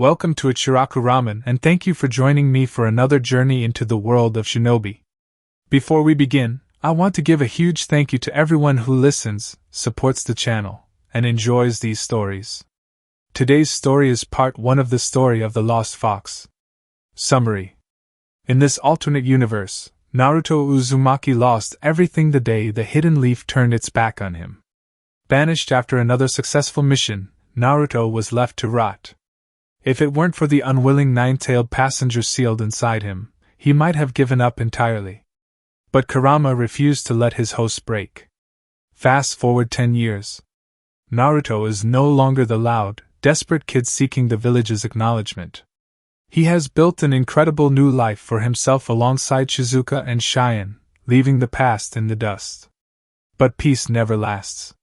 Welcome to Ichiraku Ramen and thank you for joining me for another journey into the world of shinobi. Before we begin, I want to give a huge thank you to everyone who listens, supports the channel, and enjoys these stories. Today's story is part 1 of the story of the Lost Fox. Summary. In this alternate universe, Naruto Uzumaki lost everything the day the hidden leaf turned its back on him. Banished after another successful mission, Naruto was left to rot. If it weren't for the unwilling nine-tailed passenger sealed inside him, he might have given up entirely. But Kurama refused to let his host break. Fast forward 10 years. Naruto is no longer the loud, desperate kid seeking the village's acknowledgment. He has built an incredible new life for himself alongside Shizuka and Shion, leaving the past in the dust. But peace never lasts.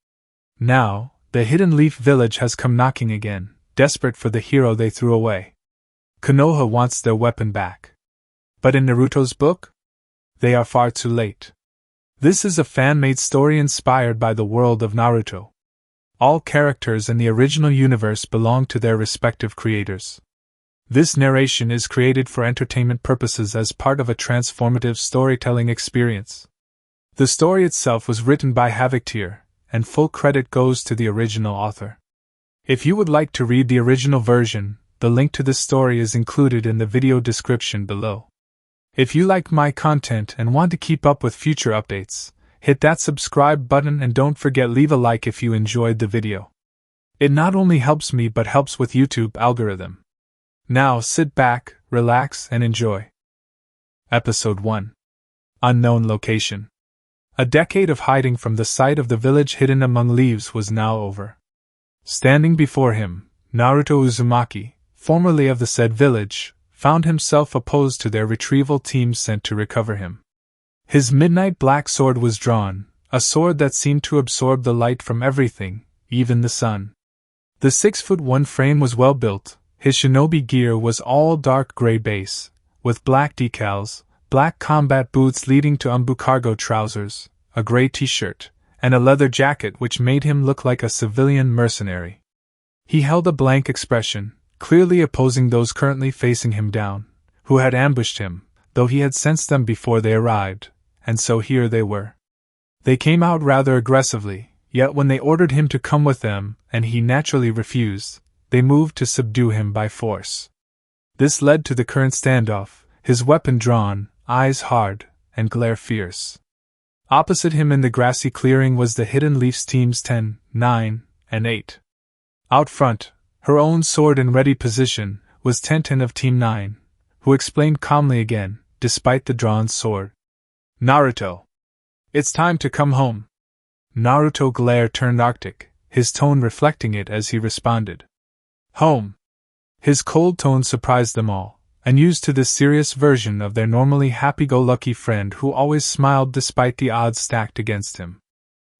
Now, the Hidden Leaf village has come knocking again, desperate for the hero they threw away. Konoha wants their weapon back. But in Naruto's book? They are far too late. This is a fan-made story inspired by the world of Naruto. All characters in the original universe belong to their respective creators. This narration is created for entertainment purposes as part of a transformative storytelling experience. The story itself was written by Havoc-Teir, and full credit goes to the original author. If you would like to read the original version, the link to this story is included in the video description below. If you like my content and want to keep up with future updates, hit that subscribe button and don't forget leave a like if you enjoyed the video. It not only helps me but helps with YouTube algorithm. Now sit back, relax and enjoy. Episode 1. Unknown Location. A decade of hiding from the sight of the village hidden among leaves was now over. Standing before him, Naruto Uzumaki, formerly of the said village, found himself opposed to their retrieval team sent to recover him. His midnight black sword was drawn, a sword that seemed to absorb the light from everything, even the sun. The 6'1" frame was well built, his shinobi gear was all dark gray base, with black decals, black combat boots leading to umbu cargo trousers, a gray t-shirt, and a leather jacket which made him look like a civilian mercenary. He held a blank expression, clearly opposing those currently facing him down, who had ambushed him, though he had sensed them before they arrived, and so here they were. They came out rather aggressively, yet when they ordered him to come with them, and he naturally refused, they moved to subdue him by force. This led to the current standoff, his weapon drawn, eyes hard, and glare fierce. Opposite him in the grassy clearing was the Hidden Leafs teams 10, 9, and 8. Out front, her own sword in ready position, was Tenten of Team 9, who explained calmly again, despite the drawn sword. Naruto. It's time to come home. Naruto glare turned arctic, his tone reflecting it as he responded. Home. His cold tone surprised them all, unused to this serious version of their normally happy-go-lucky friend who always smiled despite the odds stacked against him.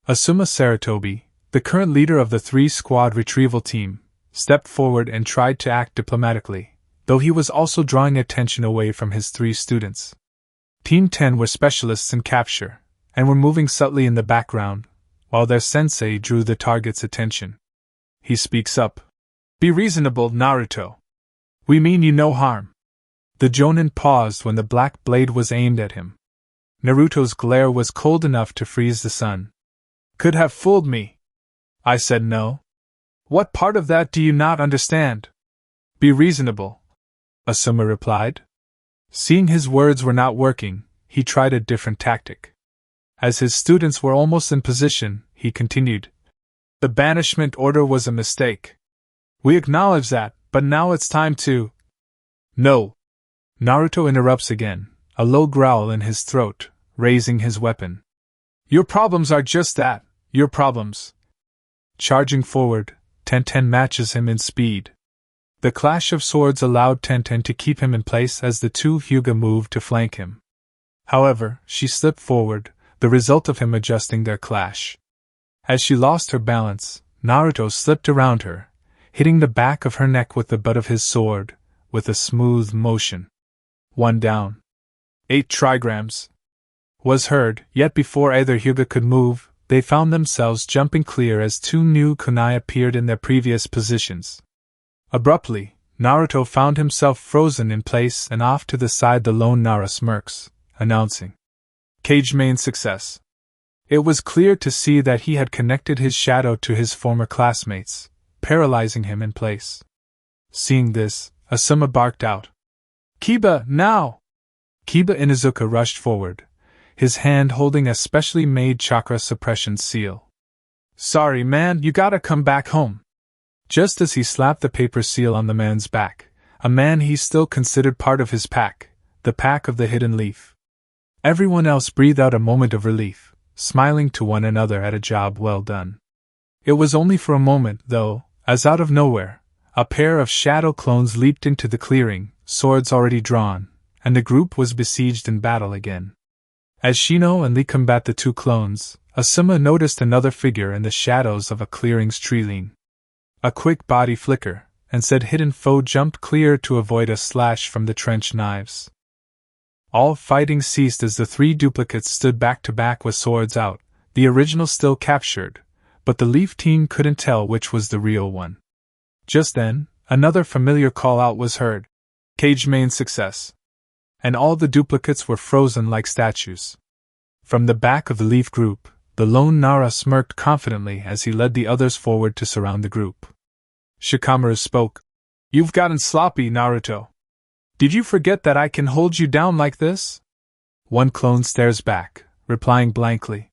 Asuma Saratobi, the current leader of the 3-squad retrieval team, stepped forward and tried to act diplomatically, though he was also drawing attention away from his 3 students. Team 10 were specialists in capture, and were moving subtly in the background, while their sensei drew the target's attention. He speaks up. Be reasonable, Naruto. We mean you no harm. The Jonin paused when the black blade was aimed at him. Naruto's glare was cold enough to freeze the sun. Could have fooled me. I said no. What part of that do you not understand? Be reasonable, Asuma replied. Seeing his words were not working, he tried a different tactic. As his students were almost in position, he continued. The banishment order was a mistake. We acknowledge that, but now it's time to… No. Naruto interrupts again, a low growl in his throat, raising his weapon. Your problems are just that, your problems. Charging forward, Tenten matches him in speed. The clash of swords allowed Tenten to keep him in place as the 2 Hyuga moved to flank him. However, she slipped forward, the result of him adjusting their clash. As she lost her balance, Naruto slipped around her, hitting the back of her neck with the butt of his sword, with a smooth motion. 1 down. 8 trigrams. Was heard, yet before either Hyuga could move, they found themselves jumping clear as 2 new kunai appeared in their previous positions. Abruptly, Naruto found himself frozen in place, and off to the side the lone Nara smirks, announcing Cage main success. It was clear to see that he had connected his shadow to his former classmates, paralyzing him in place. Seeing this, Asuma barked out, Kiba, now! Kiba Inuzuka rushed forward, his hand holding a specially made chakra suppression seal. Sorry man, you gotta come back home. Just as he slapped the paper seal on the man's back, a man he still considered part of his pack, the pack of the Hidden Leaf. Everyone else breathed out a moment of relief, smiling to one another at a job well done. It was only for a moment, though, as out of nowhere, a pair of shadow clones leaped into the clearing, swords already drawn, and the group was besieged in battle again. As Shino and Lee combat the two clones, Asuma noticed another figure in the shadows of a clearing's treeline. A quick body flicker, and said hidden foe jumped clear to avoid a slash from the trench knives. All fighting ceased as the three duplicates stood back to back with swords out, the original still captured, but the Leaf team couldn't tell which was the real one. Just then, another familiar call-out was heard, Cage main success. And all the duplicates were frozen like statues. From the back of the Leaf group, the lone Nara smirked confidently as he led the others forward to surround the group. Shikamaru spoke, You've gotten sloppy, Naruto. Did you forget that I can hold you down like this? One clone stares back, replying blankly,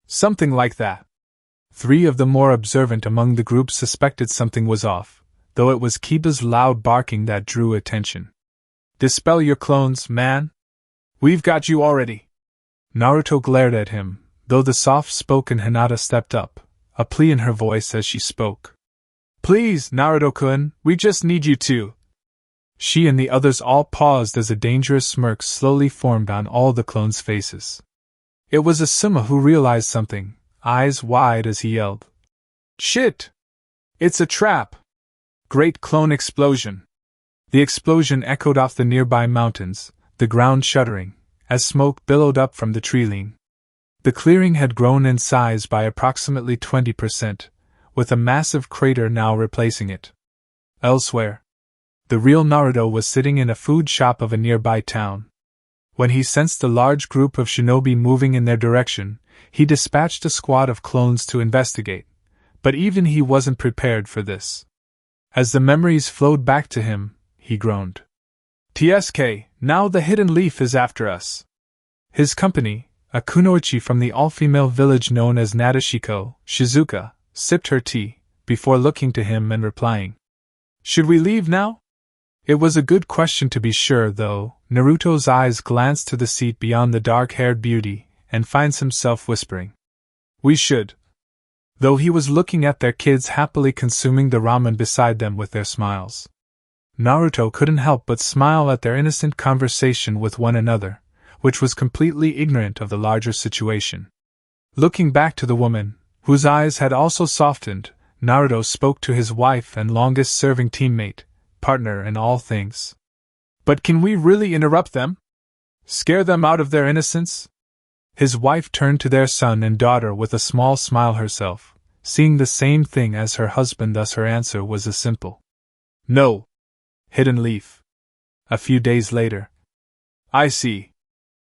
Something like that. Three of the more observant among the group suspected something was off, though it was Kiba's loud barking that drew attention. Dispel your clones, man. We've got you already. Naruto glared at him, though the soft-spoken Hinata stepped up, a plea in her voice as she spoke. Please, Naruto-kun, we just need you to. She and the others all paused as a dangerous smirk slowly formed on all the clones' faces. It was Asuma who realized something, eyes wide as he yelled, Shit! It's a trap! Great clone explosion! The explosion echoed off the nearby mountains, the ground shuddering, as smoke billowed up from the treeline. The clearing had grown in size by approximately 20%, with a massive crater now replacing it. Elsewhere, the real Naruto was sitting in a food shop of a nearby town. When he sensed a large group of shinobi moving in their direction, he dispatched a squad of clones to investigate, but even he wasn't prepared for this. As the memories flowed back to him, he groaned. TSK, now the Hidden Leaf is after us. His company, a kunoichi from the all-female village known as Nadeshiko, Shizuka, sipped her tea, before looking to him and replying, Should we leave now? It was a good question to be sure, though. Naruto's eyes glanced to the seat beyond the dark-haired beauty, and finds himself whispering, We should. Though he was looking at their kids happily consuming the ramen beside them with their smiles. Naruto couldn't help but smile at their innocent conversation with one another, which was completely ignorant of the larger situation. Looking back to the woman, whose eyes had also softened, Naruto spoke to his wife and longest-serving teammate, partner in all things. But can we really interrupt them? Scare them out of their innocence? His wife turned to their son and daughter with a small smile herself, seeing the same thing as her husband, thus her answer was a simple no. Hidden Leaf. A few days later. I see.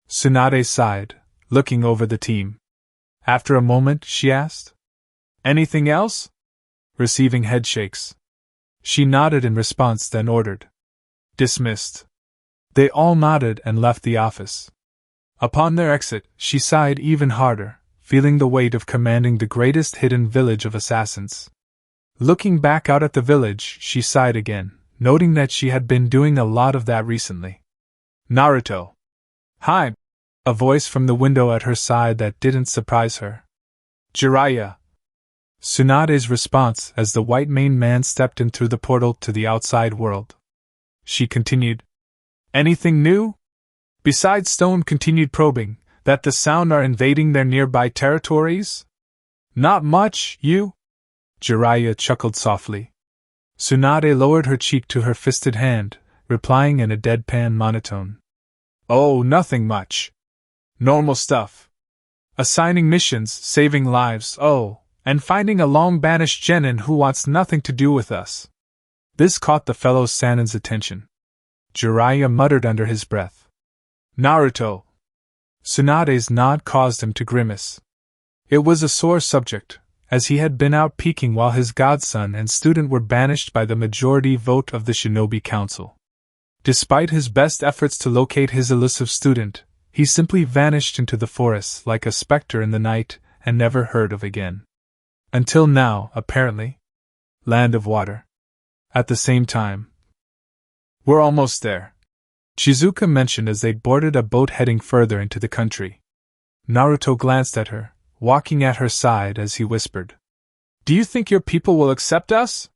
Tsunade sighed, looking over the team. After a moment, she asked, Anything else? Receiving headshakes. She nodded in response, then ordered, Dismissed. They all nodded and left the office. Upon their exit, she sighed even harder, feeling the weight of commanding the greatest hidden village of assassins. Looking back out at the village, she sighed again, noting that she had been doing a lot of that recently. Naruto. Hi. A voice from the window at her side that didn't surprise her. Jiraiya. Tsunade's response as the white-maned man stepped in through the portal to the outside world. She continued, Anything new? Besides Stone continued probing, that the Sound are invading their nearby territories? Not much, you? Jiraiya chuckled softly. Tsunade lowered her cheek to her fisted hand, replying in a deadpan monotone. Oh, nothing much. Normal stuff. Assigning missions, saving lives, oh, and finding a long-banished genin who wants nothing to do with us. This caught the fellow Sanin's attention. Jiraiya muttered under his breath. Naruto! Tsunade's nod caused him to grimace. It was a sore subject, as he had been out peeking while his godson and student were banished by the majority vote of the Shinobi Council. Despite his best efforts to locate his elusive student, he simply vanished into the forests like a specter in the night and never heard of again. Until now, apparently. Land of Water. At the same time. We're almost there, Shizuka mentioned as they boarded a boat heading further into the country. Naruto glanced at her, walking at her side as he whispered. Do you think your people will accept us?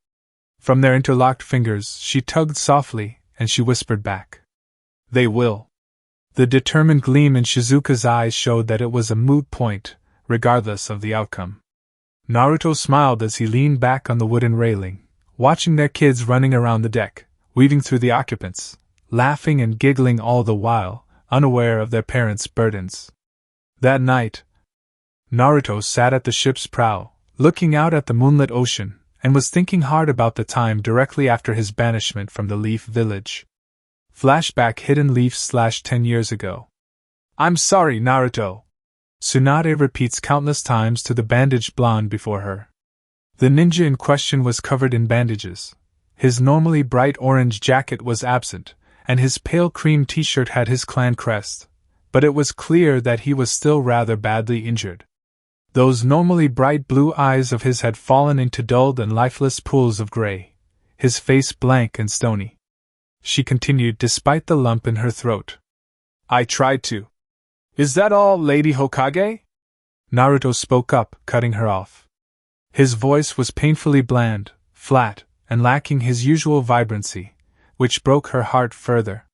From their interlocked fingers, she tugged softly, and she whispered back. They will. The determined gleam in Shizuka's eyes showed that it was a moot point, regardless of the outcome. Naruto smiled as he leaned back on the wooden railing, watching their kids running around the deck, weaving through the occupants, laughing and giggling all the while, unaware of their parents' burdens. That night, Naruto sat at the ship's prow, looking out at the moonlit ocean, and was thinking hard about the time directly after his banishment from the Leaf Village. Flashback Hidden Leaf / 10 years ago. I'm sorry, Naruto. Tsunade repeats countless times to the bandaged blonde before her. The ninja in question was covered in bandages. His normally bright orange jacket was absent, and his pale cream t-shirt had his clan crest, but it was clear that he was still rather badly injured. Those normally bright blue eyes of his had fallen into dulled and lifeless pools of gray, his face blank and stony. She continued despite the lump in her throat. I tried to. Is that all, Lady Hokage? Naruto spoke up, cutting her off. His voice was painfully bland, flat, and lacking his usual vibrancy, which broke her heart further.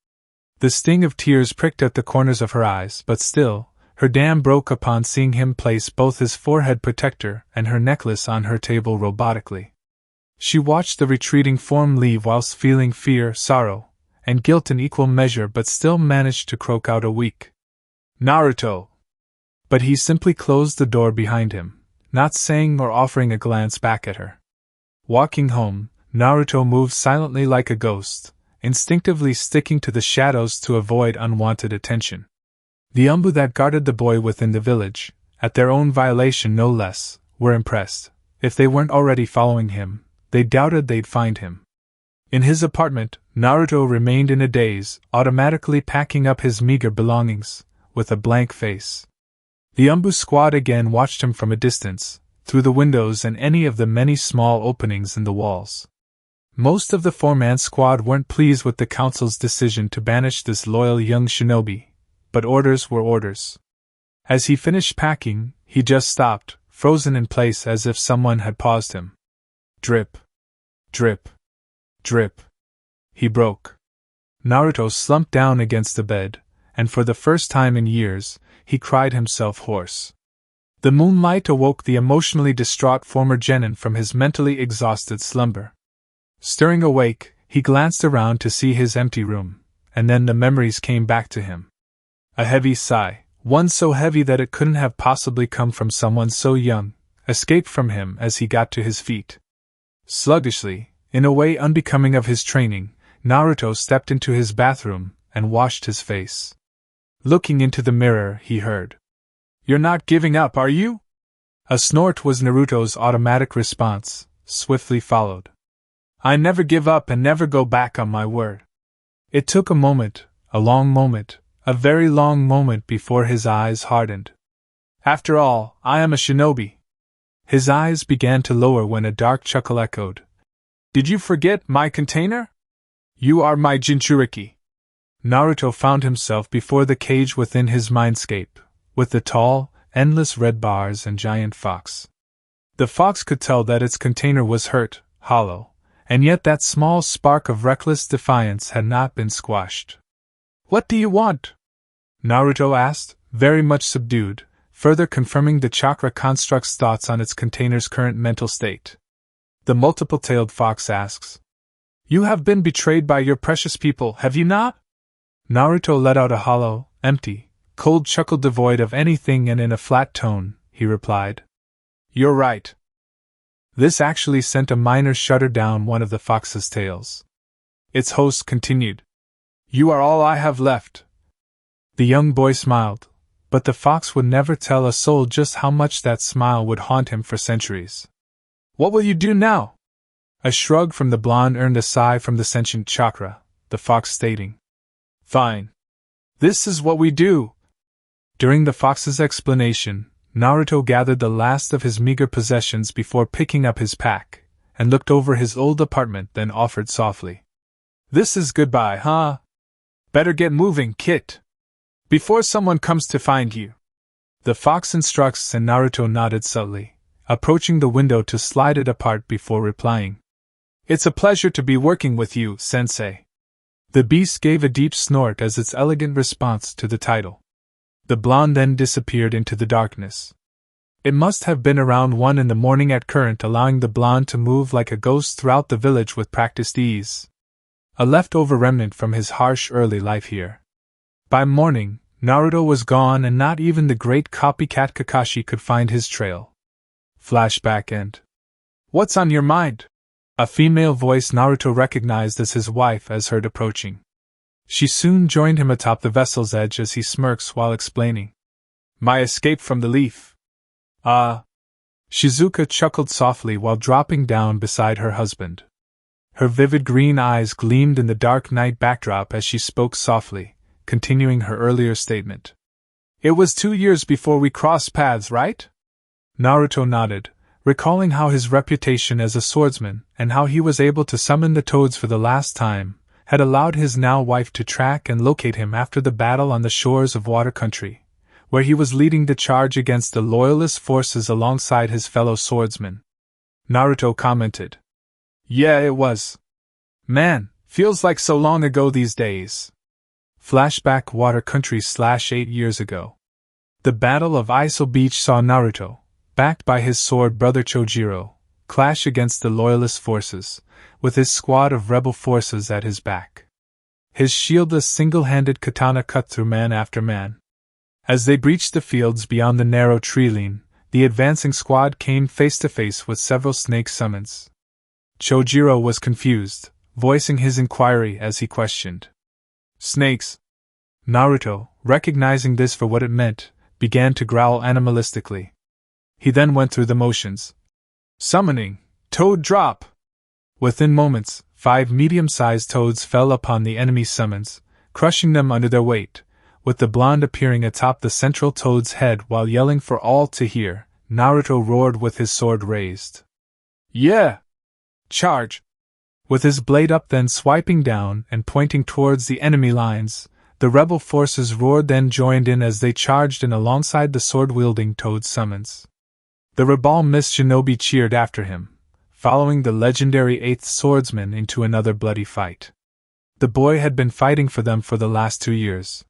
The sting of tears pricked at the corners of her eyes, but still, her dam broke upon seeing him place both his forehead protector and her necklace on her table robotically. She watched the retreating form leave whilst feeling fear, sorrow, and guilt in equal measure, but still managed to croak out a weak Naruto! But he simply closed the door behind him, not saying or offering a glance back at her. Walking home, Naruto moved silently like a ghost, instinctively sticking to the shadows to avoid unwanted attention. The Umbu that guarded the boy within the village, at their own violation no less, were impressed. If they weren't already following him, they doubted they'd find him. In his apartment, Naruto remained in a daze, automatically packing up his meager belongings, with a blank face. The Umbu squad again watched him from a distance, through the windows and any of the many small openings in the walls. Most of the four-man squad weren't pleased with the council's decision to banish this loyal young shinobi, but orders were orders. As he finished packing, he just stopped, frozen in place as if someone had paused him. Drip. Drip. Drip. He broke. Naruto slumped down against the bed, and for the first time in years, he cried himself hoarse. The moonlight awoke the emotionally distraught former genin from his mentally exhausted slumber. Stirring awake, he glanced around to see his empty room, and then the memories came back to him. A heavy sigh, one so heavy that it couldn't have possibly come from someone so young, escaped from him as he got to his feet. Sluggishly, in a way unbecoming of his training, Naruto stepped into his bathroom and washed his face. Looking into the mirror, he heard, "You're not giving up, are you?" A snort was Naruto's automatic response, swiftly followed. "I never give up and never go back on my word." It took a moment, a long moment, a very long moment before his eyes hardened. "After all, I am a shinobi." His eyes began to lower when a dark chuckle echoed. "Did you forget my container? You are my Jinchuriki." Naruto found himself before the cage within his mindscape, with the tall, endless red bars and giant fox. The fox could tell that its container was hurt, hollow, and yet that small spark of reckless defiance had not been squashed. "What do you want?" Naruto asked, very much subdued, further confirming the chakra construct's thoughts on its container's current mental state. The multiple-tailed fox asks, "You have been betrayed by your precious people, have you not?" Naruto let out a hollow, empty, cold chuckle devoid of anything and in a flat tone, he replied, "You're right. This actually sent a minor shudder down one of the fox's tails. Its host continued. You are all I have left. The young boy smiled, but the fox would never tell a soul just how much that smile would haunt him for centuries. What will you do now? A shrug from the blonde earned a sigh from the sentient chakra, the fox stating. Fine. This is what we do. During the fox's explanation, Naruto gathered the last of his meager possessions before picking up his pack, and looked over his old apartment, then offered softly. This is goodbye, huh? Better get moving, Kit. Before someone comes to find you. The fox instructs, and Naruto nodded subtly, approaching the window to slide it apart before replying. It's a pleasure to be working with you, sensei. The beast gave a deep snort as its elegant response to the title. The blonde then disappeared into the darkness. It must have been around 1 in the morning at current, allowing the blonde to move like a ghost throughout the village with practiced ease. A leftover remnant from his harsh early life here. By morning, Naruto was gone, and not even the great copycat Kakashi could find his trail. Flashback end. What's on your mind? A female voice Naruto recognized as his wife as heard approaching. She soon joined him atop the vessel's edge as he smirks while explaining. My escape from the leaf. Shizuka chuckled softly while dropping down beside her husband. Her vivid green eyes gleamed in the dark night backdrop as she spoke softly, continuing her earlier statement. It was 2 years before we crossed paths, right? Naruto nodded, recalling how his reputation as a swordsman, and how he was able to summon the toads for the last time, had allowed his now wife to track and locate him after the battle on the shores of Water Country, where he was leading the charge against the loyalist forces alongside his fellow swordsmen. Naruto commented. Yeah, it was. Man, feels like so long ago these days. Flashback Water Country /8 years ago. The Battle of Iso Beach saw Naruto, backed by his sword brother Chojiro, clash against the loyalist forces, with his squad of rebel forces at his back. His shieldless single-handed katana cut through man after man. As they breached the fields beyond the narrow tree line, the advancing squad came face to face with several snake summons. Chojiro was confused, voicing his inquiry as he questioned. Snakes? Naruto, recognizing this for what it meant, began to growl animalistically. He then went through the motions. Summoning, toad drop! Within moments, 5 medium-sized toads fell upon the enemy summons, crushing them under their weight, with the blonde appearing atop the central toad's head while yelling for all to hear. Naruto roared with his sword raised. Yeah! Charge! With his blade up then swiping down and pointing towards the enemy lines, the rebel forces roared then joined in as they charged in alongside the sword-wielding toad summons. The Rabalmist shinobi cheered after him, following the legendary 8th swordsman into another bloody fight. The boy had been fighting for them for the last 2 years.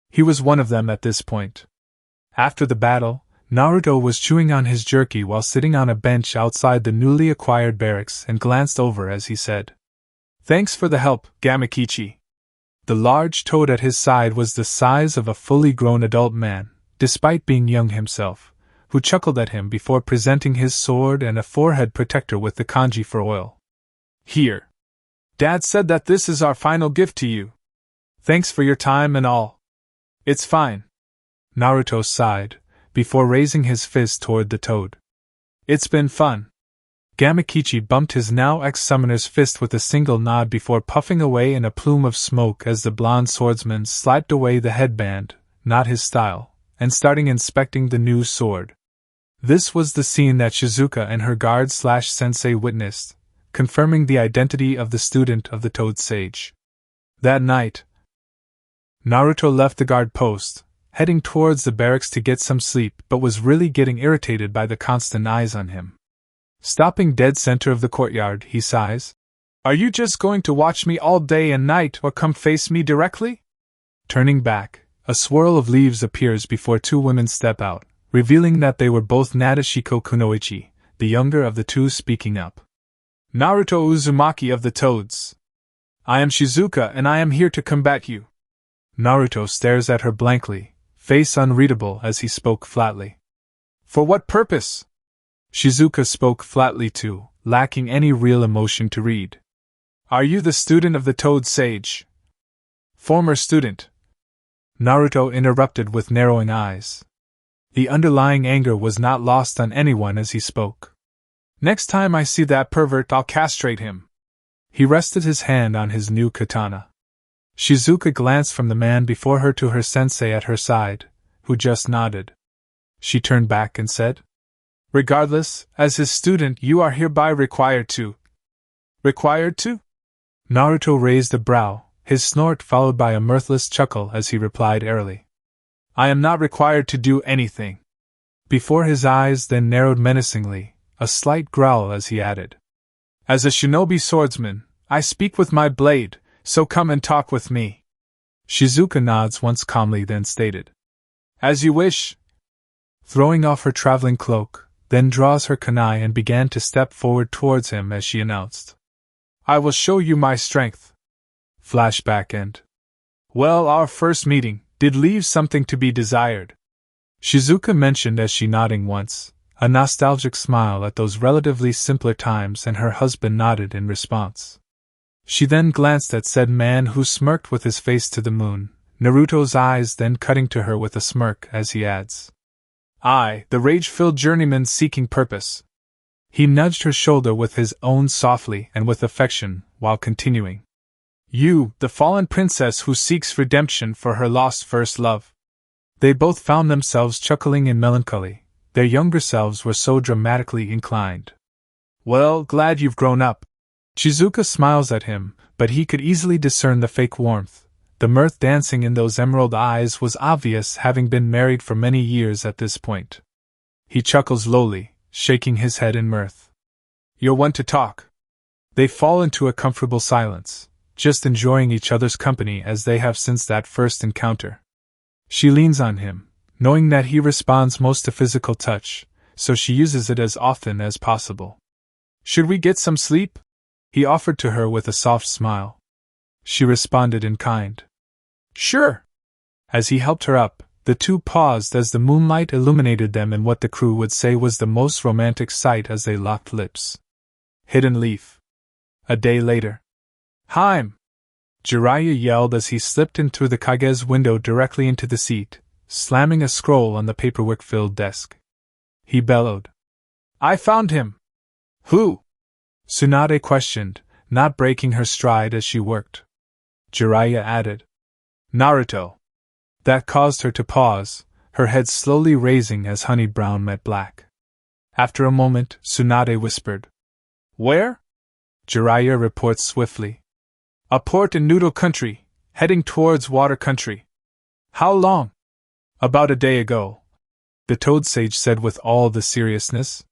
He was one of them at this point. After the battle, Naruto was chewing on his jerky while sitting on a bench outside the newly acquired barracks and glanced over as he said, Thanks for the help, Gamakichi. The large toad at his side was the size of a fully grown adult man, despite being young himself, who chuckled at him before presenting his sword and a forehead protector with the kanji for oil. Here. Dad said that this is our final gift to you. Thanks for your time and all. It's fine. Naruto sighed, before raising his fist toward the toad. It's been fun. Gamakichi bumped his now ex-summoner's fist with a single nod before puffing away in a plume of smoke as the blonde swordsman swiped away the headband, not his style, and starting inspecting the new sword. This was the scene that Shizuka and her guard/sensei witnessed, confirming the identity of the student of the Toad Sage. That night, Naruto left the guard post, heading towards the barracks to get some sleep, but was really getting irritated by the constant eyes on him. Stopping dead center of the courtyard, he sighs. Are you just going to watch me all day and night or come face me directly? Turning back, a swirl of leaves appears before 2 women step out, revealing that they were both Nadeshiko Kunoichi, the younger of the 2 speaking up. Naruto Uzumaki of the Toads. I am Shizuka and I am here to combat you. Naruto stares at her blankly, face unreadable as he spoke flatly. For what purpose? Shizuka spoke flatly too, lacking any real emotion to read. Are you the student of the Toad Sage? Former student. Naruto interrupted with narrowing eyes. The underlying anger was not lost on anyone as he spoke. Next time I see that pervert, I'll castrate him. He rested his hand on his new katana. Shizuka glanced from the man before her to her sensei at her side, who just nodded. She turned back and said, Regardless, as his student, you are hereby required to. Required to? Naruto raised a brow, his snort followed by a mirthless chuckle as he replied airily. I am not required to do anything. Before his eyes then narrowed menacingly, a slight growl as he added. As a shinobi swordsman, I speak with my blade, so come and talk with me. Shizuka nods once calmly then stated. As you wish. Throwing off her traveling cloak, then draws her kunai and began to step forward towards him as she announced. I will show you my strength. Flashback end. Well, our first meeting did leave something to be desired. Shizuka mentioned as she nodding once, a nostalgic smile at those relatively simpler times, and her husband nodded in response. She then glanced at said man who smirked with his face to the moon, Naruto's eyes then cutting to her with a smirk as he adds. I, the rage-filled journeyman seeking purpose. He nudged her shoulder with his own softly and with affection, while continuing. You, the fallen princess who seeks redemption for her lost first love. They both found themselves chuckling in melancholy. Their younger selves were so dramatically inclined. Well, glad you've grown up. Shizuka smiles at him, but he could easily discern the fake warmth. The mirth dancing in those emerald eyes was obvious, having been married for many years at this point. He chuckles lowly, shaking his head in mirth. You're one to talk. They fall into a comfortable silence, just enjoying each other's company as they have since that first encounter. She leans on him, knowing that he responds most to physical touch, so she uses it as often as possible. Should we get some sleep? He offered to her with a soft smile. She responded in kind. Sure. As he helped her up, the two paused as the moonlight illuminated them in what the crew would say was the most romantic sight as they locked lips. Hidden Leaf. A day later. Haim! Jiraiya yelled as he slipped in through the Kage's window directly into the seat, slamming a scroll on the paperwork-filled desk. He bellowed. I found him! Who? Tsunade questioned, not breaking her stride as she worked. Jiraiya added. Naruto. That caused her to pause, her head slowly raising as honey brown met black. After a moment, Tsunade whispered. Where? Jiraiya reports swiftly. A port in Noodle Country, heading towards Water Country. How long? About a day ago. The Toad Sage said with all the seriousness.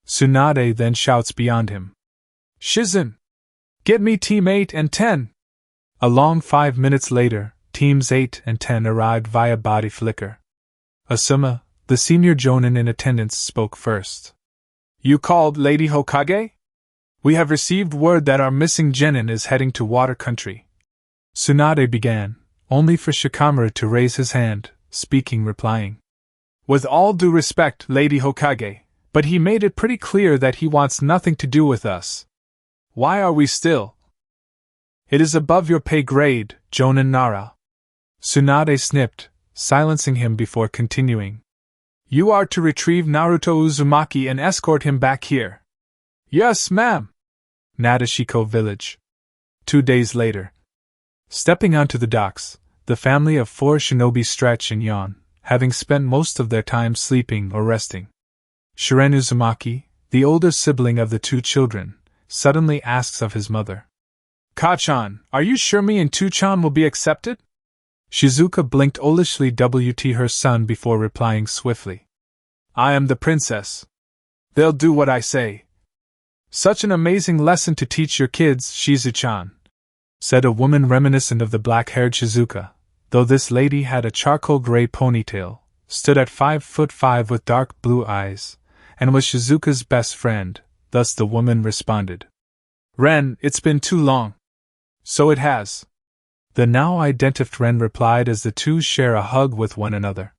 Tsunade then shouts beyond him. Shizun! Get me Team 8 and 10! A long 5 minutes later, Teams 8 and 10 arrived via body flicker. Asuma, the senior jonin in attendance, spoke first. You called, Lady Hokage? We have received word that our missing genin is heading to Water Country. Tsunade began, only for Shikamaru to raise his hand, speaking replying. With all due respect, Lady Hokage, but he made it pretty clear that he wants nothing to do with us. Why are we still? It is above your pay grade, Jonin Nara. Tsunade snipped, silencing him before continuing. You are to retrieve Naruto Uzumaki and escort him back here. Yes, ma'am. Nadeshiko Village. 2 days later. Stepping onto the docks, the family of 4 shinobi stretch and yawn, having spent most of their time sleeping or resting. Shiren Uzumaki, the older sibling of the 2 children, suddenly asks of his mother. Kachan, are you sure me and Tuchan will be accepted? Shizuka blinked olishly WT her son before replying swiftly. I am the princess. They'll do what I say. Such an amazing lesson to teach your kids, Shizu-chan, said a woman reminiscent of the black-haired Shizuka, though this lady had a charcoal-gray ponytail, stood at 5'5" with dark blue eyes, and was Shizuka's best friend. Thus the woman responded. Ren, it's been too long. So it has. The now identified Ren replied as the two share a hug with one another.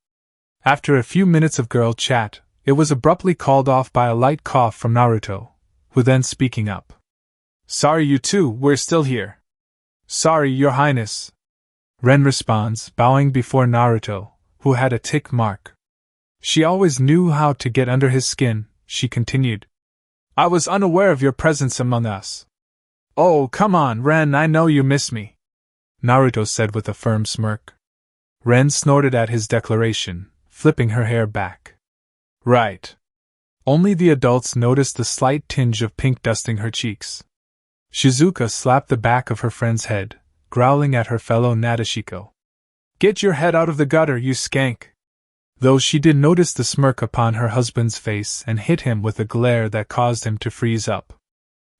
After a few minutes of girl chat, It was abruptly called off by a light cough from Naruto, who then speaking up. Sorry you two, we're still here. Sorry, Your Highness. Ren responds, bowing before Naruto, who had a tick mark. She always knew how to get under his skin, she continued. I was unaware of your presence among us. Oh, come on, Ren, I know you miss me, Naruto said with a firm smirk. Ren snorted at his declaration, flipping her hair back. Right. Only the adults noticed the slight tinge of pink dusting her cheeks. Shizuka slapped the back of her friend's head, growling at her fellow Nadeshiko. Get your head out of the gutter, you skank! Though she did notice the smirk upon her husband's face and hit him with a glare that caused him to freeze up.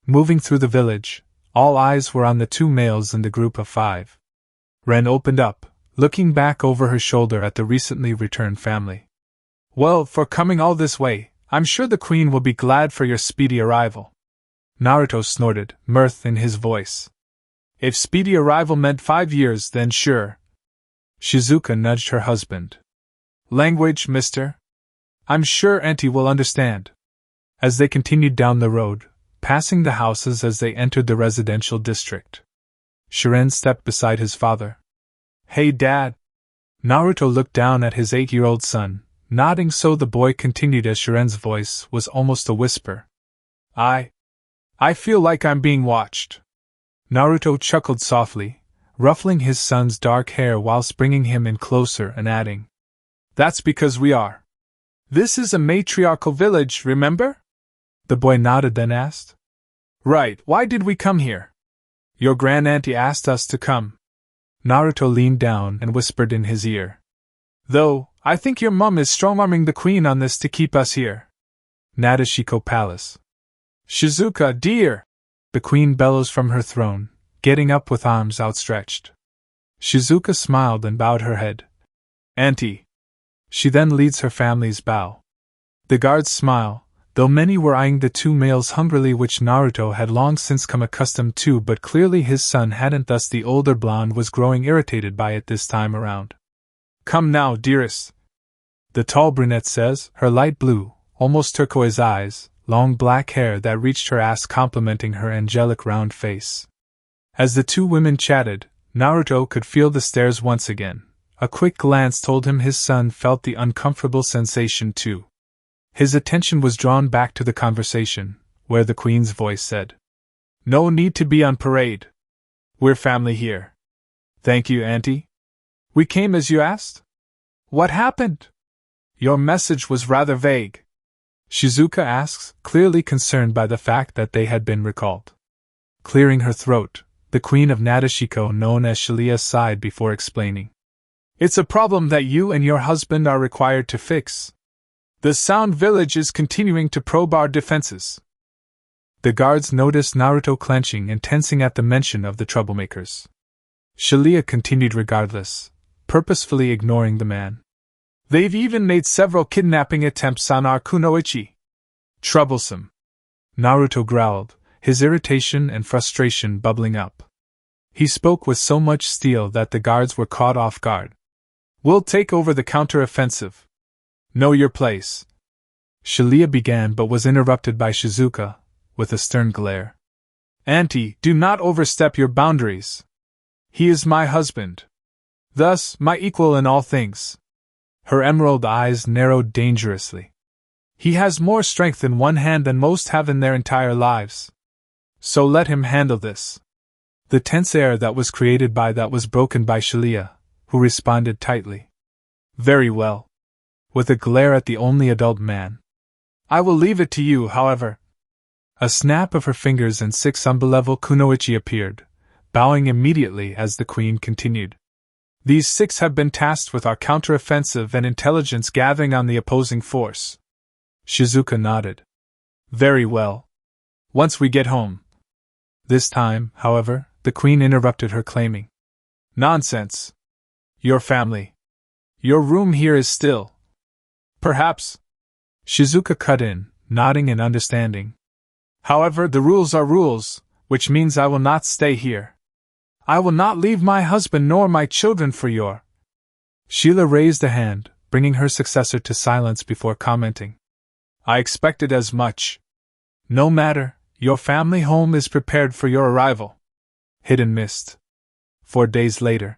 Moving through the village, all eyes were on the two males in the group of 5. Ren opened up, looking back over her shoulder at the recently returned family. Well, for coming all this way, I'm sure the queen will be glad for your speedy arrival. Naruto snorted, mirth in his voice. If speedy arrival meant 5 years, then sure. Shizuka nudged her husband. Language, mister? I'm sure Auntie will understand. As they continued down the road, passing the houses as they entered the residential district, Shiren stepped beside his father. Hey, Dad. Naruto looked down at his 8-year-old son, nodding so the boy continued as Shiren's voice was almost a whisper. I feel like I'm being watched. Naruto chuckled softly, ruffling his son's dark hair whilst bringing him in closer and adding. That's because we are. This is a matriarchal village, remember? The boy nodded then asked. Right, why did we come here? Your grand-auntie asked us to come. Naruto leaned down and whispered in his ear. Though, I think your mum is strong-arming the queen on this to keep us here. Nadeshiko Palace. Shizuka, dear! The queen bellows from her throne, getting up with arms outstretched. Shizuka smiled and bowed her head. Auntie. She then leads her family's bow. The guards smile, though many were eyeing the two males hungrily, which Naruto had long since come accustomed to, but clearly his son hadn't, thus the older blonde was growing irritated by it this time around. Come now, dearest. The tall brunette says, her light blue, almost turquoise eyes, long black hair that reached her ass complementing her angelic round face. As the two women chatted, Naruto could feel the stares once again. A quick glance told him his son felt the uncomfortable sensation too. His attention was drawn back to the conversation, where the queen's voice said, No need to be on parade. We're family here. Thank you, Auntie. We came as you asked? What happened? Your message was rather vague. Shizuka asks, clearly concerned by the fact that they had been recalled. Clearing her throat, the queen of Nadeshiko, known as Shilia, sighed before explaining. It's a problem that you and your husband are required to fix. The Sound Village is continuing to probe our defenses. The guards noticed Naruto clenching and tensing at the mention of the troublemakers. Shilia continued regardless, purposefully ignoring the man. They've even made several kidnapping attempts on our kunoichi. Troublesome. Naruto growled, his irritation and frustration bubbling up. He spoke with so much steel that the guards were caught off guard. We'll take over the counter-offensive. Know your place. Shilia began but was interrupted by Shizuka, with a stern glare. Auntie, do not overstep your boundaries. He is my husband. Thus, my equal in all things. Her emerald eyes narrowed dangerously. He has more strength in one hand than most have in their entire lives. So let him handle this. The tense air that was created by that was broken by Shilia, who responded tightly. Very well. With a glare at the only adult man. I will leave it to you, however. A snap of her fingers and 6 unbelievable kunoichi appeared, bowing immediately as the queen continued. These 6 have been tasked with our counteroffensive and intelligence gathering on the opposing force. Shizuka nodded. Very well. Once we get home. This time, however, the queen interrupted her, claiming. Nonsense. Your family. Your room here is still. Perhaps. Shizuka cut in, nodding and understanding. However, the rules are rules, which means I will not stay here. I will not leave my husband nor my children for your... Sheila raised a hand, bringing her successor to silence before commenting. I expected as much. No matter, your family home is prepared for your arrival. Hidden Mist. 4 days later.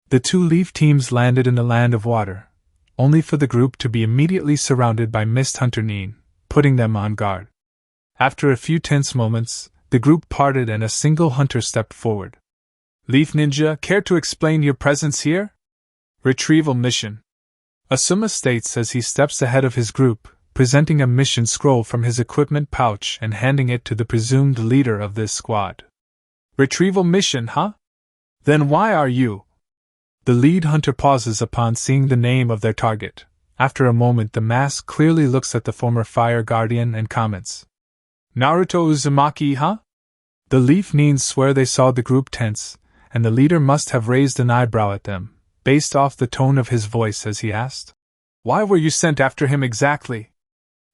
The two Leaf teams landed in the Land of Water, only for the group to be immediately surrounded by Mist Hunter Neen, putting them on guard. After a few tense moments, the group parted and a single hunter stepped forward. Leaf Ninja, care to explain your presence here? Retrieval mission. Asuma states as he steps ahead of his group, presenting a mission scroll from his equipment pouch and handing it to the presumed leader of this squad. Retrieval mission, huh? Then why are you? The lead hunter pauses upon seeing the name of their target. After a moment, the mask clearly looks at the former Fire Guardian and comments. Naruto Uzumaki, huh? The Leaf Neens swear they saw the group tense, and the leader must have raised an eyebrow at them, based off the tone of his voice as he asked. Why were you sent after him exactly?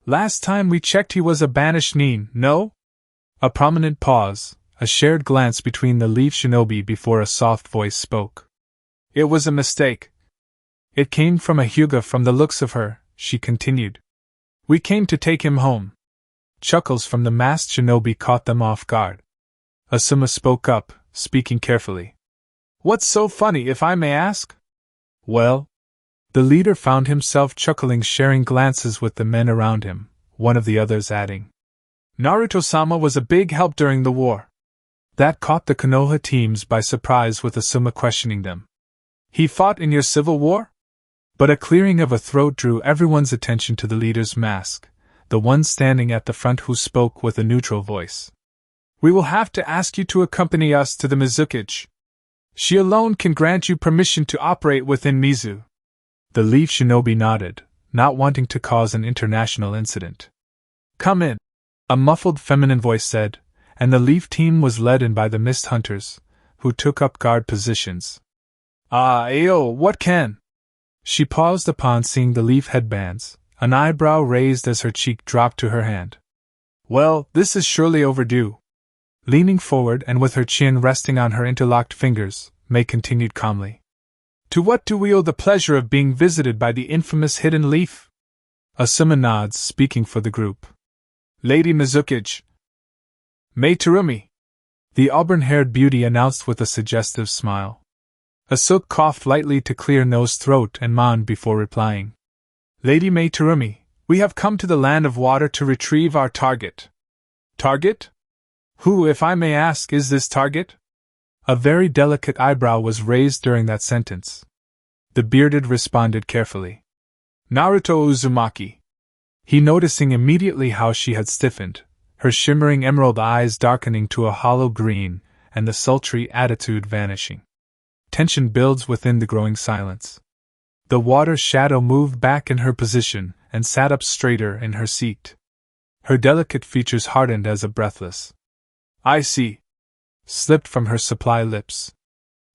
Last time we checked he was a banished Neen, no? A prominent pause, a shared glance between the Leaf Shinobi before a soft voice spoke. It was a mistake. It came from a Hyuga from the looks of her, she continued. We came to take him home. Chuckles from the masked shinobi caught them off guard. Asuma spoke up, speaking carefully. What's so funny, if I may ask? Well, the leader found himself chuckling, sharing glances with the men around him, one of the others adding. Naruto-sama was a big help during the war. That caught the Konoha teams by surprise, with Asuma questioning them. He fought in your civil war? But a clearing of a throat drew everyone's attention to the leader's mask, the one standing at the front who spoke with a neutral voice. We will have to ask you to accompany us to the Mizukage. She alone can grant you permission to operate within Mizu. The Leaf Shinobi nodded, not wanting to cause an international incident. Come in, a muffled feminine voice said, and the Leaf team was led in by the Mist Hunters, who took up guard positions. Ah, ayo, what can? She paused upon seeing the leaf headbands, an eyebrow raised as her cheek dropped to her hand. Well, this is surely overdue. Leaning forward and with her chin resting on her interlocked fingers, Mei continued calmly. To what do we owe the pleasure of being visited by the infamous Hidden Leaf? Asuma nods, speaking for the group. Lady Mizukage. Mei Terumi. The auburn-haired beauty announced with a suggestive smile. Asuk coughed lightly to clear nose, throat, and moaned before replying. Lady Mei Terumi, we have come to the Land of Water to retrieve our target. Target? Who, if I may ask, is this target? A very delicate eyebrow was raised during that sentence. The bearded responded carefully. Naruto Uzumaki. He, noticing immediately how she had stiffened, her shimmering emerald eyes darkening to a hollow green, and the sultry attitude vanishing. Tension builds within the growing silence. The water shadow moved back in her position and sat up straighter in her seat. Her delicate features hardened as a breathless. I see. Slipped from her supply lips.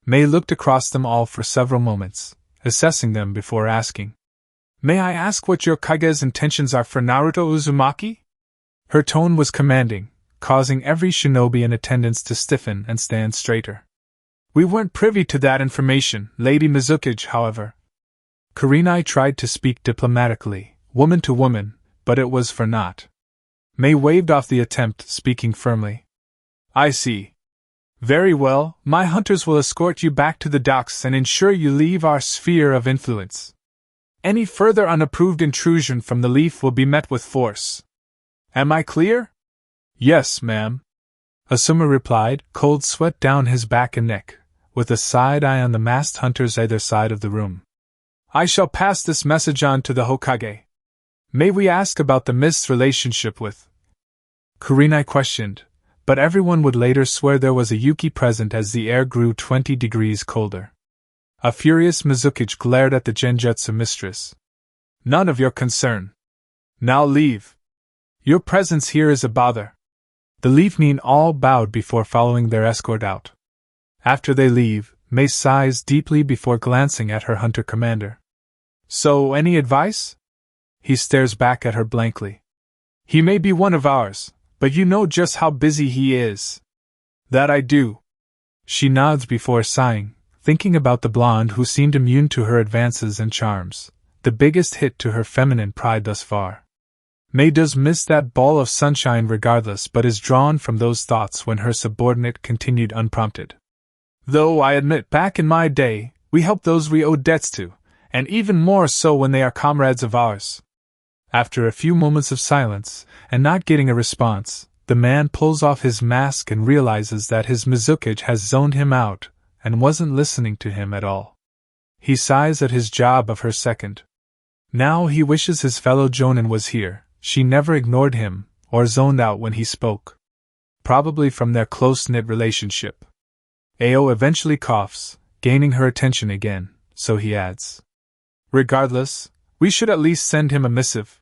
Mei looked across them all for several moments, assessing them before asking. May I ask what your Kage's intentions are for Naruto Uzumaki? Her tone was commanding, causing every shinobi in attendance to stiffen and stand straighter. We weren't privy to that information, Lady Mizukage, however. Kurenai tried to speak diplomatically, woman to woman, but it was for naught. Mei waved off the attempt, speaking firmly. I see. Very well, my hunters will escort you back to the docks and ensure you leave our sphere of influence. Any further unapproved intrusion from the Leaf will be met with force. Am I clear? Yes, ma'am. Asuma replied, cold sweat down his back and neck, with a side eye on the masked hunters either side of the room. I shall pass this message on to the Hokage. May we ask about the Mist's relationship with? Kurenai questioned, but everyone would later swear there was a Yuki present as the air grew 20 degrees colder. A furious Mizukage glared at the Genjutsu mistress. None of your concern. Now leave. Your presence here is a bother. The Leaf Nin all bowed before following their escort out. After they leave, Mei sighs deeply before glancing at her hunter commander. So, any advice? He stares back at her blankly. He may be one of ours, but you know just how busy he is. That I do. She nods before sighing, thinking about the blonde who seemed immune to her advances and charms, the biggest hit to her feminine pride thus far. Mei does miss that ball of sunshine regardless, but is drawn from those thoughts when her subordinate continued unprompted. Though I admit back in my day, we helped those we owed debts to, and even more so when they are comrades of ours. After a few moments of silence, and not getting a response, the man pulls off his mask and realizes that his Mizukage has zoned him out, and wasn't listening to him at all. He sighs at his job of her second. Now he wishes his fellow Jonin was here. She never ignored him, or zoned out when he spoke. Probably from their close-knit relationship. Ao eventually coughs, gaining her attention again, so he adds. Regardless, we should at least send him a missive.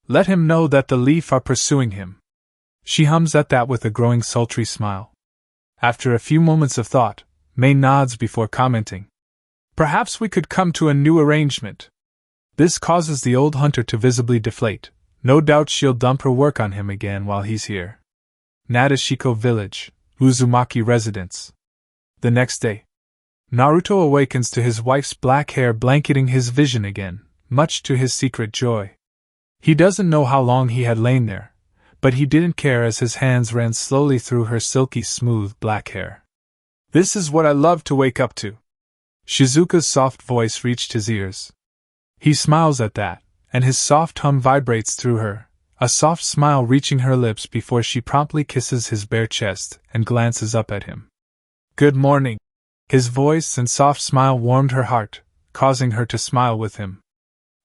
Let him know that the Leaf are pursuing him. She hums at that with a growing sultry smile. After a few moments of thought, Mei nods before commenting. Perhaps we could come to a new arrangement. This causes the old hunter to visibly deflate. No doubt she'll dump her work on him again while he's here. Nadeshiko Village, Uzumaki residence. The next day, Naruto awakens to his wife's black hair blanketing his vision again, much to his secret joy. He doesn't know how long he had lain there, but he didn't care as his hands ran slowly through her silky smooth black hair. This is what I love to wake up to. Shizuka's soft voice reached his ears. He smiles at that, and his soft hum vibrates through her, a soft smile reaching her lips before she promptly kisses his bare chest and glances up at him. Good morning. His voice and soft smile warmed her heart, causing her to smile with him.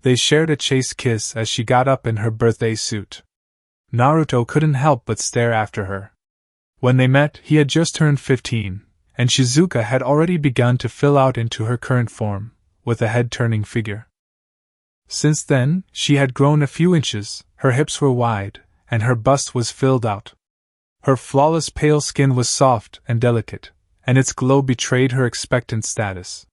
They shared a chaste kiss as she got up in her birthday suit. Naruto couldn't help but stare after her. When they met, he had just turned 15, and Shizuka had already begun to fill out into her current form, with a head-turning figure. Since then, she had grown a few inches, her hips were wide, and her bust was filled out. Her flawless pale skin was soft and delicate, and its glow betrayed her expectant status.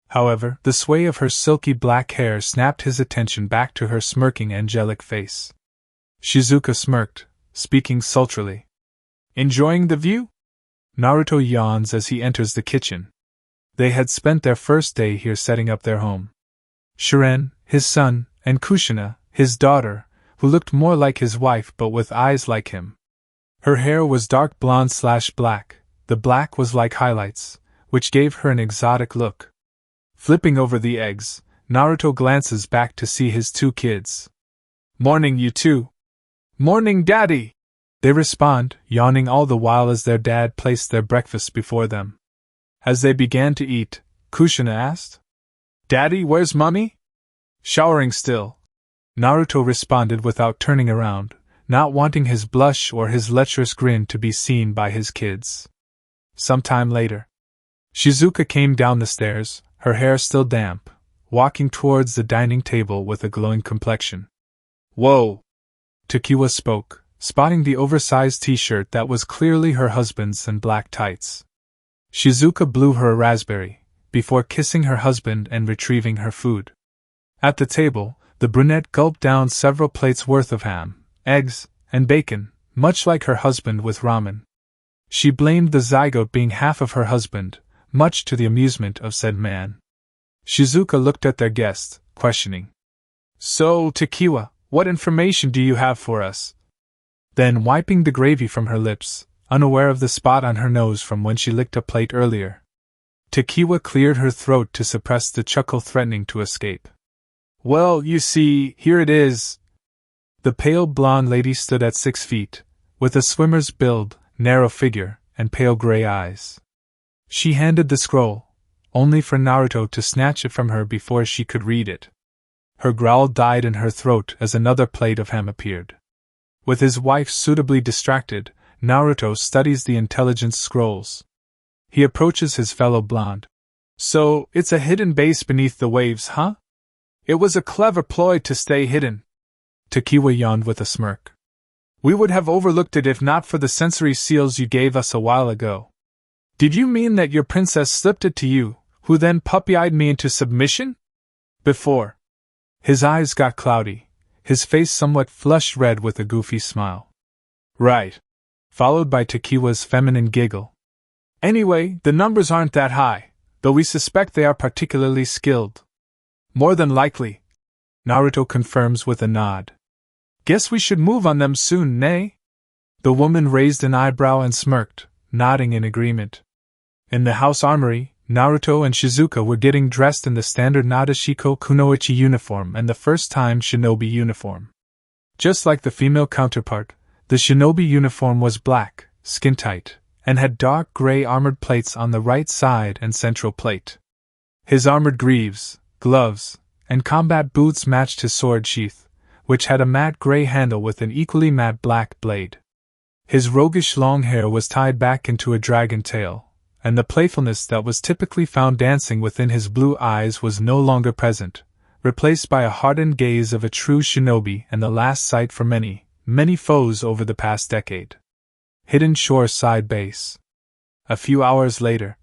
However, the sway of her silky black hair snapped his attention back to her smirking angelic face. Shizuka smirked, speaking sultrily. Enjoying the view? Naruto yawns as he enters the kitchen. They had spent their first day here setting up their home. Shiren, his son, and Kushina, his daughter, who looked more like his wife but with eyes like him. Her hair was dark blonde/black, the black was like highlights, which gave her an exotic look. Flipping over the eggs, Naruto glances back to see his two kids. Morning, you two. Morning, Daddy! They respond, yawning all the while as their dad placed their breakfast before them. As they began to eat, Kushina asked, Daddy, where's Mummy? Showering still. Naruto responded without turning around, not wanting his blush or his lecherous grin to be seen by his kids. Sometime later, Shizuka came down the stairs, her hair still damp, walking towards the dining table with a glowing complexion. Whoa! Tokiwa spoke, spotting the oversized t-shirt that was clearly her husband's and black tights. Shizuka blew her a raspberry, before kissing her husband and retrieving her food. At the table, the brunette gulped down several plates worth of ham, eggs, and bacon, much like her husband with ramen. She blamed the zygote being half of her husband, much to the amusement of said man. Shizuka looked at their guest, questioning. So, Tokiwa, what information do you have for us? Then, wiping the gravy from her lips, unaware of the spot on her nose from when she licked a plate earlier, Tokiwa cleared her throat to suppress the chuckle threatening to escape. Well, you see, here it is. The pale blonde lady stood at 6 feet, with a swimmer's build, narrow figure, and pale gray eyes. She handed the scroll, only for Naruto to snatch it from her before she could read it. Her growl died in her throat as another plate of ham appeared. With his wife suitably distracted, Naruto studies the intelligence scrolls. He approaches his fellow blonde. So, it's a hidden base beneath the waves, huh? It was a clever ploy to stay hidden. Tokiwa yawned with a smirk. We would have overlooked it if not for the sensory seals you gave us a while ago. Did you mean that your princess slipped it to you, who then puppy-eyed me into submission? Before. His eyes got cloudy, his face somewhat flushed red with a goofy smile. Right. Followed by Tokiwa's feminine giggle. Anyway, the numbers aren't that high, though we suspect they are particularly skilled. More than likely, Naruto confirms with a nod. Guess we should move on them soon, nay? The woman raised an eyebrow and smirked, nodding in agreement. In the house armory, Naruto and Shizuka were getting dressed in the standard Nadeshiko Kunoichi uniform and the first-time shinobi uniform. Just like the female counterpart, the shinobi uniform was black, skin-tight, and had dark gray armored plates on the right side and central plate. His armored greaves, gloves, and combat boots matched his sword sheath, which had a matte gray handle with an equally matte black blade. His roguish long hair was tied back into a dragon tail, and the playfulness that was typically found dancing within his blue eyes was no longer present, replaced by a hardened gaze of a true shinobi and the last sight for many, many foes over the past decade. Hidden Shore Side Base. A few hours later,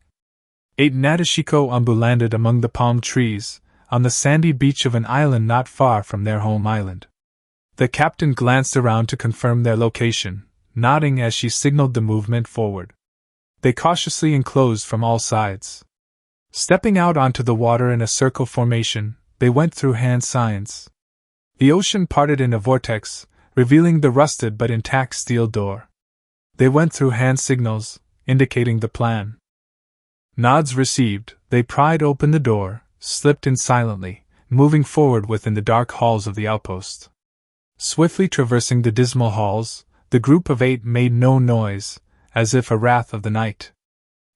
8 Nadeshiko Anbu landed among the palm trees, on the sandy beach of an island not far from their home island. The captain glanced around to confirm their location, nodding as she signaled the movement forward. They cautiously enclosed from all sides. Stepping out onto the water in a circle formation, they went through hand signs. The ocean parted in a vortex, revealing the rusted but intact steel door. They went through hand signals, indicating the plan. Nods received, they pried open the door, slipped in silently, moving forward within the dark halls of the outpost. Swiftly traversing the dismal halls, the group of 8 made no noise, as if a wrath of the night.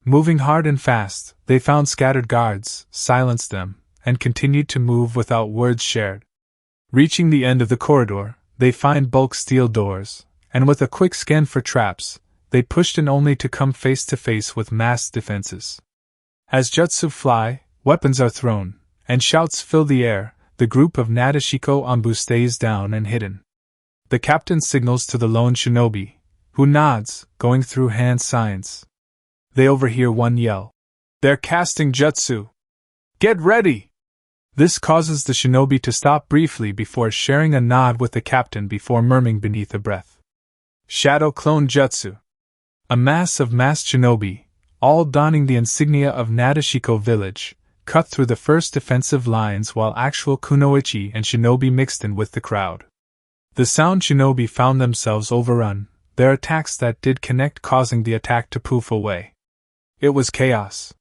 Moving hard and fast, they found scattered guards, silenced them, and continued to move without words shared. Reaching the end of the corridor, they find bulk steel doors, and with a quick scan for traps, they pushed in only to come face to face with massed defenses. As jutsu fly, weapons are thrown, and shouts fill the air, the group of Nadeshiko Anbu stays down and hidden. The captain signals to the lone shinobi, who nods, going through hand signs. They overhear one yell. "They're casting jutsu! Get ready!" This causes the shinobi to stop briefly before sharing a nod with the captain before murmuring beneath a breath. Shadow Clone Jutsu. A mass of masked shinobi, all donning the insignia of Nadeshiko village, cut through the first defensive lines while actual kunoichi and shinobi mixed in with the crowd. The sound shinobi found themselves overrun, their attacks that did connect causing the attack to poof away. It was chaos.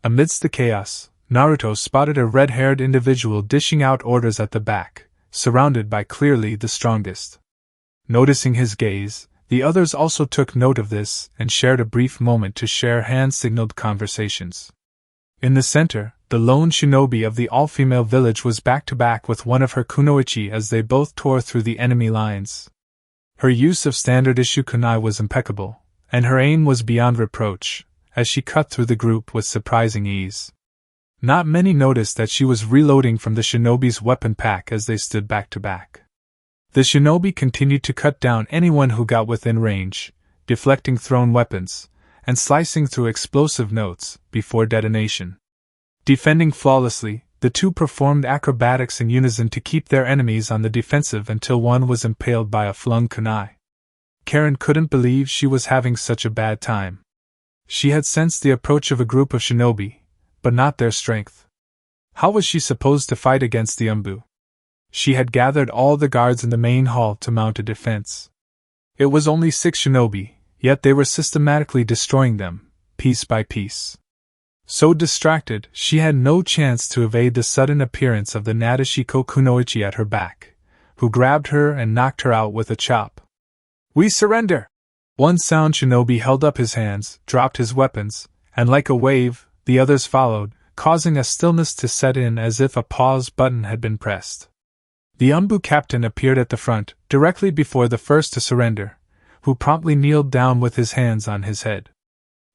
Amidst the chaos, Naruto spotted a red-haired individual dishing out orders at the back, surrounded by clearly the strongest. Noticing his gaze, the others also took note of this and shared a brief moment to share hand-signaled conversations. In the center, the lone shinobi of the all-female village was back-to-back with one of her kunoichi as they both tore through the enemy lines. Her use of standard-issue kunai was impeccable, and her aim was beyond reproach, as she cut through the group with surprising ease. Not many noticed that she was reloading from the shinobi's weapon pack as they stood back-to-back. The shinobi continued to cut down anyone who got within range, deflecting thrown weapons, and slicing through explosive notes before detonation. Defending flawlessly, the two performed acrobatics in unison to keep their enemies on the defensive until one was impaled by a flung kunai. Karen couldn't believe she was having such a bad time. She had sensed the approach of a group of shinobi, but not their strength. How was she supposed to fight against the Anbu? She had gathered all the guards in the main hall to mount a defense. It was only 6 shinobi, yet they were systematically destroying them, piece by piece. So distracted, she had no chance to evade the sudden appearance of the Nadeshiko kunoichi at her back, who grabbed her and knocked her out with a chop. "We surrender!" One sound shinobi held up his hands, dropped his weapons, and like a wave, the others followed, causing a stillness to set in as if a pause button had been pressed. The Anbu captain appeared at the front, directly before the first to surrender, who promptly kneeled down with his hands on his head.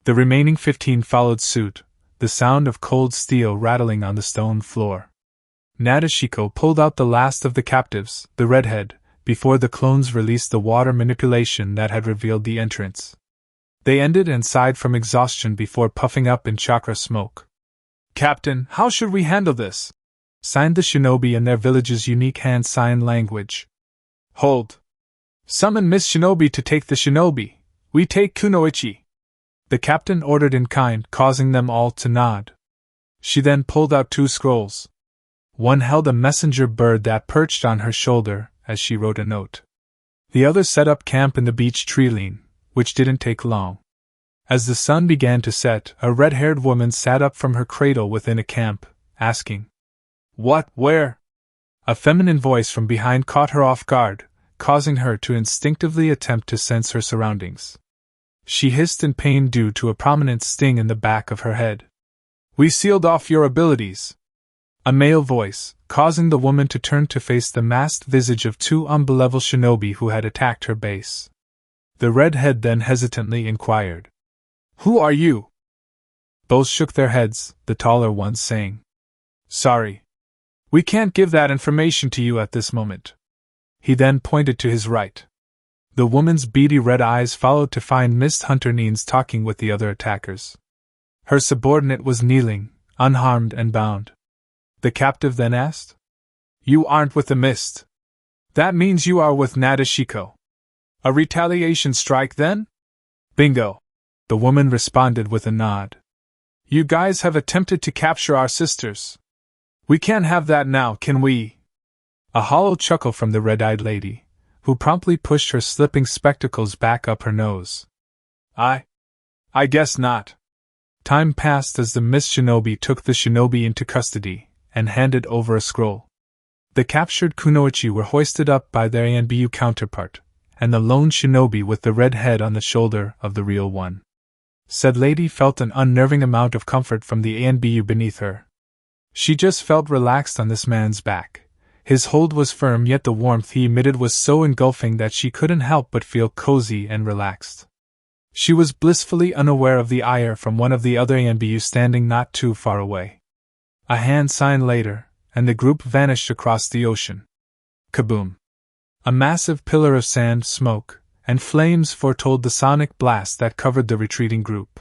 The remaining 15 followed suit, the sound of cold steel rattling on the stone floor. Nadeshiko pulled out the last of the captives, the redhead, before the clones released the water manipulation that had revealed the entrance. They ended and sighed from exhaustion before puffing up in chakra smoke. "Captain, how should we handle this?" signed the shinobi in their village's unique hand sign language. "Hold. Summon Miss Shinobi to take the shinobi. We take kunoichi," the captain ordered in kind, causing them all to nod. She then pulled out 2 scrolls. One held a messenger bird that perched on her shoulder, as she wrote a note. The others set up camp in the beech tree lane, which didn't take long. As the sun began to set, a red-haired woman sat up from her cradle within a camp, asking, "What, where?" A feminine voice from behind caught her off guard, causing her to instinctively attempt to sense her surroundings. She hissed in pain due to a prominent sting in the back of her head. "We sealed off your abilities." A male voice, causing the woman to turn to face the masked visage of two unbelievable shinobi who had attacked her base. The redhead then hesitantly inquired, "Who are you?" Both shook their heads, the taller one saying, "Sorry. We can't give that information to you at this moment." He then pointed to his right. The woman's beady red eyes followed to find Miss Hunter Neens talking with the other attackers. Her subordinate was kneeling, unharmed and bound. The captive then asked, "You aren't with the Mist. That means you are with Nadeshiko. A retaliation strike then?" "Bingo," the woman responded with a nod. "You guys have attempted to capture our sisters. We can't have that now, can we?" A hollow chuckle from the red-eyed lady, who promptly pushed her slipping spectacles back up her nose. I guess not." Time passed as the Miss Shinobi took the shinobi into custody and handed over a scroll. The captured kunoichi were hoisted up by their ANBU counterpart, and the lone shinobi with the red head on the shoulder of the real one. Said lady felt an unnerving amount of comfort from the ANBU beneath her. She just felt relaxed on this man's back. His hold was firm, yet the warmth he emitted was so engulfing that she couldn't help but feel cozy and relaxed. She was blissfully unaware of the ire from one of the other ANBU standing not too far away. A hand sign later, and the group vanished across the ocean. Kaboom! A massive pillar of sand, smoke, and flames foretold the sonic blast that covered the retreating group.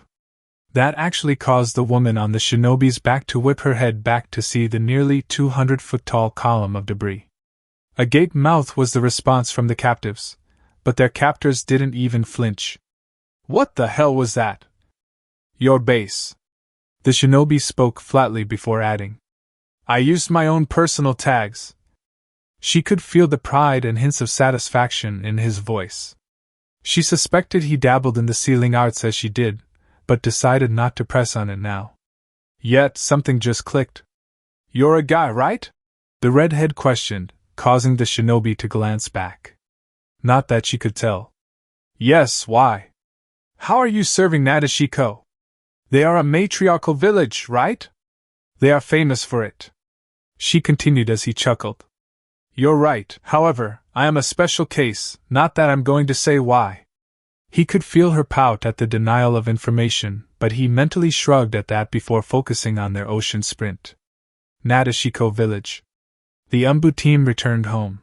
That actually caused the woman on the shinobi's back to whip her head back to see the nearly 200-foot-tall column of debris. A gaped mouth was the response from the captives, but their captors didn't even flinch. "What the hell was that?" "Your base." The shinobi spoke flatly before adding, "I used my own personal tags." She could feel the pride and hints of satisfaction in his voice. She suspected he dabbled in the sealing arts as she did, but decided not to press on it now. Yet something just clicked. "You're a guy, right?" the redhead questioned, causing the shinobi to glance back. Not that she could tell. "Yes, why? How are you serving Nadeshiko? They are a matriarchal village, right? They are famous for it." She continued as he chuckled. "You're right, however, I am a special case, not that I'm going to say why." He could feel her pout at the denial of information, but he mentally shrugged at that before focusing on their ocean sprint. Nadeshiko Village. The Umbu team returned home.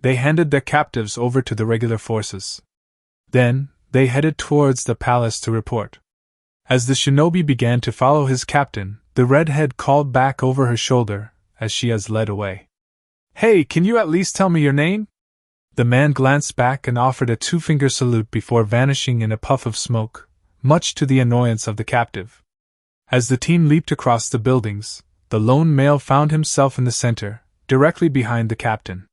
They handed their captives over to the regular forces. Then, they headed towards the palace to report. As the shinobi began to follow his captain, the redhead called back over her shoulder, as she has led away. "Hey, can you at least tell me your name?" The man glanced back and offered a two-finger salute before vanishing in a puff of smoke, much to the annoyance of the captive. As the team leaped across the buildings, the lone male found himself in the center, directly behind the captain.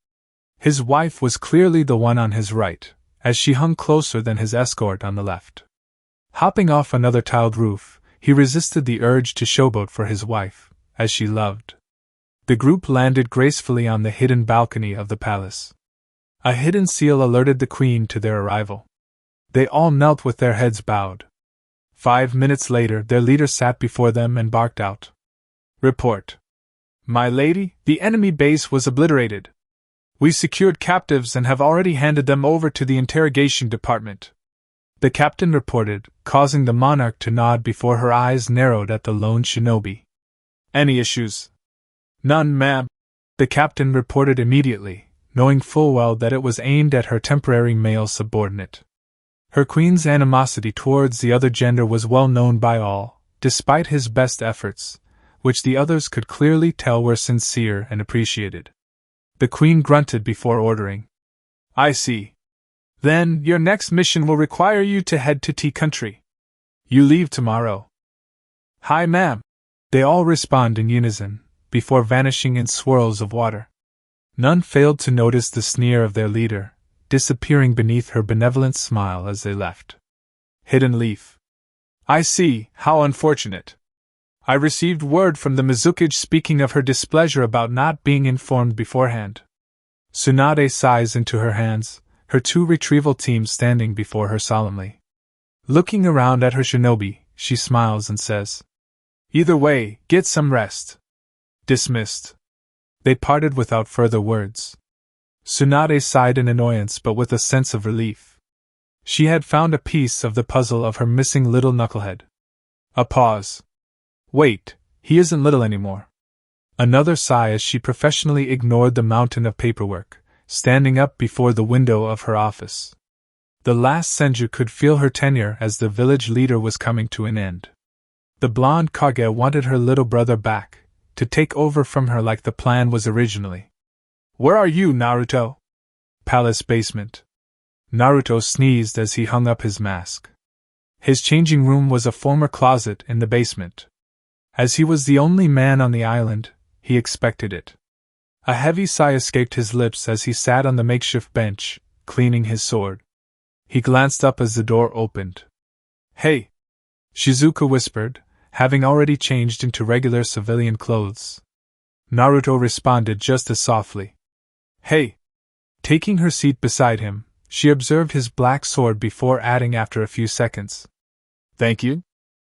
His wife was clearly the one on his right, as she hung closer than his escort on the left. Hopping off another tiled roof, he resisted the urge to showboat for his wife, as she loved. The group landed gracefully on the hidden balcony of the palace. A hidden seal alerted the queen to their arrival. They all knelt with their heads bowed. 5 minutes later, their leader sat before them and barked out, "Report. My lady, the enemy base was obliterated. We secured captives and have already handed them over to the interrogation department." The captain reported, causing the monarch to nod before her eyes narrowed at the lone shinobi. "Any issues?" "None, ma'am," the captain reported immediately, knowing full well that it was aimed at her temporary male subordinate. Her queen's animosity towards the other gender was well known by all, despite his best efforts, which the others could clearly tell were sincere and appreciated. The queen grunted before ordering, "I see. Then, your next mission will require you to head to Tea Country. You leave tomorrow." "Hi, ma'am," they all respond in unison, before vanishing in swirls of water. None failed to notice the sneer of their leader, disappearing beneath her benevolent smile as they left. Hidden leaf. I see, how unfortunate. I received word from the Mizukage speaking of her displeasure about not being informed beforehand. Tsunade sighs into her hands, her 2 retrieval teams standing before her solemnly. Looking around at her shinobi, she smiles and says, "Either way, get some rest." Dismissed. They parted without further words. Tsunade sighed in annoyance but with a sense of relief. She had found a piece of the puzzle of her missing little knucklehead. A pause. Wait, he isn't little anymore. Another sigh as she professionally ignored the mountain of paperwork, standing up before the window of her office. The last Senju could feel her tenure as the village leader was coming to an end. The blonde Kage wanted her little brother back, to take over from her like the plan was originally. Where are you, Naruto? Palace basement. Naruto sneezed as he hung up his mask. His changing room was a former closet in the basement. As he was the only man on the island, he expected it. A heavy sigh escaped his lips as he sat on the makeshift bench, cleaning his sword. He glanced up as the door opened. Hey! Shizuka whispered, having already changed into regular civilian clothes. Naruto responded just as softly. Hey! Taking her seat beside him, she observed his black sword before adding after a few seconds. Thank you?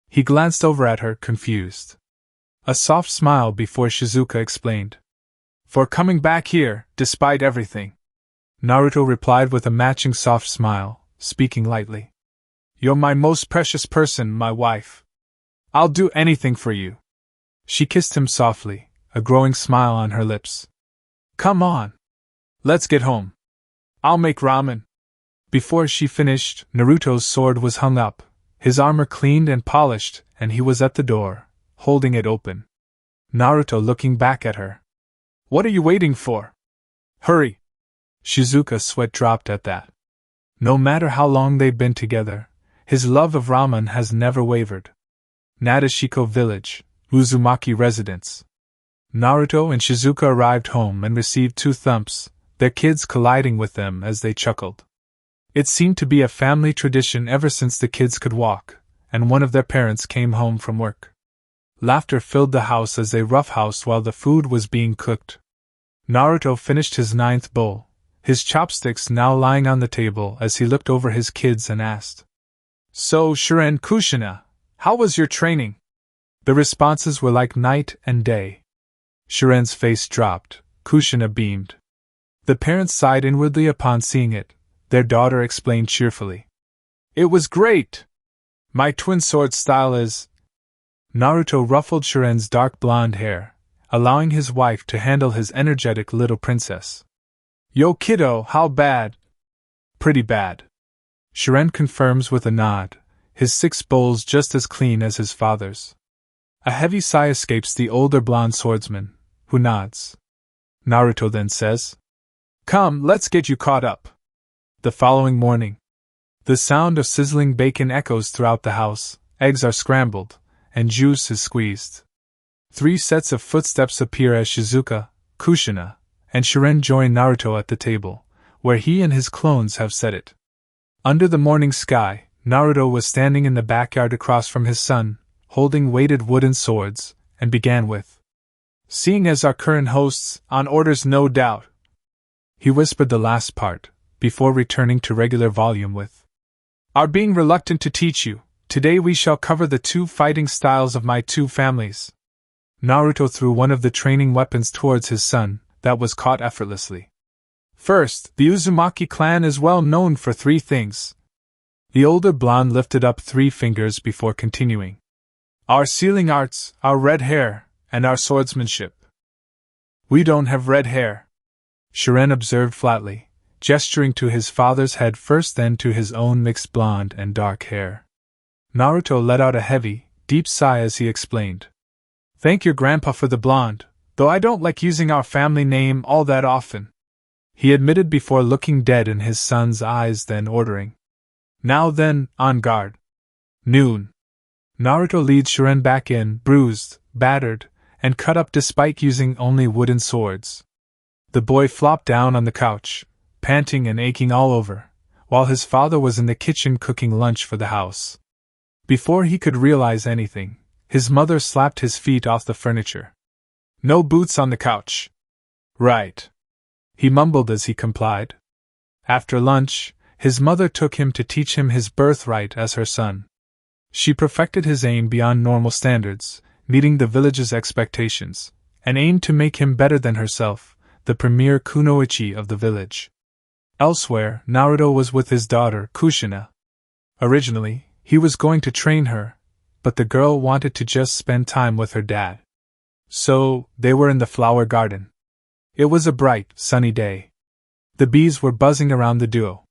He glanced over at her, confused. A soft smile before Shizuka explained. For coming back here, despite everything. Naruto replied with a matching soft smile, speaking lightly. You're my most precious person, my wife. I'll do anything for you. She kissed him softly, a growing smile on her lips. Come on. Let's get home. I'll make ramen. Before she finished, Naruto's sword was hung up, his armor cleaned and polished, and he was at the door, holding it open. Naruto looking back at her. What are you waiting for? Hurry! Shizuka's sweat dropped at that. No matter how long they'd been together, his love of ramen has never wavered. Nadeshiko Village, Uzumaki residence. Naruto and Shizuka arrived home and received 2 thumps, their kids colliding with them as they chuckled. It seemed to be a family tradition ever since the kids could walk, and one of their parents came home from work. Laughter filled the house as they roughhoused while the food was being cooked. Naruto finished his 9th bowl, his chopsticks now lying on the table as he looked over his kids and asked, So, Shiren Kushina, how was your training? The responses were like night and day. Shiren's face dropped, Kushina beamed. The parents sighed inwardly upon seeing it. Their daughter explained cheerfully. It was great! My twin sword style is... Naruto ruffled Shiren's dark blonde hair, allowing his wife to handle his energetic little princess. Yo kiddo, how bad? Pretty bad. Shiren confirms with a nod, his 6 bowls just as clean as his father's. A heavy sigh escapes the older blonde swordsman, who nods. Naruto then says, Come, let's get you caught up. The following morning. The sound of sizzling bacon echoes throughout the house, eggs are scrambled, and juice is squeezed. 3 sets of footsteps appear as Shizuka, Kushina, and Shiren join Naruto at the table, where he and his clones have set it. Under the morning sky, Naruto was standing in the backyard across from his son, holding weighted wooden swords, and began with, Seeing as our current hosts, on orders no doubt. He whispered the last part, before returning to regular volume with, Are being reluctant to teach you, today we shall cover the 2 fighting styles of my 2 families. Naruto threw one of the training weapons towards his son, that was caught effortlessly. First, the Uzumaki clan is well known for 3 things. The older blonde lifted up 3 fingers before continuing. Our sealing arts, our red hair, and our swordsmanship. We don't have red hair. Shiren observed flatly, gesturing to his father's head first then to his own mixed blonde and dark hair. Naruto let out a heavy, deep sigh as he explained. Thank your grandpa for the blonde, though I don't like using our family name all that often. He admitted before looking dead in his son's eyes then ordering. Now then, on guard. Noon. Naruto leads Shiren back in, bruised, battered, and cut up despite using only wooden swords. The boy flopped down on the couch, panting and aching all over, while his father was in the kitchen cooking lunch for the house. Before he could realize anything, his mother slapped his feet off the furniture. "No boots on the couch." "Right," he mumbled as he complied. After lunch, his mother took him to teach him his birthright as her son. She perfected his aim beyond normal standards, meeting the village's expectations, and aimed to make him better than herself, the premier kunoichi of the village. Elsewhere, Naruto was with his daughter, Kushina. Originally, he was going to train her, but the girl wanted to just spend time with her dad. So, they were in the flower garden. It was a bright, sunny day. The bees were buzzing around the duo.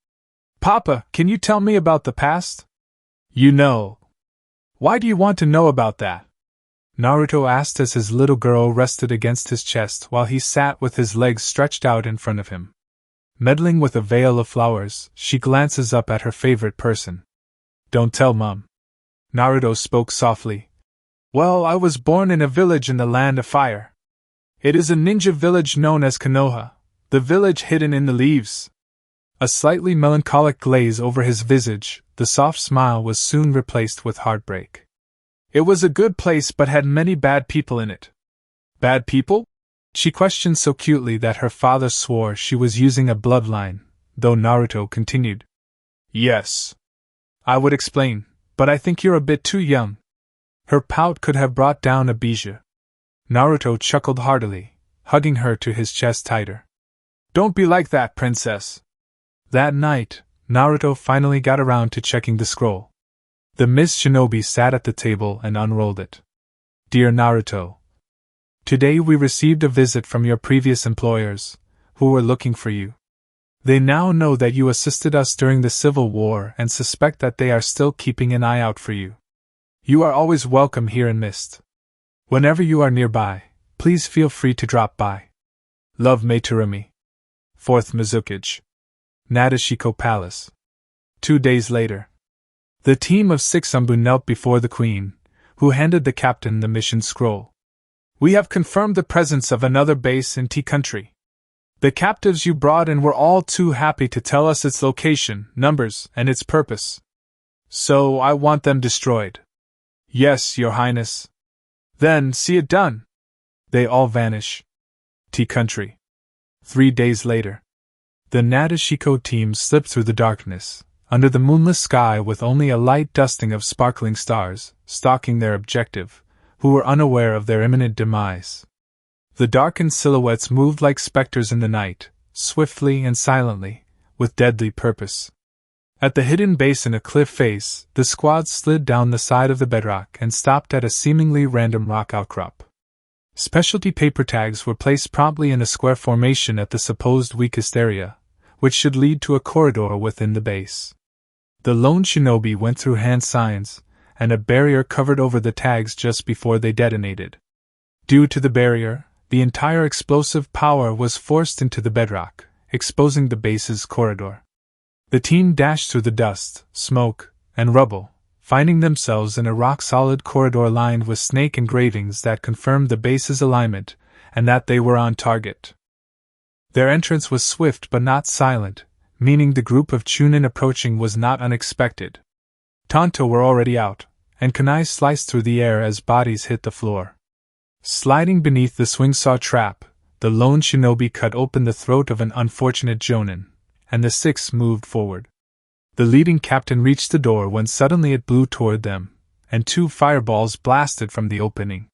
"Papa, can you tell me about the past?" "You know." "Why do you want to know about that?" Naruto asked as his little girl rested against his chest while he sat with his legs stretched out in front of him. Meddling with a veil of flowers, she glances up at her favorite person. "Don't tell Mum." Naruto spoke softly. "Well, I was born in a village in the land of fire. It is a ninja village known as Konoha, the village hidden in the leaves." A slightly melancholic glaze over his visage, the soft smile was soon replaced with heartbreak. "It was a good place but had many bad people in it." "Bad people?" She questioned so cutely that her father swore she was using a bloodline, though Naruto continued. "Yes. I would explain, but I think you're a bit too young." Her pout could have brought down a bijou. Naruto chuckled heartily, hugging her to his chest tighter. "Don't be like that, princess." That night, Naruto finally got around to checking the scroll. The Miss Shinobi sat at the table and unrolled it. "Dear Naruto, today we received a visit from your previous employers, who were looking for you. They now know that you assisted us during the Civil War and suspect that they are still keeping an eye out for you. You are always welcome here in Mist. Whenever you are nearby, please feel free to drop by. Love, Maturumi. 4th Mizukage. Nadeshiko Palace." 2 days later. The team of 6 Umbu knelt before the queen, who handed the captain the mission scroll. "We have confirmed the presence of another base in T country. The captives you brought in were all too happy to tell us its location, numbers, and its purpose. So I want them destroyed." "Yes, Your Highness." "Then see it done." They all vanish. T country. 3 days later. The Nadeshiko team slipped through the darkness, under the moonless sky with only a light dusting of sparkling stars, stalking their objective, who were unaware of their imminent demise. The darkened silhouettes moved like specters in the night, swiftly and silently, with deadly purpose. At the hidden base in a cliff face, the squad slid down the side of the bedrock and stopped at a seemingly random rock outcrop. Specialty paper tags were placed promptly in a square formation at the supposed weakest area, which should lead to a corridor within the base. The lone shinobi went through hand signs, and a barrier covered over the tags just before they detonated. Due to the barrier, the entire explosive power was forced into the bedrock, exposing the base's corridor. The team dashed through the dust, smoke, and rubble, finding themselves in a rock-solid corridor lined with snake engravings that confirmed the base's alignment and that they were on target. Their entrance was swift but not silent, meaning the group of Chunin approaching was not unexpected. Tonto were already out, and kunai sliced through the air as bodies hit the floor. Sliding beneath the swing saw trap, the lone shinobi cut open the throat of an unfortunate jonin, and the 6 moved forward. The leading captain reached the door when suddenly it blew toward them, and 2 fireballs blasted from the opening.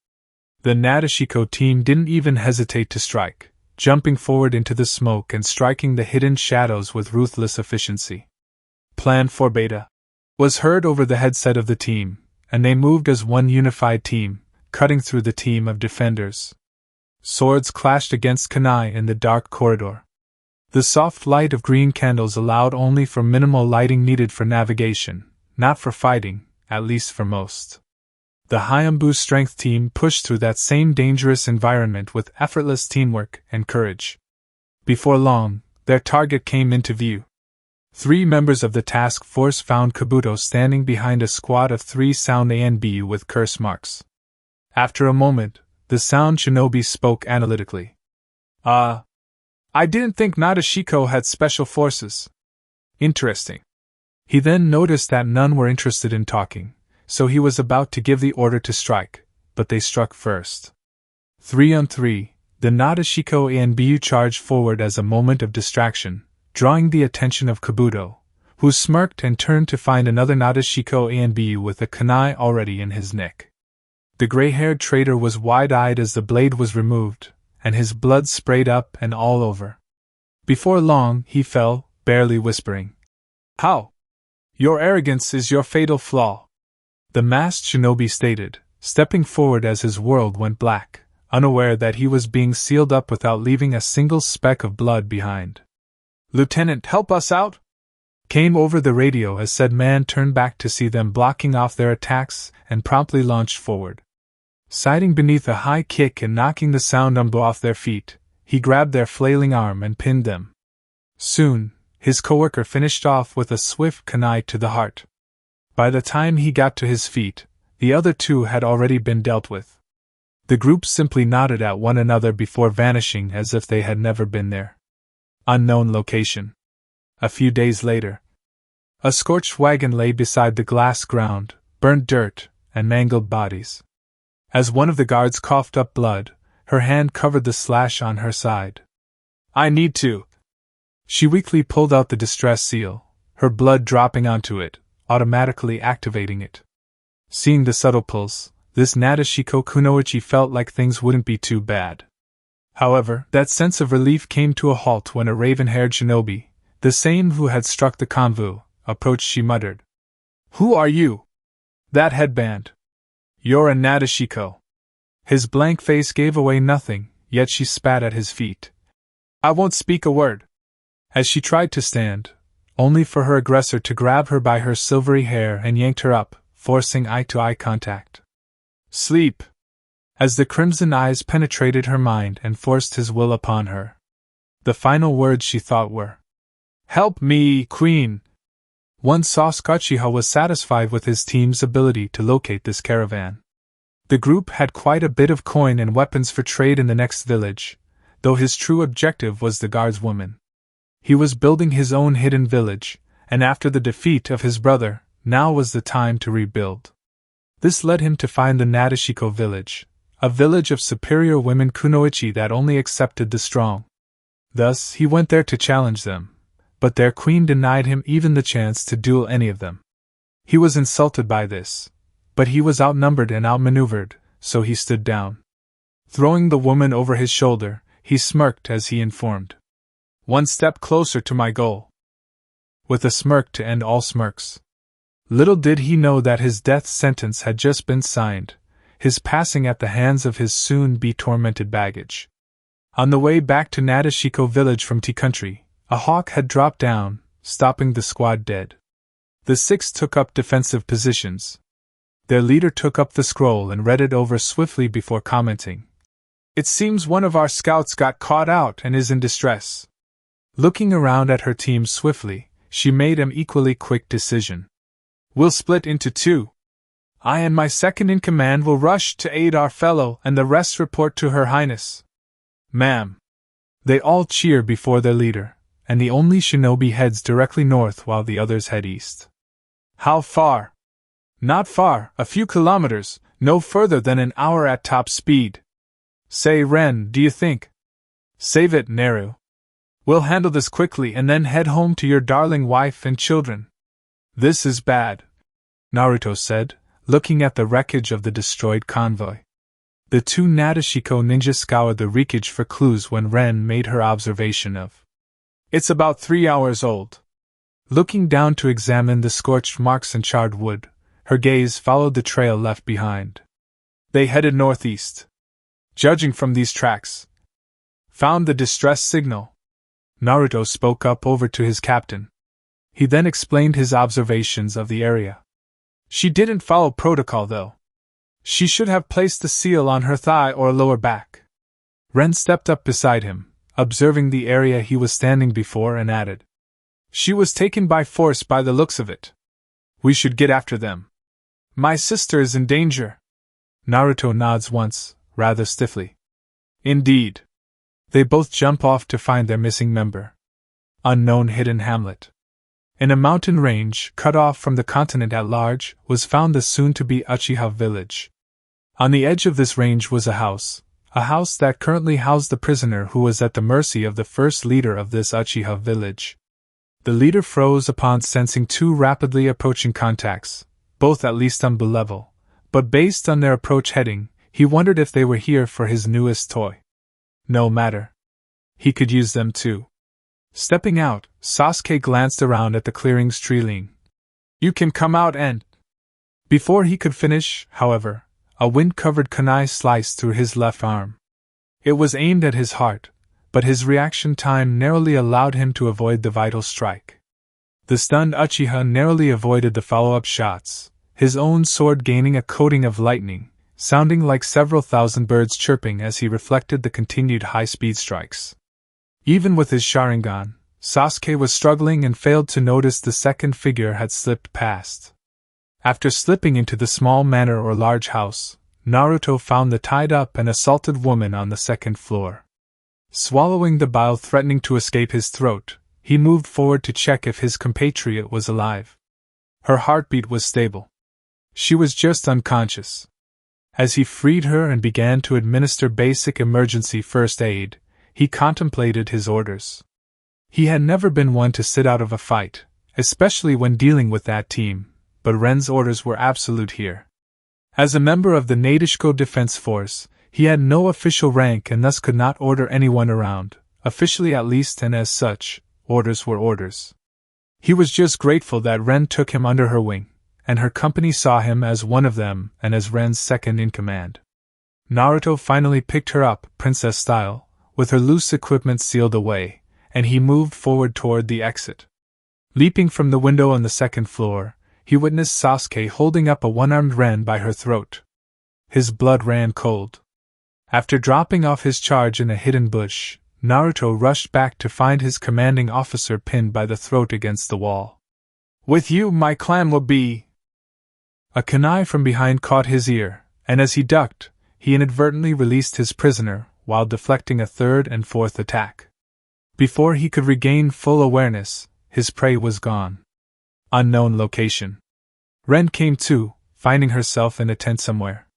The Nadeshiko team didn't even hesitate to strike, jumping forward into the smoke and striking the hidden shadows with ruthless efficiency. "Plan for Beta" was heard over the headset of the team, and they moved as one unified team, cutting through the team of defenders. Swords clashed against kunai in the dark corridor. The soft light of green candles allowed only for minimal lighting needed for navigation, not for fighting, at least for most. The Hyambu strength team pushed through that same dangerous environment with effortless teamwork and courage. Before long, their target came into view. 3 members of the task force found Kabuto standing behind a squad of 3 sound A and B with curse marks. After a moment, the sound shinobi spoke analytically. I didn't think Nadeshiko had special forces. Interesting. He then noticed that none were interested in talking, so he was about to give the order to strike, but they struck first. 3-on-3, the Nadeshiko Anbu charged forward as a moment of distraction, drawing the attention of Kabuto, who smirked and turned to find another Nadeshiko Anbu with a kunai already in his neck. The gray-haired traitor was wide-eyed as the blade was removed, and his blood sprayed up and all over. Before long, he fell, barely whispering, "How? Your arrogance is your fatal flaw," the masked shinobi stated, stepping forward as his world went black, unaware that he was being sealed up without leaving a single speck of blood behind. "Lieutenant, help us out!" came over the radio as said man turned back to see them blocking off their attacks and promptly launched forward. Siding beneath a high kick and knocking the sound umbo off their feet, he grabbed their flailing arm and pinned them. Soon, his coworker finished off with a swift kunai to the heart. By the time he got to his feet, the other two had already been dealt with. The group simply nodded at one another before vanishing as if they had never been there. Unknown location. A few days later, a scorched wagon lay beside the glass ground, burnt dirt, and mangled bodies. As one of the guards coughed up blood, her hand covered the slash on her side. "I need to." She weakly pulled out the distress seal, her blood dropping onto it, automatically activating it. Seeing the subtle pulse, this Nadeshiko Kunoichi felt like things wouldn't be too bad. However, that sense of relief came to a halt when a raven-haired shinobi, the same who had struck the convu, approached. She muttered, "Who are you?" "That headband. You're a Nadeshiko." His blank face gave away nothing, yet she spat at his feet. "I won't speak a word." As she tried to stand, only for her aggressor to grab her by her silvery hair and yanked her up, forcing eye-to-eye contact. "Sleep!" As the crimson eyes penetrated her mind and forced his will upon her. The final words she thought were, "Help me, Queen!" One Sauce Uchiha was satisfied with his team's ability to locate this caravan. The group had quite a bit of coin and weapons for trade in the next village, though his true objective was the guardswoman. He was building his own hidden village, and after the defeat of his brother, now was the time to rebuild. This led him to find the Nadeshiko village, a village of superior women kunoichi that only accepted the strong. Thus, he went there to challenge them, but their queen denied him even the chance to duel any of them. He was insulted by this, but he was outnumbered and outmaneuvered, so he stood down. Throwing the woman over his shoulder, he smirked as he informed, "One step closer to my goal." With a smirk to end all smirks. Little did he know that his death sentence had just been signed, his passing at the hands of his soon-be-tormented baggage. On the way back to Nadeshiko village from T-Country, a hawk had dropped down, stopping the squad dead. The six took up defensive positions. Their leader took up the scroll and read it over swiftly before commenting, "It seems one of our scouts got caught out and is in distress." Looking around at her team swiftly, she made an equally quick decision. "We'll split into two. I and my second-in-command will rush to aid our fellow and the rest report to Her Highness." "Ma'am." They all cheer before their leader, and the only shinobi heads directly north while the others head east. "How far?" "Not far, a few kilometers, no further than an hour at top speed." "Say, Ren, do you think?" "Save it, Naru. We'll handle this quickly and then head home to your darling wife and children." "This is bad," Naruto said, looking at the wreckage of the destroyed convoy. The two Nadeshiko ninjas scoured the wreckage for clues when Ren made her observation of, "It's about 3 hours old." Looking down to examine the scorched marks and charred wood, her gaze followed the trail left behind. They headed northeast. "Judging from these tracks, found the distress signal," Naruto spoke up over to his captain. He then explained his observations of the area. "She didn't follow protocol, though. She should have placed the seal on her thigh or lower back." Ren stepped up beside him, observing the area he was standing before, and added, "She was taken by force by the looks of it. We should get after them." "My sister is in danger." Naruto nods once, rather stiffly. "Indeed. They both jump off to find their missing member. Unknown hidden hamlet. In a mountain range, cut off from the continent at large, was found the soon-to-be Uchiha village. On the edge of this range was a house that currently housed the prisoner who was at the mercy of the first leader of this Uchiha village. The leader froze upon sensing two rapidly approaching contacts, both at least on level, but based on their approach heading, he wondered if they were here for his newest toy. No matter. He could use them too. Stepping out, Sasuke glanced around at the clearing's treeling. You can come out and... Before he could finish, however, a wind-covered kunai sliced through his left arm. It was aimed at his heart, but his reaction time narrowly allowed him to avoid the vital strike. The stunned Uchiha narrowly avoided the follow-up shots, his own sword gaining a coating of lightning, sounding like several thousand birds chirping as he reflected the continued high-speed strikes. Even with his Sharingan, Sasuke was struggling and failed to notice the second figure had slipped past. After slipping into the small manor or large house, Naruto found the tied-up and assaulted woman on the second floor. Swallowing the bile threatening to escape his throat, he moved forward to check if his compatriot was alive. Her heartbeat was stable. She was just unconscious. As he freed her and began to administer basic emergency first aid, he contemplated his orders. He had never been one to sit out of a fight, especially when dealing with that team, but Ren's orders were absolute here. As a member of the Nadeshiko Defense Force, he had no official rank and thus could not order anyone around, officially at least, and as such, orders were orders. He was just grateful that Ren took him under her wing, and her company saw him as one of them and as Ren's second-in-command. Naruto finally picked her up, princess style, with her loose equipment sealed away, and he moved forward toward the exit. Leaping from the window on the second floor, he witnessed Sasuke holding up a one-armed Ren by her throat. His blood ran cold. After dropping off his charge in a hidden bush, Naruto rushed back to find his commanding officer pinned by the throat against the wall. With you, my clan will be... A kunai from behind caught his ear, and as he ducked, he inadvertently released his prisoner, while deflecting a third and fourth attack. Before he could regain full awareness, his prey was gone. Unknown location. Ren came to, finding herself in a tent somewhere.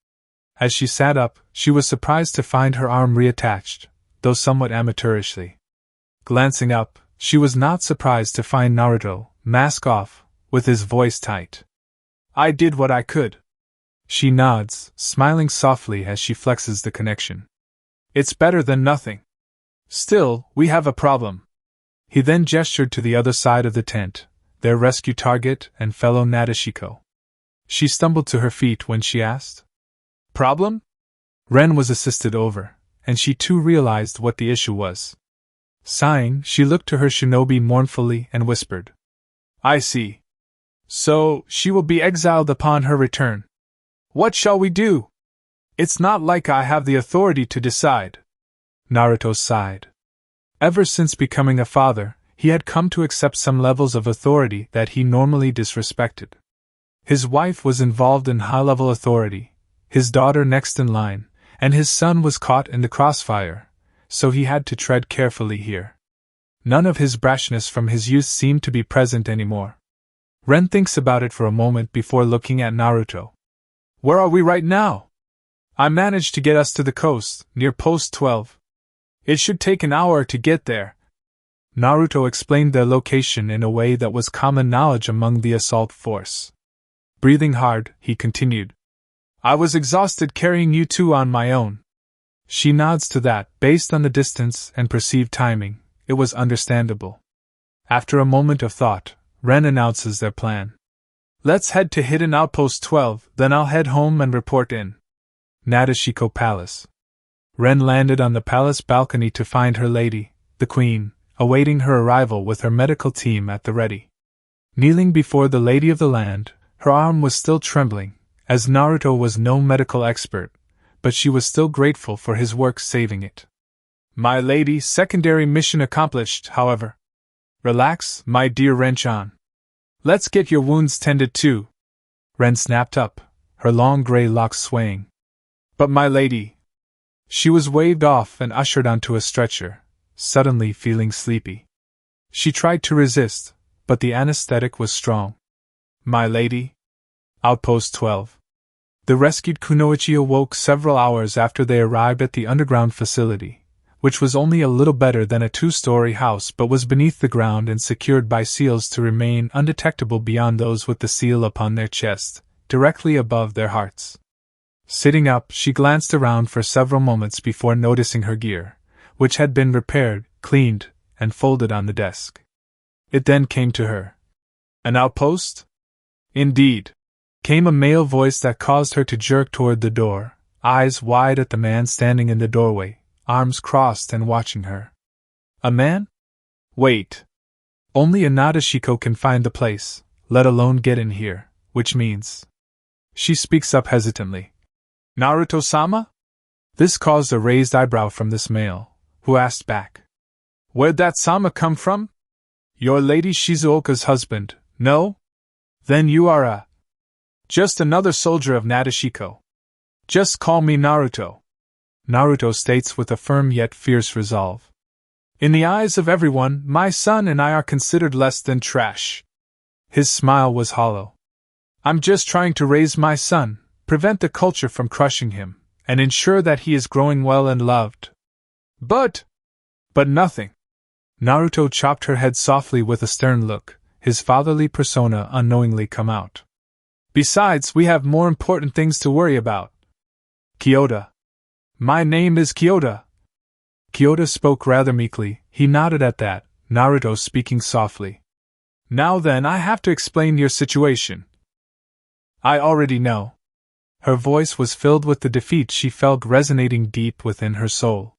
As she sat up, she was surprised to find her arm reattached, though somewhat amateurishly. Glancing up, she was not surprised to find Naruto, mask off, with his voice tight. I did what I could. She nods, smiling softly as she flexes the connection. It's better than nothing. Still, we have a problem. He then gestured to the other side of the tent, their rescue target and fellow Nadeshiko. She stumbled to her feet when she asked. Problem? Ren was assisted over, and she too realized what the issue was. Sighing, she looked to her shinobi mournfully and whispered. I see. So, she will be exiled upon her return. What shall we do? It's not like I have the authority to decide. Naruto sighed. Ever since becoming a father, he had come to accept some levels of authority that he normally disrespected. His wife was involved in high-level authority, his daughter next in line, and his son was caught in the crossfire, so he had to tread carefully here. None of his brashness from his youth seemed to be present anymore. Ren thinks about it for a moment before looking at Naruto. Where are we right now? I managed to get us to the coast, near post 12. It should take an hour to get there. Naruto explained their location in a way that was common knowledge among the assault force. Breathing hard, he continued. I was exhausted carrying you two on my own. She nods to that, based on the distance and perceived timing, it was understandable. After a moment of thought, Ren announces their plan. Let's head to Hidden Outpost 12, then I'll head home and report in. Nadeshiko Palace. Ren landed on the palace balcony to find her lady, the queen, awaiting her arrival with her medical team at the ready. Kneeling before the lady of the land, her arm was still trembling, as Naruto was no medical expert, but she was still grateful for his work saving it. My lady, secondary mission accomplished, however. Relax, my dear Ren-chan. Let's get your wounds tended too. Ren snapped up, her long gray locks swaying. But my lady... She was waved off and ushered onto a stretcher, suddenly feeling sleepy. She tried to resist, but the anesthetic was strong. My lady? Outpost 12. The rescued kunoichi awoke several hours after they arrived at the underground facility, which was only a little better than a 2-story house but was beneath the ground and secured by seals to remain undetectable beyond those with the seal upon their chest, directly above their hearts. Sitting up, she glanced around for several moments before noticing her gear, which had been repaired, cleaned, and folded on the desk. It then came to her. An outpost? Indeed. Came a male voice that caused her to jerk toward the door, eyes wide at the man standing in the doorway, arms crossed and watching her. A man? Wait. Only a Nadeshiko can find the place, let alone get in here, which means... She speaks up hesitantly. Naruto-sama? This caused a raised eyebrow from this male, who asked back. Where'd that sama come from? Your Lady Shizuoka's husband, no? Then you are just another soldier of Nadeshiko. Just call me Naruto. Naruto states with a firm yet fierce resolve. In the eyes of everyone, my son and I are considered less than trash. His smile was hollow. I'm just trying to raise my son, prevent the culture from crushing him, and ensure that he is growing well and loved. But nothing. Naruto chopped her head softly with a stern look, his fatherly persona unknowingly come out. Besides, we have more important things to worry about. Kyoto. My name is Kyoto. Kyoto spoke rather meekly. He nodded at that, Naruto speaking softly. Now then, I have to explain your situation. I already know. Her voice was filled with the defeat she felt resonating deep within her soul.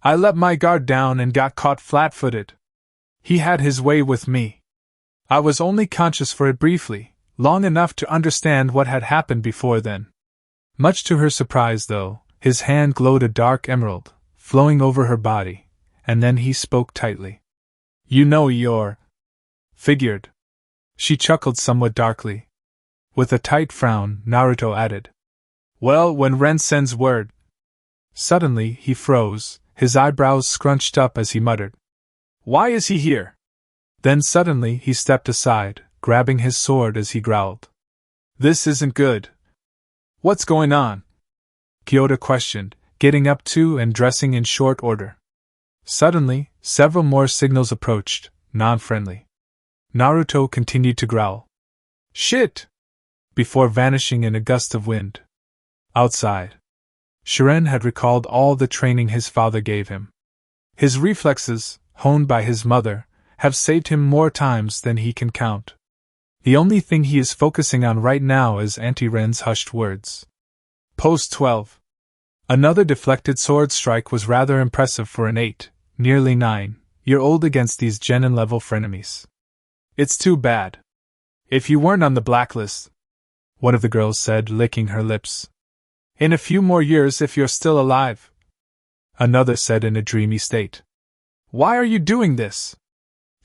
I let my guard down and got caught flat-footed. He had his way with me. I was only conscious for it briefly, long enough to understand what had happened before then. Much to her surprise, though, his hand glowed a dark emerald, flowing over her body, and then he spoke tightly. You know you're... Figured. She chuckled somewhat darkly. With a tight frown, Naruto added. Well, when Ren sends word. Suddenly, he froze, his eyebrows scrunched up as he muttered. Why is he here? Then suddenly he stepped aside, grabbing his sword as he growled. This isn't good. What's going on? Kyoto questioned, getting up too and dressing in short order. Suddenly, several more signals approached, non-friendly. Naruto continued to growl. Shit! Before vanishing in a gust of wind. Outside. Shiren had recalled all the training his father gave him. His reflexes, honed by his mother, have saved him more times than he can count. The only thing he is focusing on right now is Auntie Ren's hushed words. Post 12. Another deflected sword strike was rather impressive for an 8, nearly 9-year-old against these genin-level frenemies. It's too bad. If you weren't on the blacklist, one of the girls said, licking her lips. In a few more years if you're still alive. Another said in a dreamy state. Why are you doing this?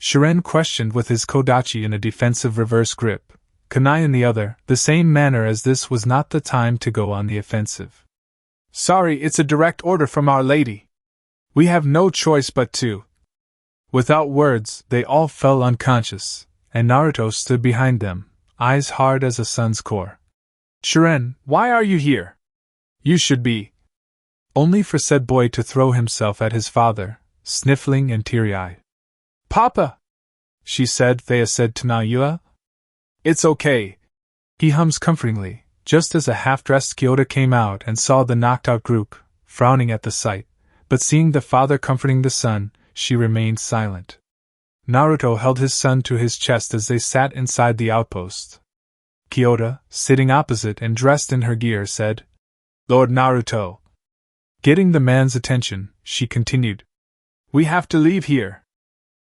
Shiren questioned with his kodachi in a defensive reverse grip, kunai in the other, the same manner as this was not the time to go on the offensive. Sorry, it's a direct order from Our Lady. We have no choice but to. Without words, they all fell unconscious, and Naruto stood behind them, eyes hard as a sun's core. Shiren, why are you here? You should be. Only for said boy to throw himself at his father, sniffling and teary-eyed. Papa! She said, Thea said to Nayua. It's okay. He hums comfortingly, just as a half-dressed Kyoto came out and saw the knocked-out group, frowning at the sight, but seeing the father comforting the son, she remained silent. Naruto held his son to his chest as they sat inside the outpost. Kyoto, sitting opposite and dressed in her gear, said, Lord Naruto. Getting the man's attention, she continued. We have to leave here.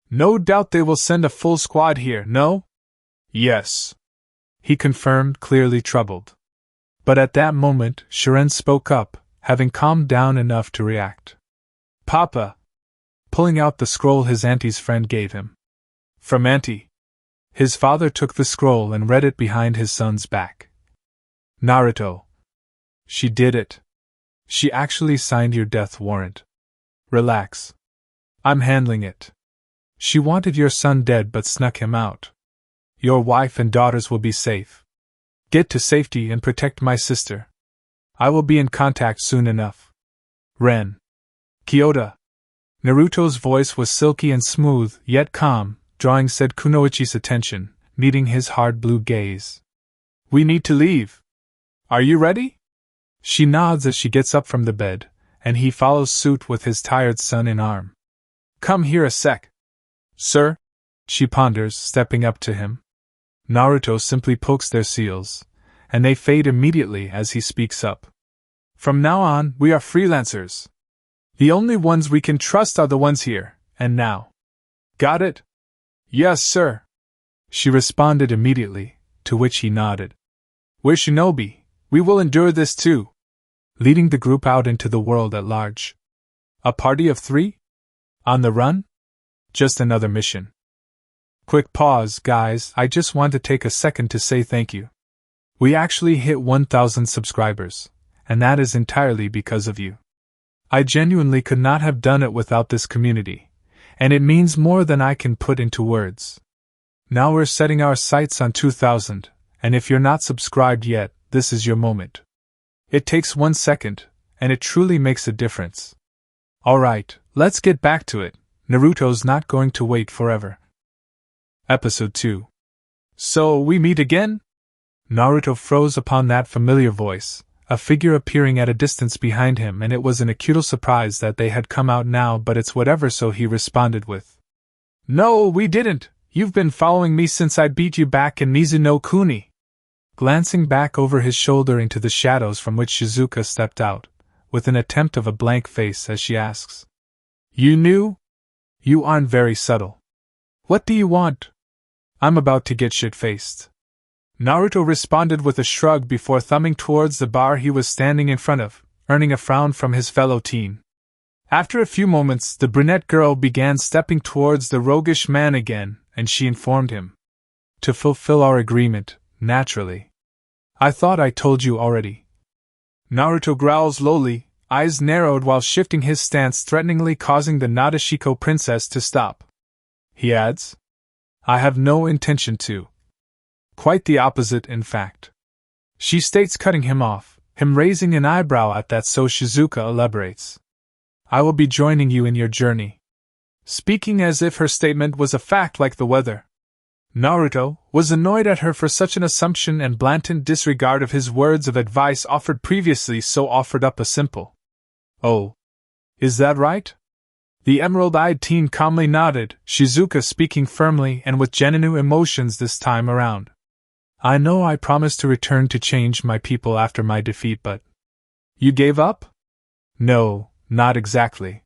No doubt they will send a full squad here, no? Yes. He confirmed, clearly troubled. But at that moment, Shiren spoke up, having calmed down enough to react. Papa! Pulling out the scroll his auntie's friend gave him. From Auntie. His father took the scroll and read it behind his son's back. Naruto. She did it. She actually signed your death warrant. Relax. I'm handling it. She wanted your son dead but snuck him out. Your wife and daughters will be safe. Get to safety and protect my sister. I will be in contact soon enough. Ren. Kyoto. Naruto's voice was silky and smooth, yet calm, drawing said Kunoichi's attention, meeting his hard blue gaze. We need to leave. Are you ready? She nods as she gets up from the bed, and he follows suit with his tired son in arm. Come here a sec. Sir? She ponders, stepping up to him. Naruto simply pokes their seals, and they fade immediately as he speaks up. From now on, we are freelancers. The only ones we can trust are the ones here, and now. Got it? Yes, sir. She responded immediately, to which he nodded. We're shinobi. We will endure this too. Leading the group out into the world at large. A party of 3? On the run? Just another mission. Quick pause, guys, I just want to take a second to say thank you. We actually hit 1,000 subscribers, and that is entirely because of you. I genuinely could not have done it without this community, and it means more than I can put into words. Now we're setting our sights on 2,000, and if you're not subscribed yet, this is your moment. It takes 1 second, and it truly makes a difference. Alright, let's get back to it. Naruto's not going to wait forever. Episode 2. So, we meet again? Naruto froze upon that familiar voice, a figure appearing at a distance behind him, and it was an acute surprise that they had come out now, but it's whatever, so he responded with, No, we didn't. You've been following me since I beat you back in Mizuno Kuni. Glancing back over his shoulder into the shadows from which Shizuka stepped out, with an attempt of a blank face as she asks, You knew? You aren't very subtle. What do you want? I'm about to get shit-faced. Naruto responded with a shrug before thumbing towards the bar he was standing in front of, earning a frown from his fellow teen. After a few moments, the brunette girl began stepping towards the roguish man again, and she informed him. To fulfill our agreement, naturally. I thought I told you already. Naruto growls lowly, eyes narrowed while shifting his stance, threateningly causing the Nadeshiko princess to stop. He adds, I have no intention to. Quite the opposite, in fact. She states, cutting him off, him raising an eyebrow at that, so Shizuka elaborates. I will be joining you in your journey. Speaking as if her statement was a fact like the weather. Naruto was annoyed at her for such an assumption and blatant disregard of his words of advice offered previously, so offered up a simple, Oh. Is that right? The emerald-eyed teen calmly nodded, Shizuka speaking firmly and with genuine emotions this time around. I know I promised to return to change my people after my defeat, but... You gave up? No, not exactly.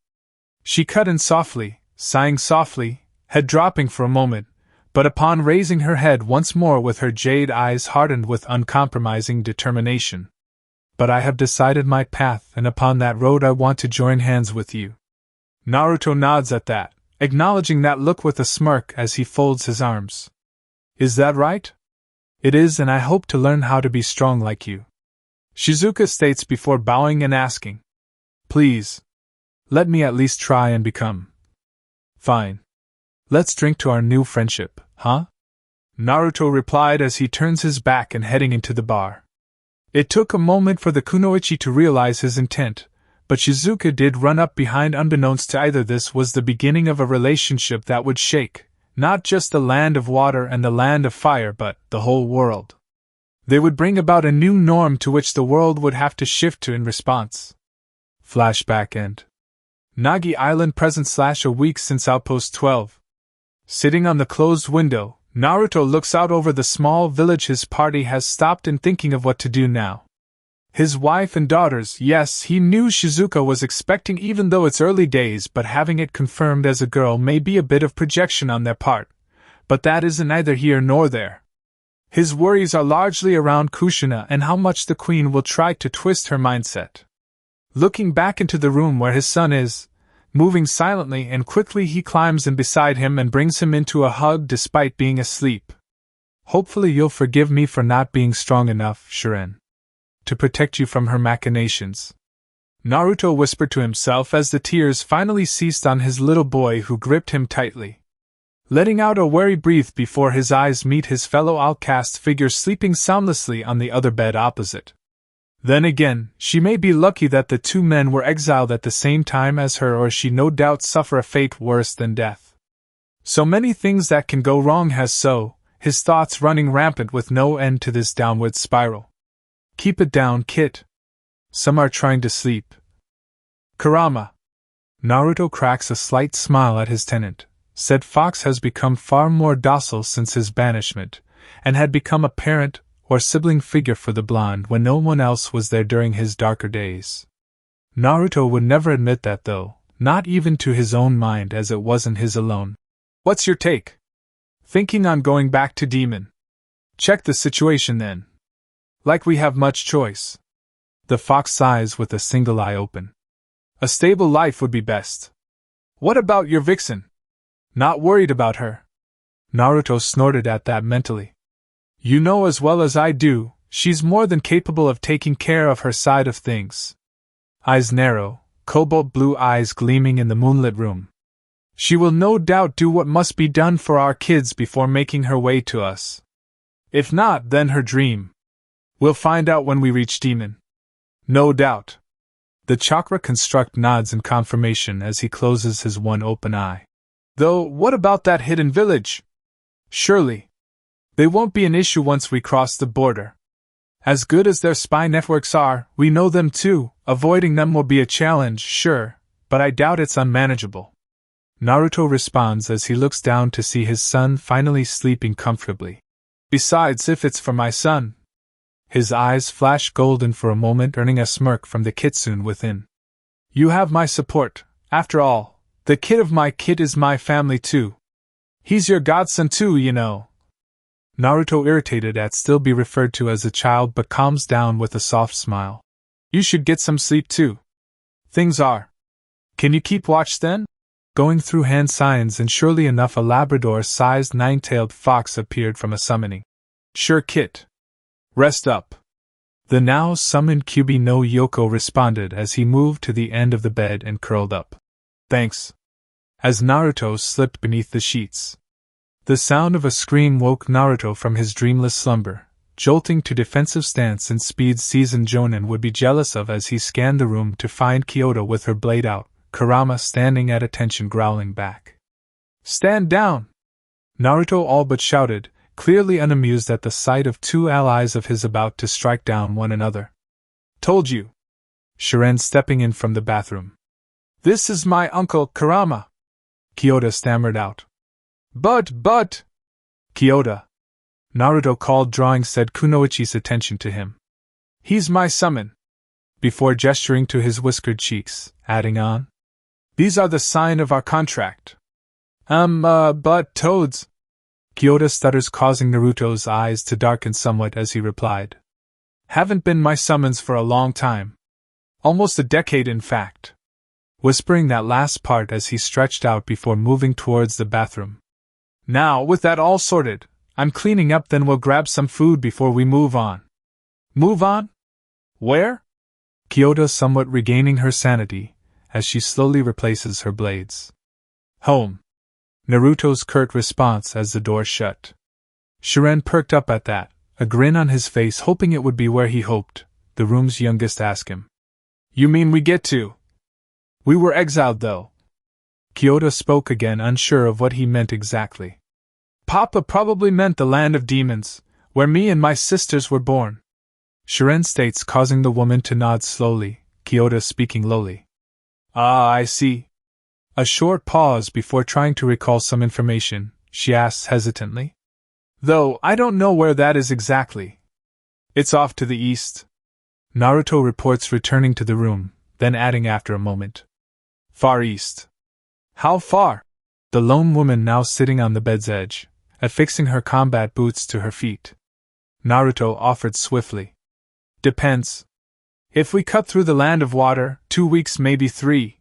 She cut in softly, sighing softly, head dropping for a moment, but upon raising her head once more with her jade eyes hardened with uncompromising determination. But I have decided my path, and upon that road I want to join hands with you. Naruto nods at that, acknowledging that look with a smirk as he folds his arms. Is that right? It is, and I hope to learn how to be strong like you. Shizuka states before bowing and asking. Please. Let me at least try and become. Fine. Let's drink to our new friendship, huh? Naruto replied as he turns his back and heading into the bar. It took a moment for the kunoichi to realize his intent, but Shizuka did run up behind. Unbeknownst to either, this was the beginning of a relationship that would shake, not just the land of water and the land of fire, but the whole world. They would bring about a new norm to which the world would have to shift to in response. Flashback end. Nagi Island, present / a week since Outpost 12. Sitting on the closed window, Naruto looks out over the small village his party has stopped in, thinking of what to do now. His wife and daughters, yes, he knew Shizuka was expecting, even though it's early days, but having it confirmed as a girl may be a bit of projection on their part. But that isn't neither here nor there. His worries are largely around Kushina and how much the queen will try to twist her mindset. Looking back into the room where his son is, moving silently and quickly, he climbs in beside him and brings him into a hug despite being asleep. Hopefully you'll forgive me for not being strong enough, Shiren, to protect you from her machinations. Naruto whispered to himself as the tears finally ceased on his little boy who gripped him tightly. Letting out a weary breath before his eyes meet his fellow outcast figure sleeping soundlessly on the other bed opposite. Then again, she may be lucky that the two men were exiled at the same time as her, or she no doubt suffer a fate worse than death. So many things that can go wrong has so, his thoughts running rampant with no end to this downward spiral. Keep it down, kid. Some are trying to sleep. Kurama. Naruto cracks a slight smile at his tenant. Said Fox has become far more docile since his banishment, and had become a parent or sibling figure for the blonde when no one else was there during his darker days. Naruto would never admit that though, not even to his own mind, as it wasn't his alone. What's your take? Thinking on going back to Demon. Check the situation then. Like we have much choice. The fox sighs with a single eye open. A stable life would be best. What about your vixen? Not worried about her. Naruto snorted at that mentally. You know as well as I do, she's more than capable of taking care of her side of things. Eyes narrow, cobalt blue eyes gleaming in the moonlit room. She will no doubt do what must be done for our kids before making her way to us. If not, then her dream. We'll find out when we reach Demon. No doubt. The chakra construct nods in confirmation as he closes his one open eye. Though, what about that hidden village? Surely. They won't be an issue once we cross the border. As good as their spy networks are, we know them too. Avoiding them will be a challenge, sure, but I doubt it's unmanageable. Naruto responds as he looks down to see his son finally sleeping comfortably. Besides, if it's for my son. His eyes flash golden for a moment, earning a smirk from the kitsune within. You have my support. After all, the kid of my kid is my family too. He's your godson too, you know. Naruto, irritated at still be referred to as a child, but calms down with a soft smile. You should get some sleep too. Things are. Can you keep watch then? Going through hand signs, and surely enough a Labrador-sized nine-tailed fox appeared from a summoning. Sure, Kit. Rest up. The now summoned Kyubi no Yoko responded as he moved to the end of the bed and curled up. Thanks. As Naruto slipped beneath the sheets. The sound of a scream woke Naruto from his dreamless slumber, jolting to defensive stance and speed seasoned Jonin would be jealous of as he scanned the room to find Kyoto with her blade out, Kurama standing at attention growling back. Stand down! Naruto all but shouted, clearly unamused at the sight of two allies of his about to strike down one another. Told you. Shiren stepping in from the bathroom. This is my uncle, Kurama. Kyoto stammered out. But. Kyoto. Naruto called, drawing said Kunoichi's attention to him. He's my summon. Before gesturing to his whiskered cheeks, adding on. These are the sign of our contract. But toads. Kyoto stutters, causing Naruto's eyes to darken somewhat as he replied. Haven't been my summons for a long time. Almost a decade, in fact. Whispering that last part as he stretched out before moving towards the bathroom. Now, with that all sorted, I'm cleaning up, then we'll grab some food before we move on. Move on? Where? Kyoto somewhat regaining her sanity, as she slowly replaces her blades. Home. Naruto's curt response as the door shut. Shiren perked up at that, a grin on his face, hoping it would be where he hoped. The room's youngest asked him. You mean we get to? We were exiled though. Kyoto spoke again, unsure of what he meant exactly. Papa probably meant the land of demons, where me and my sisters were born. Shiren states, causing the woman to nod slowly, Kyoto speaking lowly. Ah, I see. A short pause before trying to recall some information, she asks hesitantly. Though, I don't know where that is exactly. It's off to the east. Naruto reports, returning to the room, then adding after a moment. Far east. How far? The lone woman now sitting on the bed's edge, affixing her combat boots to her feet. Naruto offered swiftly. Depends. If we cut through the land of water, 2 weeks, maybe 3.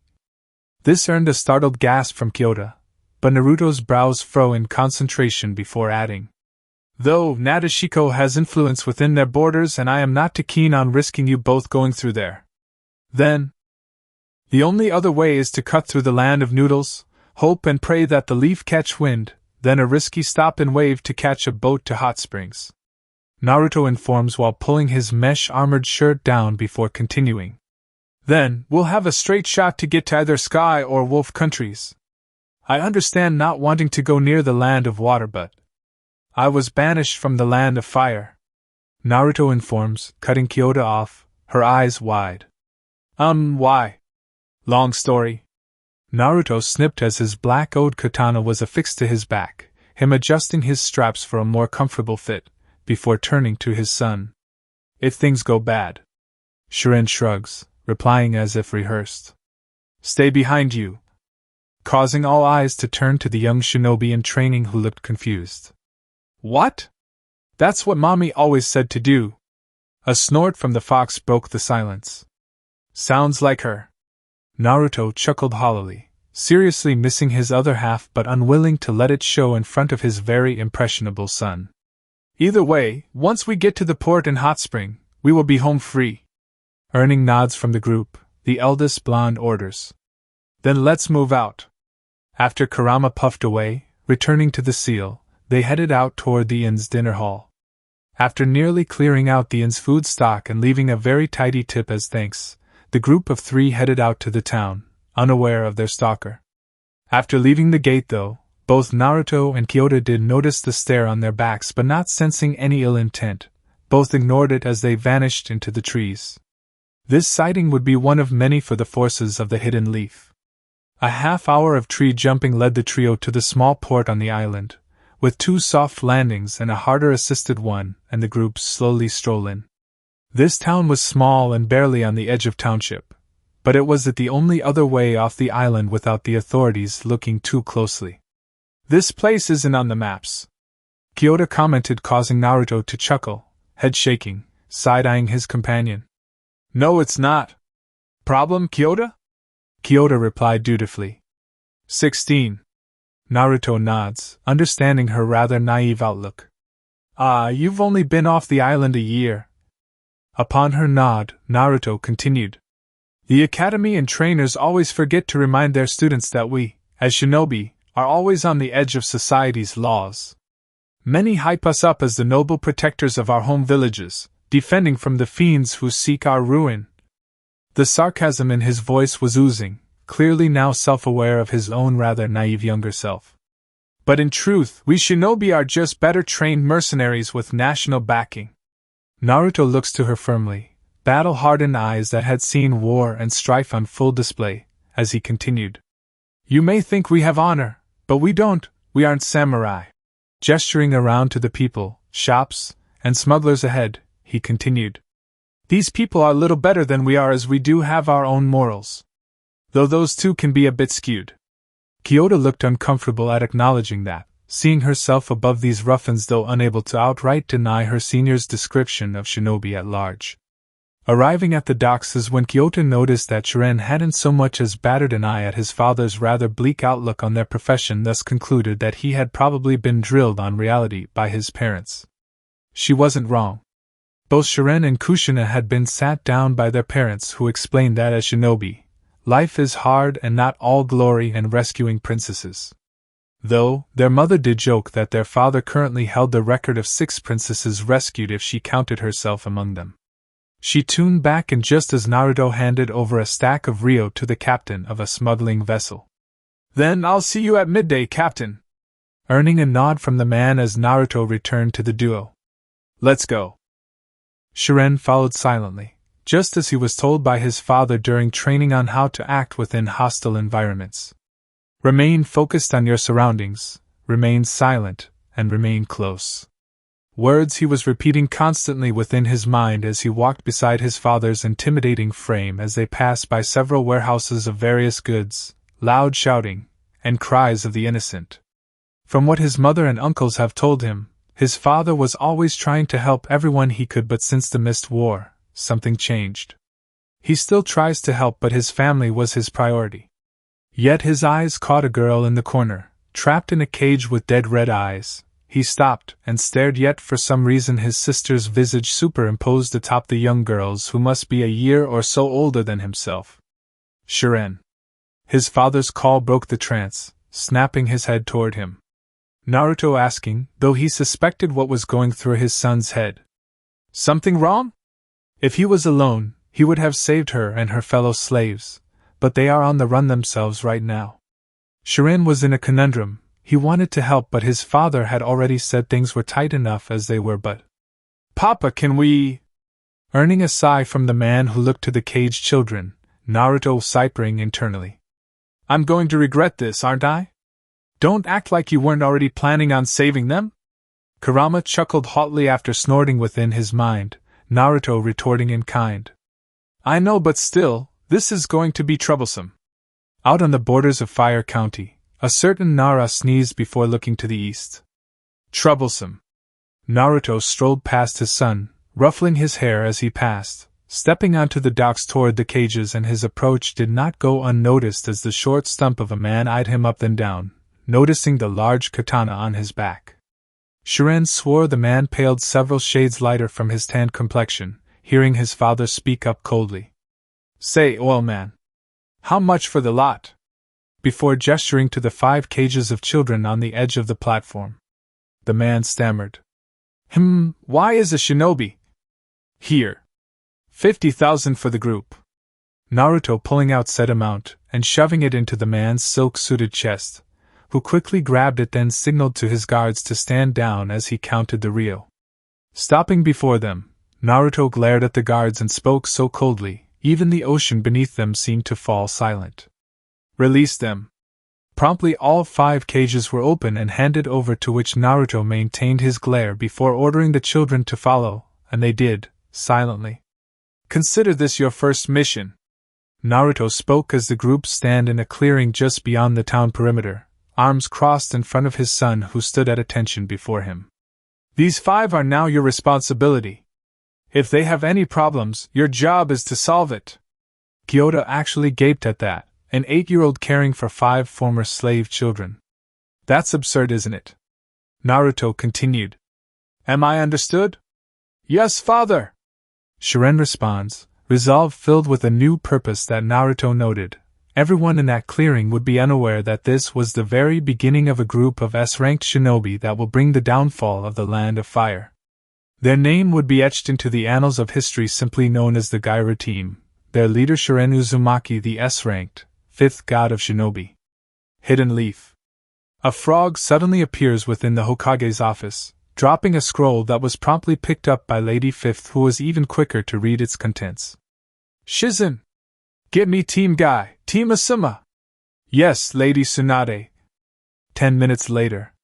This earned a startled gasp from Kyoto, but Naruto's brows furrow in concentration before adding. Though Nadeshiko has influence within their borders and I am not too keen on risking you both going through there. Then, The only other way is to cut through the land of noodles, hope and pray that the leaf catch wind, then a risky stop and wave to catch a boat to hot springs. Naruto informs while pulling his mesh-armored shirt down before continuing. Then, we'll have a straight shot to get to either Sky or Wolf countries. I understand not wanting to go near the land of water, but I was banished from the land of fire. Naruto informs, cutting Kyoto off, her eyes wide. Why? Long story. Naruto snipped as his black ode katana was affixed to his back, him adjusting his straps for a more comfortable fit, before turning to his son. If things go bad. Shiren shrugs, replying as if rehearsed. Stay behind you. Causing all eyes to turn to the young shinobi in training who looked confused. What? That's what Mommy always said to do. A snort from the fox broke the silence. Sounds like her. Naruto chuckled hollowly, seriously missing his other half but unwilling to let it show in front of his very impressionable son. Either way, once we get to the port in Hot Spring, we will be home free. Earning nods from the group, the eldest blonde orders. Then let's move out. After Kurama puffed away, returning to the seal, they headed out toward the inn's dinner hall. After nearly clearing out the inn's food stock and leaving a very tidy tip as thanks, the group of three headed out to the town, unaware of their stalker. After leaving the gate though, both Naruto and Kyoto did notice the stare on their backs but not sensing any ill intent, both ignored it as they vanished into the trees. This sighting would be one of many for the forces of the Hidden Leaf. A half hour of tree jumping led the trio to the small port on the island, with 2 soft landings and a harder assisted one, and the groups slowly stroll in. This town was small and barely on the edge of township, but it was the only other way off the island without the authorities looking too closely. This place isn't on the maps, Kyoto commented, causing Naruto to chuckle, head shaking, side-eyeing his companion. No, it's not. Problem, Kyoto? Kyoto replied dutifully. 16. Naruto nods, understanding her rather naive outlook. You've only been off the island a year. Upon her nod, Naruto continued. The academy and trainers always forget to remind their students that we, as shinobi, are always on the edge of society's laws. Many hype us up as the noble protectors of our home villages, defending from the fiends who seek our ruin. The sarcasm in his voice was oozing, clearly now self-aware of his own rather naive younger self. But in truth, we shinobi are just better trained mercenaries with national backing. Naruto looks to her firmly, battle-hardened eyes that had seen war and strife on full display, as he continued. You may think we have honor, but we don't, we aren't samurai. Gesturing around to the people, shops, and smugglers ahead, he continued. These people are little better than we are as we do have our own morals. Though those two can be a bit skewed. Kyoto looked uncomfortable at acknowledging that, seeing herself above these ruffians though unable to outright deny her senior's description of shinobi at large. Arriving at the docks is when Kyoto noticed that Shiren hadn't so much as batted an eye at his father's rather bleak outlook on their profession, thus concluded that he had probably been drilled on reality by his parents. She wasn't wrong. Both Shiren and Kushina had been sat down by their parents, who explained that as shinobi, life is hard and not all glory and rescuing princesses. Though, their mother did joke that their father currently held the record of 6 princesses rescued if she counted herself among them. She tuned back, and just as Naruto handed over a stack of Ryo to the captain of a smuggling vessel. Then I'll see you at midday, Captain. Earning a nod from the man as Naruto returned to the duo. Let's go. Shiren followed silently, just as he was told by his father during training on how to act within hostile environments. Remain focused on your surroundings, remain silent, and remain close. Words he was repeating constantly within his mind as he walked beside his father's intimidating frame as they passed by several warehouses of various goods, loud shouting, and cries of the innocent. From what his mother and uncles have told him, his father was always trying to help everyone he could, but since the Mist War, something changed. He still tries to help, but his family was his priority. Yet his eyes caught a girl in the corner, trapped in a cage with dead red eyes. He stopped and stared, yet for some reason his sister's visage superimposed atop the young girl's, who must be a year or so older than himself. Shiren. His father's call broke the trance, snapping his head toward him. Naruto asking, though he suspected what was going through his son's head. Something wrong? If he was alone, he would have saved her and her fellow slaves, but they are on the run themselves right now. Shiren was in a conundrum. He wanted to help, but his father had already said things were tight enough as they were. But Papa, can we? Earning a sigh from the man who looked to the caged children, Naruto siphoning internally. I'm going to regret this, aren't I? Don't act like you weren't already planning on saving them? Kurama chuckled haughtily after snorting within his mind, Naruto retorting in kind. I know, but still, this is going to be troublesome. Out on the borders of Fire County, a certain Nara sneezed before looking to the east. Troublesome. Naruto strolled past his son, ruffling his hair as he passed, stepping onto the docks toward the cages, and his approach did not go unnoticed as the short stump of a man eyed him up and down, noticing the large katana on his back. Shiren swore the man paled several shades lighter from his tanned complexion, hearing his father speak up coldly. Say, oil man. How much for the lot? Before gesturing to the 5 cages of children on the edge of the platform. The man stammered. Why is a shinobi? Here. 50,000 for the group. Naruto pulling out said amount and shoving it into the man's silk-suited chest, who quickly grabbed it, then signaled to his guards to stand down as he counted the ryo. Stopping before them, Naruto glared at the guards and spoke so coldly, even the ocean beneath them seemed to fall silent. Release them. Promptly all 5 cages were open and handed over, to which Naruto maintained his glare before ordering the children to follow, and they did, silently. Consider this your first mission. Naruto spoke as the group stand in a clearing just beyond the town perimeter, arms crossed in front of his son who stood at attention before him. These 5 are now your responsibility. If they have any problems, your job is to solve it. Gyota actually gaped at that, an 8-year-old caring for 5 former slave children. That's absurd, isn't it? Naruto continued. Am I understood? Yes, father. Shiren responds, resolve filled with a new purpose that Naruto noted. Everyone in that clearing would be unaware that this was the very beginning of a group of S-ranked shinobi that will bring the downfall of the Land of Fire. Their name would be etched into the annals of history, simply known as the Gaira team, their leader Shiren Uzumaki, the S-ranked, 5th god of shinobi. Hidden leaf. A frog suddenly appears within the Hokage's office, dropping a scroll that was promptly picked up by Lady Fifth, who was even quicker to read its contents. Shizen! Get me Team Guy, Team Asuma! Yes, Lady Tsunade. 10 minutes later.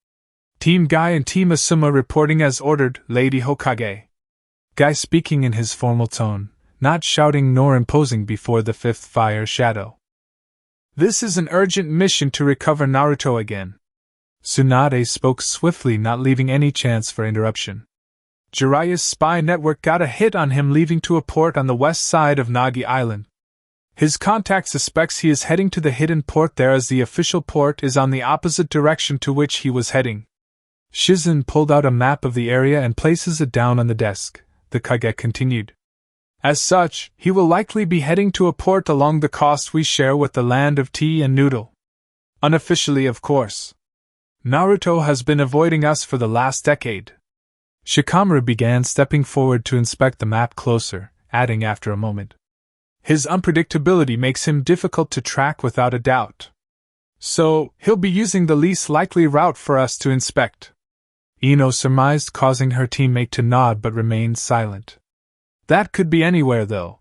Team Guy and Team Asuma reporting as ordered, Lady Hokage. Guy speaking in his formal tone, not shouting nor imposing before the 5th fire shadow. This is an urgent mission to recover Naruto again. Tsunade spoke swiftly, not leaving any chance for interruption. Jiraiya's spy network got a hit on him leaving to a port on the west side of Nagi Island. His contact suspects he is heading to the hidden port there, as the official port is on the opposite direction to which he was heading. Shizen pulled out a map of the area and places it down on the desk. The Kage continued. As such, he will likely be heading to a port along the coast we share with the land of tea and noodle. Unofficially, of course. Naruto has been avoiding us for the last decade. Shikamaru began stepping forward to inspect the map closer, adding after a moment. His unpredictability makes him difficult to track without a doubt. So, he'll be using the least likely route for us to inspect. Ino surmised, causing her teammate to nod but remained silent. That could be anywhere, though.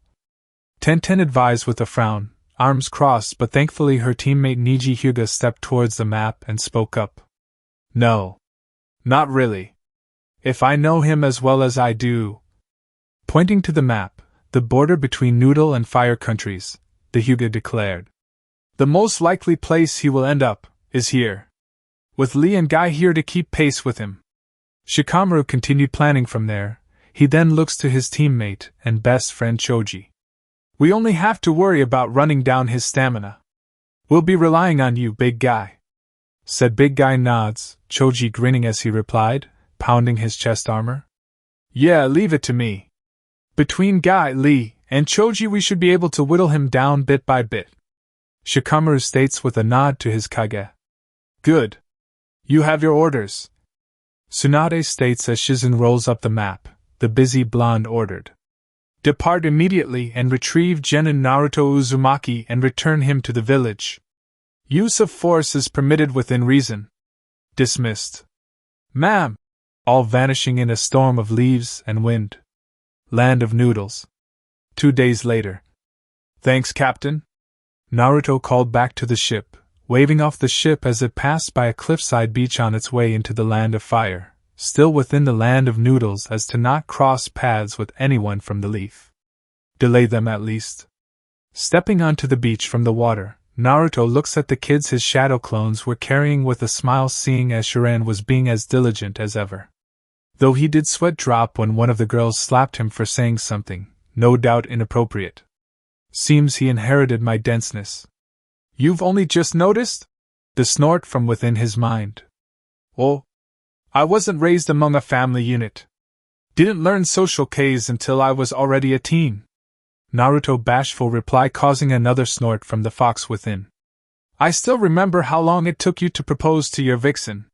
Tenten advised with a frown, arms crossed, but thankfully her teammate Niji Hyuga stepped towards the map and spoke up. No. Not really. If I know him as well as I do. Pointing to the map, the border between Noodle and Fire countries, the Hyuga declared. The most likely place he will end up is here. With Lee and Guy here to keep pace with him. Shikamaru continued planning from there. He then looks to his teammate and best friend Choji. We only have to worry about running down his stamina. We'll be relying on you, Big Guy. Said Big Guy nods, Choji grinning as he replied, pounding his chest armor. Yeah, leave it to me. Between Guy, Lee, and Choji we should be able to whittle him down bit by bit. Shikamaru states with a nod to his kage. Good. You have your orders. Tsunade states as Shizun rolls up the map. The busy blonde ordered. Depart immediately and retrieve Genin Naruto Uzumaki and return him to the village. Use of force is permitted within reason. Dismissed. Ma'am! All vanishing in a storm of leaves and wind. Land of noodles. 2 days later. Thanks, Captain. Naruto called back to the ship, waving off the ship as it passed by a cliffside beach on its way into the land of fire, still within the land of noodles as to not cross paths with anyone from the leaf. Delay them at least. Stepping onto the beach from the water, Naruto looks at the kids his shadow clones were carrying with a smile, seeing as Shiren was being as diligent as ever. Though he did sweat drop when one of the girls slapped him for saying something, no doubt inappropriate. Seems he inherited my denseness. You've only just noticed? The snort from within his mind. Oh, I wasn't raised among a family unit. Didn't learn social Ks until I was already a teen. Naruto bashful reply causing another snort from the fox within. I still remember how long it took you to propose to your vixen.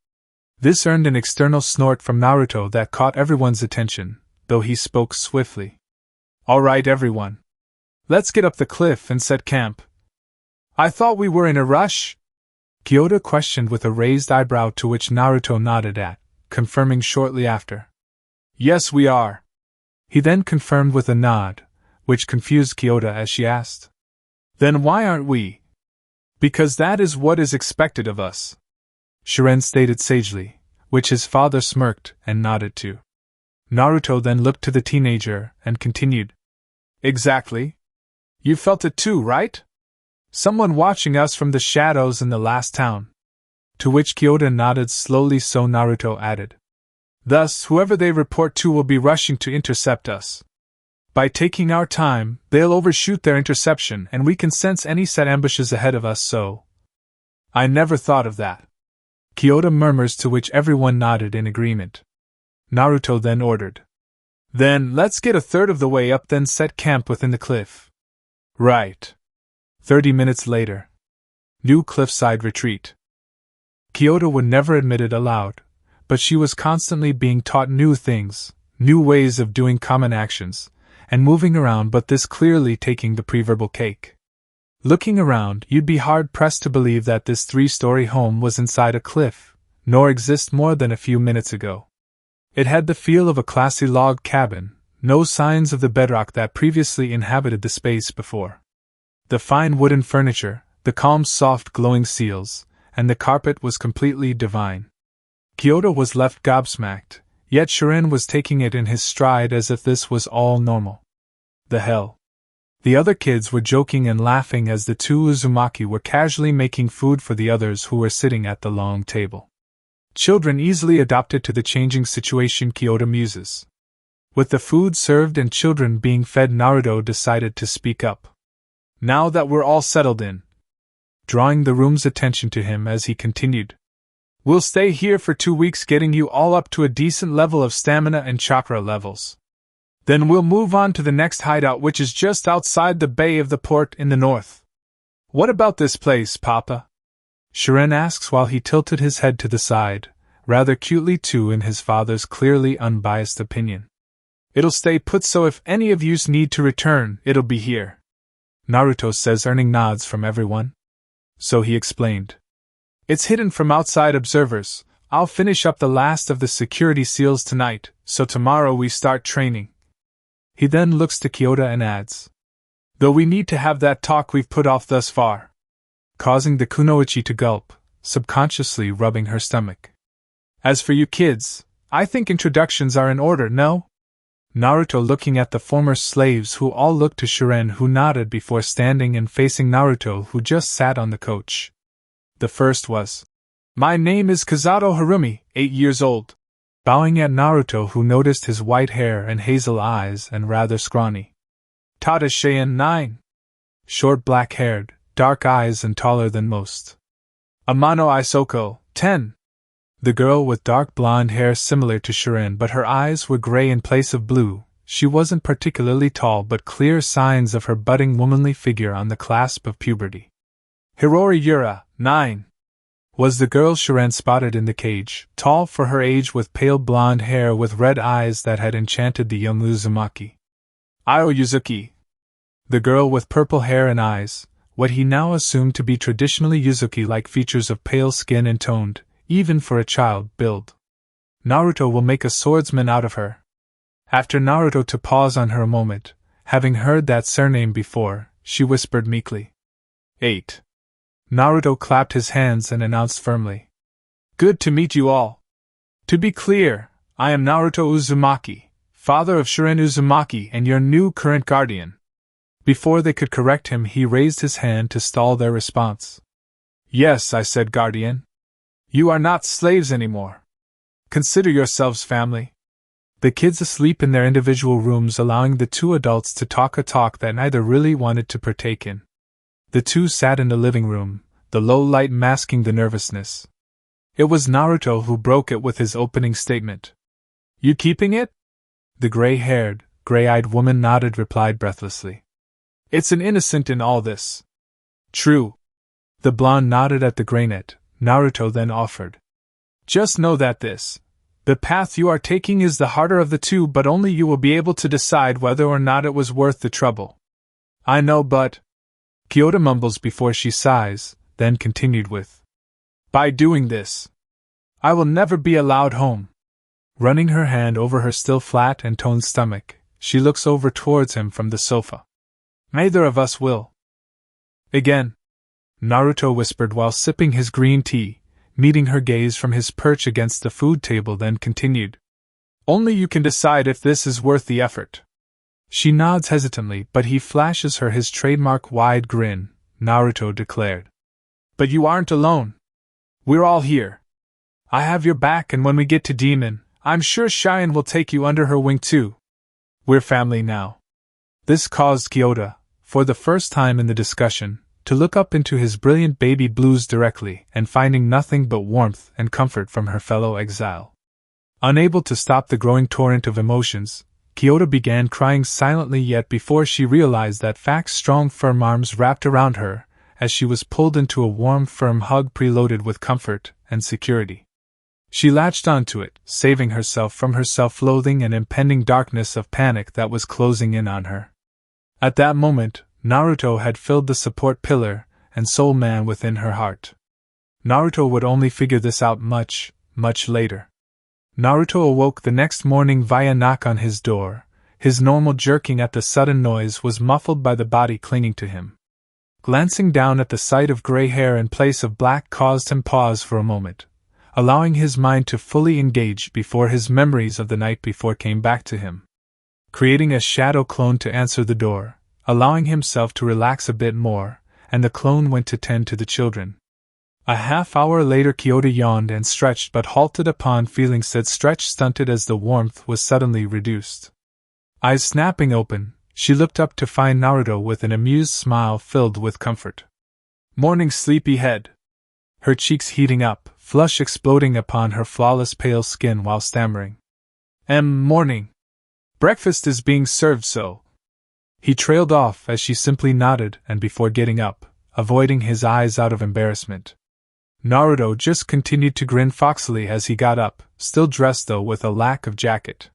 This earned an external snort from Naruto that caught everyone's attention, though he spoke swiftly. All right, everyone. Let's get up the cliff and set camp. I thought we were in a rush? Kyoto questioned with a raised eyebrow, to which Naruto nodded at, confirming shortly after. Yes, we are. He then confirmed with a nod, which confused Kyoto as she asked. Then why aren't we? Because that is what is expected of us. Shiren stated sagely, which his father smirked and nodded to. Naruto then looked to the teenager and continued. Exactly. You felt it too, right? Someone watching us from the shadows in the last town. To which Kyoto nodded slowly, so Naruto added. Thus, whoever they report to will be rushing to intercept us. By taking our time, they'll overshoot their interception and we can sense any set ambushes ahead of us, so. I never thought of that. Kyoto murmurs, to which everyone nodded in agreement. Naruto then ordered. Then, let's get a third of the way up, then set camp within the cliff. Right. 30 minutes later. New cliffside retreat. Kyoto would never admit it aloud, but she was constantly being taught new things, new ways of doing common actions, and moving around, but this clearly taking the pre-verbal cake. Looking around, you'd be hard-pressed to believe that this 3-story home was inside a cliff, nor exist more than a few minutes ago. It had the feel of a classy log cabin, no signs of the bedrock that previously inhabited the space before. The fine wooden furniture, the calm soft glowing seals, and the carpet was completely divine. Kyoto was left gobsmacked, yet Shiren was taking it in his stride as if this was all normal. The hell? The other kids were joking and laughing as the 2 Uzumaki were casually making food for the others who were sitting at the long table. Children easily adapted to the changing situation, Kyoto muses. With the food served and children being fed, Naruto decided to speak up. Now that we're all settled in. Drawing the room's attention to him as he continued. We'll stay here for 2 weeks, getting you all up to a decent level of stamina and chakra levels. Then we'll move on to the next hideout, which is just outside the bay of the port in the north. What about this place, Papa? Shiren asks while he tilted his head to the side, rather cutely too in his father's clearly unbiased opinion. It'll stay put, so if any of yous need to return, it'll be here. Naruto says, earning nods from everyone. So he explained. It's hidden from outside observers. I'll finish up the last of the security seals tonight, so tomorrow we start training. He then looks to Kyoto and adds. Though we need to have that talk we've put off thus far. Causing the kunoichi to gulp, subconsciously rubbing her stomach. As for you kids, I think introductions are in order, no? Naruto looking at the former slaves, who all looked to Shiren, who nodded before standing and facing Naruto, who just sat on the coach. The first was, My name is Kazato Harumi, 8 years old. Bowing at Naruto, who noticed his white hair and hazel eyes and rather scrawny. Tada Shion, 9. Short black-haired, dark eyes and taller than most. Amano Isoko, 10. The girl with dark blonde hair similar to Shiren, but her eyes were gray in place of blue. She wasn't particularly tall, but clear signs of her budding womanly figure on the cusp of puberty. Hirori Yura, 9. Was the girl Shiren spotted in the cage, tall for her age with pale blonde hair with red eyes that had enchanted the young Uzumaki. Io Yuzuki. The girl with purple hair and eyes, what he now assumed to be traditionally Yuzuki-like features of pale skin and toned, even for a child, build. Naruto will make a swordsman out of her. After Naruto to pause on her a moment, having heard that surname before, she whispered meekly. 8. Naruto clapped his hands and announced firmly. Good to meet you all. To be clear, I am Naruto Uzumaki, father of Shiren Uzumaki and your new current guardian. Before they could correct him, he raised his hand to stall their response. Yes, I said, guardian. You are not slaves anymore. Consider yourselves family. The kids asleep in their individual rooms, allowing the two adults to talk a talk that neither really wanted to partake in. The two sat in the living room, the low light masking the nervousness. It was Naruto who broke it with his opening statement. You keeping it? The gray-haired, gray-eyed woman nodded, replied breathlessly. It's an innocent in all this. True. The blonde nodded at the graynet. Naruto then offered. Just know that the path you are taking is the harder of the two, but only you will be able to decide whether or not it was worth the trouble. I know, but... Kyoto mumbles before she sighs, then continued with. By doing this, I will never be allowed home. Running her hand over her still flat and toned stomach, she looks over towards him from the sofa. Neither of us will. Again, Naruto whispered while sipping his green tea, meeting her gaze from his perch against the food table, then continued. Only you can decide if this is worth the effort. She nods hesitantly, but he flashes her his trademark wide grin. Naruto declared. But you aren't alone. We're all here. I have your back, and when we get to Demon, I'm sure Shion will take you under her wing too. We're family now. This caused Kyoto, for the first time in the discussion, to look up into his brilliant baby blues directly, and finding nothing but warmth and comfort from her fellow exile. Unable to stop the growing torrent of emotions, Kyoto began crying silently, yet before she realized that fact, strong firm arms wrapped around her, as she was pulled into a warm firm hug preloaded with comfort and security. She latched onto it, saving herself from her self-loathing and impending darkness of panic that was closing in on her. At that moment, Naruto had filled the support pillar and soul man within her heart. Naruto would only figure this out much, much later. Naruto awoke the next morning via knock on his door. His normal jerking at the sudden noise was muffled by the body clinging to him. Glancing down at the sight of gray hair in place of black caused him pause for a moment, allowing his mind to fully engage before his memories of the night before came back to him. Creating a shadow clone to answer the door, allowing himself to relax a bit more, and the clone went to tend to the children. A half-hour later Kyoto yawned and stretched, but halted upon feeling said stretch stunted as the warmth was suddenly reduced. Eyes snapping open, she looked up to find Naruto with an amused smile filled with comfort. Morning, sleepyhead. Her cheeks heating up, flush exploding upon her flawless pale skin while stammering. Morning. Breakfast is being served, so. He trailed off as she simply nodded, and before getting up, avoiding his eyes out of embarrassment. Naruto just continued to grin foxily as he got up, still dressed though with a lack of jacket.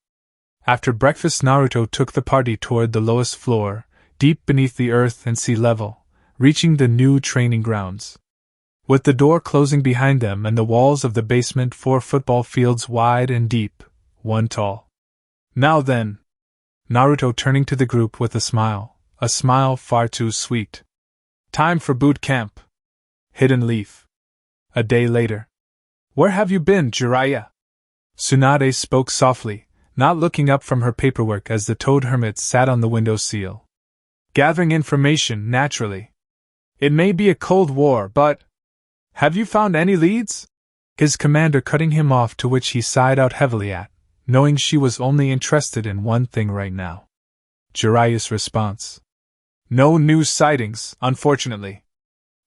After breakfast, Naruto took the party toward the lowest floor, deep beneath the earth and sea level, reaching the new training grounds. With the door closing behind them and the walls of the basement 4 football fields wide and deep, 1 tall. Now then, Naruto turning to the group with a smile far too sweet. Time for boot camp. Hidden Leaf. A day later. Where have you been, Jiraiya? Tsunade spoke softly, not looking up from her paperwork as the toad hermit sat on the windowsill. Gathering information, naturally. It may be a cold war, but... Have you found any leads? His commander cutting him off, to which he sighed out heavily at, knowing she was only interested in one thing right now. Jiraiya's response. No new sightings, unfortunately.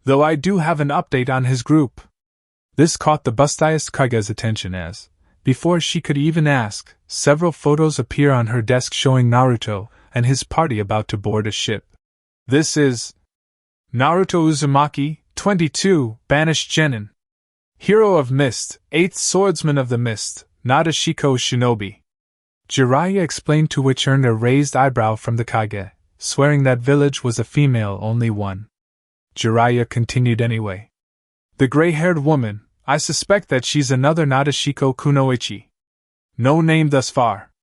Though I do have an update on his group. This caught the bustiest Kaiga's attention as, before she could even ask, several photos appear on her desk showing Naruto and his party about to board a ship. This is Naruto Uzumaki, 22. Banished Genin. Hero of Mist, 8th Swordsman of the Mist, Naruto Shinobi. Jiraiya explained, to which earned a raised eyebrow from the Kage, swearing that village was a female-only one. Jiraiya continued anyway. The gray-haired woman, I suspect that she's another Naruto Kunoichi. No name thus far.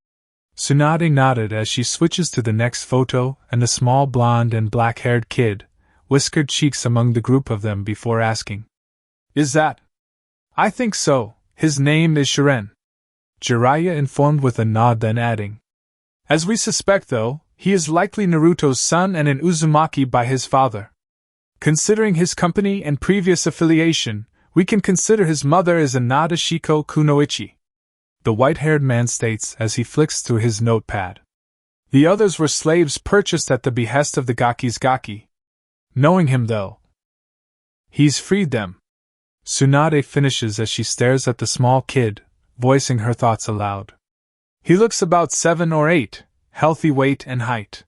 Tsunade nodded as she switches to the next photo, and the small blonde and black-haired kid, whiskered cheeks among the group of them before asking. Is that? I think so, his name is Shiren. Jiraiya informed with a nod, then adding. As we suspect though, he is likely Naruto's son and an Uzumaki by his father. Considering his company and previous affiliation, we can consider his mother as a Naruto Kunoichi. The white-haired man states as he flicks through his notepad. The others were slaves purchased at the behest of the Gaki's Gaki. Knowing him though, he's freed them. Tsunade finishes as she stares at the small kid, voicing her thoughts aloud. He looks about 7 or 8, healthy weight and height.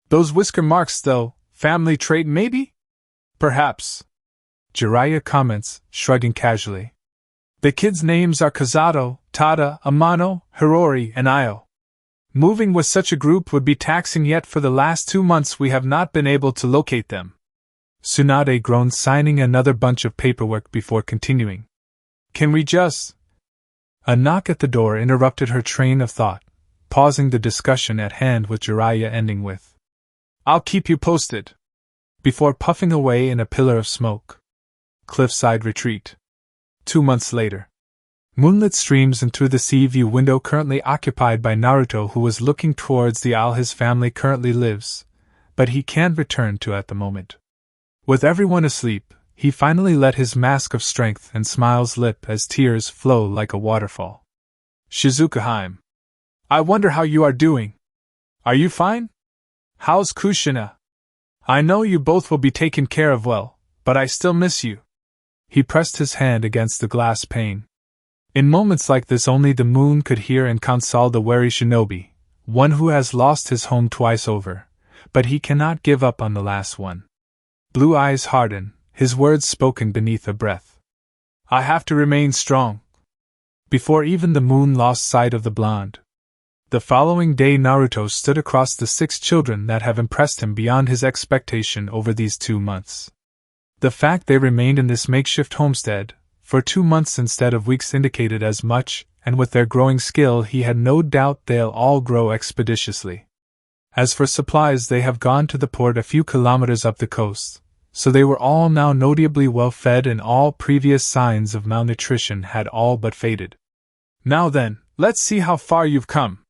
Those whisker marks though, family trait maybe? Perhaps. Jiraiya comments, shrugging casually. The kids' names are Kazato, Tada, Amano, Hirori, and Io. Moving with such a group would be taxing, yet for the last 2 months we have not been able to locate them. Tsunade groaned, signing another bunch of paperwork before continuing. Can we just... A knock at the door interrupted her train of thought, pausing the discussion at hand, with Jiraiya ending with, I'll keep you posted, before puffing away in a pillar of smoke. Cliffside Retreat. 2 months later. Moonlit streams in through the sea view window currently occupied by Naruto, who was looking towards the isle his family currently lives, but he can't return to at the moment. With everyone asleep, he finally let his mask of strength and smiles lip as tears flow like a waterfall. Shizuka Haim. I wonder how you are doing. Are you fine? How's Kushina? I know you both will be taken care of well, but I still miss you. He pressed his hand against the glass pane. In moments like this only the moon could hear and console the wary shinobi, one who has lost his home twice over, but he cannot give up on the last one. Blue eyes harden, his words spoken beneath a breath. I have to remain strong. Before even the moon lost sight of the blonde. The following day Naruto stood across the 6 children that have impressed him beyond his expectation over these 2 months. The fact they remained in this makeshift homestead for 2 months instead of weeks indicated as much, and with their growing skill he had no doubt they'll all grow expeditiously. As for supplies, they have gone to the port a few kilometers up the coast, so they were all now notably well fed and all previous signs of malnutrition had all but faded. Now then, let's see how far you've come.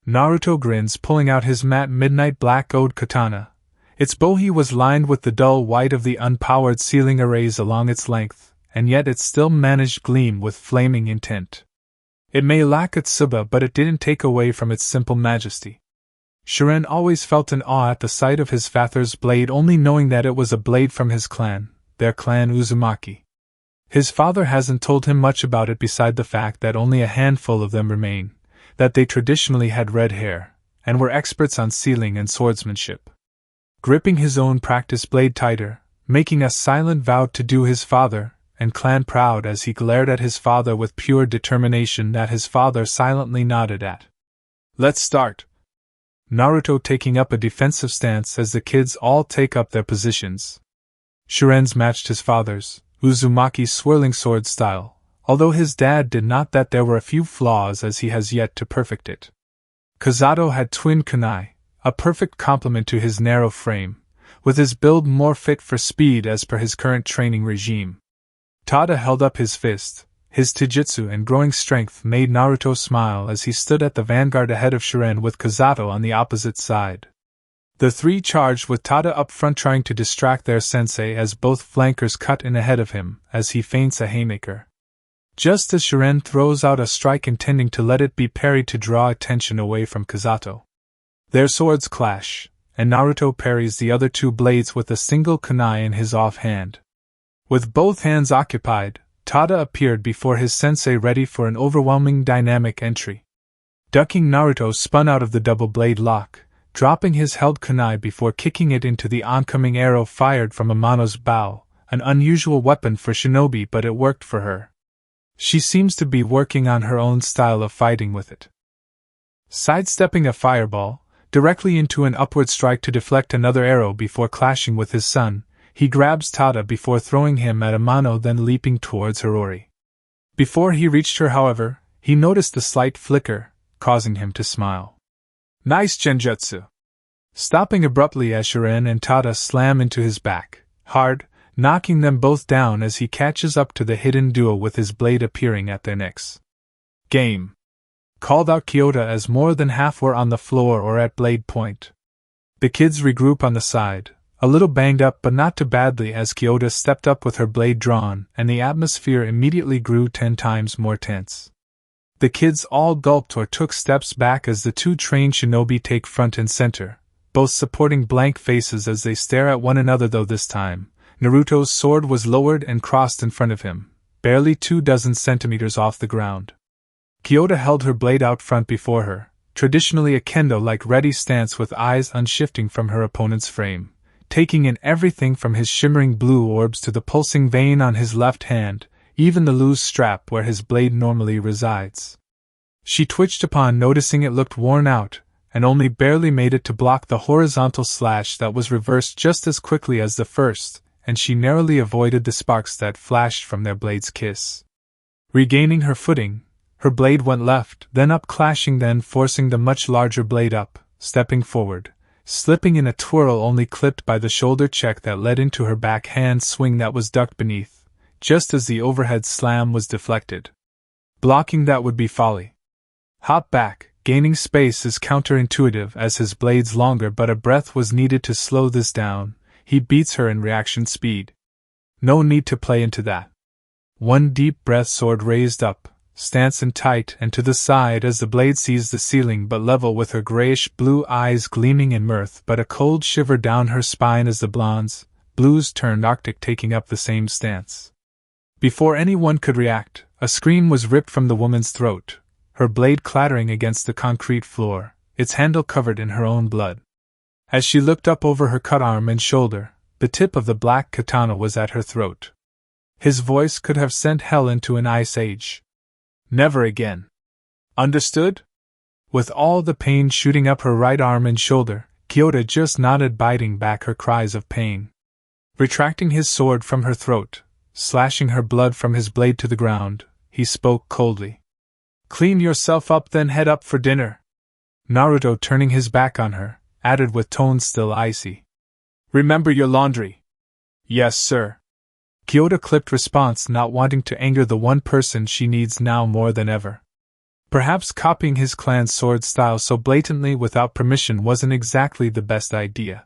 Naruto grins, pulling out his matte midnight black ode katana. Its bohie was lined with the dull white of the unpowered ceiling arrays along its length, and yet it still managed gleam with flaming intent. It may lack its tsuba, but it didn't take away from its simple majesty. Shiren always felt an awe at the sight of his father's blade, only knowing that it was a blade from his clan, their clan Uzumaki. His father hasn't told him much about it beside the fact that only a handful of them remain, that they traditionally had red hair, and were experts on sealing and swordsmanship. Gripping his own practiced blade tighter, making a silent vow to do his father and clan proud as he glared at his father with pure determination that his father silently nodded at. Let's start. Naruto taking up a defensive stance as the kids all take up their positions. Shiren's matched his father's, Uzumaki's swirling sword style, although his dad did not, that there were a few flaws as he has yet to perfect it. Kazato had twin kunai, a perfect complement to his narrow frame, with his build more fit for speed as per his current training regime. Tada held up his fist. His taijutsu and growing strength made Naruto smile as he stood at the vanguard ahead of Shiren with Kazato on the opposite side. The 3 charged with Tada up front, trying to distract their sensei as both flankers cut in ahead of him as he feints a haymaker. Just as Shiren throws out a strike intending to let it be parried to draw attention away from Kazato. Their swords clash, and Naruto parries the other 2 blades with a single kunai in his offhand. With both hands occupied, Tada appeared before his sensei, ready for an overwhelming dynamic entry. Ducking, Naruto spun out of the double blade lock, dropping his held kunai before kicking it into the oncoming arrow fired from Amano's bow, an unusual weapon for shinobi, but it worked for her. She seems to be working on her own style of fighting with it. Sidestepping a fireball, directly into an upward strike to deflect another arrow before clashing with his son, he grabs Tada before throwing him at Amano, then leaping towards Hirori. Before he reached her, however, he noticed the slight flicker, causing him to smile. Nice genjutsu! Stopping abruptly as Shiren and Tada slam into his back, hard, knocking them both down as he catches up to the hidden duo with his blade appearing at their necks. Game! Called out Kyoto as more than half were on the floor or at blade point. The kids regroup on the side, a little banged up but not too badly, as Kyoto stepped up with her blade drawn, and the atmosphere immediately grew 10 times more tense. The kids all gulped or took steps back as the two trained shinobi take front and center, both supporting blank faces as they stare at one another, though this time, Naruto's sword was lowered and crossed in front of him, barely 24 centimeters off the ground. Kyoto held her blade out front before her, traditionally a kendo-like ready stance with eyes unshifting from her opponent's frame, taking in everything from his shimmering blue orbs to the pulsing vein on his left hand, even the loose strap where his blade normally resides. She twitched upon noticing it looked worn out, and only barely made it to block the horizontal slash that was reversed just as quickly as the first, and she narrowly avoided the sparks that flashed from their blades' kiss. Regaining her footing, her blade went left, then up, clashing, then forcing the much larger blade up, stepping forward, slipping in a twirl only clipped by the shoulder check that led into her backhand swing that was ducked beneath, just as the overhead slam was deflected. Blocking that would be folly. Hop back, gaining space is counterintuitive as his blade's longer, but a breath was needed to slow this down. He beats her in reaction speed. No need to play into that. One deep breath, sword raised up, stance and tight and to the side as the blade sees the ceiling, but level with her grayish-blue eyes gleaming in mirth, but a cold shiver down her spine as the blondes, blues turned arctic, taking up the same stance. Before anyone could react, a scream was ripped from the woman's throat, her blade clattering against the concrete floor, its handle covered in her own blood. As she looked up over her cut arm and shoulder, the tip of the black katana was at her throat. His voice could have sent hell into an ice age. Never again. Understood? With all the pain shooting up her right arm and shoulder, Kyoto just nodded, biting back her cries of pain. Retracting his sword from her throat, slashing her blood from his blade to the ground, he spoke coldly. Clean yourself up, then head up for dinner. Naruto, turning his back on her, added with tones still icy. Remember your laundry. Yes, sir. Kyoto clipped response, not wanting to anger the one person she needs now more than ever. Perhaps copying his clan's sword style so blatantly without permission wasn't exactly the best idea.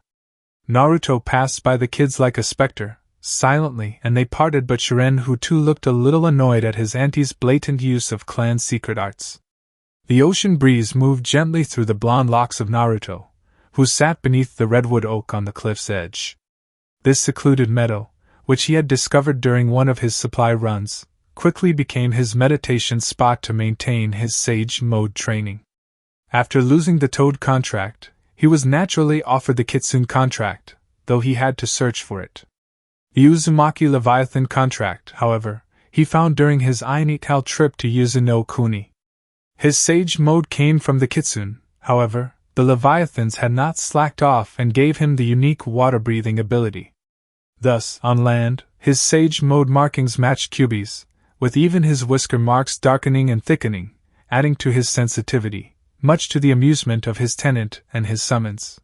Naruto passed by the kids like a specter, silently, and they parted, but Shiren, who too looked a little annoyed at his auntie's blatant use of clan secret arts. The ocean breeze moved gently through the blonde locks of Naruto, who sat beneath the redwood oak on the cliff's edge. This secluded meadow, which he had discovered during one of his supply runs, quickly became his meditation spot to maintain his sage mode training. After losing the Toad contract, he was naturally offered the Kitsune contract, though he had to search for it. The Uzumaki Leviathan contract, however, he found during his Ainitao trip to Yuzuno Kuni. His sage mode came from the Kitsune, however, the Leviathans had not slacked off and gave him the unique water-breathing ability. Thus, on land, his sage mode markings matched Kyuubi's, with even his whisker marks darkening and thickening, adding to his sensitivity, much to the amusement of his tenant and his summons.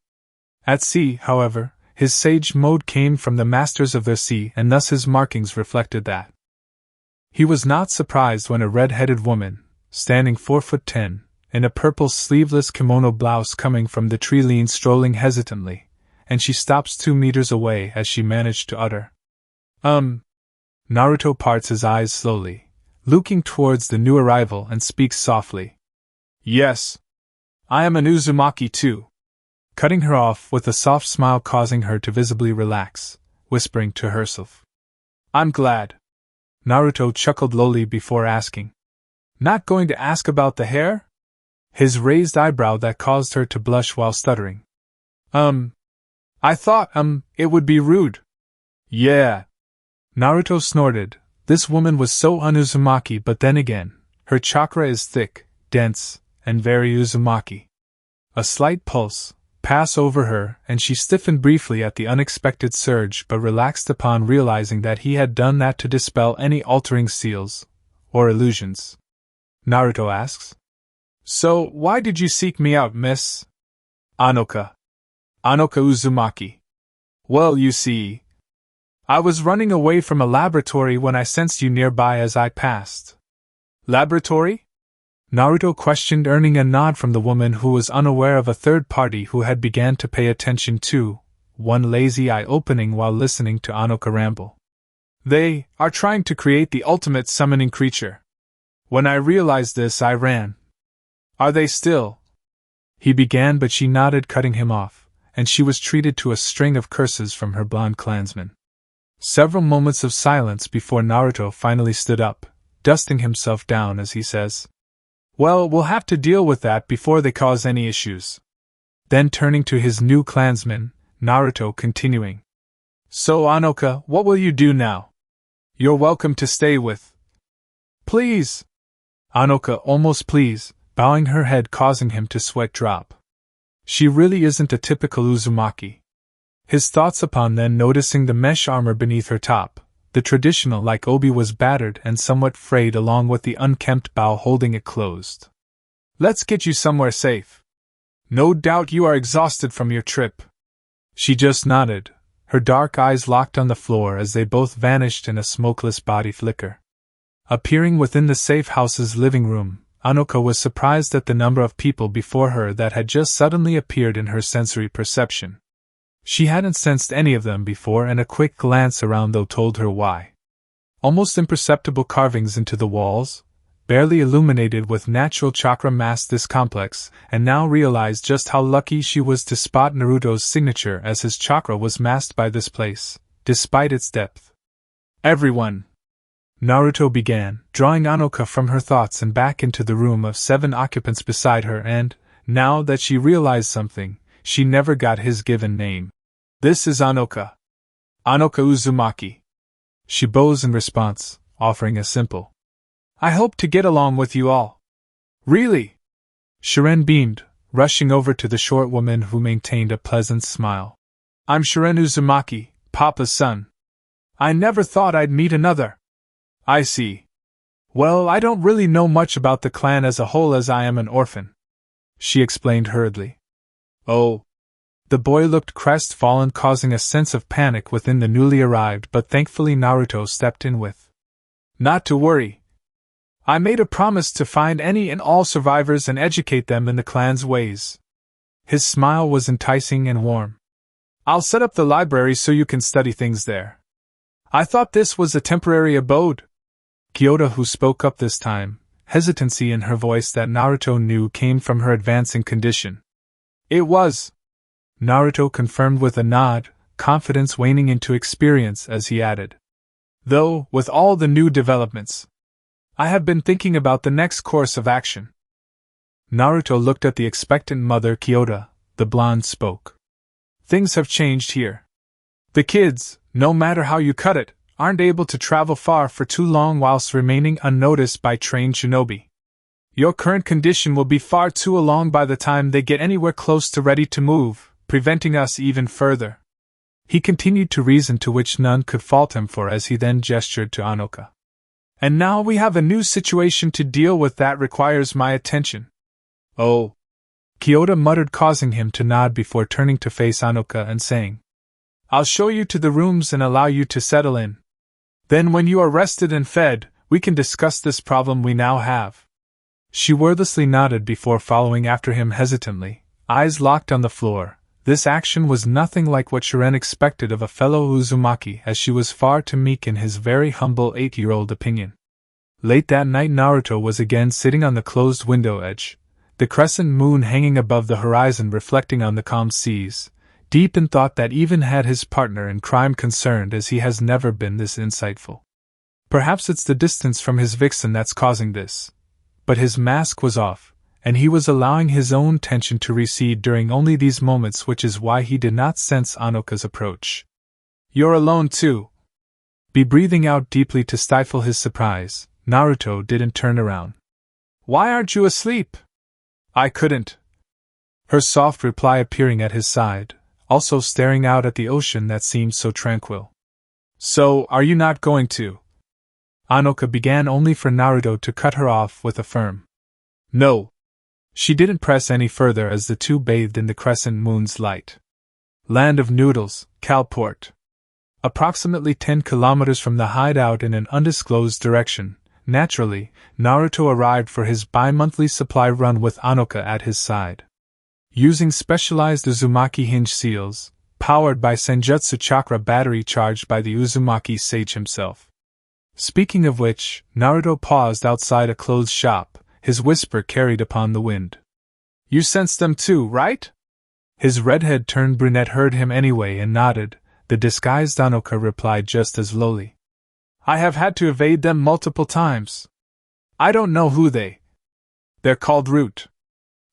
At sea, however, his sage mode came from the masters of their sea, and thus his markings reflected that. He was not surprised when a red-headed woman, standing 4'10", in a purple sleeveless kimono blouse coming from the tree, leaned strolling hesitantly, and she stops 2 meters away as she managed to utter, Naruto parts his eyes slowly, looking towards the new arrival, and speaks softly. Yes. I am an Uzumaki too. Cutting her off with a soft smile causing her to visibly relax, whispering to herself. I'm glad. Naruto chuckled lowly before asking. Not going to ask about the hair? His raised eyebrow that caused her to blush while stuttering. I thought, it would be rude. Yeah. Naruto snorted. This woman was so un-Uzumaki, but then again, her chakra is thick, dense, and very Uzumaki. A slight pulse passed over her, and she stiffened briefly at the unexpected surge but relaxed upon realizing that he had done that to dispel any altering seals or illusions. Naruto asks, "So, why did you seek me out, Miss Anoka Uzumaki?" "Well, you see, I was running away from a laboratory when I sensed you nearby as I passed." "Laboratory?" Naruto questioned, earning a nod from the woman who was unaware of a third party who had began to pay attention too, one lazy eye opening while listening to Anoka ramble. "They are trying to create the ultimate summoning creature. When I realized this, I ran." "Are they still?" he began, but she nodded, cutting him off, and she was treated to a string of curses from her blonde clansmen. Several moments of silence before Naruto finally stood up, dusting himself down as he says, "Well, we'll have to deal with that before they cause any issues." Then turning to his new clansman, Naruto continuing, "So Anoka, what will you do now? You're welcome to stay with." "Please!" Anoka almost please, bowing her head causing him to sweat drop. She really isn't a typical Uzumaki. His thoughts upon then noticing the mesh armor beneath her top. The traditional like obi was battered and somewhat frayed along with the unkempt bow holding it closed. "Let's get you somewhere safe. No doubt you are exhausted from your trip." She just nodded, her dark eyes locked on the floor as they both vanished in a smokeless body flicker. Appearing within the safe house's living room, Anoka was surprised at the number of people before her that had just suddenly appeared in her sensory perception. She hadn't sensed any of them before, and a quick glance around though told her why. Almost imperceptible carvings into the walls, barely illuminated with natural chakra, masked this complex, and now realized just how lucky she was to spot Naruto's signature, as his chakra was masked by this place, despite its depth. "Everyone," Naruto began, drawing Anoka from her thoughts and back into the room of 7 occupants beside her, and, now that she realized something, she never got his given name. "This is Anoka Uzumaki." She bows in response, offering a simple, "I hope to get along with you all." "Really?" Shiren beamed, rushing over to the short woman who maintained a pleasant smile. "I'm Shiren Uzumaki, Papa's son. I never thought I'd meet another." "I see. Well, I don't really know much about the clan as a whole, as I am an orphan," she explained hurriedly. "Oh." The boy looked crestfallen, causing a sense of panic within the newly arrived, but thankfully Naruto stepped in with, "Not to worry. I made a promise to find any and all survivors and educate them in the clan's ways." His smile was enticing and warm. "I'll set up the library so you can study things there. I thought this was a temporary abode." Kyoto, who spoke up this time, hesitancy in her voice that Naruto knew came from her advancing condition. "It was," Naruto confirmed with a nod, confidence waning into experience as he added, "though, with all the new developments, I have been thinking about the next course of action." Naruto looked at the expectant mother. Kyoto, the blonde, spoke. "Things have changed here. The kids, no matter how you cut it, aren't able to travel far for too long whilst remaining unnoticed by trained shinobi. Your current condition will be far too long by the time they get anywhere close to ready to move, preventing us even further." He continued to reason, to which none could fault him for, as he then gestured to Anoka. "And now we have a new situation to deal with that requires my attention." "Oh," Kyoto muttered, causing him to nod before turning to face Anoka and saying, "I'll show you to the rooms and allow you to settle in. Then when you are rested and fed, we can discuss this problem we now have." She wordlessly nodded before following after him hesitantly, eyes locked on the floor. This action was nothing like what Shiren expected of a fellow Uzumaki, as she was far too meek in his very humble 8-year-old opinion. Late that night, Naruto was again sitting on the closed window edge, the crescent moon hanging above the horizon reflecting on the calm seas, deep in thought that even had his partner in crime concerned, as he has never been this insightful. Perhaps it's the distance from his vixen that's causing this. But his mask was off, and he was allowing his own tension to recede during only these moments, which is why he did not sense Anoka's approach. "You're alone too?" Be breathing out deeply to stifle his surprise, Naruto didn't turn around. Why aren't you asleep? I couldn't. Her soft reply appearing at his side, also staring out at the ocean that seemed so tranquil. So, are you not going to? Anoka began only for Naruto to cut her off with a firm no. She didn't press any further as the two bathed in the crescent moon's light. Land of Noodles, Calport. Approximately 10 kilometers from the hideout in an undisclosed direction, naturally, Naruto arrived for his bi-monthly supply run with Anoka at his side. Using specialized Uzumaki hinge seals, powered by Senjutsu chakra battery charged by the Uzumaki sage himself. Speaking of which, Naruto paused outside a clothes shop, his whisper carried upon the wind. You sensed them too, right? His redhead turned brunette heard him anyway and nodded. The disguised Anoka replied just as lowly. I have had to evade them multiple times. I don't know who They're called Root.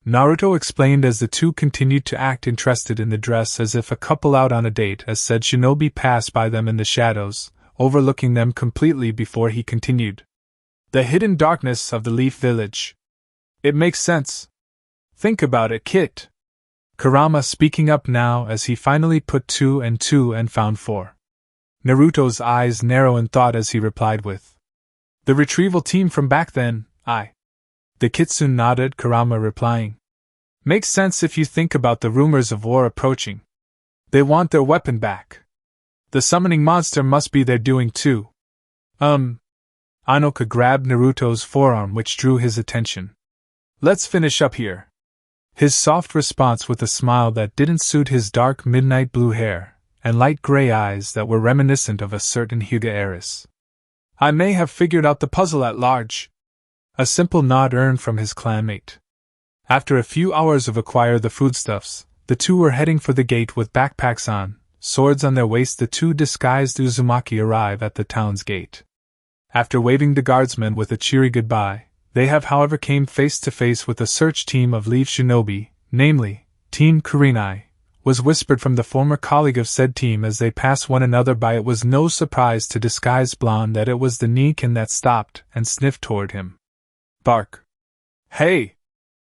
Naruto explained as the two continued to act interested in the dress as if a couple out on a date as said shinobi passed by them in the shadows, overlooking them completely before he continued. The hidden darkness of the Leaf Village. It makes sense. Think about it, Kit. Kurama speaking up now as he finally put 2 and 2 and found 4. Naruto's eyes narrow in thought as he replied with, the retrieval team from back then, The Kitsune nodded, Kurama replying, makes sense if you think about the rumors of war approaching. They want their weapon back. The summoning monster must be their doing too. Anoka grabbed Naruto's forearm which drew his attention. Let's finish up here. His soft response with a smile that didn't suit his dark midnight blue hair, and light gray eyes that were reminiscent of a certain Hyuga heiress. I may have figured out the puzzle at large. A simple nod earned from his clanmate. After a few hours of acquire the foodstuffs, the two were heading for the gate with backpacks on, swords on their waist. The two disguised Uzumaki arrive at the town's gate. After waving the guardsmen with a cheery goodbye, they have however came face to face with a search team of Leaf Shinobi, namely, Team Kurenai, was whispered from the former colleague of said team as they passed one another by. It was no surprise to disguised blonde that it was the Nikin that stopped and sniffed toward him. Bark. Hey!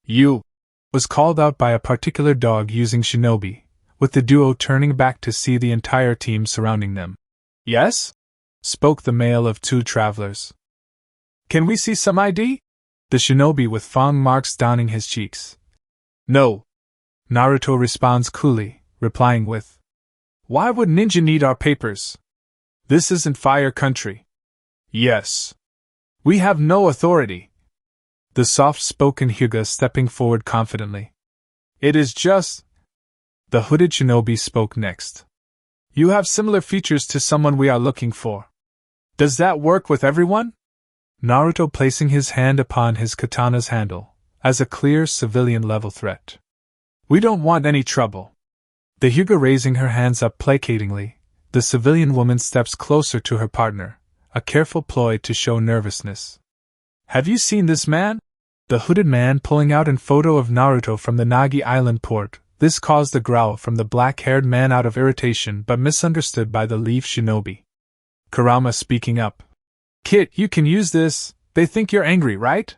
You! Was called out by a particular dog using Shinobi, with the duo turning back to see the entire team surrounding them. Yes? Spoke the male of two travelers. Can we see some ID? The shinobi with fang marks downing his cheeks. No. Naruto responds coolly, replying with, why would ninja need our papers? This isn't fire country. Yes. We have no authority. The soft-spoken Hyuga stepping forward confidently. It is just... The hooded shinobi spoke next. You have similar features to someone we are looking for. Does that work with everyone? Naruto placing his hand upon his katana's handle, as a clear civilian-level threat. We don't want any trouble. The Hyuga raising her hands up placatingly, the civilian woman steps closer to her partner, a careful ploy to show nervousness. Have you seen this man? The hooded man pulling out a photo of Naruto from the Nagi Island port. This caused a growl from the black-haired man out of irritation but misunderstood by the Leaf Shinobi. Kurama speaking up. Kit, you can use this, they think you're angry, right?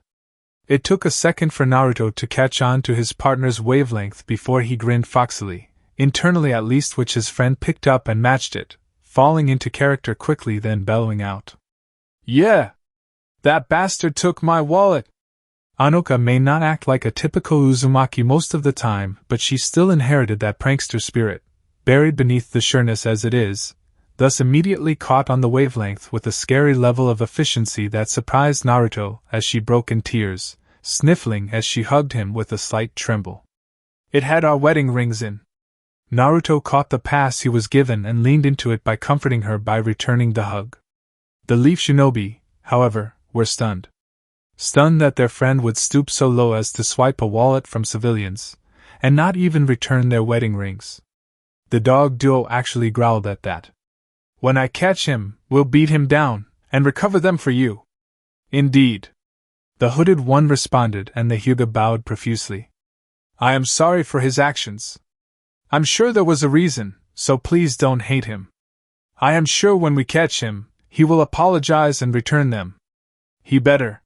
It took a second for Naruto to catch on to his partner's wavelength before he grinned foxily, internally at least, which his friend picked up and matched it, falling into character quickly then bellowing out. Yeah! That bastard took my wallet! Anoka may not act like a typical Uzumaki most of the time, but she still inherited that prankster spirit, buried beneath the sureness as it is, thus immediately caught on the wavelength with a scary level of efficiency that surprised Naruto as she broke in tears, sniffling as she hugged him with a slight tremble. It had our wedding rings in. Naruto caught the pass he was given and leaned into it by comforting her by returning the hug. The Leaf Shinobi, however, were stunned. Stunned that their friend would stoop so low as to swipe a wallet from civilians, and not even return their wedding rings. The dog duo actually growled at that. When I catch him, we'll beat him down, and recover them for you. Indeed. The hooded one responded and the Hyuga bowed profusely. I am sorry for his actions. I'm sure there was a reason, so please don't hate him. I am sure when we catch him, He will apologize and return them. He better.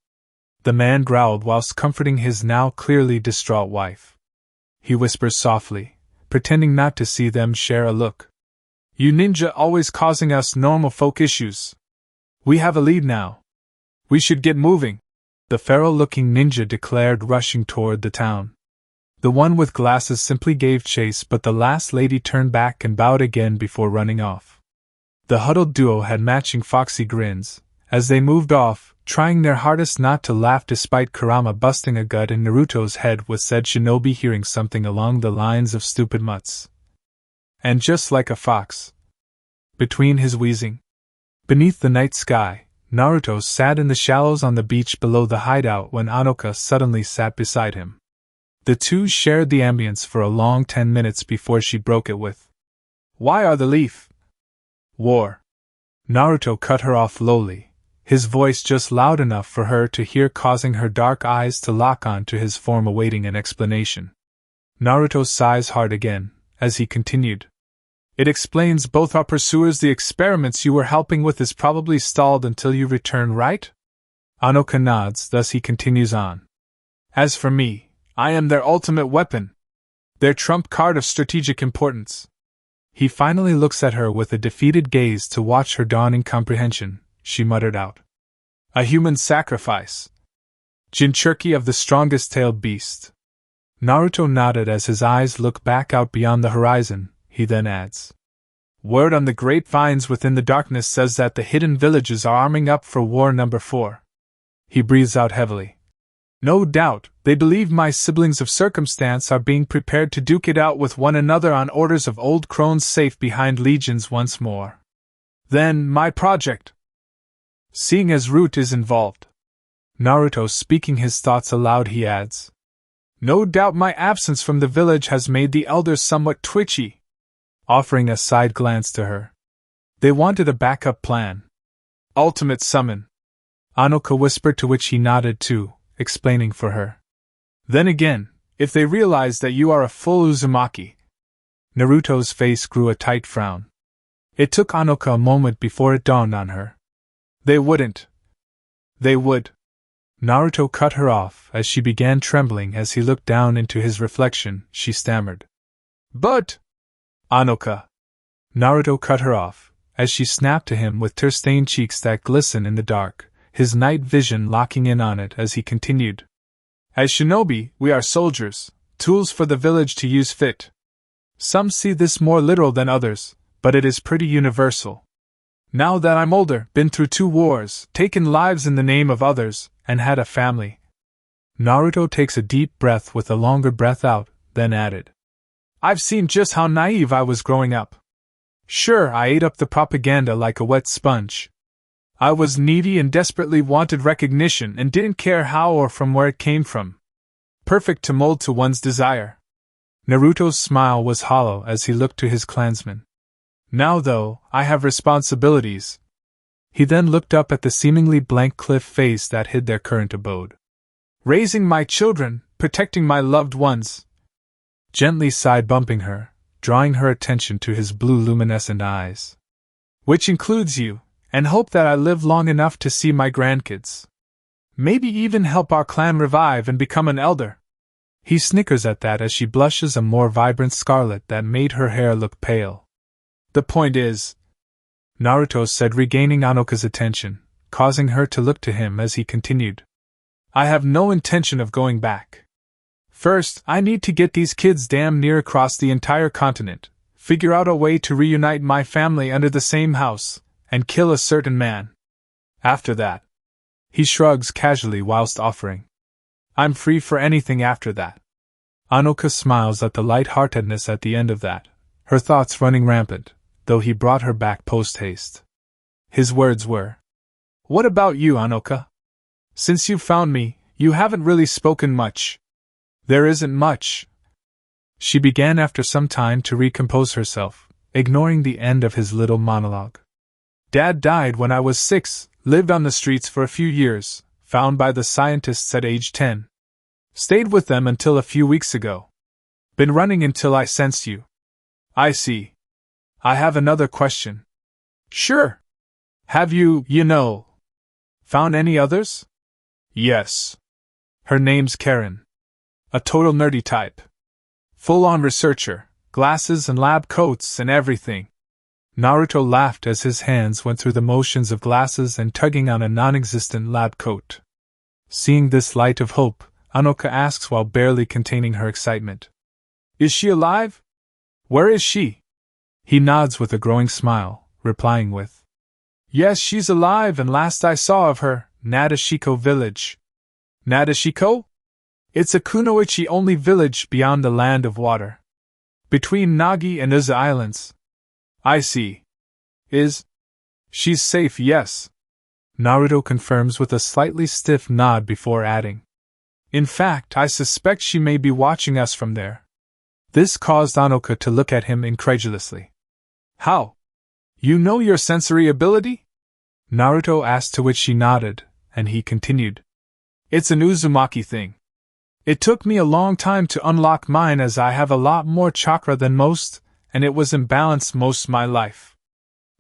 The man growled whilst comforting his now clearly distraught wife. He whispers softly, pretending not to see them share a look. You ninja always causing us normal folk issues. We have a lead now. We should get moving, the feral-looking ninja declared, rushing toward the town. The one with glasses simply gave chase, but the last lady turned back and bowed again before running off. The huddled duo had matching foxy grins as they moved off, trying their hardest not to laugh despite Kurama busting a gut in Naruto's head with said shinobi hearing something along the lines of stupid mutts. And just like a fox. Between his wheezing. Beneath the night sky, Naruto sat in the shallows on the beach below the hideout when Anoka suddenly sat beside him. The two shared the ambience for a long 10 minutes before she broke it with, "Why are the leaf?" "War." Naruto cut her off lowly, his voice just loud enough for her to hear, causing her dark eyes to lock on to his form awaiting an explanation. Naruto sighs hard again, as he continued. "It explains both our pursuers. The experiments you were helping with is probably stalled until you return, right?" Anoka nods, thus he continues on. "As for me, I am their ultimate weapon. Their trump card of strategic importance." He finally looks at her with a defeated gaze to watch her dawning comprehension. She muttered out, "A human sacrifice. Jinchurki of the strongest-tailed beast." Naruto nodded as his eyes look back out beyond the horizon. He then adds, "Word on the grapevines within the darkness says that the hidden villages are arming up for war number 4. He breathes out heavily. "No doubt, they believe my siblings of circumstance are being prepared to duke it out with one another on orders of old crones safe behind legions once more. Then, my project. Seeing as Root is involved." Naruto speaking his thoughts aloud, he adds, "No doubt my absence from the village has made the elders somewhat twitchy," offering a side glance to her. "They wanted a backup plan. Ultimate summon." Anoka whispered, to which he nodded too, explaining for her. "Then again, if they realize that you are a full Uzumaki." Naruto's face grew a tight frown. It took Anoka a moment before it dawned on her. "They wouldn't." "They would." Naruto cut her off as she began trembling as he looked down into his reflection. She stammered, "But…" "Anoka." Naruto cut her off as she snapped to him with tear-stained cheeks that glisten in the dark, his night vision locking in on it as he continued. "As shinobi, we are soldiers, tools for the village to use fit. Some see this more literal than others, but it is pretty universal. Now that I'm older, been through 2 wars, taken lives in the name of others, and had a family." Naruto takes a deep breath with a longer breath out, then added, "I've seen just how naive I was growing up. Sure, I ate up the propaganda like a wet sponge. I was needy and desperately wanted recognition and didn't care how or from where it came from. Perfect to mold to one's desire." Naruto's smile was hollow as he looked to his clansmen. "Now though, I have responsibilities." He then looked up at the seemingly blank cliff face that hid their current abode. "Raising my children, protecting my loved ones." Gently side-bumping her, drawing her attention to his blue luminescent eyes. "Which includes you, and hope that I live long enough to see my grandkids. Maybe even help our clan revive and become an elder." He snickers at that as she blushes a more vibrant scarlet that made her hair look pale. "The point is," Naruto said, regaining Anoka's attention, causing her to look to him as he continued, "I have no intention of going back. First, I need to get these kids damn near across the entire continent, figure out a way to reunite my family under the same house, and kill a certain man. After that," he shrugs casually whilst offering, "I'm free for anything after that." Anoka smiles at the light-heartedness at the end of that, her thoughts running rampant, though he brought her back post-haste. His words were, "What about you, Anoka? Since you found me, you haven't really spoken much." "There isn't much," she began after some time to recompose herself, ignoring the end of his little monologue. "Dad died when I was 6, lived on the streets for a few years, found by the scientists at age 10. Stayed with them until a few weeks ago. Been running until I sensed you." "I see. I have another question." "Sure." Have you, found any others? Yes. Her name's Karen. A total nerdy type. Full-on researcher, glasses and lab coats and everything. Naruto laughed as his hands went through the motions of glasses and tugging on a non-existent lab coat. Seeing this light of hope, Anoka asks while barely containing her excitement. Is she alive? Where is she? He nods with a growing smile, replying with, Yes, she's alive, and last I saw of her, Nadeshiko village. Nadeshiko? It's a kunoichi-only village beyond the land of water. Between Nagi and Uza Islands. I see. She's safe, yes. Naruto confirms with a slightly stiff nod before adding. In fact, I suspect she may be watching us from there. This caused Anoka to look at him incredulously. How? You know your sensory ability? Naruto asked, to which she nodded, and he continued. It's an Uzumaki thing. It took me a long time to unlock mine as I have a lot more chakra than most, and it was imbalanced most my life.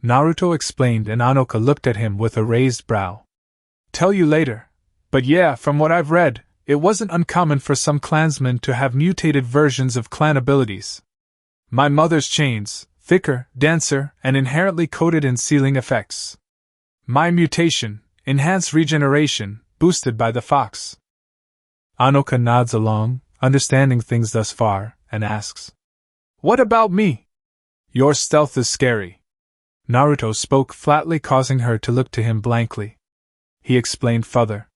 Naruto explained, and Anoka looked at him with a raised brow. Tell you later, but yeah, from what I've read, it wasn't uncommon for some clansmen to have mutated versions of clan abilities. My mother's chains, thicker, denser, and inherently coated in sealing effects. My mutation, enhanced regeneration, boosted by the fox. Anoka nods along, understanding things thus far, and asks, What about me? Your stealth is scary. Naruto spoke flatly, causing her to look to him blankly. He explained further.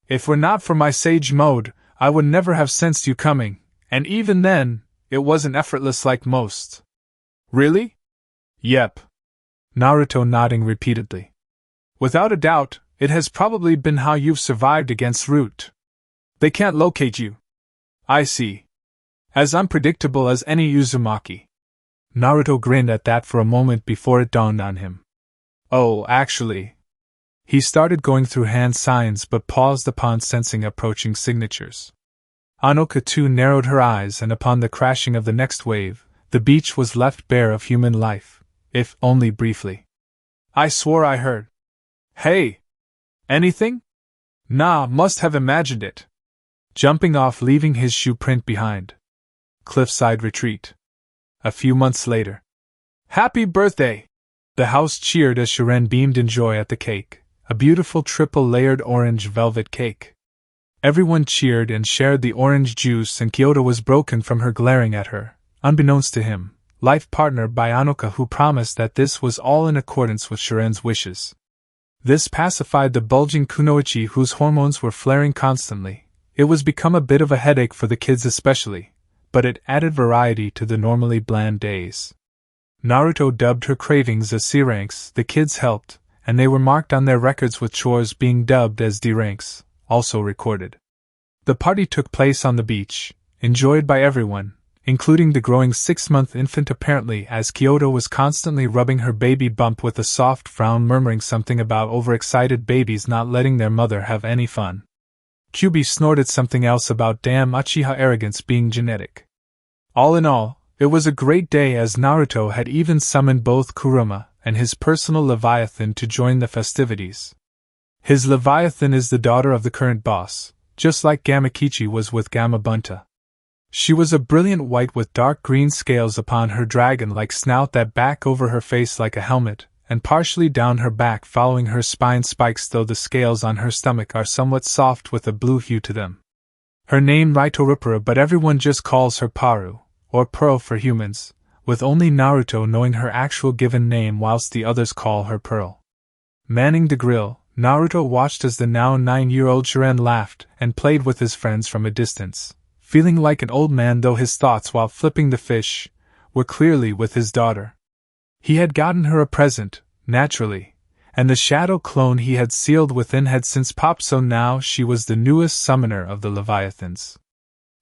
If were not for my sage mode, I would never have sensed you coming, and even then, it wasn't effortless like most. Really? Yep. Naruto nodding repeatedly. Without a doubt, it has probably been how you've survived against Root. They can't locate you. I see. As unpredictable as any Uzumaki. Naruto grinned at that for a moment before it dawned on him. Oh, actually. He started going through hand signs but paused upon sensing approaching signatures. Anoka too narrowed her eyes, and upon the crashing of the next wave, the beach was left bare of human life, if only briefly. I swore I heard. Hey! Anything? Nah, must have imagined it. Jumping off, leaving his shoe print behind. Cliffside retreat. A few months later. Happy birthday! The house cheered as Shiren beamed in joy at the cake, a beautiful triple-layered orange velvet cake. Everyone cheered and shared the orange juice, and Kyoto was broken from her glaring at her, unbeknownst to him, life partner by Anoka, who promised that this was all in accordance with Shiren's wishes. This pacified the bulging kunoichi, whose hormones were flaring constantly. It was become a bit of a headache for the kids especially, but it added variety to the normally bland days. Naruto dubbed her cravings as C ranks. The kids helped, and they were marked on their records with chores being dubbed as D ranks, also recorded. The party took place on the beach, enjoyed by everyone, including the growing 6-month infant apparently, as Kyoto was constantly rubbing her baby bump with a soft frown, murmuring something about overexcited babies not letting their mother have any fun. Kyubi snorted something else about damn Uchiha arrogance being genetic. All in all, it was a great day, as Naruto had even summoned both Kurama and his personal Leviathan to join the festivities. His Leviathan is the daughter of the current boss, just like Gamakichi was with Gamabunta. She was a brilliant white with dark green scales upon her dragon-like snout that back over her face like a helmet, and partially down her back following her spine spikes, though the scales on her stomach are somewhat soft with a blue hue to them. Her name Raitorupara, but everyone just calls her Paru, or Pearl for humans, with only Naruto knowing her actual given name whilst the others call her Pearl. Manning the grill, Naruto watched as the now 9-year-old Shiren laughed and played with his friends from a distance, feeling like an old man, though his thoughts while flipping the fish were clearly with his daughter. He had gotten her a present, naturally, and the shadow clone he had sealed within had since popped, so now she was the newest summoner of the Leviathans.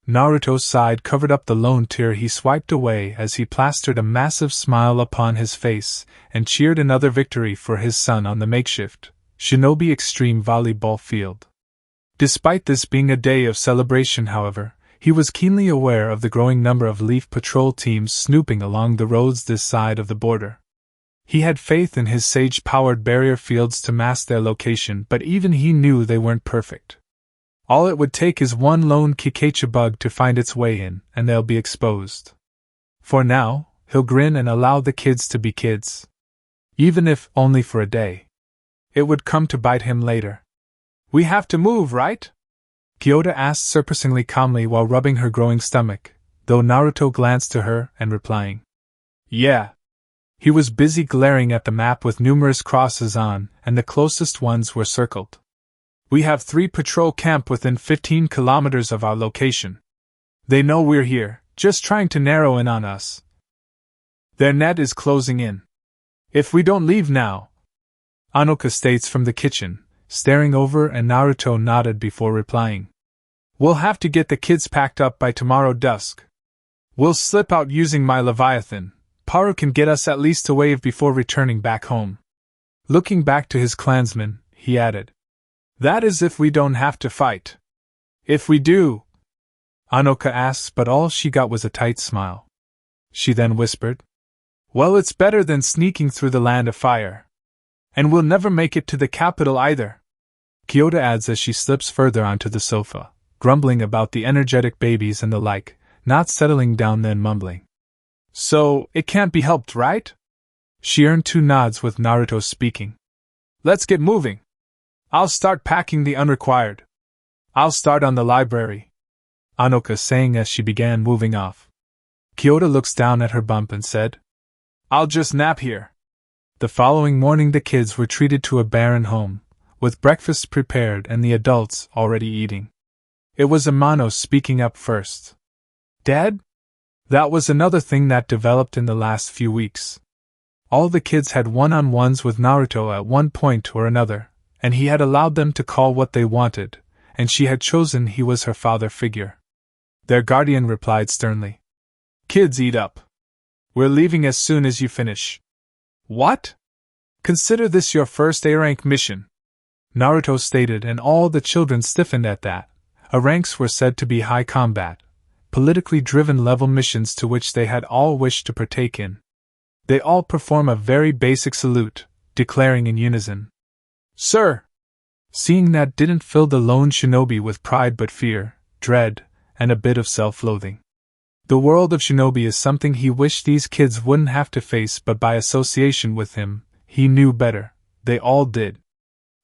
Naruto's side covered up the lone tear he swiped away as he plastered a massive smile upon his face and cheered another victory for his son on the makeshift Shinobi Extreme Volleyball Field. Despite this being a day of celebration, however, he was keenly aware of the growing number of Leaf Patrol teams snooping along the roads this side of the border. He had faith in his sage-powered barrier fields to mask their location, but even he knew they weren't perfect. All it would take is one lone Kikacha bug to find its way in, and they'll be exposed. For now, he'll grin and allow the kids to be kids. Even if only for a day. It would come to bite him later. We have to move, right? Kyoto asked surprisingly calmly while rubbing her growing stomach, though Naruto glanced to her and replying, "Yeah." He was busy glaring at the map with numerous crosses on, and the closest ones were circled. We have 3 patrol camp within 15 kilometers of our location. They know we're here, just trying to narrow in on us. Their net is closing in. If we don't leave now, Anoka states from the kitchen, staring over, and Naruto nodded before replying. We'll have to get the kids packed up by tomorrow dusk. We'll slip out using my Leviathan. Paru can get us at least a wave before returning back home. Looking back to his clansmen, he added, That is if we don't have to fight. If we do, Anoka asked, but all she got was a tight smile. She then whispered, Well, it's better than sneaking through the land of fire. And we'll never make it to the capital either. Kyoto adds as she slips further onto the sofa, grumbling about the energetic babies and the like, not settling down then mumbling. So, it can't be helped, right? She earned 2 nods with Naruto speaking. Let's get moving. I'll start packing the unrequired. I'll start on the library, Anoka saying as she began moving off. Kyoto looks down at her bump and said, I'll just nap here. The following morning the kids were treated to a barren home, with breakfast prepared and the adults already eating. It was Amano speaking up first. Dad? That was another thing that developed in the last few weeks. All the kids had one-on-ones with Naruto at one point or another, and he had allowed them to call what they wanted, and she had chosen he was her father figure. Their guardian replied sternly. Kids, eat up. We're leaving as soon as you finish. What? Consider this your first A-rank mission, Naruto stated, and all the children stiffened at that. A-ranks were said to be high combat, politically driven level missions to which they had all wished to partake in. They all perform a very basic salute, declaring in unison, Sir! Seeing that didn't fill the lone shinobi with pride but fear, dread, and a bit of self-loathing. The world of shinobi is something he wished these kids wouldn't have to face, but by association with him, he knew better. They all did.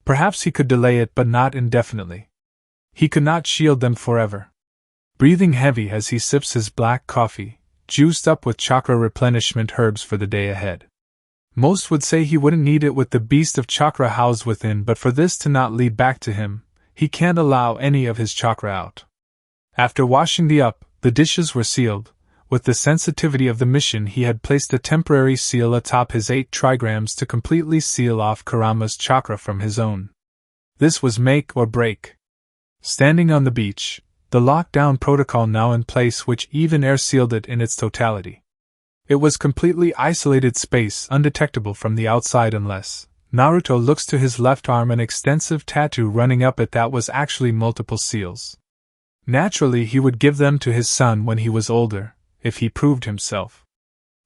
Perhaps he could delay it, but not indefinitely. He could not shield them forever. Breathing heavy as he sips his black coffee, juiced up with chakra replenishment herbs for the day ahead. Most would say he wouldn't need it with the beast of chakra housed within, but for this to not lead back to him, he can't allow any of his chakra out. After washing the dishes were sealed. With the sensitivity of the mission, he had placed a temporary seal atop his 8 trigrams to completely seal off Kurama's chakra from his own. This was make or break. Standing on the beach, the lockdown protocol now in place, which even air sealed it in its totality. It was completely isolated space, undetectable from the outside unless Naruto looks to his left arm, an extensive tattoo running up it that was actually multiple seals. Naturally, he would give them to his son when he was older, if he proved himself.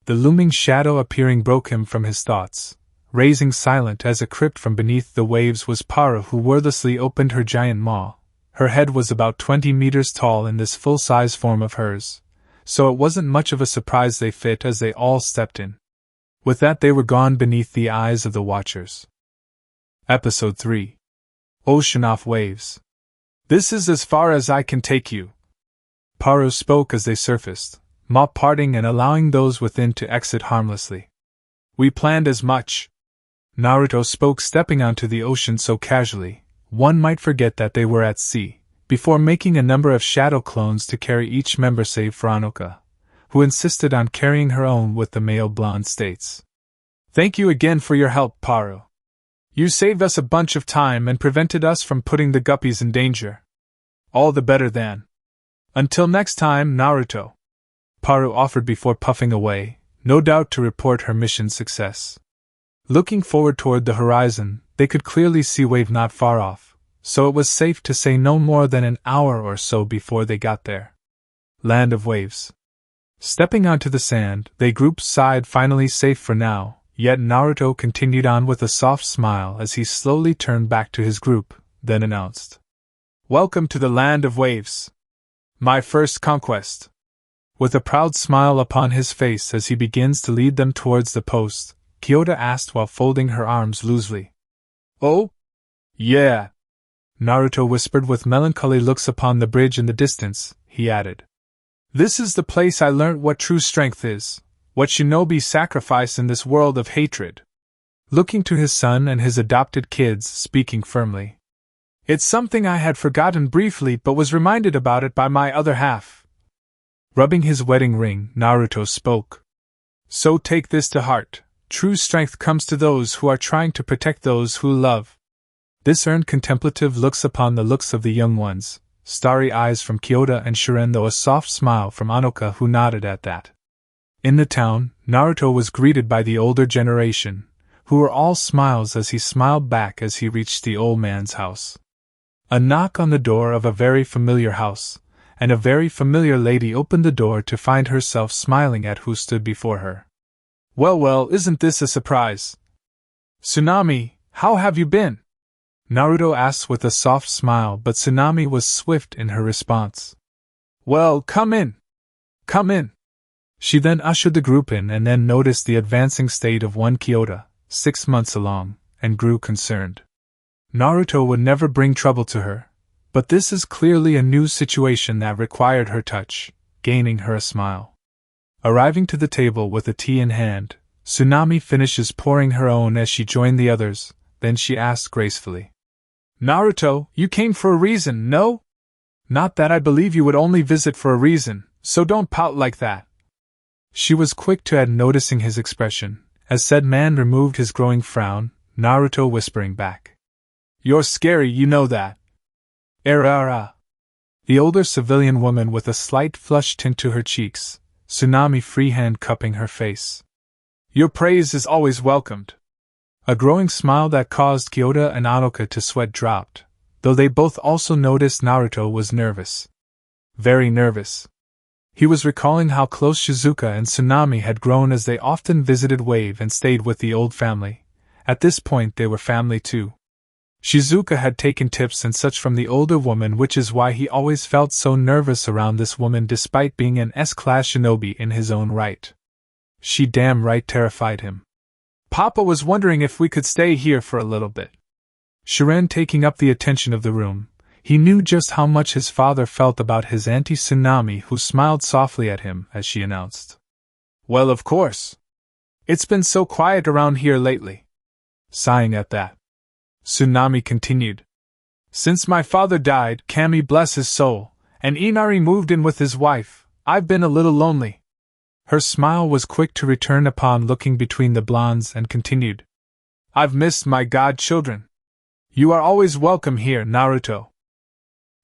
The looming shadow appearing broke him from his thoughts. Raising silent as a crypt from beneath the waves was Paru, who wordlessly opened her giant maw. Her head was about 20 meters tall in this full-size form of hers, so it wasn't much of a surprise they fit as they all stepped in. With that, they were gone beneath the eyes of the watchers. Episode 3. Ocean Off Waves. This is as far as I can take you, Paru spoke as they surfaced, maw parting and allowing those within to exit harmlessly. We planned as much. Naruto spoke, stepping onto the ocean so casually, one might forget that they were at sea, before making a number of shadow clones to carry each member save for Anoka, who insisted on carrying her own with the male blonde states. Thank you again for your help, Paru. You saved us a bunch of time and prevented us from putting the guppies in danger. All the better then. Until next time, Naruto, Paru offered before puffing away, no doubt to report her mission's success. Looking forward toward the horizon, they could clearly see wave not far off, so it was safe to say no more than an hour or so before they got there. Land of Waves. Stepping onto the sand, they grouped side, finally safe for now, Yet Naruto continued on with a soft smile as he slowly turned back to his group, then announced, "Welcome to the land of waves. My first conquest." With a proud smile upon his face as he begins to lead them towards the post, Kyoto asked while folding her arms loosely. "Oh? Yeah." Naruto whispered with melancholy looks upon the bridge in the distance. He added, "This is the place I learnt what true strength is, what shinobi sacrifice in this world of hatred." Looking to his son and his adopted kids, speaking firmly. "It's something I had forgotten briefly but was reminded about it by my other half." Rubbing his wedding ring, Naruto spoke. "So take this to heart. True strength comes to those who are trying to protect those who love." This earned contemplative looks upon the looks of the young ones, starry eyes from Kyoto and Shiren, though a soft smile from Anoka, who nodded at that. In the town, Naruto was greeted by the older generation, who were all smiles as he smiled back as he reached the old man's house. A knock on the door of a very familiar house, and a very familiar lady opened the door to find herself smiling at who stood before her. Well, isn't this a surprise?" "Tsunami, how have you been?" Naruto asked with a soft smile, but Tsunami was swift in her response. "Well, come in. Come in." She then ushered the group in and then noticed the advancing state of one Kyoto, 6 months along, and grew concerned. Naruto would never bring trouble to her, but this is clearly a new situation that required her touch, gaining her a smile. Arriving to the table with a tea in hand, Tsunami finishes pouring her own as she joined the others, then she asked gracefully, "Naruto, you came for a reason, no?" "Not that I believe you would only visit for a reason, so don't pout like that." She was quick to add, noticing his expression, as said man removed his growing frown, Naruto whispering back, "You're scary, you know that." "Era." The older civilian woman with a slight flush tint to her cheeks, Tsunami freehand cupping her face. "Your praise is always welcomed." A growing smile that caused Kyoto and Anoka to sweat dropped, though they both also noticed Naruto was nervous. Very nervous. He was recalling how close Shizuka and Tsunami had grown as they often visited Wave and stayed with the old family. At this point they were family too. Shizuka had taken tips and such from the older woman, which is why he always felt so nervous around this woman despite being an S-class shinobi in his own right. She damn right terrified him. "Papa was wondering if we could stay here for a little bit." Shiren taking up the attention of the room, he knew just how much his father felt about his auntie Tsunami, who smiled softly at him as she announced, "Well, of course. It's been so quiet around here lately." Sighing at that, Tsunami continued, "Since my father died, Kami bless his soul, and Inari moved in with his wife, I've been a little lonely." Her smile was quick to return upon looking between the blondes and continued, "I've missed my godchildren. You are always welcome here, Naruto."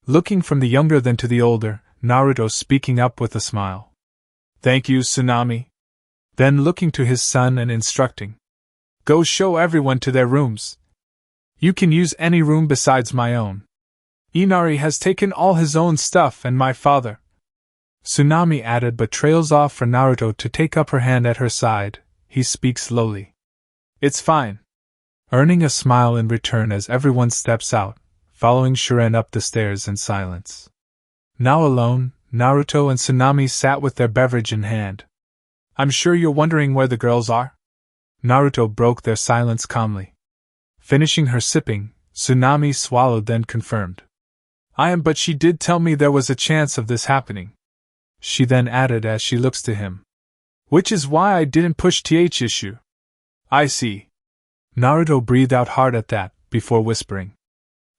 Looking from the younger then to the older, Naruto speaking up with a smile, "Thank you, Tsunami." Then looking to his son and instructing, "Go show everyone to their rooms. You can use any room besides my own. Inari has taken all his own stuff and my father." Tsunami added but trails off for Naruto to take up her hand at her side. He speaks slowly, "It's fine." Earning a smile in return as everyone steps out, following Shiren up the stairs in silence. Now alone, Naruto and Tsunami sat with their beverage in hand. "I'm sure you're wondering where the girls are?" Naruto broke their silence calmly. Finishing her sipping, Tsunami swallowed then confirmed, "I am, but she did tell me there was a chance of this happening." She then added as she looks to him, "Which is why I didn't push th issue." "I see." Naruto breathed out hard at that, before whispering,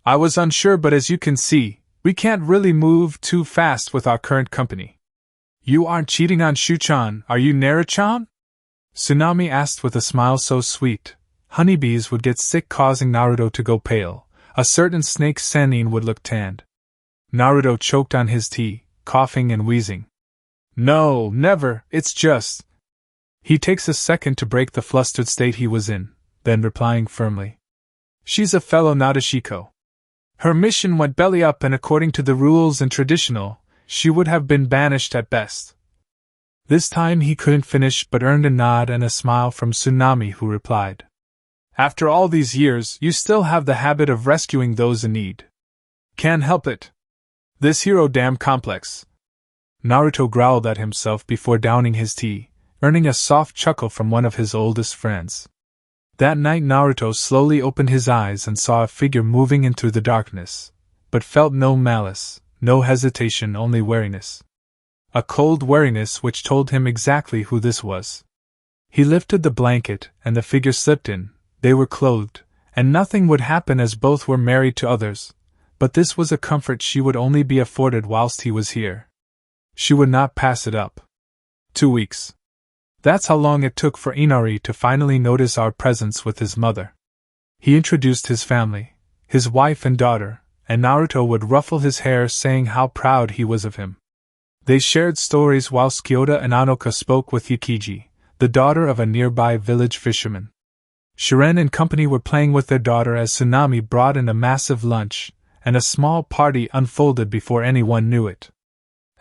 "I was unsure, but as you can see, we can't really move too fast with our current company." "You aren't cheating on Shuchan, are you, Naruto-chan?" Tsunami asked with a smile so sweet, honeybees would get sick, causing Naruto to go pale. A certain snake Sennin would look tanned. Naruto choked on his tea, coughing and wheezing. "No, never, it's just..." He takes a second to break the flustered state he was in, then replying firmly, "She's a fellow Nadeshiko. Her mission went belly up and according to the rules and traditional, she would have been banished at best." This time he couldn't finish but earned a nod and a smile from Tsunami, who replied, "After all these years, you still have the habit of rescuing those in need. Can't help it. This hero damn complex." Naruto growled at himself before downing his tea, earning a soft chuckle from one of his oldest friends. That night Naruto slowly opened his eyes and saw a figure moving in through the darkness, but felt no malice, no hesitation, only wariness. A cold wariness which told him exactly who this was. He lifted the blanket, and the figure slipped in. They were clothed, and nothing would happen as both were married to others, but this was a comfort she would only be afforded whilst he was here. She would not pass it up. 2 weeks. That's how long it took for Inari to finally notice our presence with his mother. He introduced his family, his wife and daughter, and Naruto would ruffle his hair saying how proud he was of him. They shared stories whilst Kyoto and Anoka spoke with Yukiji, the daughter of a nearby village fisherman. Shiren and company were playing with their daughter as Tsunami brought in a massive lunch, and a small party unfolded before anyone knew it.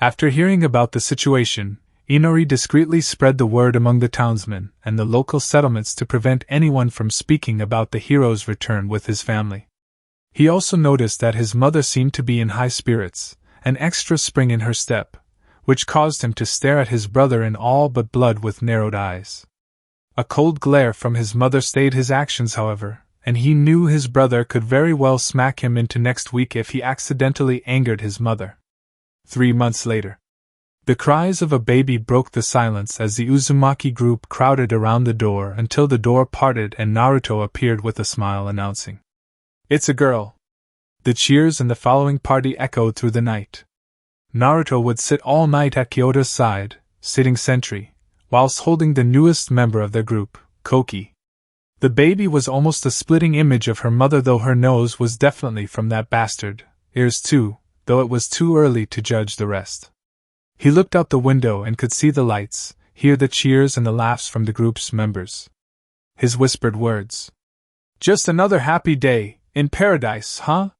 After hearing about the situation, Inari discreetly spread the word among the townsmen and the local settlements to prevent anyone from speaking about the hero's return with his family. He also noticed that his mother seemed to be in high spirits, an extra spring in her step, which caused him to stare at his brother in all but blood with narrowed eyes. A cold glare from his mother stayed his actions, however, and he knew his brother could very well smack him into next week if he accidentally angered his mother. 3 months later. The cries of a baby broke the silence as the Uzumaki group crowded around the door until the door parted and Naruto appeared with a smile announcing, "It's a girl." The cheers and the following party echoed through the night. Naruto would sit all night at Kyoto's side, sitting sentry, whilst holding the newest member of their group, Koki. The baby was almost a splitting image of her mother, though her nose was definitely from that bastard, ears too, though it was too early to judge the rest. He looked out the window and could see the lights, hear the cheers and the laughs from the group's members. His whispered words. "Just another happy day, in paradise, huh?"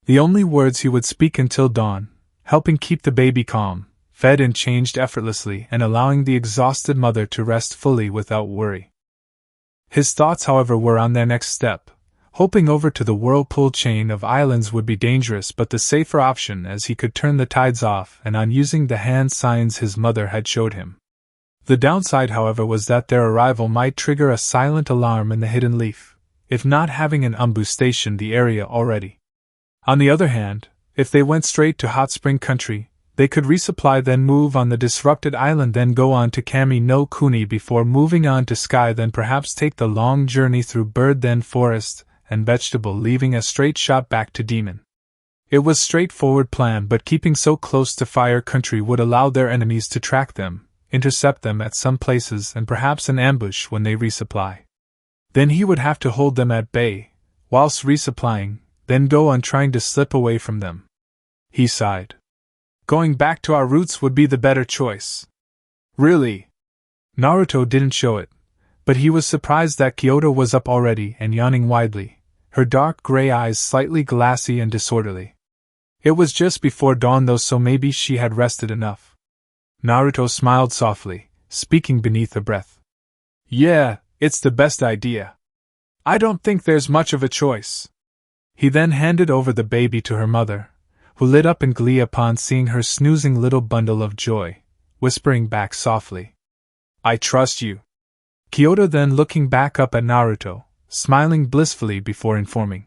The only words he would speak until dawn, helping keep the baby calm, fed and changed effortlessly and allowing the exhausted mother to rest fully without worry. His thoughts, however, were on their next step. Hopping over to the whirlpool chain of islands would be dangerous, but the safer option, as he could turn the tides off and on using the hand signs his mother had showed him. The downside, however, was that their arrival might trigger a silent alarm in the hidden leaf, if not having an ambu stationed the area already. On the other hand, if they went straight to Hot Spring Country, they could resupply, then move on the disrupted island, then go on to Kami no Kuni before moving on to Sky, then perhaps take the long journey through Bird, then Forest, and Vegetable, leaving a straight shot back to Demon. It was a straightforward plan, but keeping so close to Fire Country would allow their enemies to track them, intercept them at some places, and perhaps an ambush when they resupply. Then he would have to hold them at bay, whilst resupplying, then go on trying to slip away from them. He sighed. Going back to our roots would be the better choice. Really? Naruto didn't show it, but he was surprised that Kyoto was up already and yawning widely, her dark gray eyes slightly glassy and disorderly. It was just before dawn though, so maybe she had rested enough. Naruto smiled softly, speaking beneath a breath. Yeah, it's the best idea. I don't think there's much of a choice. He then handed over the baby to her mother, who lit up in glee upon seeing her snoozing little bundle of joy, whispering back softly, "I trust you." Kyoto then looking back up at Naruto, smiling blissfully before informing,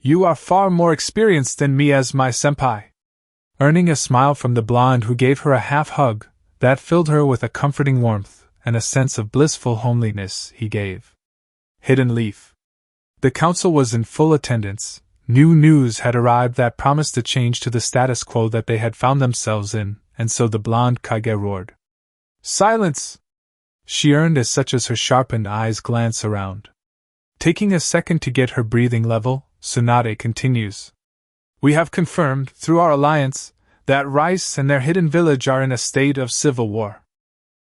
"You are far more experienced than me as my senpai." Earning a smile from the blonde, who gave her a half hug that filled her with a comforting warmth and a sense of blissful homeliness, he gave. Hidden Leaf. The council was in full attendance. New news had arrived that promised a change to the status quo that they had found themselves in, and so the blonde Kage roared, "Silence!" She earned as such as her sharpened eyes glance around. Taking a second to get her breathing level, Tsunade continues. "We have confirmed, through our alliance, that Rice and their hidden village are in a state of civil war."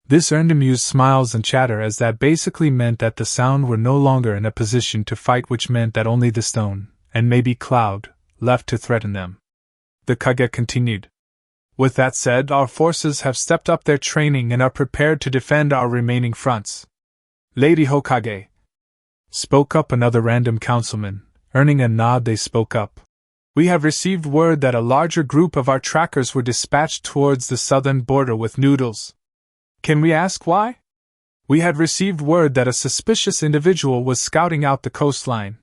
This earned amused smiles and chatter, as that basically meant that the Sound were no longer in a position to fight, which meant that only the Stone, and maybe Cloud, left to threaten them. The Kage continued. With that said, our forces have stepped up their training and are prepared to defend our remaining fronts. Lady Hokage, spoke up another random councilman. Earning a nod, they spoke up. We have received word that a larger group of our trackers were dispatched towards the southern border with noodles. Can we ask why? We had received word that a suspicious individual was scouting out the coastline.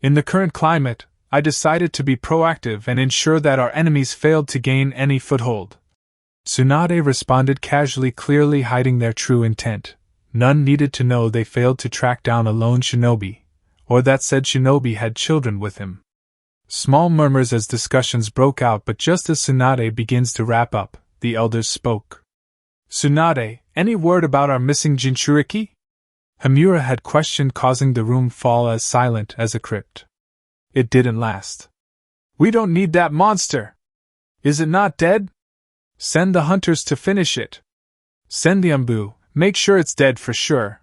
In the current climate, I decided to be proactive and ensure that our enemies failed to gain any foothold. Tsunade responded casually, clearly hiding their true intent. None needed to know they failed to track down a lone shinobi, or that said shinobi had children with him. Small murmurs as discussions broke out, but just as Tsunade begins to wrap up, the elders spoke. Tsunade, any word about our missing Jinchuriki? Hamura had questioned, causing the room fall as silent as a crypt. It didn't last. We don't need that monster! Is it not dead? Send the hunters to finish it. Send the Ambu, make sure it's dead for sure.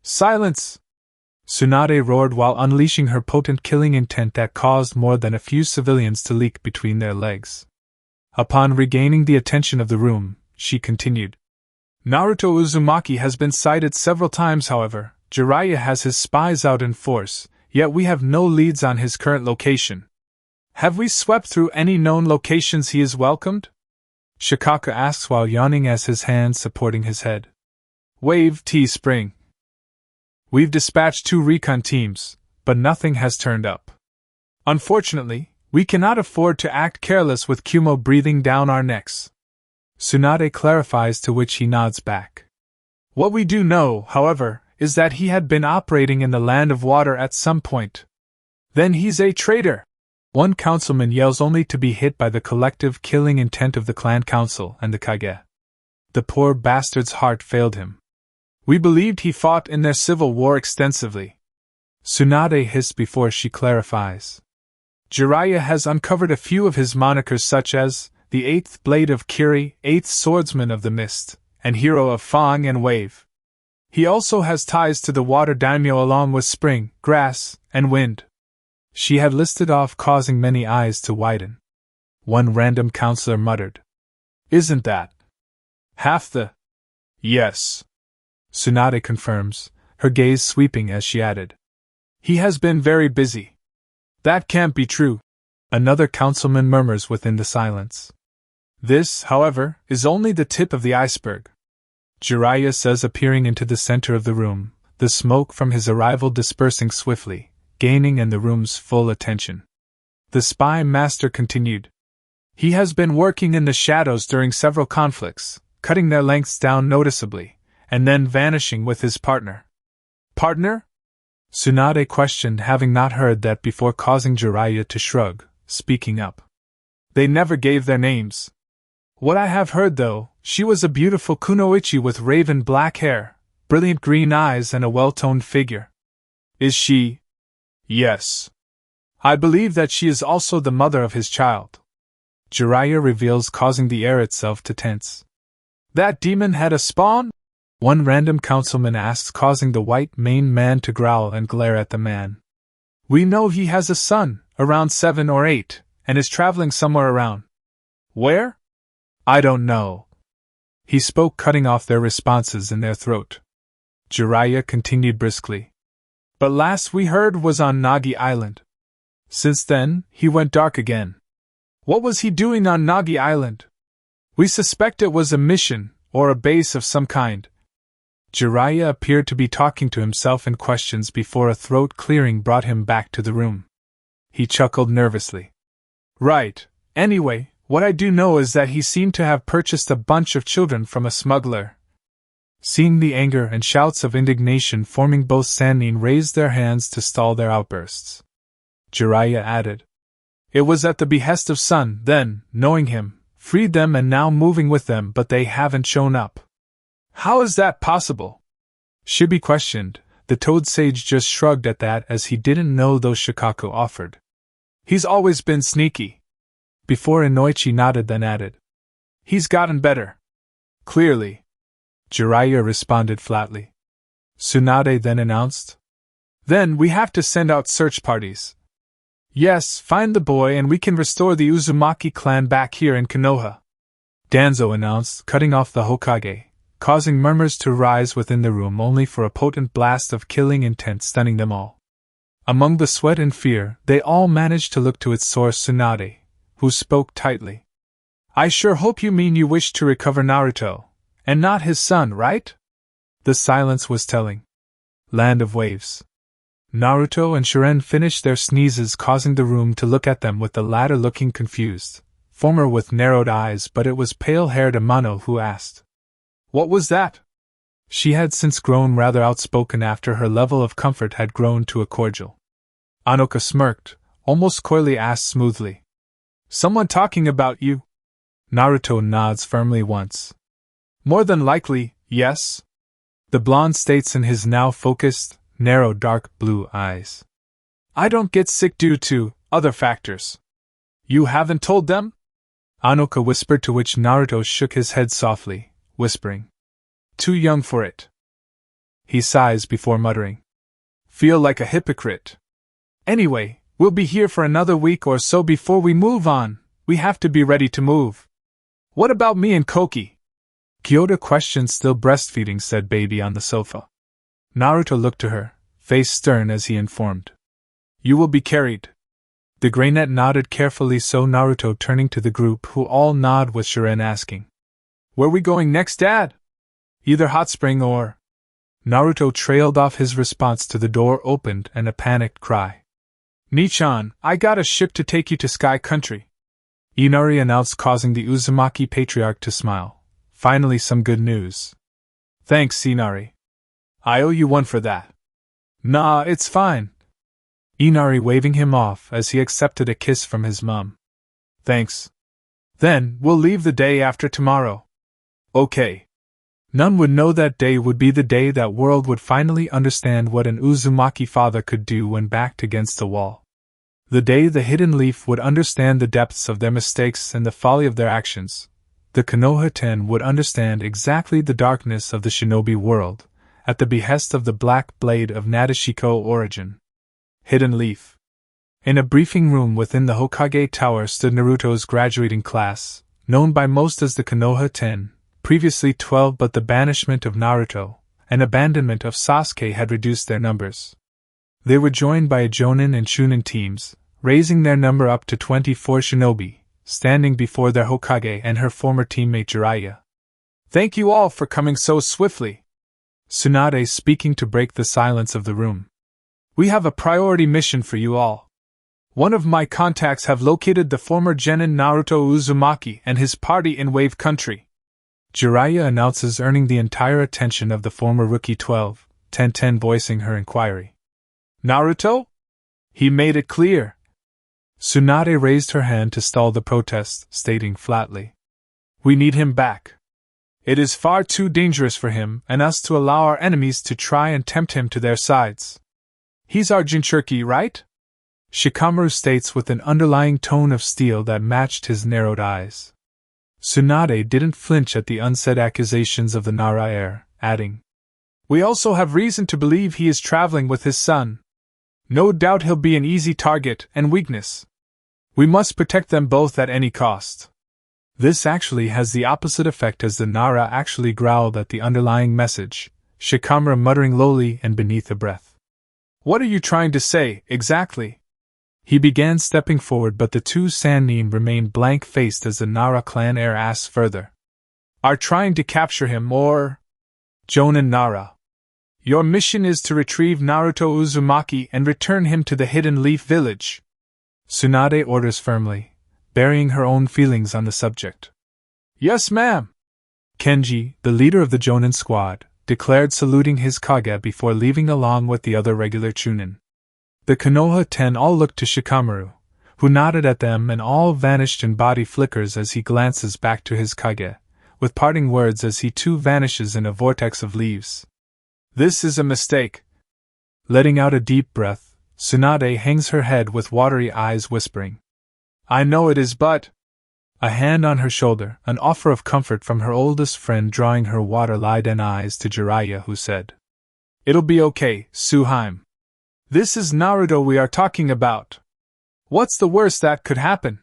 Silence! Tsunade roared while unleashing her potent killing intent that caused more than a few civilians to leak between their legs. Upon regaining the attention of the room, she continued. Naruto Uzumaki has been sighted several times, however. Jiraiya has his spies out in force, yet we have no leads on his current location. Have we swept through any known locations he is welcomed? Shikaka asks while yawning as his hands supporting his head. Wave T Spring. We've dispatched 2 recon teams, but nothing has turned up. Unfortunately, we cannot afford to act careless with Kumo breathing down our necks. Tsunade clarifies, to which he nods back. What we do know, however, is that he had been operating in the Land of Water at some point. Then he's a traitor! One councilman yells, only to be hit by the collective killing intent of the clan council and the Kage. The poor bastard's heart failed him. We believed he fought in their civil war extensively. Tsunade hissed before she clarifies. Jiraiya has uncovered a few of his monikers, such as the 8th Blade of Kiri, 8th Swordsman of the Mist, and Hero of Fang and Wave. He also has ties to the Water Daimyo along with Spring, Grass, and Wind. She had listed off, causing many eyes to widen. One random counselor muttered. Isn't that half the... Yes. Tsunade confirms, her gaze sweeping as she added. He has been very busy. That can't be true. Another councilman murmurs within the silence. This, however, is only the tip of the iceberg. Jiraiya says, appearing into the center of the room, the smoke from his arrival dispersing swiftly, gaining in the room's full attention. The spy master continued. He has been working in the shadows during several conflicts, cutting their lengths down noticeably, and then vanishing with his partner. Partner? Tsunade questioned, having not heard that before, causing Jiraiya to shrug, speaking up. They never gave their names. What I have heard, though, she was a beautiful kunoichi with raven black hair, brilliant green eyes, and a well-toned figure. Is she? Yes. I believe that she is also the mother of his child. Jiraiya reveals, causing the air itself to tense. That demon had a spawn? One random councilman asks, causing the white-maned man to growl and glare at the man. We know he has a son, around 7 or 8, and is traveling somewhere around. Where? I don't know. He spoke, cutting off their responses in their throat. Jiraiya continued briskly. But last we heard was on Nagi Island. Since then, he went dark again. What was he doing on Nagi Island? We suspect it was a mission, or a base of some kind. Jiraiya appeared to be talking to himself in questions before a throat clearing brought him back to the room. He chuckled nervously. Right. Anyway, what I do know is that he seemed to have purchased a bunch of children from a smuggler. Seeing the anger and shouts of indignation forming, both Sannin raised their hands to stall their outbursts. Jiraiya added. It was at the behest of Sun, then, knowing him, freed them and now moving with them, but they haven't shown up. How is that possible? Shibi questioned. The Toad Sage just shrugged at that, as he didn't know those Shikaku offered. He's always been sneaky. Before Inoichi nodded, then added. He's gotten better. Clearly. Jiraiya responded flatly. Tsunade then announced. Then we have to send out search parties. Yes, find the boy and we can restore the Uzumaki clan back here in Konoha. Danzo announced, cutting off the Hokage, causing murmurs to rise within the room only for a potent blast of killing intent stunning them all. Among the sweat and fear, they all managed to look to its source Tsunade, who spoke tightly. I sure hope you mean you wish to recover Naruto, and not his son, right? The silence was telling. Land of Waves. Naruto and Shiren finished their sneezes, causing the room to look at them, with the latter looking confused, former with narrowed eyes, but it was pale-haired Amano who asked. What was that? She had since grown rather outspoken after her level of comfort had grown to a cordial. Anoka smirked, almost coyly asked smoothly. Someone talking about you? Naruto nods firmly once. More than likely, yes. The blonde states in his now focused, narrow dark blue eyes. I don't get sick due to other factors. You haven't told them? Anoka whispered, to which Naruto shook his head softly, whispering. Too young for it. He sighs before muttering. Feel like a hypocrite. Anyway, we'll be here for another week or so before we move on. We have to be ready to move. What about me and Koki? Kyoto questioned, still breastfeeding said baby on the sofa. Naruto looked to her, face stern as he informed. You will be carried. The Greynet nodded carefully, so Naruto turning to the group, who all nod, with Shiren asking. Where we going next, Dad? Either hot spring or... Naruto trailed off, his response to the door opened and a panicked cry. Nichan, I got a ship to take you to Sky Country. Inari announced, causing the Uzumaki patriarch to smile. Finally some good news. Thanks, Inari. I owe you one for that. Nah, it's fine. Inari waving him off as he accepted a kiss from his mum. Thanks. Then, we'll leave the day after tomorrow. Okay. None would know that day would be the day that world would finally understand what an Uzumaki father could do when backed against the wall. The day the Hidden Leaf would understand the depths of their mistakes and the folly of their actions. The Konoha 10 would understand exactly the darkness of the shinobi world, at the behest of the Black Blade of Nadeshiko origin. Hidden Leaf. In a briefing room within the Hokage Tower stood Naruto's graduating class, known by most as the Konoha 10, previously 12, but the banishment of Naruto and abandonment of Sasuke had reduced their numbers. They were joined by Jonin and Chunin teams, raising their number up to 24 shinobi, standing before their Hokage and her former teammate Jiraiya. Thank you all for coming so swiftly. Tsunade speaking to break the silence of the room. We have a priority mission for you all. One of my contacts have located the former genin Naruto Uzumaki and his party in Wave Country. Jiraiya announces, earning the entire attention of the former rookie 10 voicing her inquiry. Naruto? He made it clear. Tsunade raised her hand to stall the protest, stating flatly. We need him back. It is far too dangerous for him and us to allow our enemies to try and tempt him to their sides. He's our Jinchuriki, right? Shikamaru states with an underlying tone of steel that matched his narrowed eyes. Tsunade didn't flinch at the unsaid accusations of the Nara heir, adding, We also have reason to believe he is traveling with his son. No doubt he'll be an easy target and weakness. We must protect them both at any cost. This actually has the opposite effect, as the Nara actually growled at the underlying message, Shikamaru muttering lowly and beneath a breath. What are you trying to say, exactly? He began stepping forward, but the two Sannin remained blank-faced as the Nara clan heir asked further. Are trying to capture him, or... Jonin Nara. Your mission is to retrieve Naruto Uzumaki and return him to the Hidden Leaf village. Tsunade orders firmly, burying her own feelings on the subject. Yes, ma'am. Kenji, the leader of the Jonin squad, declared, saluting his Kage before leaving along with the other regular Chunin. The Konoha 10 all looked to Shikamaru, who nodded at them, and all vanished in body flickers as he glances back to his Kage, with parting words as he too vanishes in a vortex of leaves. This is a mistake. Letting out a deep breath, Tsunade hangs her head with watery eyes, whispering, I know it is, but... A hand on her shoulder, an offer of comfort from her oldest friend, drawing her water-laden eyes to Jiraiya, who said, It'll be okay, Suheim. This is Naruto we are talking about. What's the worst that could happen?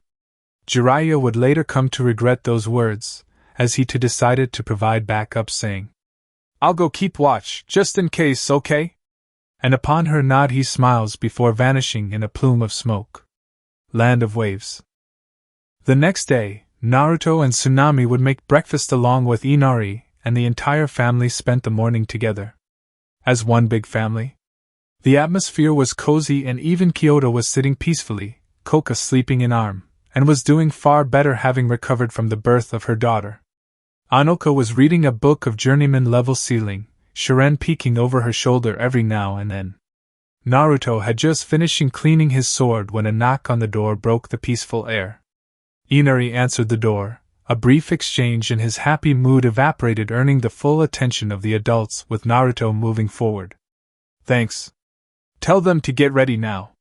Jiraiya would later come to regret those words, as he too decided to provide backup, saying, "I'll go keep watch, just in case, okay?" And upon her nod he smiles before vanishing in a plume of smoke. Land of Waves. The next day, Naruto and Tsunami would make breakfast along with Inari, and the entire family spent the morning together. As one big family. The atmosphere was cozy and even Kyoto was sitting peacefully, Koka sleeping in arm, and was doing far better having recovered from the birth of her daughter. Anoka was reading a book of journeyman-level ceiling, Shiren peeking over her shoulder every now and then. Naruto had just finished cleaning his sword when a knock on the door broke the peaceful air. Inari answered the door. A brief exchange and his happy mood evaporated, earning the full attention of the adults, with Naruto moving forward. "Thanks. Tell them to get ready now."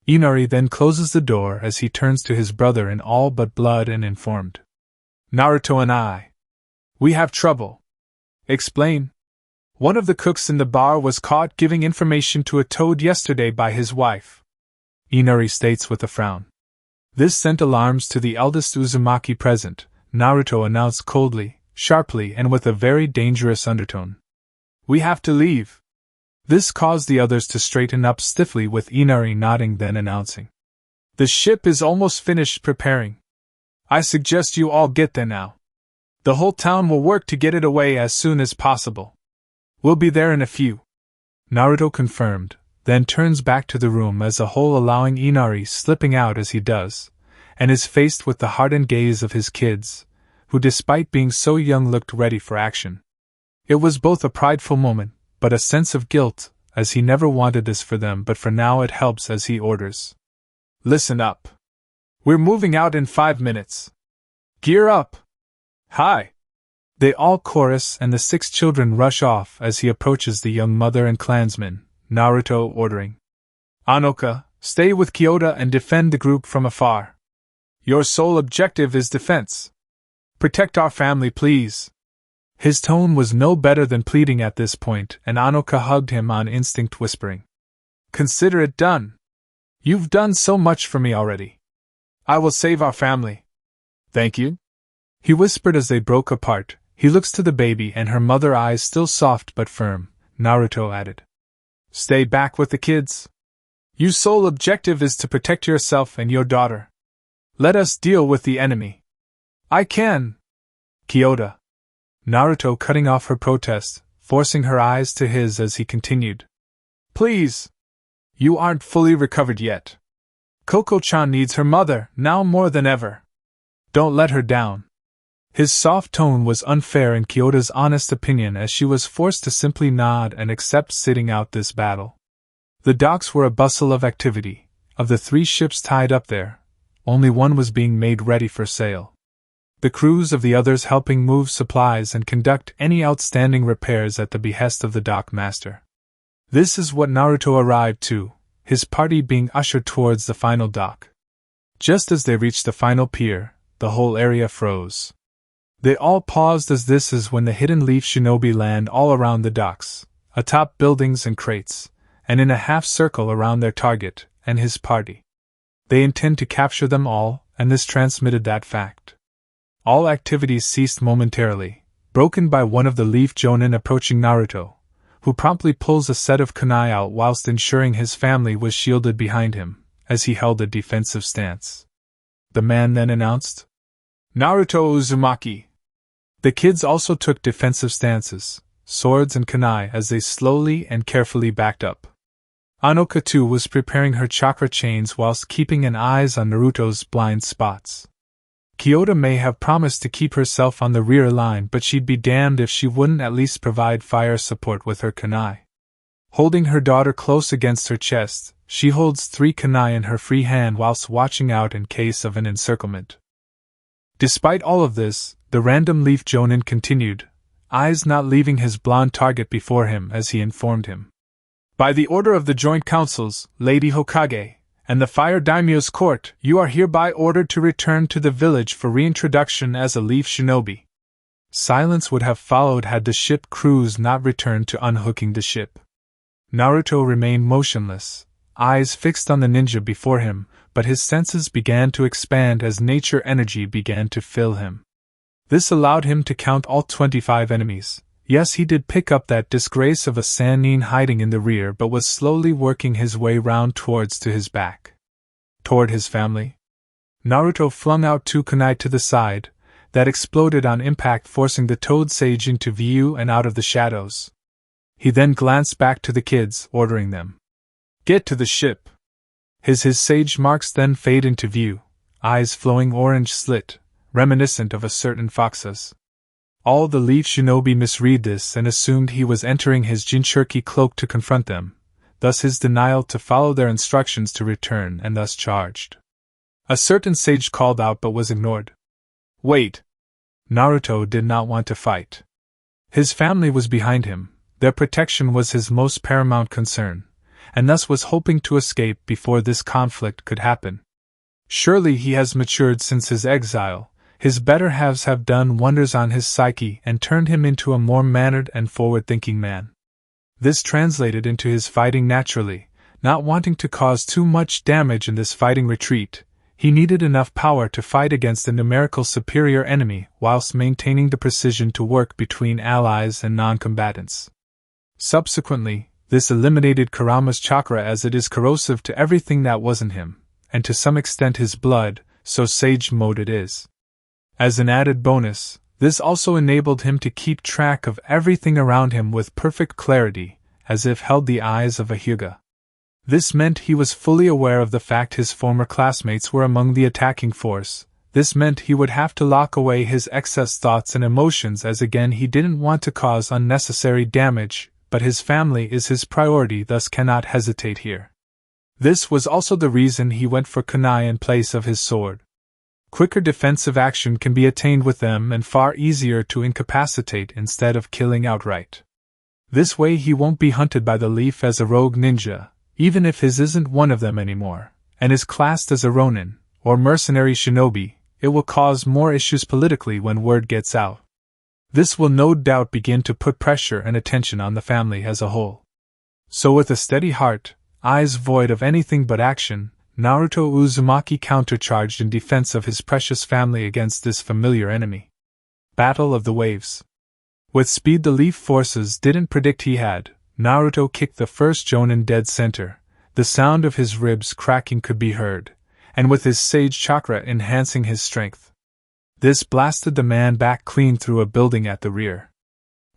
Inari then closes the door as he turns to his brother in all but blood and informed. "Naruto and we have trouble." "Explain." "One of the cooks in the bar was caught giving information to a toad yesterday by his wife," Inari states with a frown. This sent alarms to the eldest Uzumaki present, Naruto announced coldly, sharply, and with a very dangerous undertone. "We have to leave." This caused the others to straighten up stiffly, with Inari nodding, then announcing, "The ship is almost finished preparing. I suggest you all get there now. The whole town will work to get it away as soon as possible. We'll be there in a few." Naruto confirmed, then turns back to the room as a whole, allowing Inari slipping out as he does, and is faced with the hardened gaze of his kids, who despite being so young looked ready for action. It was both a prideful moment, but a sense of guilt, as he never wanted this for them, but for now it helps as he orders. "Listen up. We're moving out in 5 minutes. Gear up." "Hi!" They all chorus, and the 6 children rush off as he approaches the young mother and clansmen, Naruto ordering, "Anoka, stay with Kyoto and defend the group from afar. Your sole objective is defense. Protect our family, please." His tone was no better than pleading at this point, and Anoka hugged him on instinct, whispering, "Consider it done. You've done so much for me already. I will save our family." "Thank you," he whispered as they broke apart. He looks to the baby and her mother, eyes still soft but firm. Naruto added, "Stay back with the kids. Your sole objective is to protect yourself and your daughter. Let us deal with the enemy." "I can." "Kyoto." Naruto cutting off her protest, forcing her eyes to his as he continued, "Please. You aren't fully recovered yet. Koko-chan needs her mother, now more than ever. Don't let her down." His soft tone was unfair in Kyoto's honest opinion, as she was forced to simply nod and accept sitting out this battle. The docks were a bustle of activity. Of the 3 ships tied up there, only one was being made ready for sail. The crews of the others helping move supplies and conduct any outstanding repairs at the behest of the dock master. This is what Naruto arrived to, his party being ushered towards the final dock. Just as they reached the final pier, the whole area froze. They all paused, as this is when the hidden leaf shinobi land all around the docks, atop buildings and crates, and in a half circle around their target and his party. They intend to capture them all, and this transmitted that fact. All activities ceased momentarily, broken by one of the leaf jonin approaching Naruto, who promptly pulls a set of kunai out whilst ensuring his family was shielded behind him, as he held a defensive stance. The man then announced, "Naruto Uzumaki." The kids also took defensive stances, swords and kunai, as they slowly and carefully backed up. Anoka too was preparing her chakra chains whilst keeping an eye on Naruto's blind spots. Kyoto may have promised to keep herself on the rear line, but she'd be damned if she wouldn't at least provide fire support with her kunai. Holding her daughter close against her chest, she holds 3 kunai in her free hand whilst watching out in case of an encirclement. Despite all of this, the random leaf jonin continued, eyes not leaving his blonde target before him, as he informed him. "By the order of the Joint Councils, Lady Hokage, and the Fire Daimyo's court, you are hereby ordered to return to the village for reintroduction as a leaf shinobi." Silence would have followed had the ship crews not returned to unhooking the ship. Naruto remained motionless, eyes fixed on the ninja before him, but his senses began to expand as nature energy began to fill him. This allowed him to count all 25 enemies. Yes, he did pick up that disgrace of a Sannin hiding in the rear, but was slowly working his way round towards to his back. Toward his family. Naruto flung out 2 kunai to the side, that exploded on impact, forcing the Toad Sage into view and out of the shadows. He then glanced back to the kids, ordering them, "Get to the ship." His sage marks then fade into view, eyes flowing orange slit, reminiscent of a certain fox's. All the Leaf Shinobi misread this and assumed he was entering his Jinchuriki cloak to confront them, thus his denial to follow their instructions to return, and thus charged. A certain sage called out but was ignored. Wait! Naruto did not want to fight. His family was behind him, their protection was his most paramount concern, and thus was hoping to escape before this conflict could happen. Surely he has matured since his exile. His better halves have done wonders on his psyche and turned him into a more mannered and forward-thinking man. This translated into his fighting naturally, not wanting to cause too much damage in this fighting retreat. He needed enough power to fight against a numerical superior enemy whilst maintaining the precision to work between allies and non-combatants. Subsequently, this eliminated Kurama's chakra, as it is corrosive to everything that wasn't him, and to some extent his blood, so sage mode it is. As an added bonus, this also enabled him to keep track of everything around him with perfect clarity, as if held the eyes of a Hyuga. This meant he was fully aware of the fact his former classmates were among the attacking force. This meant he would have to lock away his excess thoughts and emotions, as again he didn't want to cause unnecessary damage, but his family is his priority, thus cannot hesitate here. This was also the reason he went for kunai in place of his sword. Quicker defensive action can be attained with them and far easier to incapacitate instead of killing outright. This way he won't be hunted by the Leaf as a rogue ninja, even if his isn't one of them anymore, and is classed as a ronin, or mercenary shinobi. It will cause more issues politically when word gets out. This will no doubt begin to put pressure and attention on the family as a whole. So with a steady heart, eyes void of anything but action, Naruto Uzumaki countercharged in defense of his precious family against this familiar enemy. Battle of the Waves. With speed the Leaf forces didn't predict he had, Naruto kicked the first Jonin dead center. The sound of his ribs cracking could be heard, and with his sage chakra enhancing his strength. This blasted the man back clean through a building at the rear.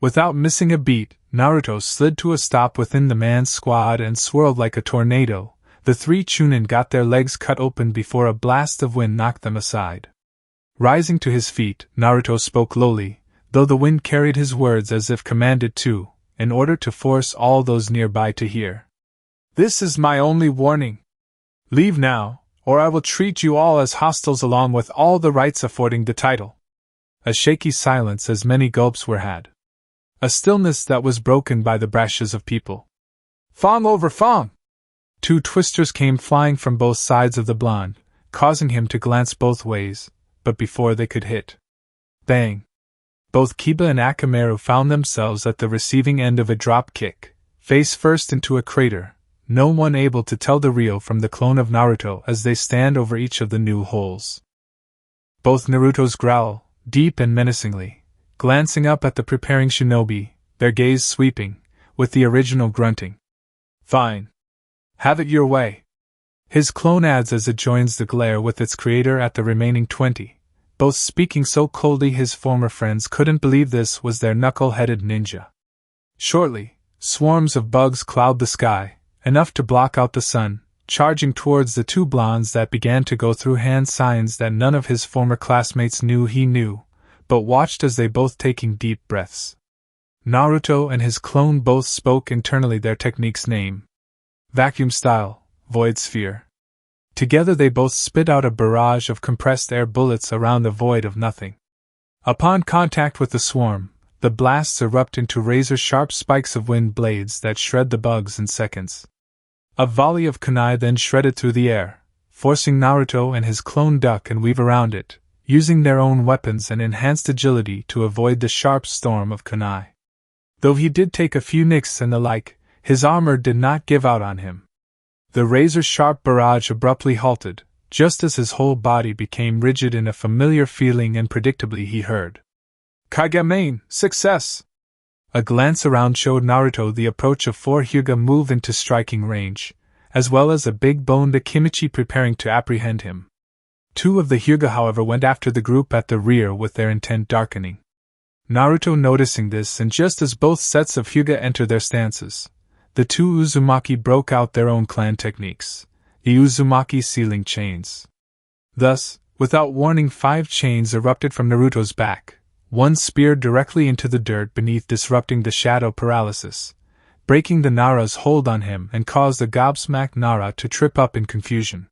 Without missing a beat, Naruto slid to a stop within the man's squad and swirled like a tornado. The 3 Chunin got their legs cut open before a blast of wind knocked them aside. Rising to his feet, Naruto spoke lowly, though the wind carried his words as if commanded to, in order to force all those nearby to hear. This is my only warning. Leave now, or I will treat you all as hostiles along with all the rights affording the title. A shaky silence as many gulps were had. A stillness that was broken by the brashes of people. Fong over Fong! 2 twisters came flying from both sides of the blonde, causing him to glance both ways, but before they could hit. Bang! Both Kiba and Akamaru found themselves at the receiving end of a drop kick, face first into a crater, no one able to tell the real from the clone of Naruto as they stand over each of the new holes. Both Naruto's growl, deep and menacingly, glancing up at the preparing shinobi, their gaze sweeping, with the original grunting. Fine. Have it your way. His clone adds as it joins the glare with its creator at the remaining 20, both speaking so coldly his former friends couldn't believe this was their knuckle-headed ninja. Shortly, swarms of bugs cloud the sky, enough to block out the sun, charging towards the 2 blondes that began to go through hand signs that none of his former classmates knew he knew, but watched as they both taking deep breaths. Naruto and his clone both spoke internally their technique's name. Vacuum style, void sphere. Together they both spit out a barrage of compressed air bullets around a void of nothing. Upon contact with the swarm, the blasts erupt into razor-sharp spikes of wind blades that shred the bugs in seconds. A volley of kunai then shredded through the air, forcing Naruto and his clone duck and weave around it, using their own weapons and enhanced agility to avoid the sharp storm of kunai. Though he did take a few nicks and the like, his armor did not give out on him. The razor-sharp barrage abruptly halted, just as his whole body became rigid in a familiar feeling, and predictably he heard, "Kagamain, success!" A glance around showed Naruto the approach of 4 Hyuga move into striking range, as well as a big-boned Akimichi preparing to apprehend him. 2 of the Hyuga, however, went after the group at the rear with their intent darkening. Naruto noticing this, and just as both sets of Hyuga entered their stances, the 2 Uzumaki broke out their own clan techniques, the Uzumaki sealing chains. Thus, without warning, 5 chains erupted from Naruto's back, one speared directly into the dirt beneath, disrupting the shadow paralysis, breaking the Nara's hold on him, and caused the gobsmacked Nara to trip up in confusion.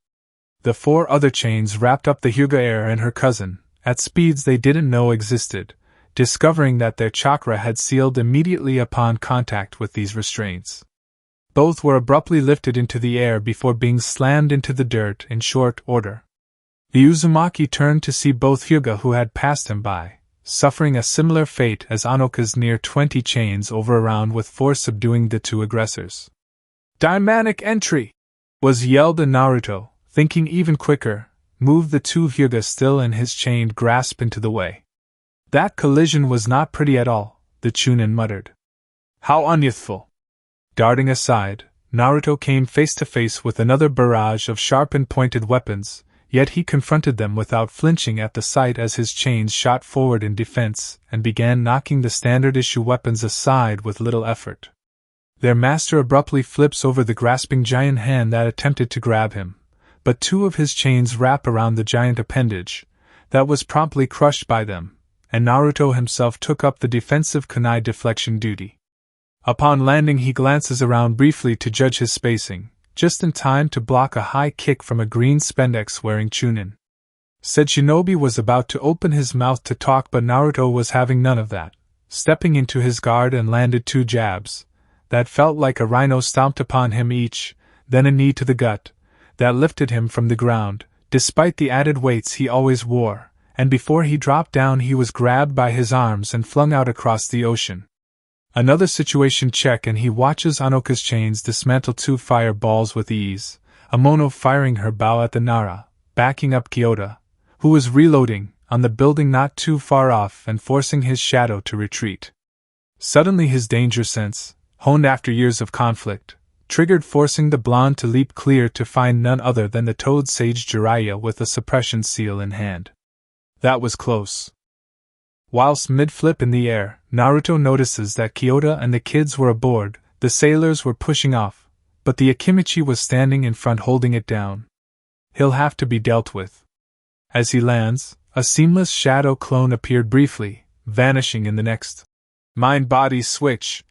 The 4 other chains wrapped up the Hyuga heir and her cousin, at speeds they didn't know existed, discovering that their chakra had sealed immediately upon contact with these restraints. Both were abruptly lifted into the air before being slammed into the dirt in short order. The Uzumaki turned to see both Hyuga who had passed him by, suffering a similar fate as Anoka's near 20 chains over around, with force subduing the 2 aggressors. "Dynamic entry!" was yelled, and Naruto, thinking even quicker, moved the 2 Hyuga still in his chained grasp into the way. "That collision was not pretty at all," the Chunin muttered. "How unyouthful!" Darting aside, Naruto came face to face with another barrage of sharp and pointed weapons, yet he confronted them without flinching at the sight as his chains shot forward in defense and began knocking the standard-issue weapons aside with little effort. Their master abruptly flips over the grasping giant hand that attempted to grab him, but 2 of his chains wrap around the giant appendage, that was promptly crushed by them, and Naruto himself took up the defensive kunai deflection duty. Upon landing, he glances around briefly to judge his spacing, just in time to block a high kick from a green spandex-wearing Chunin. Said shinobi was about to open his mouth to talk, but Naruto was having none of that, stepping into his guard and landed 2 jabs that felt like a rhino stomped upon him each, then a knee to the gut that lifted him from the ground, despite the added weights he always wore, and before he dropped down he was grabbed by his arms and flung out across the ocean. Another situation check, and he watches Anoka's chains dismantle 2 fireballs with ease, Amono firing her bow at the Nara, backing up Kyoto, who was reloading, on the building not too far off and forcing his shadow to retreat. Suddenly his danger sense, honed after years of conflict, triggered, forcing the blonde to leap clear to find none other than the Toad Sage Jiraiya with a suppression seal in hand. That was close. Whilst mid-flip in the air, Naruto notices that Kyoto and the kids were aboard, the sailors were pushing off, but the Akimichi was standing in front holding it down. He'll have to be dealt with. As he lands, a seamless shadow clone appeared briefly, vanishing in the next. Mind-body switch,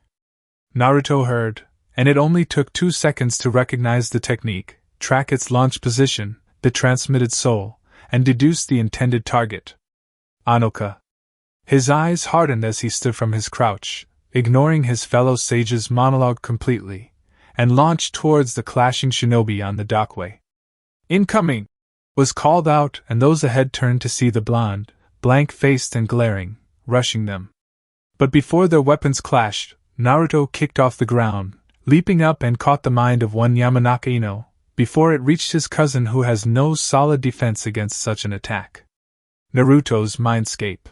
Naruto heard, and it only took 2 seconds to recognize the technique, track its launch position, the transmitted soul, and deduce the intended target. Anoka. His eyes hardened as he stood from his crouch, ignoring his fellow sage's monologue completely, and launched towards the clashing shinobi on the dockway. "Incoming!" was called out, and those ahead turned to see the blonde, blank-faced and glaring, rushing them. But before their weapons clashed, Naruto kicked off the ground, leaping up, and caught the mind of one Yamanaka Ino, before it reached his cousin, who has no solid defense against such an attack. Naruto's mindscape.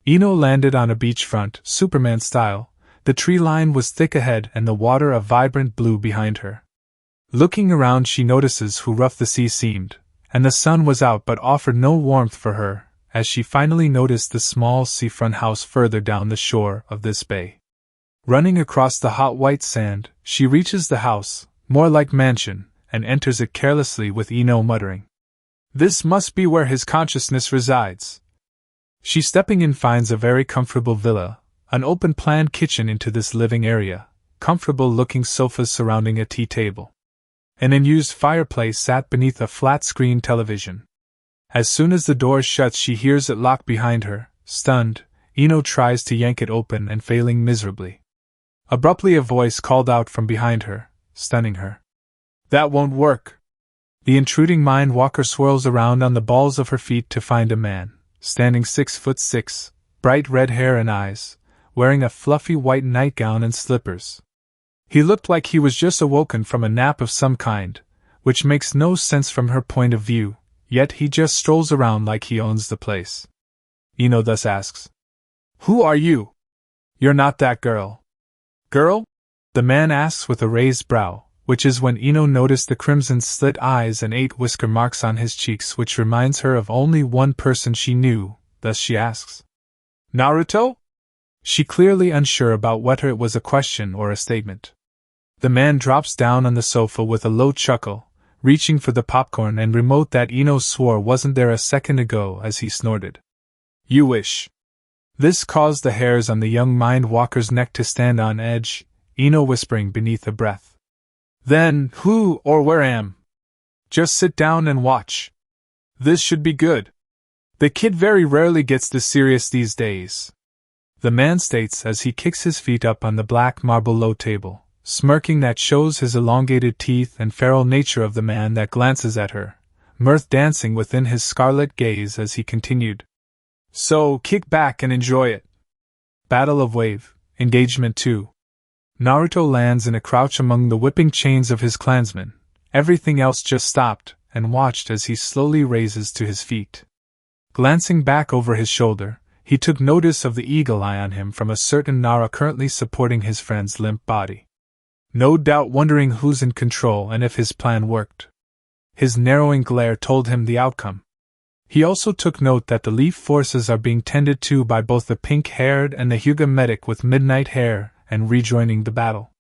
Ino landed on a beachfront, Superman style. The tree line was thick ahead and the water a vibrant blue behind her. Looking around, she notices how rough the sea seemed, and the sun was out but offered no warmth for her, as she finally noticed the small seafront house further down the shore of this bay. Running across the hot white sand, she reaches the house, more like mansion, and enters it carelessly with Ino muttering, "This must be where his consciousness resides." She stepping in finds a very comfortable villa, an open-plan kitchen into this living area, comfortable-looking sofas surrounding a tea table. An unused fireplace sat beneath a flat-screen television. As soon as the door shuts, she hears it lock behind her. Stunned, Ino tries to yank it open and failing miserably. Abruptly a voice called out from behind her, stunning her. "That won't work!" The intruding mind walker swirls around on the balls of her feet to find a man, standing 6'6", bright red hair and eyes, wearing a fluffy white nightgown and slippers. He looked like he was just awoken from a nap of some kind, which makes no sense from her point of view, yet he just strolls around like he owns the place. Ino thus asks, "Who are you? You're not that girl." "Girl?" the man asks with a raised brow, which is when Ino noticed the crimson slit eyes and 8 whisker marks on his cheeks, which reminds her of only one person she knew, thus she asks, "Naruto?" She clearly unsure about whether it was a question or a statement. The man drops down on the sofa with a low chuckle, reaching for the popcorn and remote that Ino swore wasn't there a second ago as he snorted. "You wish." This caused the hairs on the young mind walker's neck to stand on edge, Ino whispering beneath her breath, "Then, who or where am? Just sit down and watch. This should be good. The kid very rarely gets this serious these days," the man states as he kicks his feet up on the black marble low table, smirking that shows his elongated teeth and feral nature of the man that glances at her, mirth dancing within his scarlet gaze as he continued, "So, kick back and enjoy it." Battle of Wave, Engagement 2. Naruto lands in a crouch among the whipping chains of his clansmen. Everything else just stopped and watched as he slowly raises to his feet. Glancing back over his shoulder, he took notice of the eagle eye on him from a certain Nara currently supporting his friend's limp body. No doubt wondering who's in control and if his plan worked. His narrowing glare told him the outcome. He also took note that the Leaf forces are being tended to by both the pink-haired and the Hyuga medic with midnight hair, and rejoining the battle.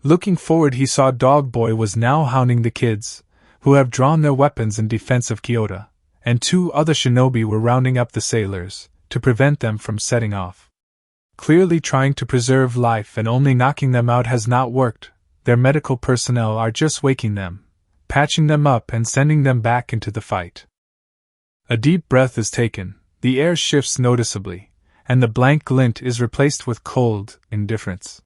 Looking forward, he saw Dog Boy was now hounding the kids, who have drawn their weapons in defense of Kyoto, and 2 other shinobi were rounding up the sailors, to prevent them from setting off. Clearly trying to preserve life and only knocking them out has not worked. Their medical personnel are just waking them, patching them up and sending them back into the fight. A deep breath is taken, the air shifts noticeably, and the blank glint is replaced with cold indifference.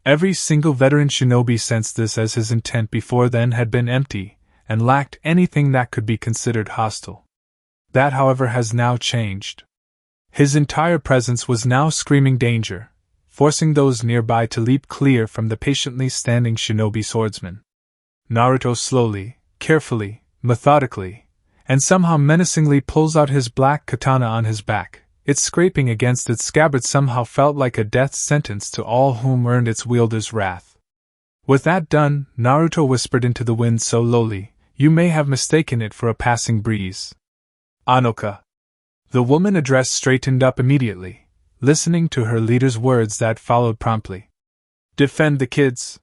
Every single veteran shinobi sensed this, as his intent before then had been empty, and lacked anything that could be considered hostile. That, however, has now changed. His entire presence was now screaming danger, forcing those nearby to leap clear from the patiently standing shinobi swordsman. Naruto slowly, carefully, methodically, and somehow menacingly pulls out his black katana on his back. Its scraping against its scabbard somehow felt like a death sentence to all whom earned its wielder's wrath. With that done, Naruto whispered into the wind so lowly, you may have mistaken it for a passing breeze. "Anoka." The woman addressed straightened up immediately, listening to her leader's words that followed promptly. "Defend the kids."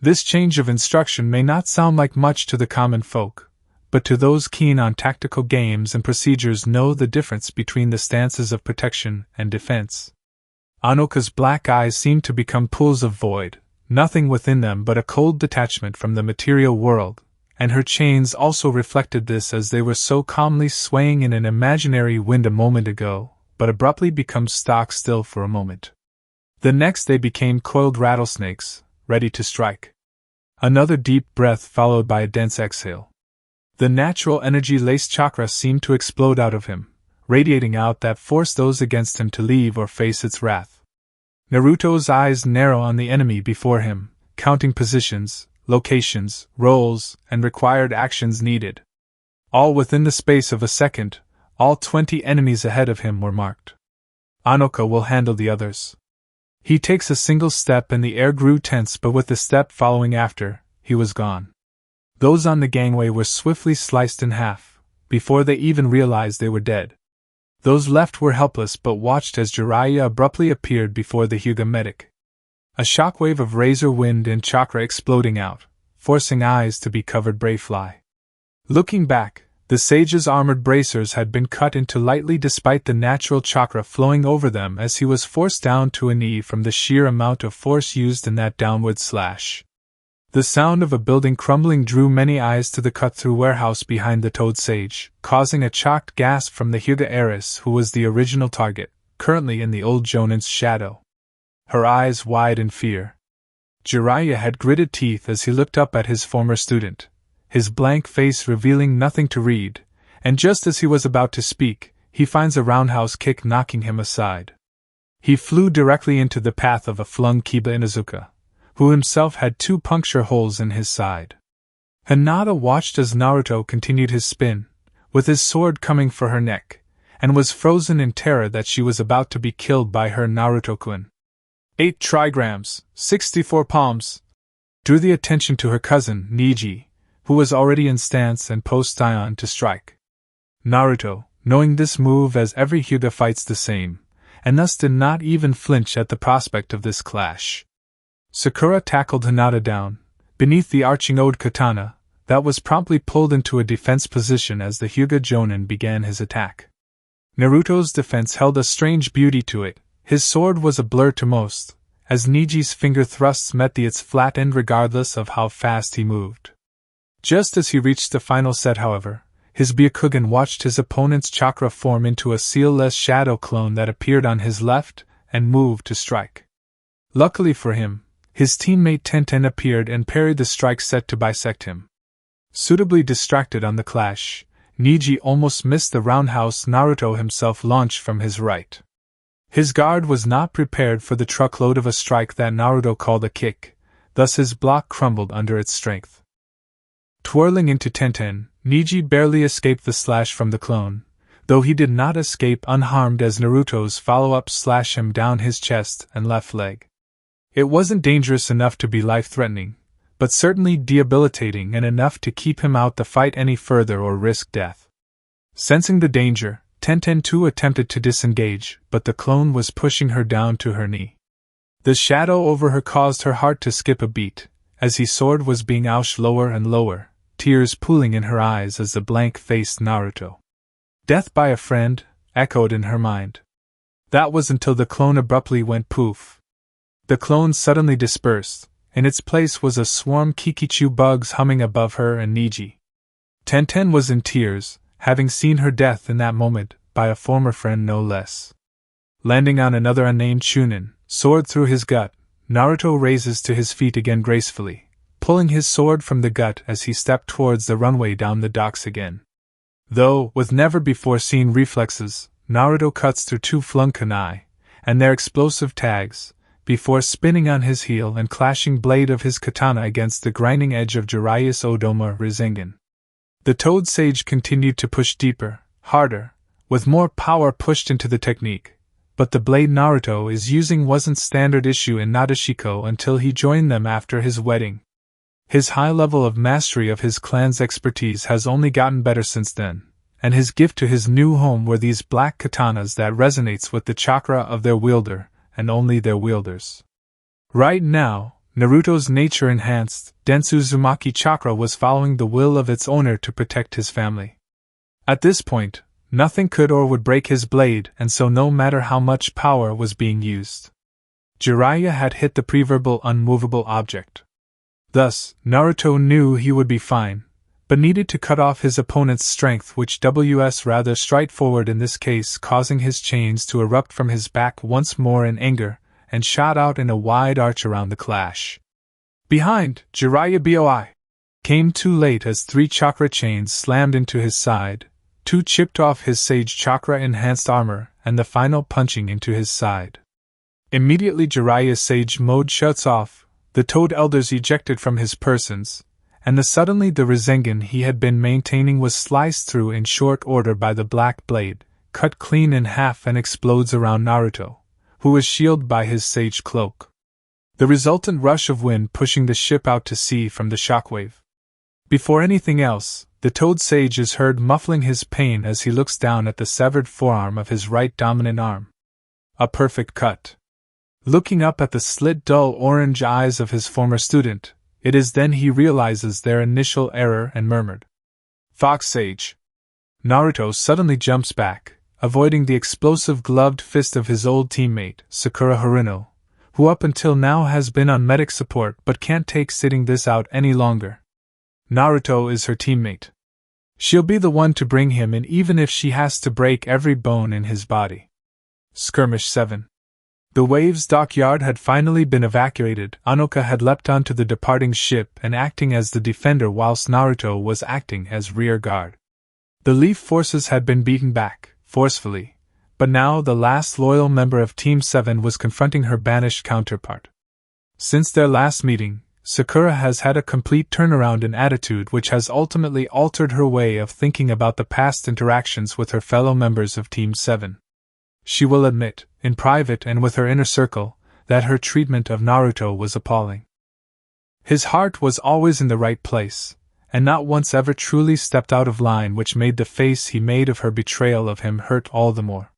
This change of instruction may not sound like much to the common folk, but to those keen on tactical games and procedures know the difference between the stances of protection and defense. Anoka's black eyes seemed to become pools of void, nothing within them but a cold detachment from the material world, and her chains also reflected this as they were so calmly swaying in an imaginary wind a moment ago, but abruptly become stock still for a moment. The next they became coiled rattlesnakes, ready to strike. Another deep breath followed by a dense exhale. The natural energy-laced chakra seemed to explode out of him, radiating out that forced those against him to leave or face its wrath. Naruto's eyes narrow on the enemy before him, counting positions, locations, roles, and required actions needed. All within the space of a second, all 20 enemies ahead of him were marked. Anoka will handle the others. He takes a single step and the air grew tense, but with the step following after, he was gone. Those on the gangway were swiftly sliced in half, before they even realized they were dead. Those left were helpless but watched as Jiraiya abruptly appeared before the Hyuga medic. A shockwave of razor wind and chakra exploding out, forcing eyes to be covered brayfly. Looking back, the sage's armored bracers had been cut into lightly despite the natural chakra flowing over them as he was forced down to a knee from the sheer amount of force used in that downward slash. The sound of a building crumbling drew many eyes to the cut-through warehouse behind the Toad Sage, causing a shocked gasp from the Hyuga heiress who was the original target, currently in the old Jonin's shadow. Her eyes wide in fear. Jiraiya had gritted teeth as he looked up at his former student, his blank face revealing nothing to read, and just as he was about to speak, he finds a roundhouse kick knocking him aside. He flew directly into the path of a flung Kiba Inuzuka, who himself had 2 puncture holes in his side. Hinata watched as Naruto continued his spin, with his sword coming for her neck, and was frozen in terror that she was about to be killed by her Naruto-kun. 8 trigrams, 64 palms, drew the attention to her cousin, Niji, who was already in stance and post-ion to strike. Naruto, knowing this move as every Hyuga fights the same, and thus did not even flinch at the prospect of this clash. Sakura tackled Hinata down, beneath the arching Ode katana, that was promptly pulled into a defense position as the Hyuga Jonin began his attack. Naruto's defense held a strange beauty to it. His sword was a blur to most, as Niji's finger thrusts met its flat end regardless of how fast he moved. Just as he reached the final set, however, his Byakugan watched his opponent's chakra form into a seal-less shadow clone that appeared on his left and moved to strike. Luckily for him, his teammate Tenten appeared and parried the strike set to bisect him. Suitably distracted on the clash, Niji almost missed the roundhouse Naruto himself launched from his right. His guard was not prepared for the truckload of a strike that Naruto called a kick, thus his block crumbled under its strength. Twirling into Tenten, Niji barely escaped the slash from the clone, though he did not escape unharmed as Naruto's follow-up slashed him down his chest and left leg. It wasn't dangerous enough to be life-threatening, but certainly debilitating and enough to keep him out the fight any further or risk death. Sensing the danger, Tenten too attempted to disengage, but the clone was pushing her down to her knee. The shadow over her caused her heart to skip a beat, as his sword was being oushed lower and lower, tears pooling in her eyes as the blank faced Naruto. Death by a friend, echoed in her mind. That was until the clone abruptly went poof. The clone suddenly dispersed. In its place was a swarm Kikichu bugs humming above her and Niji. Tenten was in tears, having seen her death in that moment, by a former friend no less. Landing on another unnamed Chunin, sword through his gut, Naruto raises to his feet again gracefully, pulling his sword from the gut as he stepped towards the runway down the docks again. Though, with never-before-seen reflexes, Naruto cuts through 2 flung kunai, and their explosive tags, before spinning on his heel and clashing blade of his katana against the grinding edge of Jiraiya's Odoma Rasengan. The Toad Sage continued to push deeper, harder, with more power pushed into the technique, but the blade Naruto is using wasn't standard issue in Nadeshiko until he joined them after his wedding. His high level of mastery of his clan's expertise has only gotten better since then, and his gift to his new home were these black katanas that resonates with the chakra of their wielder, and only their wielders. Right now, Naruto's nature-enhanced, dense Uzumaki chakra was following the will of its owner to protect his family. At this point, nothing could or would break his blade, and so no matter how much power was being used, Jiraiya had hit the preverbal unmovable object. Thus, Naruto knew he would be fine, but needed to cut off his opponent's strength, which was rather straightforward in this case, causing his chains to erupt from his back once more in anger, and shot out in a wide arch around the clash. Behind, Jiraiya Boi came too late as 3 chakra chains slammed into his side, 2 chipped off his sage chakra-enhanced armor, and the final punching into his side. Immediately Jiraiya's sage mode shuts off, the Toad Elders ejected from his persons, and suddenly the Rasengan he had been maintaining was sliced through in short order by the black blade, cut clean in half and explodes around Naruto, who was shielded by his sage cloak. The resultant rush of wind pushing the ship out to sea from the shockwave. Before anything else, the Toad Sage is heard muffling his pain as he looks down at the severed forearm of his right dominant arm. A perfect cut. Looking up at the slit dull orange eyes of his former student, it is then he realizes their initial error and murmured, "Fox Sage." Naruto suddenly jumps back, avoiding the explosive gloved fist of his old teammate, Sakura Haruno, who up until now has been on medic support but can't take sitting this out any longer. Naruto is her teammate. She'll be the one to bring him in even if she has to break every bone in his body. Skirmish 7. The Waves dockyard had finally been evacuated. Anoka had leapt onto the departing ship and acting as the defender whilst Naruto was acting as rear guard. The Leaf forces had been beaten back, forcefully, but now the last loyal member of Team 7 was confronting her banished counterpart. Since their last meeting, Sakura has had a complete turnaround in attitude which has ultimately altered her way of thinking about the past interactions with her fellow members of Team 7. She will admit, in private and with her inner circle, that her treatment of Naruto was appalling. His heart was always in the right place, and not once ever truly stepped out of line, which made the face he made of her betrayal of him hurt all the more.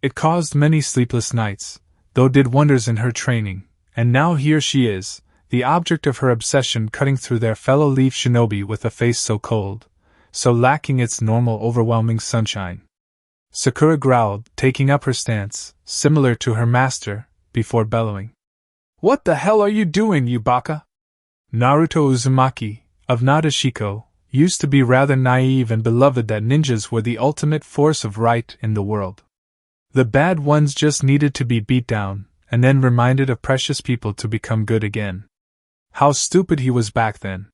It caused many sleepless nights, though did wonders in her training, and now here she is, the object of her obsession, cutting through their fellow leaf shinobi with a face so cold, so lacking its normal overwhelming sunshine. Sakura growled, taking up her stance, similar to her master, before bellowing. "What the hell are you doing, you baka?" Naruto Uzumaki, of Nadeshiko, used to be rather naive and beloved that ninjas were the ultimate force of right in the world. The bad ones just needed to be beat down, and then reminded of precious people to become good again. How stupid he was back then.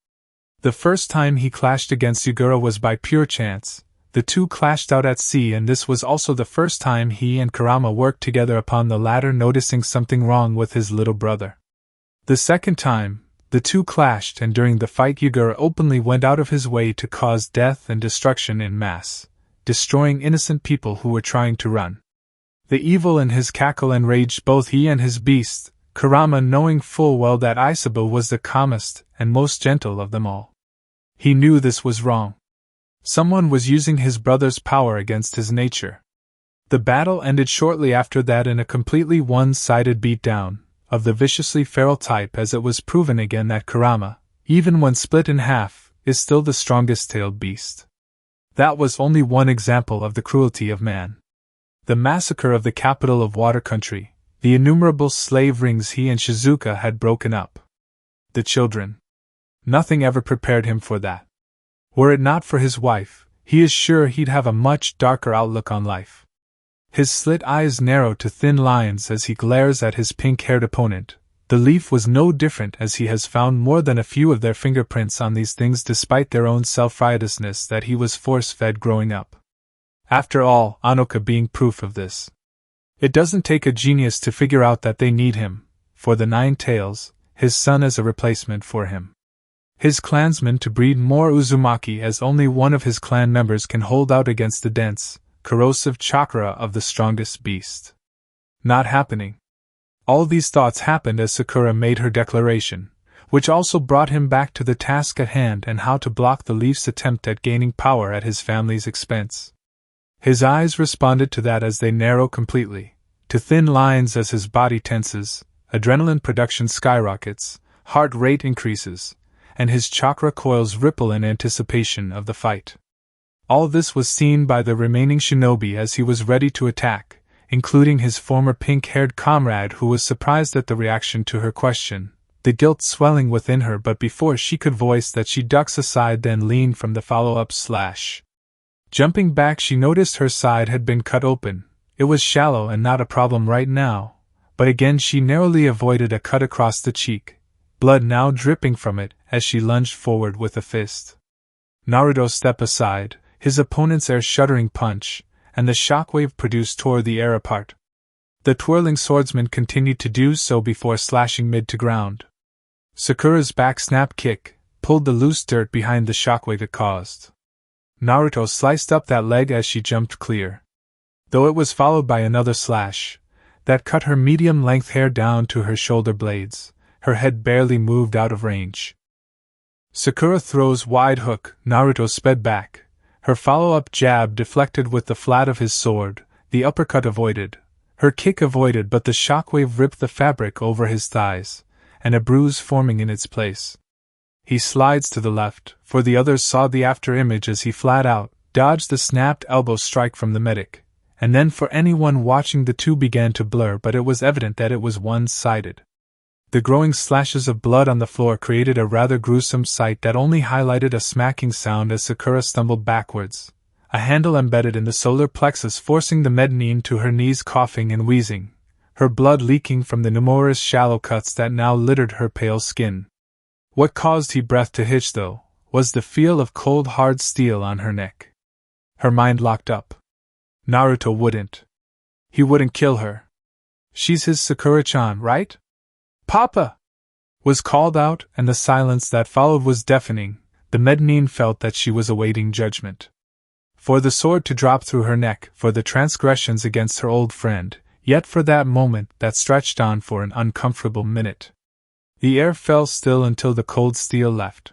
The first time he clashed against Yugura was by pure chance. The two clashed out at sea, and this was also the first time he and Kurama worked together, upon the latter noticing something wrong with his little brother. The second time, the two clashed, and during the fight Yugura openly went out of his way to cause death and destruction in mass, destroying innocent people who were trying to run. The evil in his cackle enraged both he and his beast, Kurama, knowing full well that Isaba was the calmest and most gentle of them all. He knew this was wrong. Someone was using his brother's power against his nature. The battle ended shortly after that in a completely one-sided beatdown, of the viciously feral type, as it was proven again that Kurama, even when split in half, is still the strongest-tailed beast. That was only one example of the cruelty of man. The massacre of the capital of Water Country, the innumerable slave rings he and Shizuka had broken up. The children. Nothing ever prepared him for that. Were it not for his wife, he is sure he'd have a much darker outlook on life. His slit eyes narrow to thin lines as he glares at his pink-haired opponent. The leaf was no different, as he has found more than a few of their fingerprints on these things despite their own self-righteousness that he was force-fed growing up. After all, Anoka being proof of this. It doesn't take a genius to figure out that they need him, for the 9 tails, his son, as a replacement for him. His clansmen to breed more Uzumaki, as only one of his clan members can hold out against the dense, corrosive chakra of the strongest beast. Not happening. All these thoughts happened as Sakura made her declaration, which also brought him back to the task at hand and how to block the leaf's attempt at gaining power at his family's expense. His eyes responded to that as they narrow completely, to thin lines as his body tenses, adrenaline production skyrockets, heart rate increases, and his chakra coils ripple in anticipation of the fight. All this was seen by the remaining shinobi as he was ready to attack, including his former pink-haired comrade, who was surprised at the reaction to her question, the guilt swelling within her, but before she could voice that she ducks aside, then leaned from the follow-up slash. Jumping back, she noticed her side had been cut open. It was shallow and not a problem right now, but again she narrowly avoided a cut across the cheek, blood now dripping from it as she lunged forward with a fist. Naruto stepped aside, his opponent's air-shuddering punch, and the shockwave produced tore the air apart. The twirling swordsman continued to do so before slashing mid to ground. Sakura's back-snap kick pulled the loose dirt behind the shockwave it caused. Naruto sliced up that leg as she jumped clear. Though it was followed by another slash that cut her medium-length hair down to her shoulder blades, her head barely moved out of range. Sakura throws wide hook, Naruto sped back. Her follow-up jab deflected with the flat of his sword, the uppercut avoided. Her kick avoided, but the shockwave ripped the fabric over his thighs, and a bruise forming in its place. He slides to the left, for the others saw the after-image as he flat-out dodged the snapped elbow strike from the medic, and then for anyone watching the two began to blur, but it was evident that it was one-sided. The growing slashes of blood on the floor created a rather gruesome sight that only highlighted a smacking sound as Sakura stumbled backwards, a handle embedded in the solar plexus forcing the mezzanine to her knees, coughing and wheezing, her blood leaking from the numerous shallow cuts that now littered her pale skin. What caused her breath to hitch, though, was the feel of cold hard steel on her neck. Her mind locked up. Naruto wouldn't. He wouldn't kill her. She's his Sakura-chan, right? Papa! was called out, and the silence that followed was deafening. The Mednin felt that she was awaiting judgment. For the sword to drop through her neck, for the transgressions against her old friend, yet for that moment that stretched on for an uncomfortable minute. The air fell still until the cold steel left.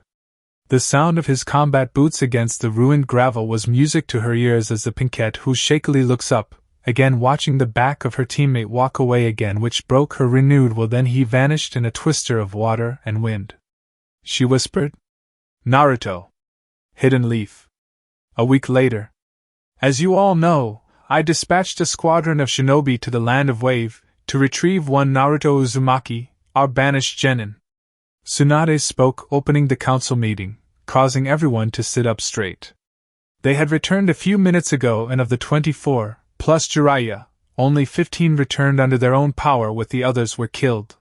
The sound of his combat boots against the ruined gravel was music to her ears as the Pinkette who shakily looks up, again watching the back of her teammate walk away again, which broke her renewed will. Then he vanished in a twister of water and wind. She whispered, "Naruto." Hidden Leaf. A week later. As you all know, I dispatched a squadron of shinobi to the Land of Wave to retrieve one Naruto Uzumaki, our banished genin. Tsunade spoke, opening the council meeting, causing everyone to sit up straight. They had returned a few minutes ago, and of the 24, plus Jiraiya, only 15 returned under their own power, with the others were killed.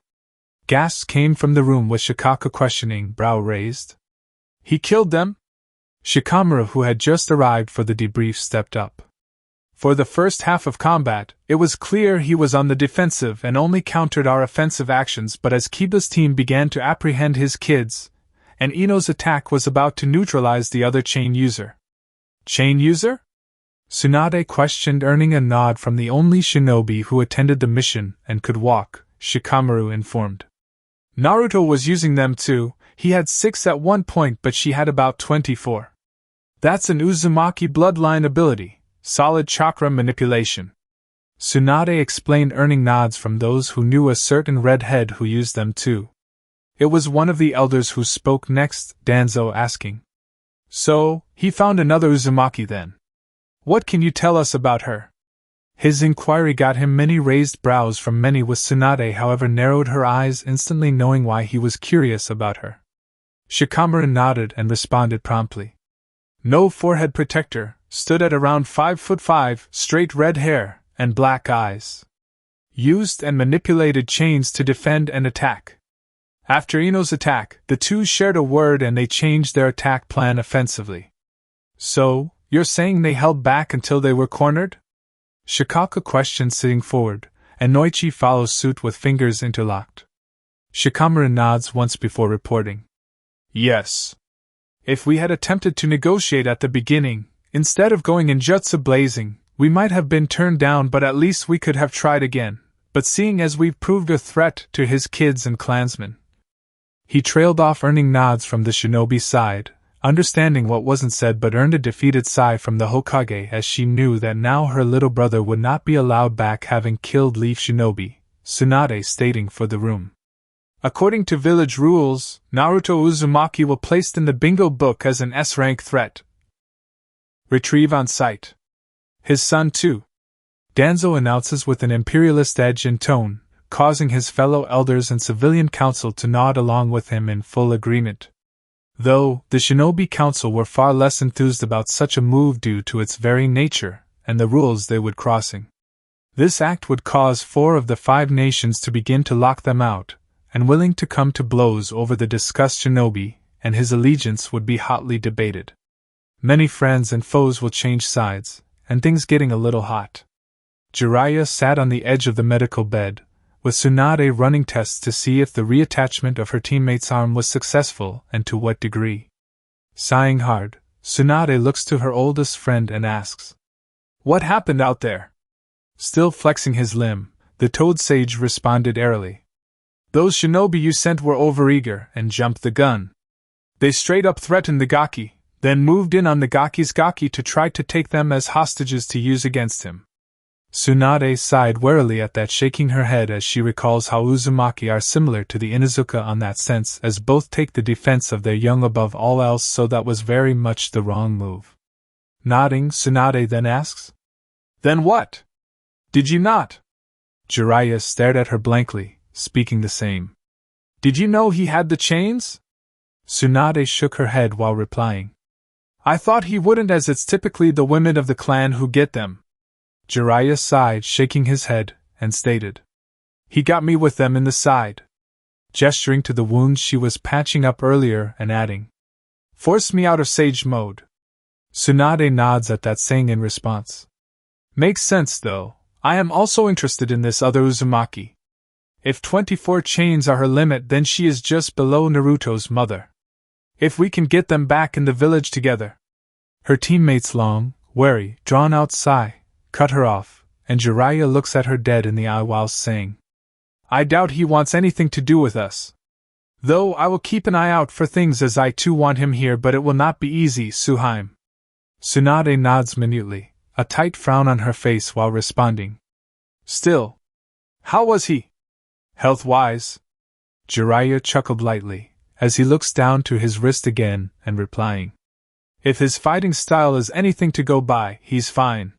Gasps came from the room with Shikaka questioning, brow raised. He killed them? Shikamaru, who had just arrived for the debrief, stepped up. For the first half of combat, it was clear he was on the defensive and only countered our offensive actions, but as Kiba's team began to apprehend his kids, and Ino's attack was about to neutralize the other chain user. Chain user? Tsunade questioned, earning a nod from the only shinobi who attended the mission and could walk, Shikamaru informed. Naruto was using them too. He had 6 at one point, but she had about 24. That's an Uzumaki bloodline ability, solid chakra manipulation. Tsunade explained, earning nods from those who knew a certain redhead who used them too. It was one of the elders who spoke next, Danzo asking. So, he found another Uzumaki then. What can you tell us about her? His inquiry got him many raised brows from many, with Tsunade however narrowed her eyes, instantly knowing why he was curious about her. Shikamaru nodded and responded promptly. No forehead protector, stood at around 5'5", straight red hair, and black eyes. Used and manipulated chains to defend and attack. After Ino's attack, the two shared a word and they changed their attack plan offensively. So, you're saying they held back until they were cornered? Shikaka questioned, sitting forward, and Noichi follows suit with fingers interlocked. Shikamaru nods once before reporting. Yes. If we had attempted to negotiate at the beginning, instead of going in jutsu blazing, we might have been turned down, but at least we could have tried again. But seeing as we've proved a threat to his kids and clansmen. He trailed off, earning nods from the shinobi side, understanding what wasn't said, but earned a defeated sigh from the Hokage as she knew that now her little brother would not be allowed back, having killed Leaf Shinobi, Tsunade stating for the room. According to village rules, Naruto Uzumaki was placed in the bingo book as an S-rank threat. Retrieve on sight. His son too. Danzo announces with an imperialist edge and tone, causing his fellow elders and civilian council to nod along with him in full agreement. Though, the Shinobi Council were far less enthused about such a move due to its very nature, and the rules they would crossing. This act would cause 4 of the 5 nations to begin to lock them out, and willing to come to blows over the discussed shinobi, and his allegiance would be hotly debated. Many friends and foes will change sides, and things getting a little hot. Jiraiya sat on the edge of the medical bed, with Tsunade running tests to see if the reattachment of her teammate's arm was successful and to what degree. Sighing hard, Tsunade looks to her oldest friend and asks, "What happened out there?" Still flexing his limb, the Toad Sage responded airily. "Those shinobi you sent were overeager and jumped the gun. They straight up threatened the Gaki, then moved in on the Gaki's Gaki to try to take them as hostages to use against him." Tsunade sighed warily at that, shaking her head as she recalls how Uzumaki are similar to the Inuzuka on that sense, as both take the defense of their young above all else, so that was very much the wrong move. Nodding, Tsunade then asks, "Then what? Did you not?" Jiraiya stared at her blankly, speaking the same. "Did you know he had the chains?" Tsunade shook her head while replying, "I thought he wouldn't, as it's typically the women of the clan who get them." Jiraiya sighed, shaking his head, and stated, "He got me with them in the side," gesturing to the wounds she was patching up earlier and adding, "Forced me out of sage mode." Tsunade nods at that, saying in response, "Makes sense though, I am also interested in this other Uzumaki." If 24 chains are her limit, then she is just below Naruto's mother. If we can get them back in the village together. Her teammate's long, wary, drawn-out sigh cut her off, and Jiraiya looks at her dead in the eye whilst saying, I doubt he wants anything to do with us. Though I will keep an eye out for things, as I too want him here, but it will not be easy, Suhaim. Tsunade nods minutely, a tight frown on her face while responding. Still. How was he? Health-wise? Jiraiya chuckled lightly, as he looks down to his wrist again, and replying. If his fighting style is anything to go by, he's fine.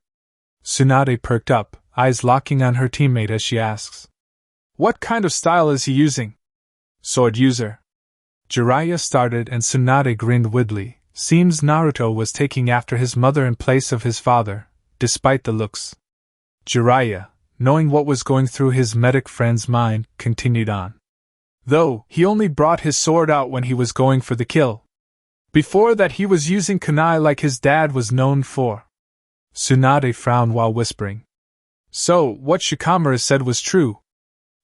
Tsunade perked up, eyes locking on her teammate as she asks. What kind of style is he using? Sword user. Jiraiya started and Tsunade grinned widely. Seems Naruto was taking after his mother in place of his father, despite the looks. Jiraiya, knowing what was going through his medic friend's mind, continued on. Though, he only brought his sword out when he was going for the kill. Before that he was using kunai like his dad was known for. Tsunade frowned while whispering. So, what Shikamaru said was true.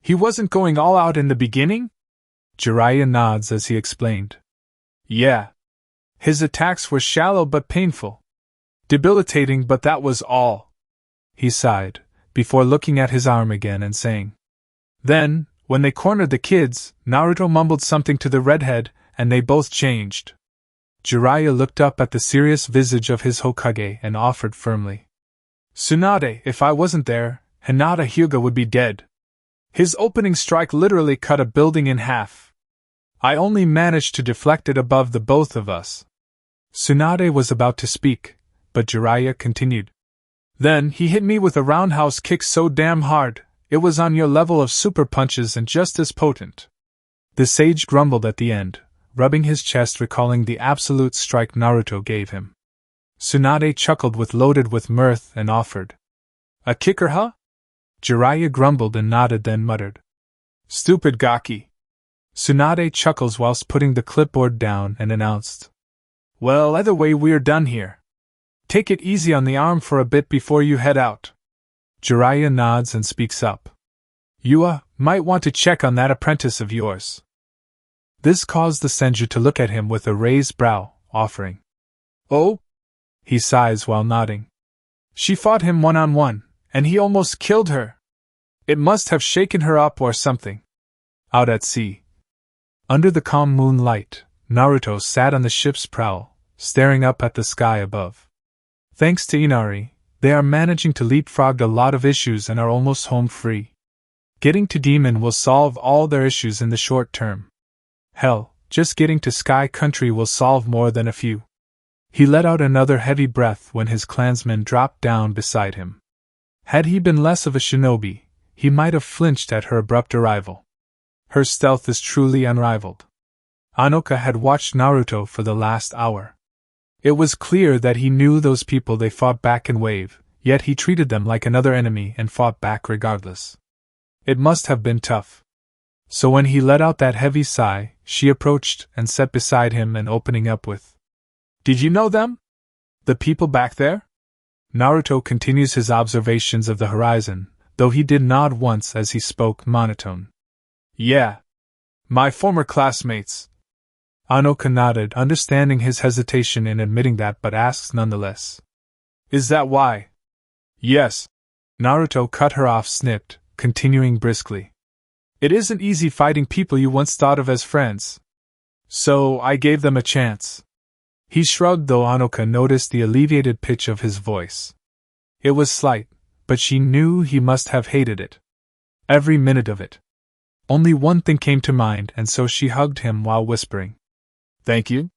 He wasn't going all out in the beginning? Jiraiya nods as he explained. Yeah. His attacks were shallow but painful. Debilitating, but that was all. He sighed, before looking at his arm again and saying. Then, when they cornered the kids, Naruto mumbled something to the redhead, and they both changed. Jiraiya looked up at the serious visage of his Hokage and offered firmly. Tsunade, if I wasn't there, Hinata Hyuga would be dead. His opening strike literally cut a building in half. I only managed to deflect it above the both of us. Tsunade was about to speak, but Jiraiya continued. Then he hit me with a roundhouse kick so damn hard, it was on your level of super punches and just as potent. The sage grumbled at the end, rubbing his chest, recalling the absolute strike Naruto gave him. Tsunade chuckled loaded with mirth and offered. A kicker, huh? Jiraiya grumbled and nodded, then muttered. Stupid Gaki. Tsunade chuckles whilst putting the clipboard down and announced. Well, either way, we're done here. Take it easy on the arm for a bit before you head out. Jiraiya nods and speaks up. You, might want to check on that apprentice of yours. This caused the Senju to look at him with a raised brow, offering. Oh? He sighs while nodding. She fought him one-on-one, and he almost killed her. It must have shaken her up or something. Out at sea. Under the calm moonlight, Naruto sat on the ship's prow, staring up at the sky above. Thanks to Inari, they are managing to leapfrog a lot of issues and are almost home free. Getting to Demon will solve all their issues in the short term. Hell, just getting to Sky Country will solve more than a few. He let out another heavy breath when his clansmen dropped down beside him. Had he been less of a shinobi, he might have flinched at her abrupt arrival. Her stealth is truly unrivaled. Anoka had watched Naruto for the last hour. It was clear that he knew those people they fought back in Wave, yet he treated them like another enemy and fought back regardless. It must have been tough. So when he let out that heavy sigh, she approached and sat beside him and opening up with, Did you know them? The people back there? Naruto continues his observations of the horizon, though he did nod once as he spoke monotone. Yeah. My former classmates. Anoka nodded, understanding his hesitation in admitting that, but asks nonetheless. Is that why? Yes. Naruto cut her off, snipped, continuing briskly. It isn't easy fighting people you once thought of as friends. So I gave them a chance. He shrugged, though Anoka noticed the alleviated pitch of his voice. It was slight, but she knew he must have hated it. Every minute of it. Only one thing came to mind, and so she hugged him while whispering. Thank you.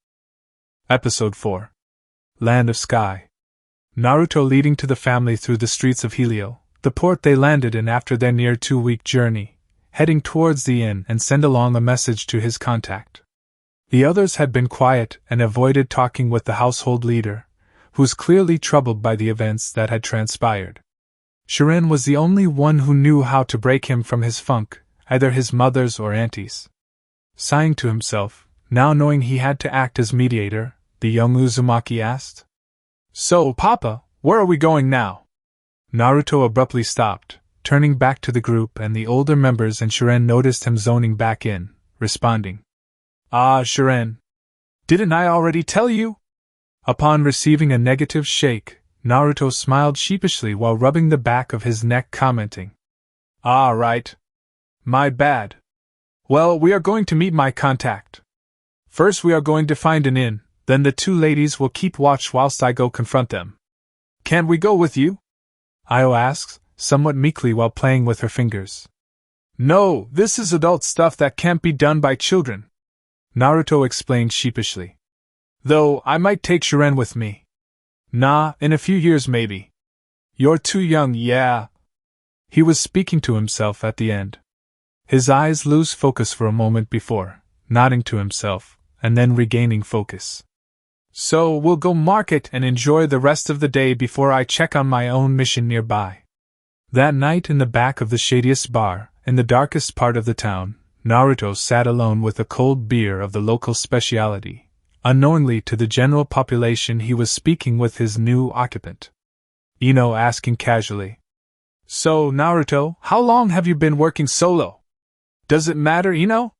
Episode 4. Land of Sky. Naruto leading to the family through the streets of Helio, the port they landed in after their near 2-week journey, heading towards the inn and send along a message to his contact. The others had been quiet and avoided talking with the household leader, who was clearly troubled by the events that had transpired. Shirin was the only one who knew how to break him from his funk, either his mother's or auntie's. Sighing to himself, now knowing he had to act as mediator, the young Uzumaki asked. So, Papa, where are we going now? Naruto abruptly stopped, turning back to the group, and the older members and Shiren noticed him zoning back in, responding. Ah, Shiren. Didn't I already tell you? Upon receiving a negative shake, Naruto smiled sheepishly while rubbing the back of his neck, commenting. Ah, right. My bad. Well, we are going to meet my contact. First we are going to find an inn, then the two ladies will keep watch whilst I go confront them. Can't we go with you? Io asks, somewhat meekly while playing with her fingers. No, this is adult stuff that can't be done by children, Naruto explained sheepishly. Though, I might take Shiren with me. Nah, in a few years maybe. You're too young, yeah. He was speaking to himself at the end. His eyes lose focus for a moment before, nodding to himself, and then regaining focus. So, we'll go market and enjoy the rest of the day before I check on my own mission nearby. That night in the back of the shadiest bar, in the darkest part of the town, Naruto sat alone with a cold beer of the local specialty. Unknowingly to the general population he was speaking with his new occupant. Ino asking casually. So, Naruto, how long have you been working solo? Does it matter, Ino?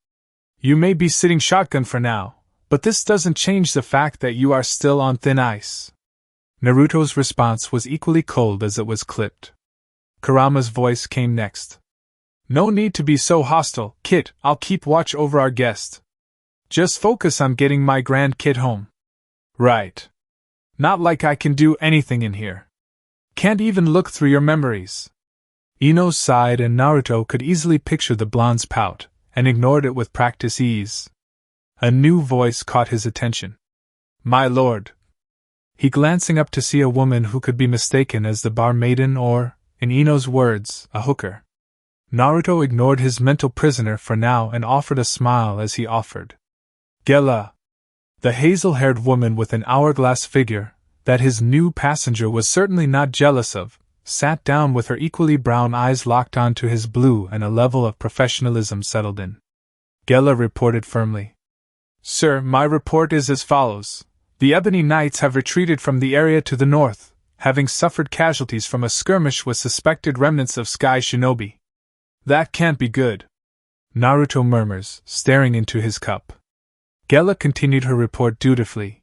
You may be sitting shotgun for now, but this doesn't change the fact that you are still on thin ice. Naruto's response was equally cold as it was clipped. Kurama's voice came next. No need to be so hostile, kid, I'll keep watch over our guest. Just focus on getting my grand kid home. Right. Not like I can do anything in here. Can't even look through your memories. Ino sighed and Naruto could easily picture the blonde's pout, and ignored it with practice ease. A new voice caught his attention. My lord. He glancing up to see a woman who could be mistaken as the bar maiden or, in Ino's words, a hooker. Naruto ignored his mental prisoner for now and offered a smile as he offered. Gela. The hazel-haired woman with an hourglass figure, that his new passenger was certainly not jealous of, sat down with her equally brown eyes locked onto his blue and a level of professionalism settled in. Gela reported firmly. Sir, my report is as follows. The Ebony Knights have retreated from the area to the north, having suffered casualties from a skirmish with suspected remnants of Sky Shinobi. That can't be good, Naruto murmurs, staring into his cup. Gela continued her report dutifully.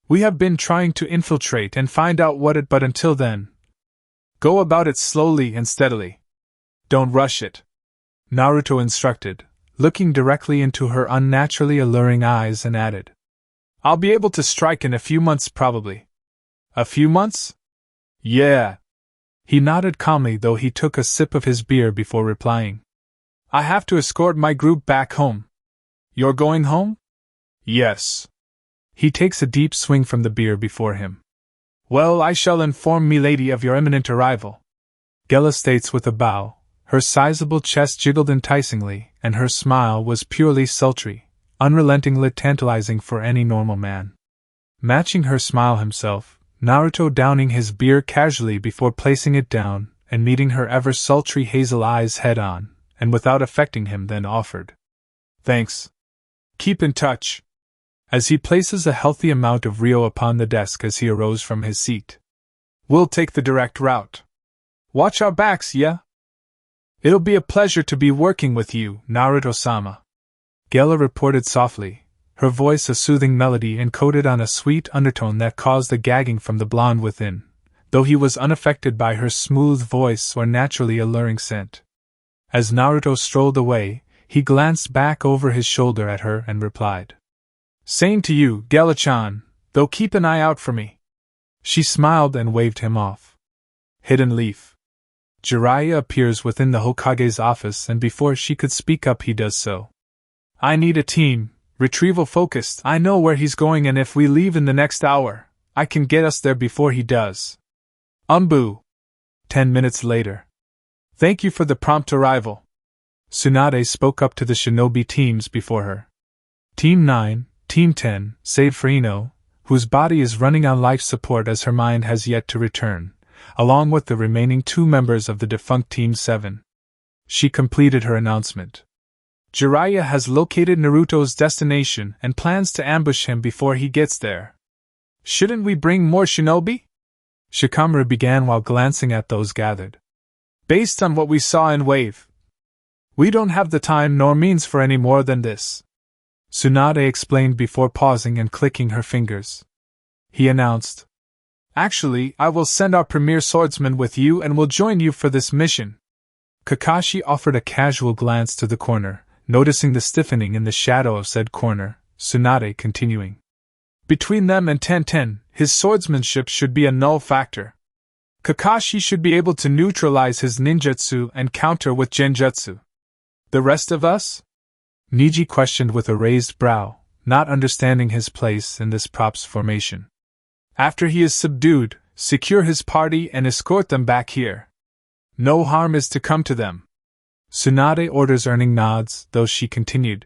We have been trying to infiltrate and find out what it, but until then, go about it slowly and steadily. Don't rush it, Naruto instructed, looking directly into her unnaturally alluring eyes, and added. I'll be able to strike in a few months probably. A few months? Yeah. He nodded calmly, though he took a sip of his beer before replying. I have to escort my group back home. You're going home? Yes. He takes a deep swing from the beer before him. Well, I shall inform milady of your imminent arrival, Gela states with a bow. Her sizable chest jiggled enticingly, and her smile was purely sultry, unrelentingly tantalizing for any normal man. Matching her smile himself, Naruto downing his beer casually before placing it down, and meeting her ever-sultry hazel eyes head-on, and without affecting him, then offered. Thanks. Keep in touch. As he places a healthy amount of Rio upon the desk as he arose from his seat. We'll take the direct route. Watch our backs, yeah? It'll be a pleasure to be working with you, Naruto-sama. Gela reported softly, her voice a soothing melody encoded on a sweet undertone that caused a gagging from the blonde within, though he was unaffected by her smooth voice or naturally alluring scent. As Naruto strolled away, he glanced back over his shoulder at her and replied. Same to you, Gela-chan, though keep an eye out for me. She smiled and waved him off. Hidden Leaf. Jiraiya appears within the Hokage's office, and before she could speak up he does so. I need a team, retrieval focused. I know where he's going, and if we leave in the next hour, I can get us there before he does. Umbu. 10 minutes later. Thank you for the prompt arrival. Tsunade spoke up to the shinobi teams before her. Team 9, Team 10, save for Ino, whose body is running on life support as her mind has yet to return, along with the remaining 2 members of the defunct Team 7. She completed her announcement. Jiraiya has located Naruto's destination and plans to ambush him before he gets there. Shouldn't we bring more shinobi? Shikamaru began while glancing at those gathered. Based on what we saw in Wave, we don't have the time nor means for any more than this, Tsunade explained before pausing and clicking her fingers. He announced, Actually, I will send our premier swordsman with you and will join you for this mission. Kakashi offered a casual glance to the corner, noticing the stiffening in the shadow of said corner, Tsunade continuing. Between them and Tenten, his swordsmanship should be a null factor. Kakashi should be able to neutralize his ninjutsu and counter with genjutsu. The rest of us? Niji questioned with a raised brow, not understanding his place in this props formation. After he is subdued, secure his party and escort them back here. No harm is to come to them. Tsunade orders earning nods, though she continued.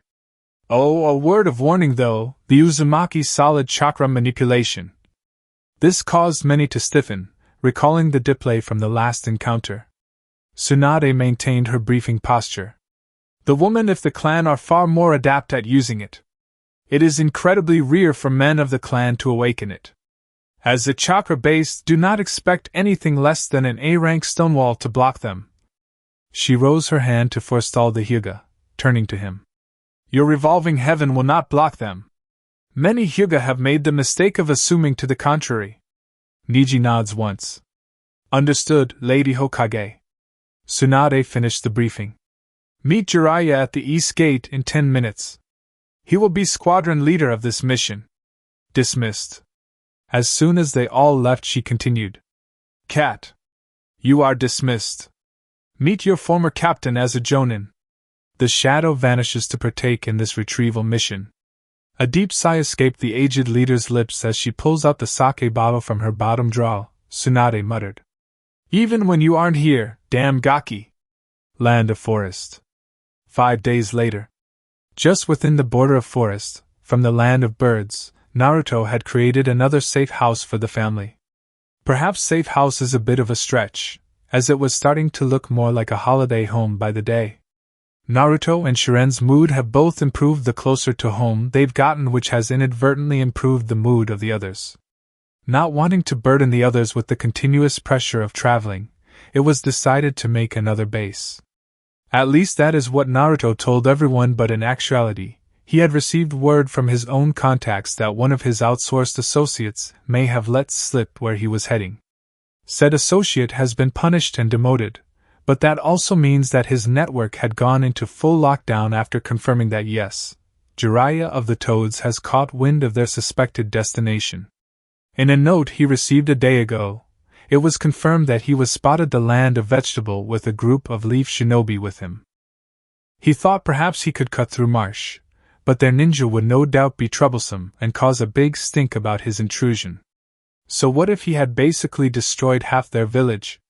Oh, a word of warning though, the Uzumaki's solid chakra manipulation. This caused many to stiffen, recalling the display from the last encounter. Tsunade maintained her briefing posture. The woman of the clan are far more adept at using it. It is incredibly rare for men of the clan to awaken it. As the chakra-based, do not expect anything less than an A-rank stonewall to block them. She rose her hand to forestall the Hyuga, turning to him. Your revolving heaven will not block them. Many Hyuga have made the mistake of assuming to the contrary. Niji nods once. Understood, Lady Hokage. Tsunade finished the briefing. Meet Jiraiya at the East Gate in 10 minutes. He will be squadron leader of this mission. Dismissed. As soon as they all left, she continued. Cat. You are dismissed. Meet your former captain as a Jonin. The shadow vanishes to partake in this retrieval mission. A deep sigh escaped the aged leader's lips as she pulls out the sake bottle from her bottom drawer. Tsunade muttered. Even when you aren't here, damn Gaki. Land of Forest. 5 days later. Just within the border of forest, from the land of birds, Naruto had created another safe house for the family. Perhaps safe house is a bit of a stretch, as it was starting to look more like a holiday home by the day. Naruto and Shiren's mood have both improved the closer to home they've gotten, which has inadvertently improved the mood of the others. Not wanting to burden the others with the continuous pressure of traveling, it was decided to make another base. At least that is what Naruto told everyone, but in actuality, he had received word from his own contacts that one of his outsourced associates may have let slip where he was heading. Said associate has been punished and demoted, but that also means that his network had gone into full lockdown after confirming that yes, Jiraiya of the Toads has caught wind of their suspected destination. In a note he received a day ago, it was confirmed that he was spotted the land of Vegetable with a group of Leaf Shinobi with him. He thought perhaps he could cut through marsh, but their ninja would no doubt be troublesome and cause a big stink about his intrusion. So what if he had basically destroyed half their village?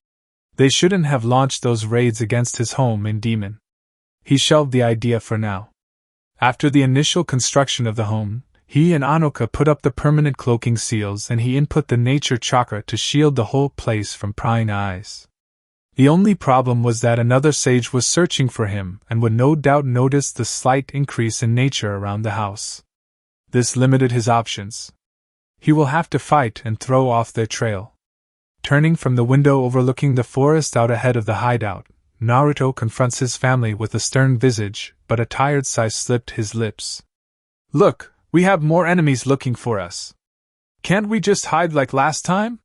They shouldn't have launched those raids against his home in Demon. He shelved the idea for now. After the initial construction of the home, he and Anoka put up the permanent cloaking seals and he input the nature chakra to shield the whole place from prying eyes. The only problem was that another sage was searching for him and would no doubt notice the slight increase in nature around the house. This limited his options. He will have to fight and throw off their trail. Turning from the window overlooking the forest out ahead of the hideout, Naruto confronts his family with a stern visage, but a tired sigh slipped his lips. Look, we have more enemies looking for us. Can't we just hide like last time?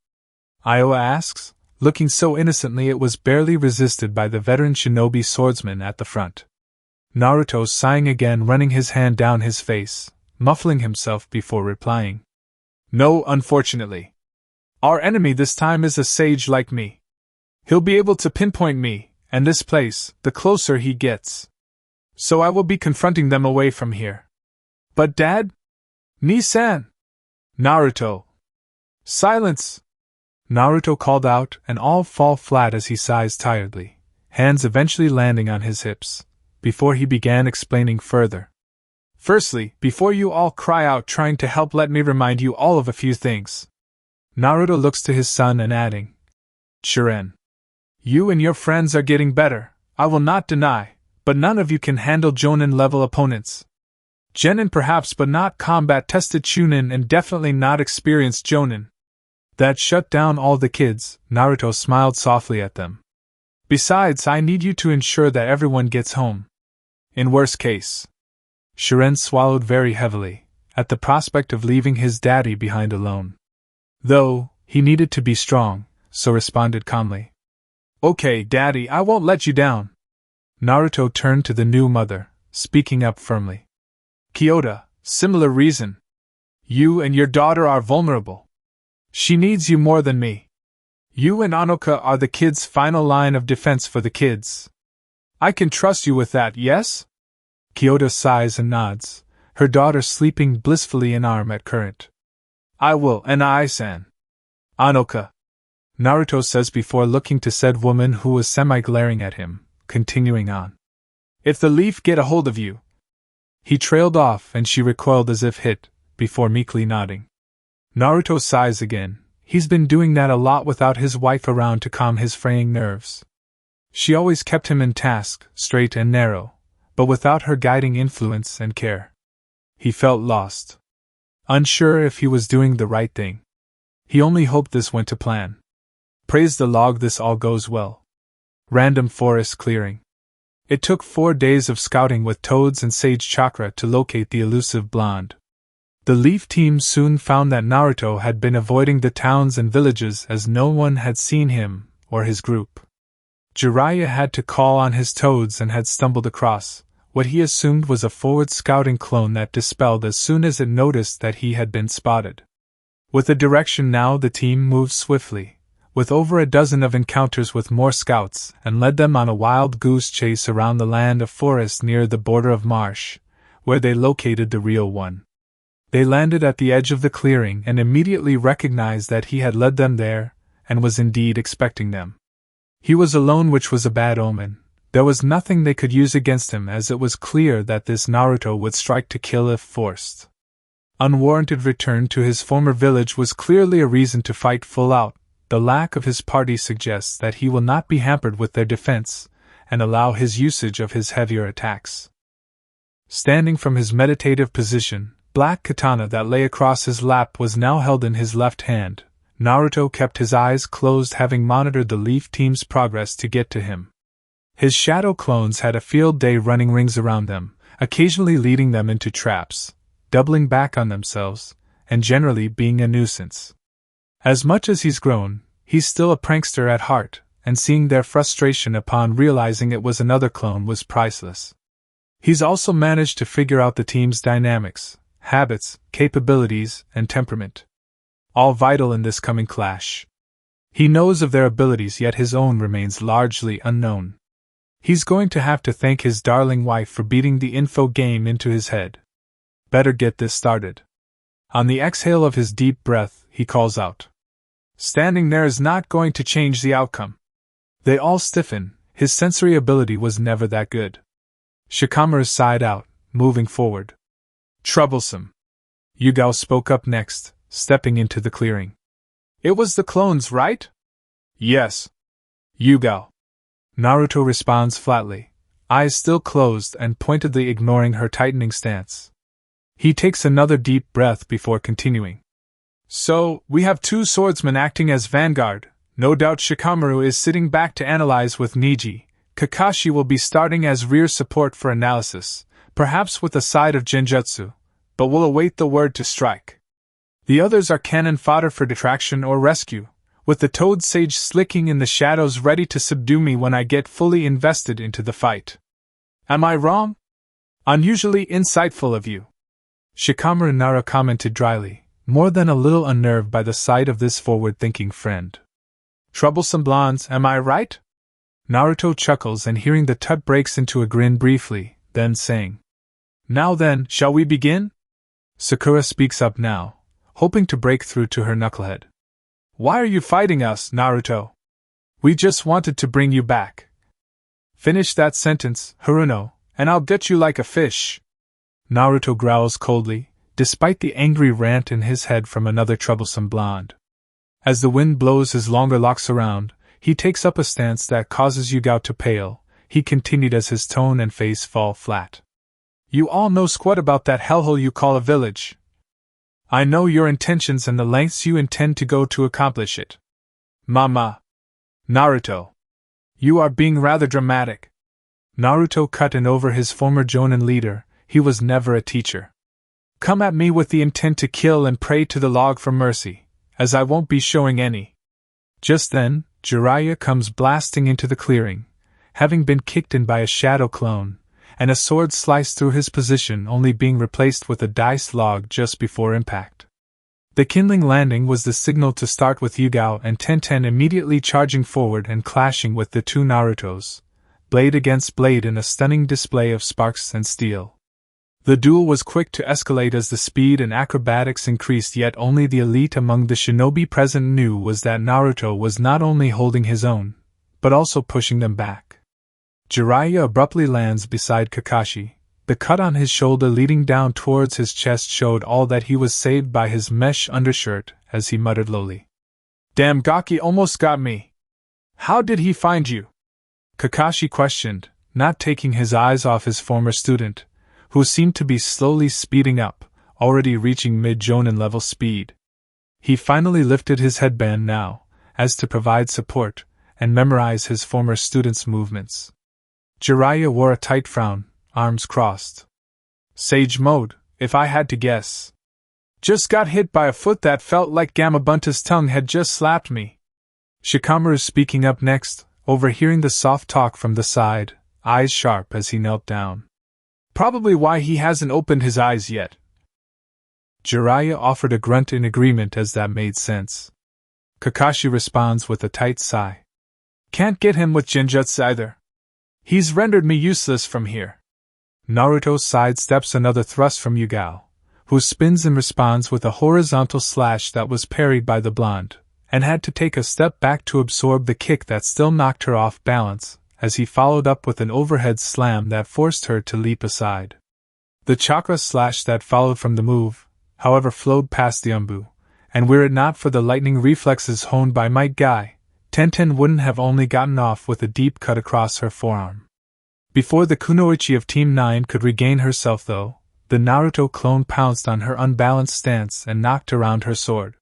Iowa asks, looking so innocently it was barely resisted by the veteran shinobi swordsman at the front. Naruto sighing again, running his hand down his face, muffling himself before replying. No, unfortunately. Our enemy this time is a sage like me. He'll be able to pinpoint me, and this place, the closer he gets. So I will be confronting them away from here. But Dad? Ni-san! Naruto! Silence! Naruto called out, and all fall flat as he sighs tiredly, hands eventually landing on his hips, before he began explaining further. Firstly, before you all cry out trying to help, let me remind you all of a few things. Naruto looks to his son and adding, Shiren, you and your friends are getting better, I will not deny, but none of you can handle Jonin-level opponents. Genin perhaps, but not combat-tested Chunin, and definitely not experienced Jonin. That shut down all the kids. Naruto smiled softly at them. Besides, I need you to ensure that everyone gets home. In worst case. Shiren swallowed very heavily, at the prospect of leaving his daddy behind alone. Though, he needed to be strong, so responded calmly. Okay, Daddy, I won't let you down. Naruto turned to the new mother, speaking up firmly. Kyoto, similar reason. You and your daughter are vulnerable. She needs you more than me. You and Anoka are the kids' final line of defense for the kids. I can trust you with that, yes? Kyoto sighs and nods, her daughter sleeping blissfully in arm at current. I will, and I-san. Anoka. Naruto says before looking to said woman who was semi-glaring at him, continuing on. If the leaf get a hold of you. He trailed off and she recoiled as if hit, before meekly nodding. Naruto sighs again. He's been doing that a lot without his wife around to calm his fraying nerves. She always kept him in task, straight and narrow, but without her guiding influence and care. He felt lost. Unsure if he was doing the right thing. He only hoped this went to plan. Praise the log, this all goes well. Random forest clearing. It took 4 days of scouting with toads and sage chakra to locate the elusive blonde. The Leaf team soon found that Naruto had been avoiding the towns and villages as no one had seen him, or his group. Jiraiya had to call on his toads and had stumbled across what he assumed was a forward scouting clone that dispelled as soon as it noticed that he had been spotted. With a direction now, the team moved swiftly, with over a dozen of encounters with more scouts, and led them on a wild goose chase around the land of forest near the border of marsh, where they located the real one. They landed at the edge of the clearing and immediately recognized that he had led them there, and was indeed expecting them. He was alone, which was a bad omen. There was nothing they could use against him, as it was clear that this Naruto would strike to kill if forced. Unwarranted return to his former village was clearly a reason to fight full out. The lack of his party suggests that he will not be hampered with their defense, and allow his usage of his heavier attacks. Standing from his meditative position, black katana that lay across his lap was now held in his left hand. Naruto kept his eyes closed, having monitored the Leaf team's progress to get to him. His shadow clones had a field day running rings around them, occasionally leading them into traps, doubling back on themselves, and generally being a nuisance. As much as he's grown, he's still a prankster at heart, and seeing their frustration upon realizing it was another clone was priceless. He's also managed to figure out the team's dynamics, habits, capabilities, and temperament. All vital in this coming clash. He knows of their abilities, yet his own remains largely unknown. He's going to have to thank his darling wife for beating the info game into his head. Better get this started. On the exhale of his deep breath, he calls out. Standing there is not going to change the outcome. They all stiffen. His sensory ability was never that good. Shikamaru sighed out, moving forward. Troublesome. Yugao spoke up next, stepping into the clearing. It was the clones, right? Yes. Yugao. Naruto responds flatly, eyes still closed and pointedly ignoring her tightening stance. He takes another deep breath before continuing. So, we have 2 swordsmen acting as vanguard. No doubt Shikamaru is sitting back to analyze with Niji. Kakashi will be starting as rear support for analysis, perhaps with a side of genjutsu, but will await the word to strike. The others are cannon fodder for detraction or rescue, with the Toad Sage slicking in the shadows ready to subdue me when I get fully invested into the fight. Am I wrong? Unusually insightful of you. Shikamaru Nara commented dryly, more than a little unnerved by the sight of this forward-thinking friend. Troublesome blondes, am I right? Naruto chuckles, and hearing the tut breaks into a grin briefly, then saying, Now then, shall we begin? Sakura speaks up now, hoping to break through to her knucklehead. Why are you fighting us, Naruto? We just wanted to bring you back. Finish that sentence, Haruno, and I'll get you like a fish. Naruto growls coldly, despite the angry rant in his head from another troublesome blonde. As the wind blows his longer locks around, he takes up a stance that causes Yugao to pale. He continued as his tone and face fall flat. You all know squat about that hellhole you call a village. I know your intentions and the lengths you intend to go to accomplish it. Mama. Naruto. You are being rather dramatic. Naruto cut in over his former Jonin leader. He was never a teacher. Come at me with the intent to kill and pray to the log for mercy, as I won't be showing any. Just then, Jiraiya comes blasting into the clearing, having been kicked in by a shadow clone, and a sword sliced through his position, only being replaced with a diced log just before impact. The kindling landing was the signal to start, with Yugao and Tenten immediately charging forward and clashing with the two Narutos, blade against blade in a stunning display of sparks and steel. The duel was quick to escalate as the speed and acrobatics increased, yet only the elite among the shinobi present knew was that Naruto was not only holding his own, but also pushing them back. Jiraiya abruptly lands beside Kakashi. The cut on his shoulder leading down towards his chest showed all that he was saved by his mesh undershirt, as he muttered lowly. Damn, Gaki almost got me. How did he find you? Kakashi questioned, not taking his eyes off his former student, who seemed to be slowly speeding up, already reaching mid-Jonin level speed. He finally lifted his headband now, as to provide support, and memorize his former student's movements. Jiraiya wore a tight frown, arms crossed. Sage mode, if I had to guess. Just got hit by a foot that felt like Gamabunta's tongue had just slapped me. Shikamaru speaking up next, overhearing the soft talk from the side, eyes sharp as he knelt down. Probably why he hasn't opened his eyes yet. Jiraiya offered a grunt in agreement, as that made sense. Kakashi responds with a tight sigh. Can't get him with genjutsu either. He's rendered me useless from here. Naruto sidesteps another thrust from Yugao, who spins and responds with a horizontal slash that was parried by the blonde, and had to take a step back to absorb the kick that still knocked her off balance, as he followed up with an overhead slam that forced her to leap aside. The chakra slash that followed from the move, however, flowed past the umbu, and were it not for the lightning reflexes honed by Might Guy, Tenten wouldn't have only gotten off with a deep cut across her forearm. Before the kunoichi of Team 9 could regain herself, though, the Naruto clone pounced on her unbalanced stance and knocked around her sword.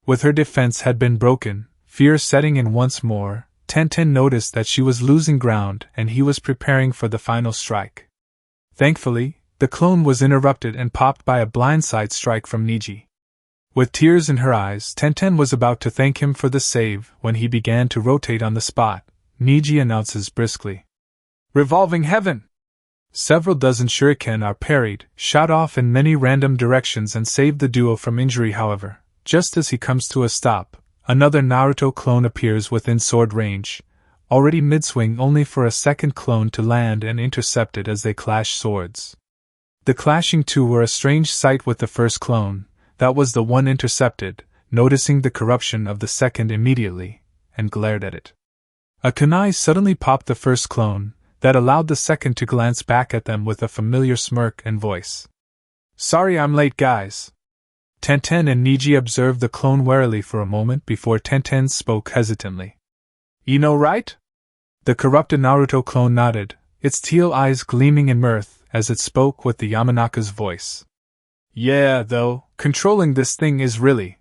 With her defense had been broken, fear setting in once more, Tenten noticed that she was losing ground and he was preparing for the final strike. Thankfully, the clone was interrupted and popped by a blindside strike from Niji. With tears in her eyes, Tenten was about to thank him for the save when he began to rotate on the spot. Niji announces briskly, "Revolving Heaven!" Several dozen shuriken are parried, shot off in many random directions and save the duo from injury. However, just as he comes to a stop, another Naruto clone appears within sword range, already mid-swing, only for a second clone to land and intercept it as they clash swords. The clashing two were a strange sight, with the first clone, that was the one intercepted, noticing the corruption of the second immediately, and glared at it. A kunai suddenly popped the first clone, that allowed the second to glance back at them with a familiar smirk and voice. "Sorry I'm late, guys." Tenten and Niji observed the clone warily for a moment before Tenten spoke hesitantly. "You know, right?" The corrupted Naruto clone nodded, its teal eyes gleaming in mirth as it spoke with the Yamanaka's voice. "Yeah, though, controlling this thing is really—"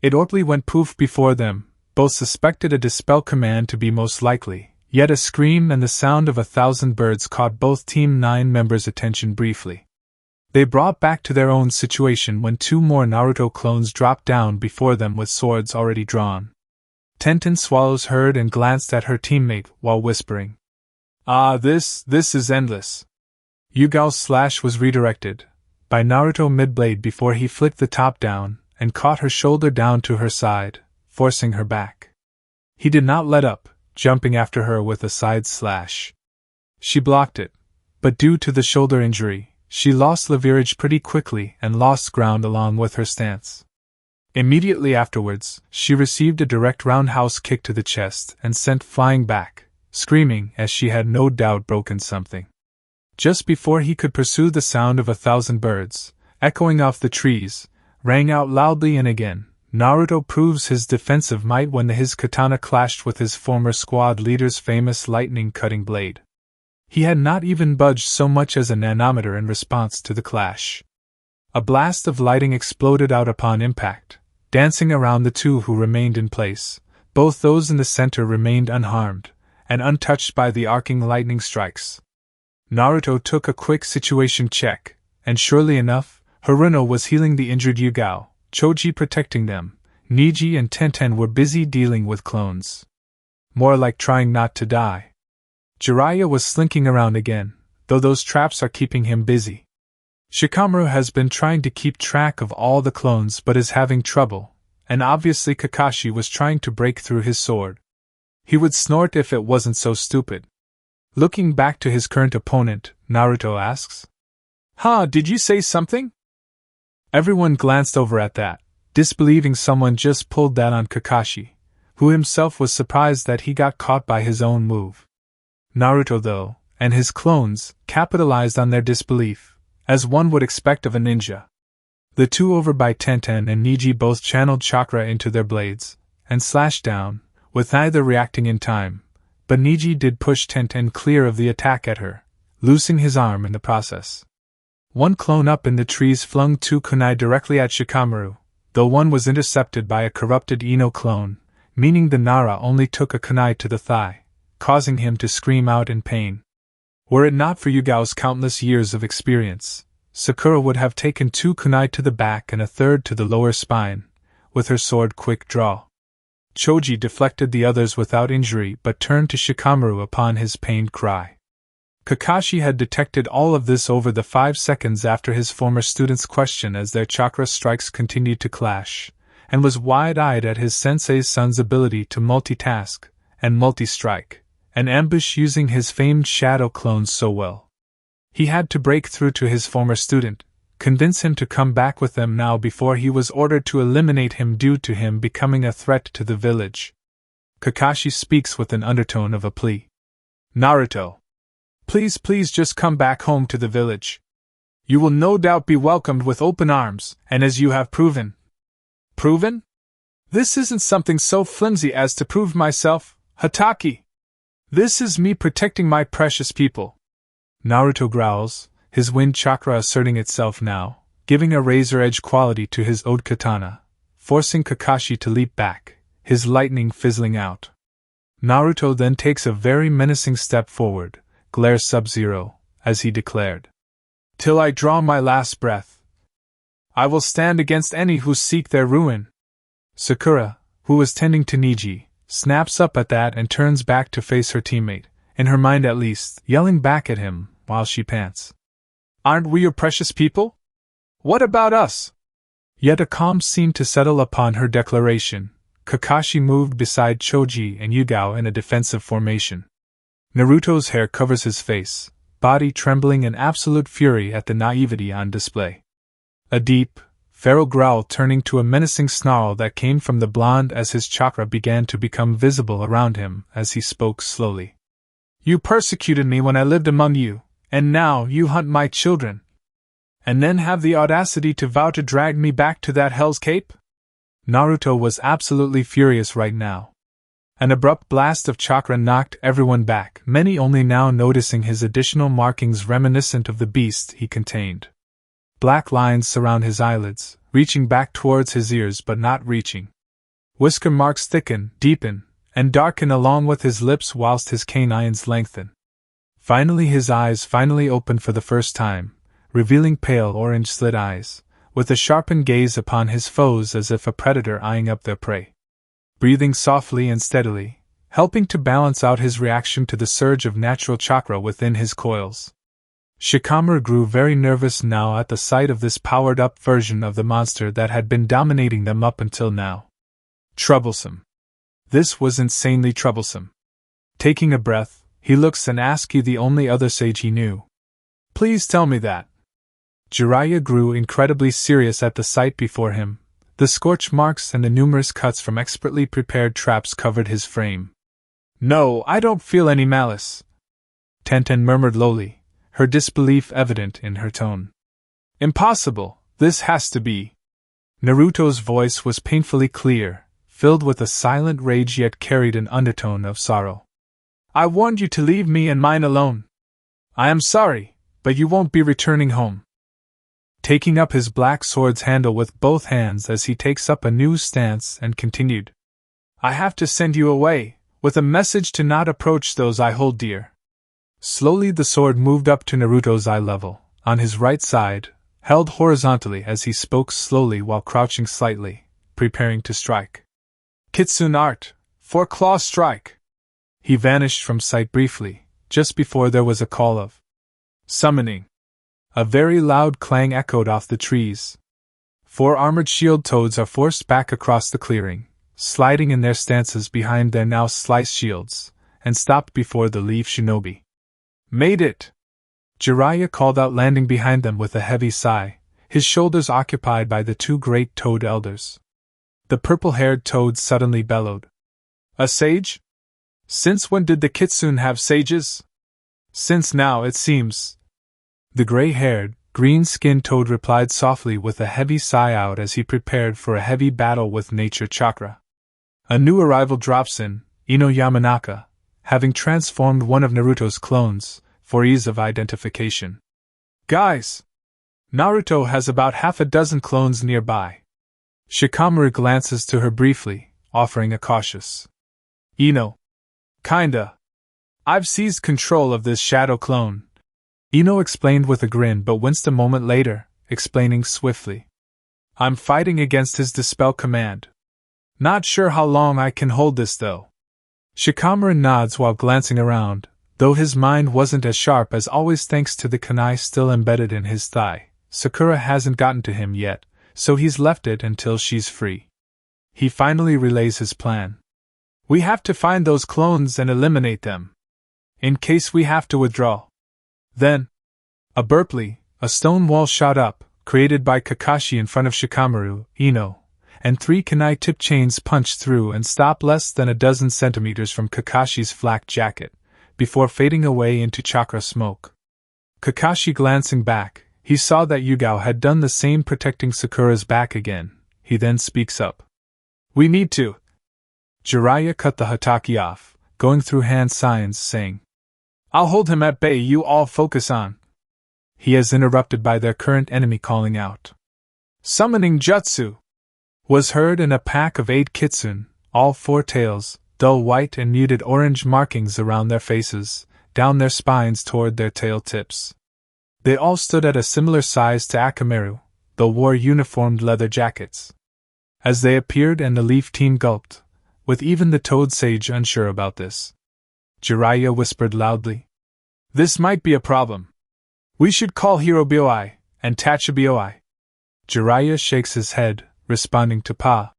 It orply went poof before them. Both suspected a dispel command to be most likely, yet a scream and the sound of 1,000 birds caught both Team 9 members' attention briefly. They brought back to their own situation when two more Naruto clones dropped down before them with swords already drawn. Tenten swallows herd and glanced at her teammate while whispering, "Ah, this is endless." Yugao's slash was redirected by Naruto mid-blade before he flicked the top down and caught her shoulder down to her side, forcing her back. He did not let up, jumping after her with a side slash. She blocked it, but due to the shoulder injury, she lost leverage pretty quickly and lost ground along with her stance. Immediately afterwards, she received a direct roundhouse kick to the chest and sent flying back, screaming as she had no doubt broken something. Just before he could pursue, the sound of 1,000 birds, echoing off the trees, rang out loudly, and again, Naruto proves his defensive might when his katana clashed with his former squad leader's famous lightning-cutting blade. He had not even budged so much as a nanometer in response to the clash. A blast of lightning exploded out upon impact, dancing around the two who remained in place. Both those in the center remained unharmed, and untouched by the arcing lightning strikes. Naruto took a quick situation check, and surely enough, Haruno was healing the injured Yugao, Choji protecting them, Niji and Tenten were busy dealing with clones. More like trying not to die. Jiraiya was slinking around again, though those traps are keeping him busy. Shikamaru has been trying to keep track of all the clones but is having trouble, and obviously Kakashi was trying to break through his sword. He would snort if it wasn't so stupid. Looking back to his current opponent, Naruto asks, "Huh, did you say something?" Everyone glanced over at that, disbelieving someone just pulled that on Kakashi, who himself was surprised that he got caught by his own move. Naruto, though, and his clones, capitalized on their disbelief, as one would expect of a ninja. The two over by Tenten and Niji both channeled chakra into their blades, and slashed down, with neither reacting in time, but Niji did push Tenten clear of the attack at her, loosing his arm in the process. One clone up in the trees flung two kunai directly at Shikamaru, though one was intercepted by a corrupted Ino clone, meaning the Nara only took a kunai to the thigh, causing him to scream out in pain. Were it not for Yugao's countless years of experience, Sakura would have taken two kunai to the back and a third to the lower spine, with her sword quick draw. Choji deflected the others without injury but turned to Shikamaru upon his pained cry. Kakashi had detected all of this over the 5 seconds after his former student's question as their chakra strikes continued to clash, and was wide-eyed at his sensei's son's ability to multitask and multi-strike, and ambush using his famed shadow clones so well. He had to break through to his former student, convince him to come back with them now before he was ordered to eliminate him due to him becoming a threat to the village. Kakashi speaks with an undertone of a plea. "Naruto, please just come back home to the village. You will no doubt be welcomed with open arms, and as you have proven." "Proven? This isn't something so flimsy as to prove myself, Hatake. This is me protecting my precious people." Naruto growls, his wind chakra asserting itself now, giving a razor-edge quality to his Ode Katana, forcing Kakashi to leap back, his lightning fizzling out. Naruto then takes a very menacing step forward, glares Sub-Zero, as he declared, "Till I draw my last breath, I will stand against any who seek their ruin." Sakura, who was tending to Niji, snaps up at that and turns back to face her teammate, in her mind at least, yelling back at him, while she pants, "Aren't we your precious people? What about us?" Yet a calm seemed to settle upon her declaration. Kakashi moved beside Choji and Yugao in a defensive formation. Naruto's hair covers his face, body trembling in absolute fury at the naivety on display. A deep, feral growl turning to a menacing snarl that came from the blonde as his chakra began to become visible around him as he spoke slowly. "You persecuted me when I lived among you, and now you hunt my children. And then have the audacity to vow to drag me back to that Hell's Cape?" Naruto was absolutely furious right now. An abrupt blast of chakra knocked everyone back, many only now noticing his additional markings reminiscent of the beast he contained. Black lines surround his eyelids, reaching back towards his ears but not reaching. Whisker marks thicken, deepen, and darken along with his lips whilst his canines lengthen. Finally his eyes open for the first time, revealing pale orange slit eyes, with a sharpened gaze upon his foes as if a predator eyeing up their prey. Breathing softly and steadily, helping to balance out his reaction to the surge of natural chakra within his coils. Shikamaru grew very nervous now at the sight of this powered-up version of the monster that had been dominating them up until now. Troublesome. This was insanely troublesome. Taking a breath, he looks and asks the only other sage he knew. "Please tell me that." Jiraiya grew incredibly serious at the sight before him. The scorch marks and the numerous cuts from expertly prepared traps covered his frame. "No, I don't feel any malice," Tenten murmured lowly, her disbelief evident in her tone. "Impossible, this has to be." Naruto's voice was painfully clear, filled with a silent rage yet carried an undertone of sorrow. "I warned you to leave me and mine alone. I am sorry, but you won't be returning home." Taking up his black sword's handle with both hands as he takes up a new stance and continued, "I have to send you away, with a message to not approach those I hold dear. Slowly the sword moved up to Naruto's eye level, on his right side, held horizontally as he spoke slowly while crouching slightly, preparing to strike. Kitsune art, four-claw strike! He vanished from sight briefly, just before there was a call of summoning. A very loud clang echoed off the trees. 4 armored shield toads are forced back across the clearing, sliding in their stances behind their now sliced shields, and stopped before the leaf shinobi. Made it! Jiraiya called out, landing behind them with a heavy sigh, his shoulders occupied by the 2 great toad elders. The purple-haired toad suddenly bellowed. A sage? Since when did the kitsune have sages? Since now, it seems. The gray-haired, green-skinned toad replied softly with a heavy sigh out as he prepared for a heavy battle with nature chakra. A new arrival drops in, Ino Yamanaka, having transformed one of Naruto's clones, for ease of identification. Guys! Naruto has about half a dozen clones nearby. Shikamaru glances to her briefly, offering a cautious. Ino. Kinda. I've seized control of this shadow clone. Ino explained with a grin but winced a moment later, explaining swiftly. I'm fighting against his dispel command. Not sure how long I can hold this though. Shikamaru nods while glancing around, though his mind wasn't as sharp as always thanks to the kunai still embedded in his thigh. Sakura hasn't gotten to him yet, so he's left it until she's free. He finally relays his plan. We have to find those clones and eliminate them. In case we have to withdraw. Then, abruptly, a stone wall shot up, created by Kakashi in front of Shikamaru, Ino, and 3 kunai-tipped chains punched through and stopped less than a dozen centimeters from Kakashi's flak jacket, before fading away into chakra smoke. Kakashi glancing back, he saw that Yugao had done the same, protecting Sakura's back again. He then speaks up. We need to. Jiraiya cut the Hataki off, going through hand signs, saying, I'll hold him at bay, you all focus on. He is interrupted by their current enemy calling out. Summoning Jutsu! Was heard, and a pack of 8 kitsune, all 4 tails, dull white and muted orange markings around their faces, down their spines toward their tail tips. They all stood at a similar size to Akamaru, though wore uniformed leather jackets. As they appeared and the leaf team gulped, with even the toad sage unsure about this. Jiraiya whispered loudly. This might be a problem. We should call Hirobioi and Tachibioi. Jiraiya shakes his head, responding to Pa.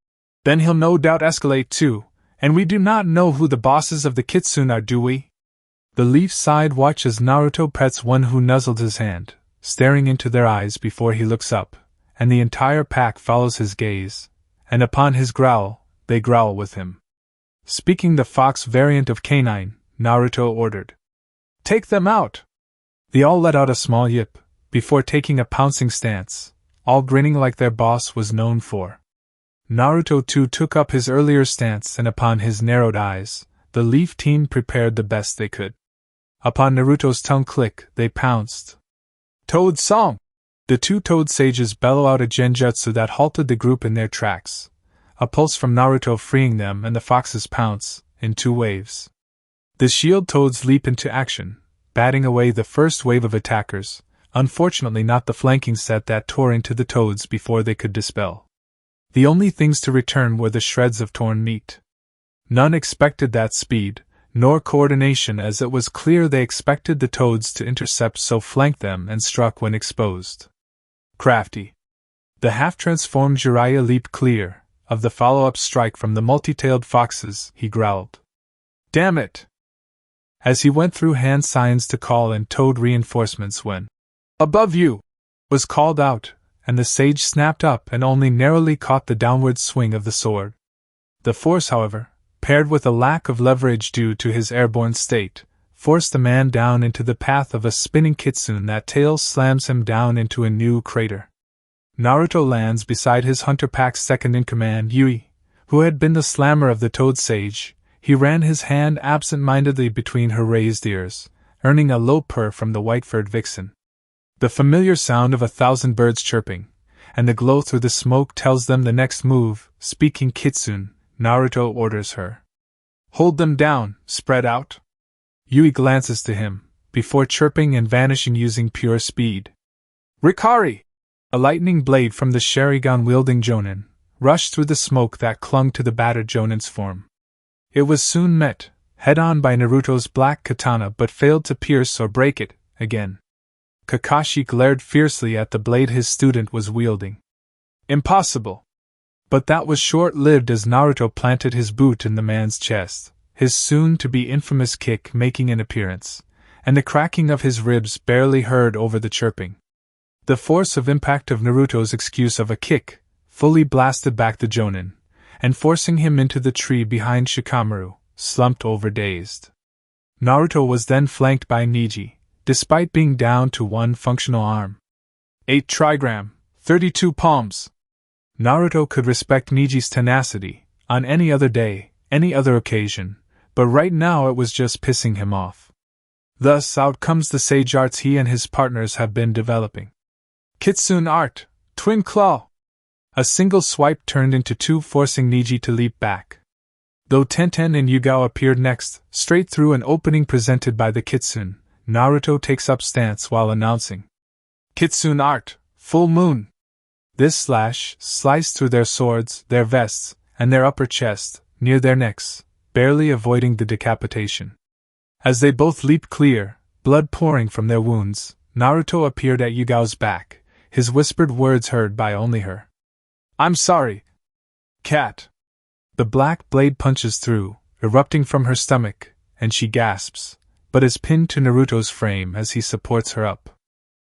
Then he'll no doubt escalate too, and we do not know who the bosses of the kitsune are, do we? The leaf side watch as Naruto pets one who nuzzled his hand, staring into their eyes before he looks up, and the entire pack follows his gaze, and upon his growl, they growl with him. Speaking the fox variant of canine, Naruto ordered. Take them out! They all let out a small yip, before taking a pouncing stance, all grinning like their boss was known for. Naruto too took up his earlier stance, and upon his narrowed eyes, the leaf team prepared the best they could. Upon Naruto's tongue click, they pounced. Toad Song! The 2 toad sages bellow out a genjutsu that halted the group in their tracks. A pulse from Naruto freeing them, and the foxes pounce, in 2 waves. The shield toads leap into action, batting away the first wave of attackers, unfortunately not the flanking set that tore into the toads before they could dispel. The only things to return were the shreds of torn meat. None expected that speed, nor coordination, as it was clear they expected the toads to intercept, so flanked them and struck when exposed. Crafty. The half-transformed Jiraiya leaped clear of the follow-up strike from the multi-tailed foxes, he growled. Damn it! As he went through hand signs to call in toad reinforcements when above you was called out, and the sage snapped up and only narrowly caught the downward swing of the sword. The force, however, paired with a lack of leverage due to his airborne state, forced the man down into the path of a spinning kitsune that tail slams him down into a new crater. Naruto lands beside his hunter pack's second-in-command, Yui, who had been the slammer of the toad sage. He ran his hand absent-mindedly between her raised ears, earning a low purr from the white-furred vixen. The familiar sound of 1,000 birds chirping, and the glow through the smoke tells them the next move. Speaking kitsune, Naruto orders her. Hold them down, spread out. Yui glances to him, before chirping and vanishing using pure speed. Rikari! A lightning blade from the Sharingan-wielding Jonin rushed through the smoke that clung to the battered Jonin's form. It was soon met, head-on by Naruto's black katana but failed to pierce or break it, again. Kakashi glared fiercely at the blade his student was wielding. Impossible! But that was short-lived as Naruto planted his boot in the man's chest, his soon-to-be infamous kick making an appearance, and the cracking of his ribs barely heard over the chirping. The force of impact of Naruto's excuse of a kick fully blasted back the Jonin, and forcing him into the tree behind Shikamaru, slumped over dazed. Naruto was then flanked by Neji, despite being down to one functional arm. 8 trigram, 32 palms. Naruto could respect Neji's tenacity, on any other day, any other occasion, but right now it was just pissing him off. Thus out comes the sage arts he and his partners have been developing. Kitsune art, twin claw. A single swipe turned into 2, forcing Neji to leap back. Though Tenten and Yugao appeared next, straight through an opening presented by the Kitsune, Naruto takes up stance while announcing, Kitsune art, full moon. This slash sliced through their swords, their vests, and their upper chest, near their necks, barely avoiding the decapitation. As they both leaped clear, blood pouring from their wounds, Naruto appeared at Yugao's back, his whispered words heard by only her. I'm sorry, cat. The black blade punches through, erupting from her stomach, and she gasps, but is pinned to Naruto's frame as he supports her up.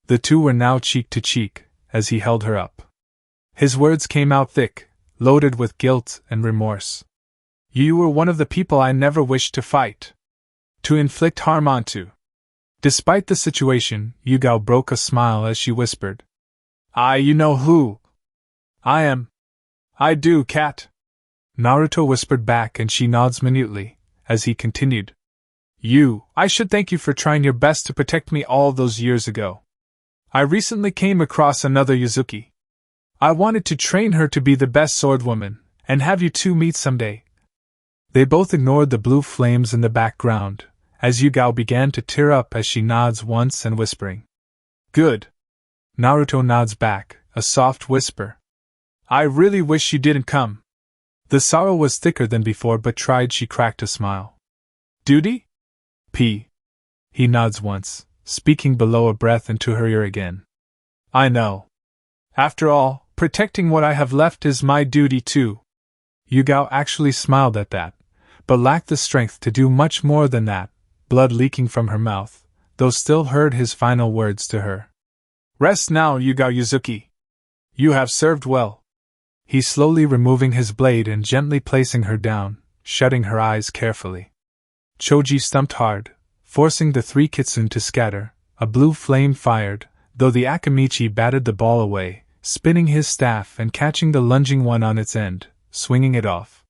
The two were now cheek to cheek, as he held her up. His words came out thick, loaded with guilt and remorse. You were one of the people I never wished to fight. To inflict harm onto. Despite the situation, Yugao broke a smile as she whispered. You know who I am. I do, cat. Naruto whispered back and she nods minutely, as he continued. I should thank you for trying your best to protect me all those years ago. I recently came across another Yuzuki. I wanted to train her to be the best swordwoman, and have you two meet someday. They both ignored the blue flames in the background, as Yugao began to tear up as she nods once and whispering. Good. Naruto nods back, a soft whisper. I really wish you didn't come. The sorrow was thicker than before, but she cracked a smile. Duty? P. He nods once, speaking below a breath into her ear again. I know. After all, protecting what I have left is my duty too. Yugao actually smiled at that, but lacked the strength to do much more than that, blood leaking from her mouth, though still heard his final words to her. Rest now, Yugao Yuzuki. You have served well. He slowly removing his blade and gently placing her down, shutting her eyes carefully. Choji stumped hard, forcing the 3 kitsune to scatter. A blue flame fired, though the Akamichi batted the ball away, spinning his staff and catching the lunging one on its end, swinging it off.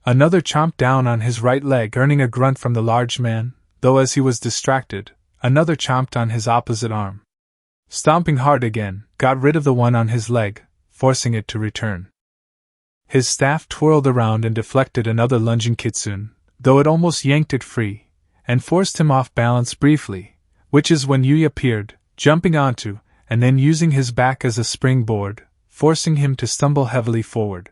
Another chomped down on his right leg, earning a grunt from the large man, though as he was distracted, another chomped on his opposite arm. Stomping hard again, got rid of the one on his leg, forcing it to return. His staff twirled around and deflected another lunging kitsune, though it almost yanked it free, and forced him off balance briefly, which is when Yui appeared, jumping onto, and then using his back as a springboard, forcing him to stumble heavily forward.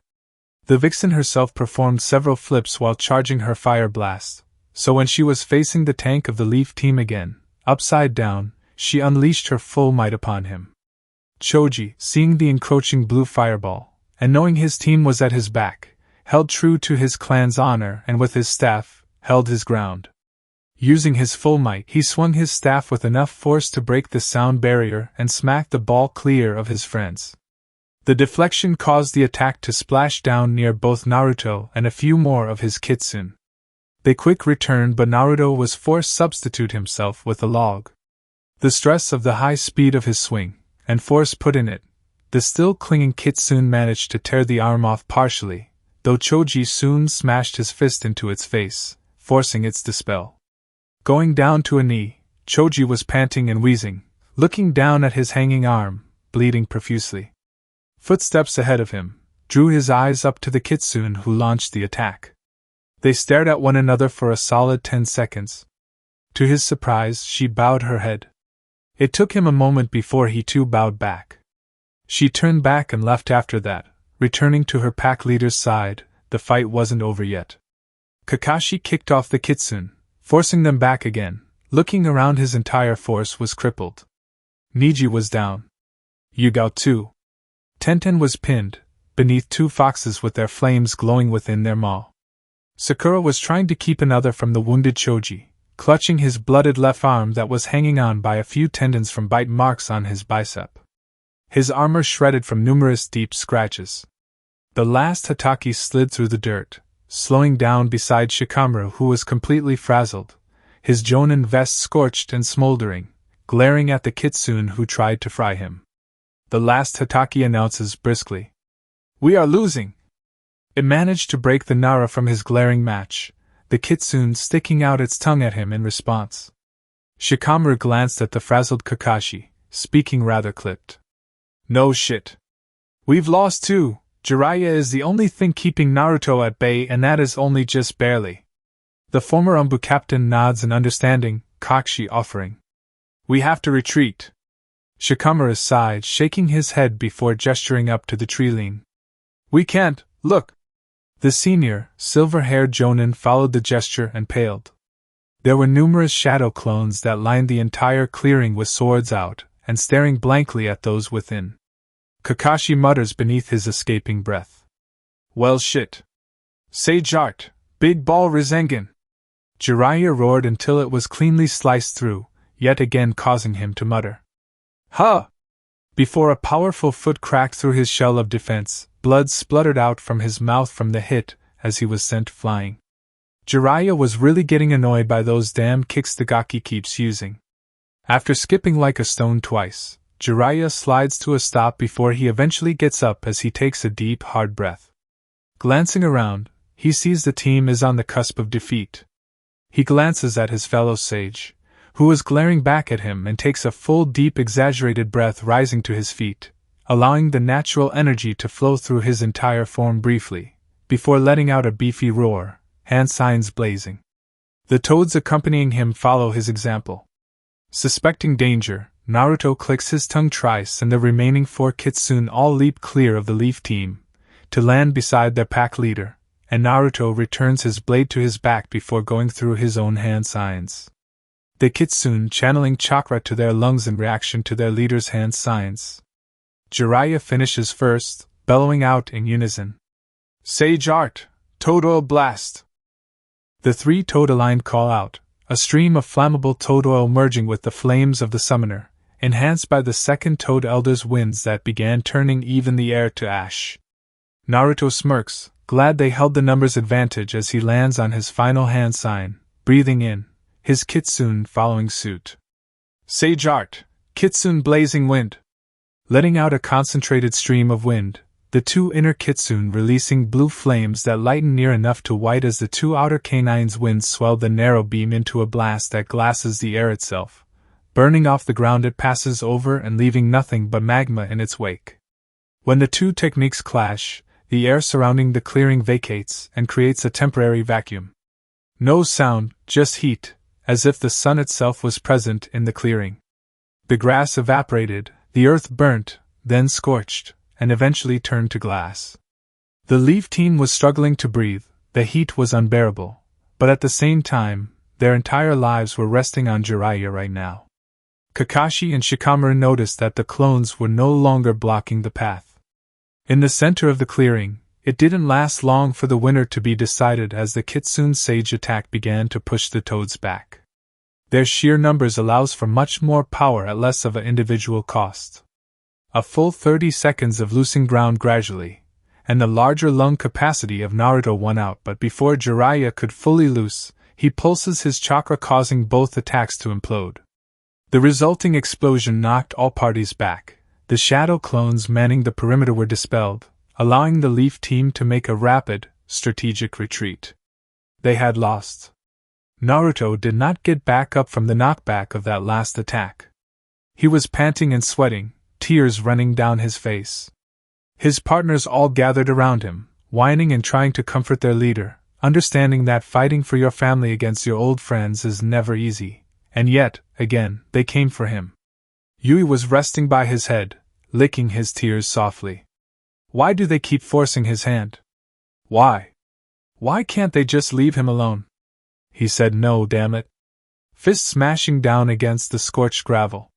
The vixen herself performed several flips while charging her fire blast, so when she was facing the tank of the Leaf team again, upside down, she unleashed her full might upon him. Choji, seeing the encroaching blue fireball, and knowing his team was at his back, held true to his clan's honor and with his staff, held his ground. Using his full might, he swung his staff with enough force to break the sound barrier and smack the ball clear of his friends. The deflection caused the attack to splash down near both Naruto and a few more of his kitsune. They quick returned, but Naruto was forced to substitute himself with a log. The stress of the high speed of his swing, and force put in it, the still clinging kitsune managed to tear the arm off partially, though Choji soon smashed his fist into its face, forcing its dispel. Going down to a knee, Choji was panting and wheezing, looking down at his hanging arm, bleeding profusely. Footsteps ahead of him, drew his eyes up to the kitsune who launched the attack. They stared at one another for a solid 10 seconds. To his surprise, she bowed her head. It took him a moment before he too bowed back. She turned back and left after that, returning to her pack leader's side. The fight wasn't over yet. Kakashi kicked off the Kitsune, forcing them back again. Looking around, his entire force was crippled. Niji was down. Yugao too. Tenten was pinned, beneath two foxes with their flames glowing within their maw. Sakura was trying to keep another from the wounded Choji, clutching his blooded left arm that was hanging on by a few tendons from bite marks on his bicep. His armor shredded from numerous deep scratches. The last Hatake slid through the dirt, slowing down beside Shikamaru, who was completely frazzled, his Jonin vest scorched and smoldering, glaring at the Kitsune who tried to fry him. The last Hatake announces briskly, "We are losing!" It managed to break the Nara from his glaring match, the Kitsune sticking out its tongue at him in response. Shikamaru glanced at the frazzled Kakashi, speaking rather clipped. "No shit. We've lost too. Jiraiya is the only thing keeping Naruto at bay, and that is only just barely." The former Umbu captain nods in understanding, Kakashi offering, "We have to retreat." Shikamaru sighed, shaking his head before gesturing up to the tree line. "We can't, look!" The senior, silver-haired Jonin followed the gesture and paled. There were numerous shadow clones that lined the entire clearing with swords out, and staring blankly at those within. Kakashi mutters beneath his escaping breath, "Well shit. Sage art, big ball Rasengan." Jiraiya roared until it was cleanly sliced through, yet again causing him to mutter, "Huh!" Before a powerful foot cracked through his shell of defense, blood spluttered out from his mouth from the hit as he was sent flying. Jiraiya was really getting annoyed by those damn kicks the Gaki keeps using. After skipping like a stone twice, Jiraiya slides to a stop before he eventually gets up as he takes a deep, hard breath. Glancing around, he sees the team is on the cusp of defeat. He glances at his fellow sage, who is glaring back at him, and takes a full, deep, exaggerated breath, rising to his feet, allowing the natural energy to flow through his entire form briefly, before letting out a beefy roar, hand signs blazing. The toads accompanying him follow his example. Suspecting danger, Naruto clicks his tongue thrice and the remaining 4 Kitsune all leap clear of the Leaf Team, to land beside their pack leader, and Naruto returns his blade to his back before going through his own hand signs. The Kitsune channeling chakra to their lungs in reaction to their leader's hand signs. Jiraiya finishes first, bellowing out in unison, "Sage art, Toad Oil Blast!" The 3 toad-aligned call out, a stream of flammable toad oil merging with the flames of the summoner, enhanced by the second Toad Elder's winds that began turning even the air to ash. Naruto smirks, glad they held the numbers advantage as he lands on his final hand sign, breathing in, his Kitsune following suit. "Sage art, Kitsune Blazing Wind!" Letting out a concentrated stream of wind, the 2 inner Kitsune releasing blue flames that lighten near enough to white as the 2 outer canines' winds swell the narrow beam into a blast that glasses the air itself. Burning off the ground it passes over and leaving nothing but magma in its wake. When the 2 techniques clash, the air surrounding the clearing vacates and creates a temporary vacuum. No sound, just heat, as if the sun itself was present in the clearing. The grass evaporated, the earth burnt, then scorched, and eventually turned to glass. The Leaf Team was struggling to breathe, the heat was unbearable, but at the same time, their entire lives were resting on Jiraiya right now. Kakashi and Shikamaru noticed that the clones were no longer blocking the path. In the center of the clearing, it didn't last long for the winner to be decided as the Kitsune Sage attack began to push the toads back. Their sheer numbers allows for much more power at less of an individual cost. A full 30 seconds of losing ground gradually, and the larger lung capacity of Naruto won out, but before Jiraiya could fully loose, he pulses his chakra, causing both attacks to implode. The resulting explosion knocked all parties back. The shadow clones manning the perimeter were dispelled, allowing the Leaf Team to make a rapid, strategic retreat. They had lost. Naruto did not get back up from the knockback of that last attack. He was panting and sweating, tears running down his face. His partners all gathered around him, whining and trying to comfort their leader, understanding that fighting for your family against your old friends is never easy, and yet, again, they came for him. Yui was resting by his head, licking his tears softly. Why do they keep forcing his hand? Why? Why can't they just leave him alone? He said no, damn it. Fist smashing down against the scorched gravel.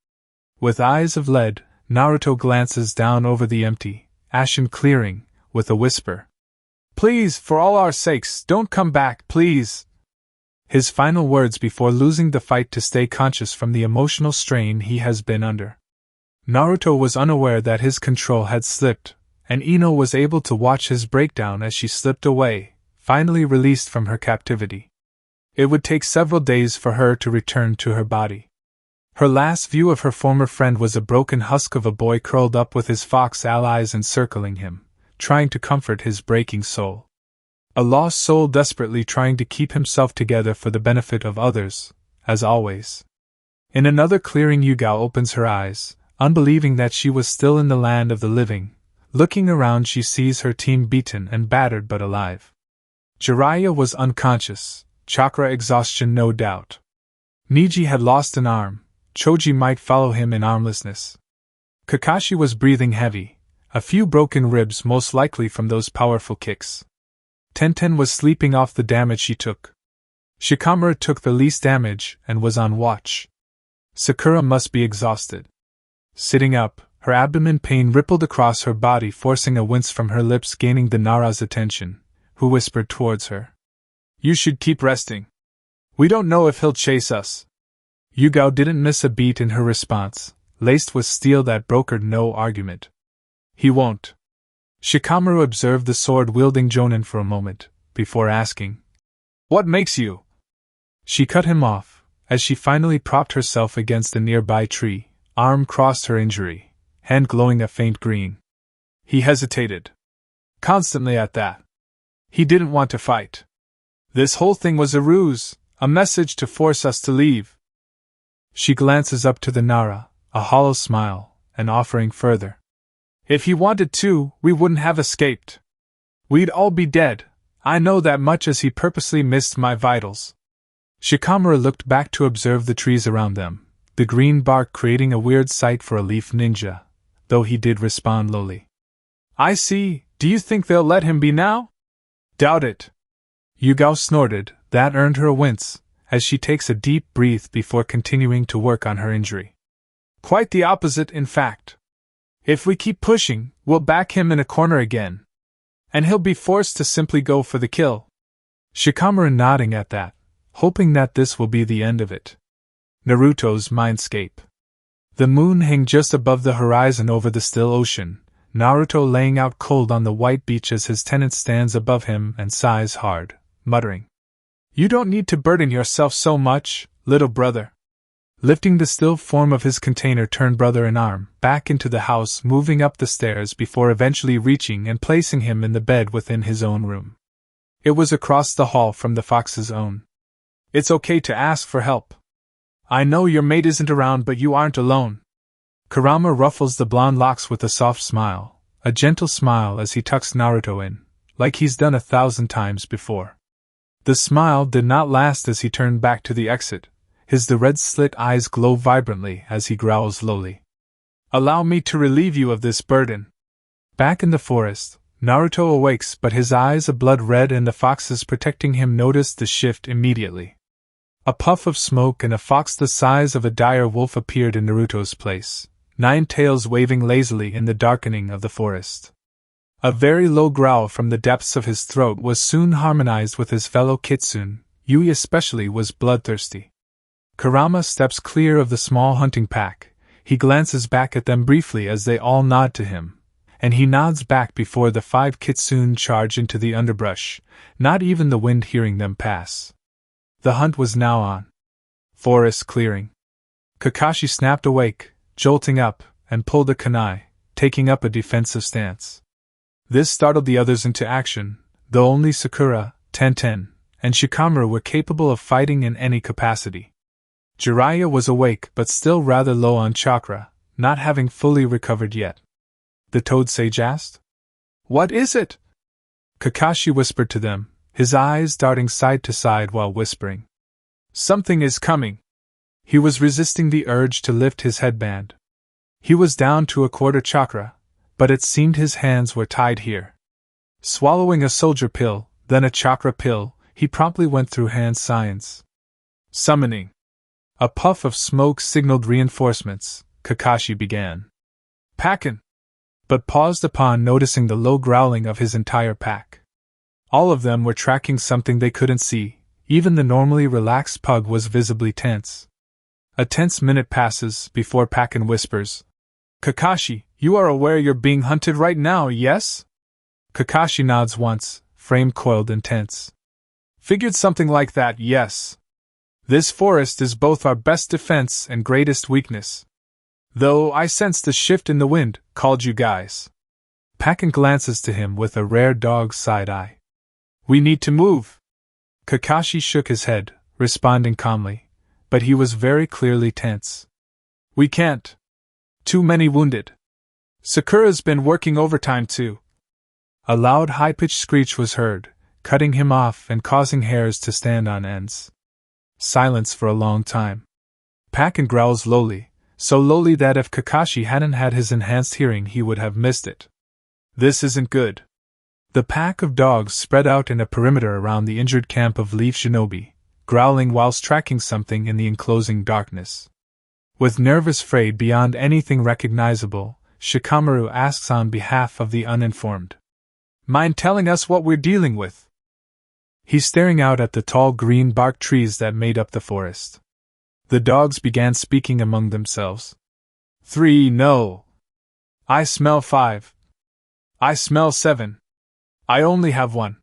With eyes of lead, Naruto glances down over the empty, ashen clearing, with a whisper. Please, for all our sakes, don't come back, please. His final words before losing the fight to stay conscious from the emotional strain he has been under. Naruto was unaware that his control had slipped, and Ino was able to watch his breakdown as she slipped away, finally released from her captivity. It would take several days for her to return to her body. Her last view of her former friend was a broken husk of a boy curled up with his fox allies encircling him, trying to comfort his breaking soul. A lost soul desperately trying to keep himself together for the benefit of others, as always. In another clearing, Yugao opens her eyes, unbelieving that she was still in the land of the living. Looking around, she sees her team beaten and battered but alive. Jiraiya was unconscious, chakra exhaustion no doubt. Niji had lost an arm, Choji might follow him in armlessness. Kakashi was breathing heavy, a few broken ribs most likely from those powerful kicks. Tenten was sleeping off the damage she took. Shikamaru took the least damage and was on watch. Sakura must be exhausted. Sitting up, her abdomen pain rippled across her body, forcing a wince from her lips, gaining the Nara's attention, who whispered towards her. You should keep resting. We don't know if he'll chase us. Yugao didn't miss a beat in her response, laced with steel that brokered no argument. He won't. Shikamaru observed the sword-wielding Jonin for a moment, before asking, What makes you? She cut him off, as she finally propped herself against a nearby tree, arm crossed her injury, hand glowing a faint green. He hesitated. Constantly at that. He didn't want to fight. This whole thing was a ruse, a message to force us to leave. She glances up to the Nara, a hollow smile, and offering further. If he wanted to, we wouldn't have escaped. We'd all be dead. I know that much, as he purposely missed my vitals. Shikamaru looked back to observe the trees around them, the green bark creating a weird sight for a leaf ninja, though he did respond lowly. I see. Do you think they'll let him be now? Doubt it. Yugao snorted. That earned her a wince, as she takes a deep breath before continuing to work on her injury. Quite the opposite, in fact. If we keep pushing, we'll back him in a corner again. And he'll be forced to simply go for the kill. Shikamaru nodding at that, hoping that this will be the end of it. Naruto's mindscape. The moon hung just above the horizon over the still ocean, Naruto laying out cold on the white beach as his tenant stands above him and sighs hard, muttering. You don't need to burden yourself so much, little brother. Lifting the still form of his container turned brother in arm, back into the house, moving up the stairs before eventually reaching and placing him in the bed within his own room. It was across the hall from the fox's own. It's okay to ask for help. I know your mate isn't around, but you aren't alone. Kurama ruffles the blonde locks with a soft smile, a gentle smile as he tucks Naruto in, like he's done 1,000 times before. The smile did not last as he turned back to the exit. The red slit eyes glow vibrantly as he growls lowly. Allow me to relieve you of this burden. Back in the forest, Naruto awakes, but his eyes a blood red and the foxes protecting him notice the shift immediately. A puff of smoke and a fox the size of a dire wolf appeared in Naruto's place, 9 tails waving lazily in the darkening of the forest. A very low growl from the depths of his throat was soon harmonized with his fellow kitsune. Yui especially was bloodthirsty. Kurama steps clear of the small hunting pack. He glances back at them briefly as they all nod to him, and he nods back before the 5 kitsune charge into the underbrush, not even the wind hearing them pass. The hunt was now on. Forest clearing. Kakashi snapped awake, jolting up, and pulled a kunai, taking up a defensive stance. This startled the others into action, though only Sakura, Tenten, and Shikamaru were capable of fighting in any capacity. Jiraiya was awake but still rather low on chakra, not having fully recovered yet. The Toad Sage asked. What is it? Kakashi whispered to them, his eyes darting side to side while whispering. Something is coming. He was resisting the urge to lift his headband. He was down to a quarter chakra, but it seemed his hands were tied here. Swallowing a soldier pill, then a chakra pill, he promptly went through hand signs. Summoning. A puff of smoke signaled reinforcements. Kakashi began. Packin'! But paused upon noticing the low growling of his entire pack. All of them were tracking something they couldn't see. Even the normally relaxed pug was visibly tense. A tense minute passes before Packin whispers, Kakashi, you are aware you're being hunted right now, yes? Kakashi nods once, frame coiled and tense. Figured something like that, yes. This forest is both our best defense and greatest weakness. Though I sensed a shift in the wind, called you guys. Packin glances to him with a rare dog side eye. We need to move. Kakashi shook his head, responding calmly, but he was very clearly tense. We can't. Too many wounded. Sakura's been working overtime too. A loud high-pitched screech was heard, cutting him off and causing hairs to stand on ends. Silence for a long time. Packin growls lowly, so lowly that if Kakashi hadn't had his enhanced hearing he would have missed it. This isn't good. The pack of dogs spread out in a perimeter around the injured camp of Leaf Shinobi, growling whilst tracking something in the enclosing darkness. With nervous frayed beyond anything recognizable, Shikamaru asks on behalf of the uninformed. Mind telling us what we're dealing with? He's staring out at the tall green bark trees that made up the forest. The dogs began speaking among themselves. 3 no. I smell 5. I smell 7. I only have 1.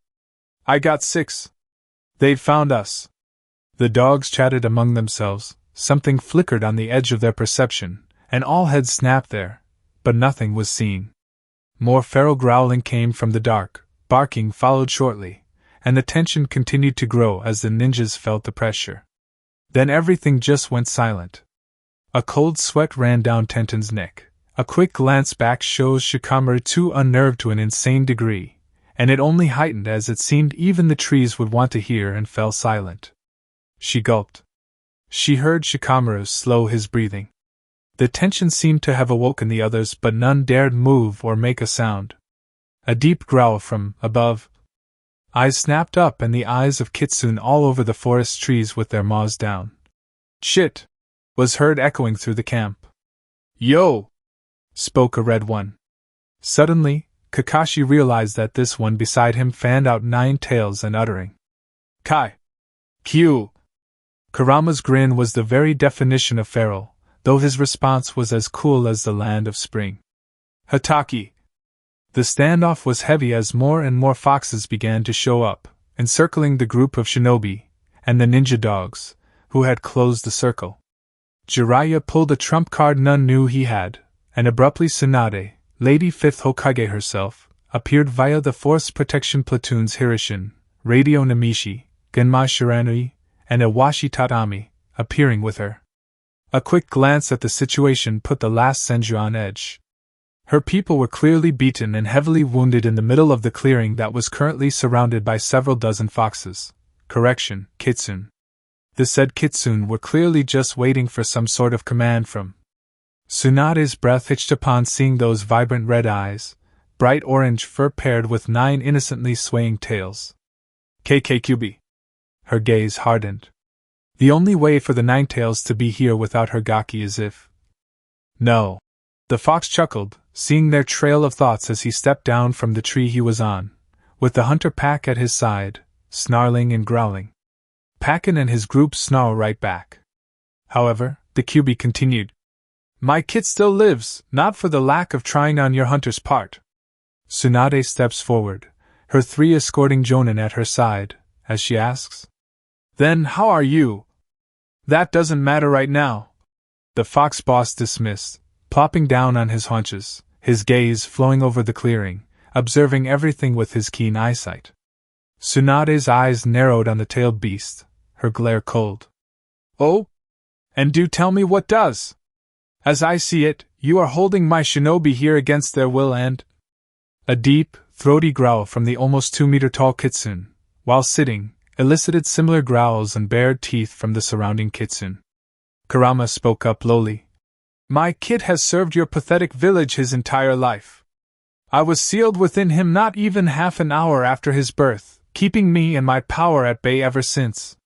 I got 6. They've found us. The dogs chatted among themselves, something flickered on the edge of their perception, and all heads snapped there, but nothing was seen. More feral growling came from the dark, barking followed shortly, and the tension continued to grow as the ninjas felt the pressure. Then everything just went silent. A cold sweat ran down Tenten's neck. A quick glance back shows Shikamaru too unnerved to an insane degree, and it only heightened as it seemed even the trees would want to hear and fell silent. She gulped. She heard Shikamaru slow his breathing. The tension seemed to have awoken the others, but none dared move or make a sound. A deep growl from above. Eyes snapped up and the eyes of Kitsune all over the forest trees with their maws down. Shit! Was heard echoing through the camp. Yo! Spoke a red one. Suddenly, Kakashi realized that this one beside him fanned out 9 tails and uttering. Kai! Q! Kurama's grin was the very definition of feral, though his response was as cool as the land of spring. Hataki! The standoff was heavy as more and more foxes began to show up, encircling the group of shinobi, and the ninja dogs, who had closed the circle. Jiraiya pulled a trump card none knew he had, and abruptly Tsunade, Lady 5th Hokage herself, appeared via the Force Protection Platoon's Hirishin, Radio Namishi, Genma Shiranui, and Iwashi Tatami, appearing with her. A quick glance at the situation put the last Senju on edge. Her people were clearly beaten and heavily wounded in the middle of the clearing that was currently surrounded by several dozen foxes. Correction, Kitsune. The said Kitsune were clearly just waiting for some sort of command from. Tsunade's breath hitched upon seeing those vibrant red eyes, bright orange fur paired with 9 innocently swaying tails. KKQB. Her gaze hardened. The only way for the 9 tails to be here without her gaki is if. No. The fox chuckled, seeing their trail of thoughts as he stepped down from the tree he was on, with the hunter pack at his side, snarling and growling. Packin and his group snarl right back. However, the QB continued. My kit still lives, not for the lack of trying on your hunter's part. Tsunade steps forward, her 3 escorting Jonin at her side, as she asks. Then how are you? That doesn't matter right now. The fox boss dismissed, plopping down on his haunches, his gaze flowing over the clearing, observing everything with his keen eyesight. Tsunade's eyes narrowed on the tailed beast, her glare cold. Oh? And do tell me what does? As I see it, you are holding my shinobi here against their will and... A deep, throaty growl from the almost 2-meter tall Kitsune, while sitting, elicited similar growls and bared teeth from the surrounding kitsune. Kurama spoke up lowly. My kid has served your pathetic village his entire life. I was sealed within him not even half an hour after his birth, keeping me and my power at bay ever since.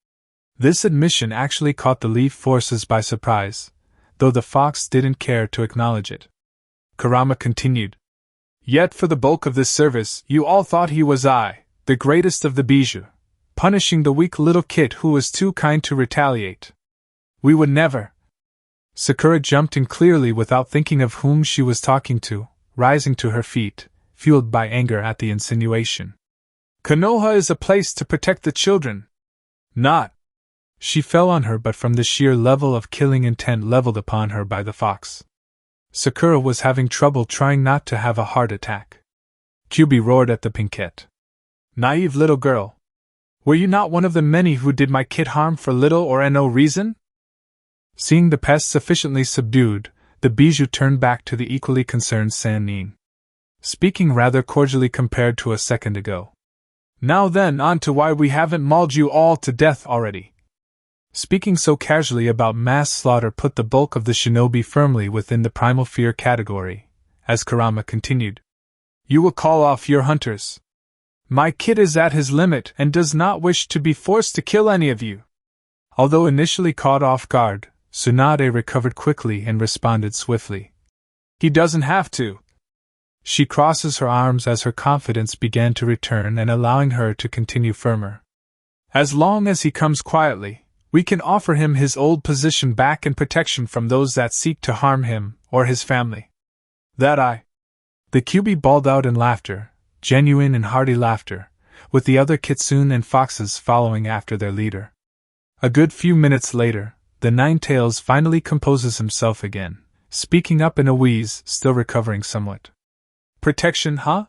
This admission actually caught the Leaf forces by surprise, though the fox didn't care to acknowledge it. Kurama continued. Yet for the bulk of this service, you all thought he was the greatest of the bijou, punishing the weak little kid who was too kind to retaliate. We would never. Sakura jumped in clearly without thinking of whom she was talking to, rising to her feet, fueled by anger at the insinuation. Konoha is a place to protect the children. Not. She fell on her but from the sheer level of killing intent leveled upon her by the fox. Sakura was having trouble trying not to have a heart attack. Kyubi roared at the pinkette. Naive little girl. Were you not one of the many who did my kid harm for little or no reason? Seeing the pest sufficiently subdued, the bijou turned back to the equally concerned Sannin, speaking rather cordially compared to a second ago. Now then, on to why we haven't mauled you all to death already. Speaking so casually about mass slaughter put the bulk of the shinobi firmly within the primal fear category, as Kurama continued. You will call off your hunters. My kid is at his limit and does not wish to be forced to kill any of you. Although initially caught off guard, Tsunade recovered quickly and responded swiftly. He doesn't have to. She crosses her arms as her confidence began to return and allowing her to continue firmer. As long as he comes quietly, we can offer him his old position back and protection from those that seek to harm him or his family. The Kyubi bawled out in laughter, genuine and hearty laughter, with the other kitsune and foxes following after their leader. A good few minutes later, the Nine-Tails finally composes himself again, speaking up in a wheeze, still recovering somewhat. Protection, huh?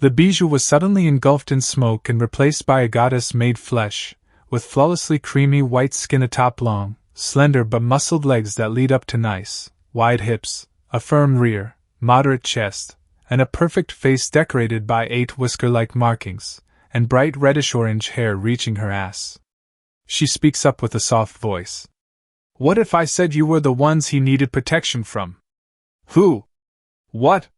The bijou was suddenly engulfed in smoke and replaced by a goddess-made flesh, with flawlessly creamy white skin atop long, slender but muscled legs that lead up to nice, wide hips, a firm rear, moderate chest, and a perfect face decorated by 8 whisker-like markings, and bright reddish-orange hair reaching her ass. She speaks up with a soft voice. What if I said you were the ones he needed protection from? Who? What?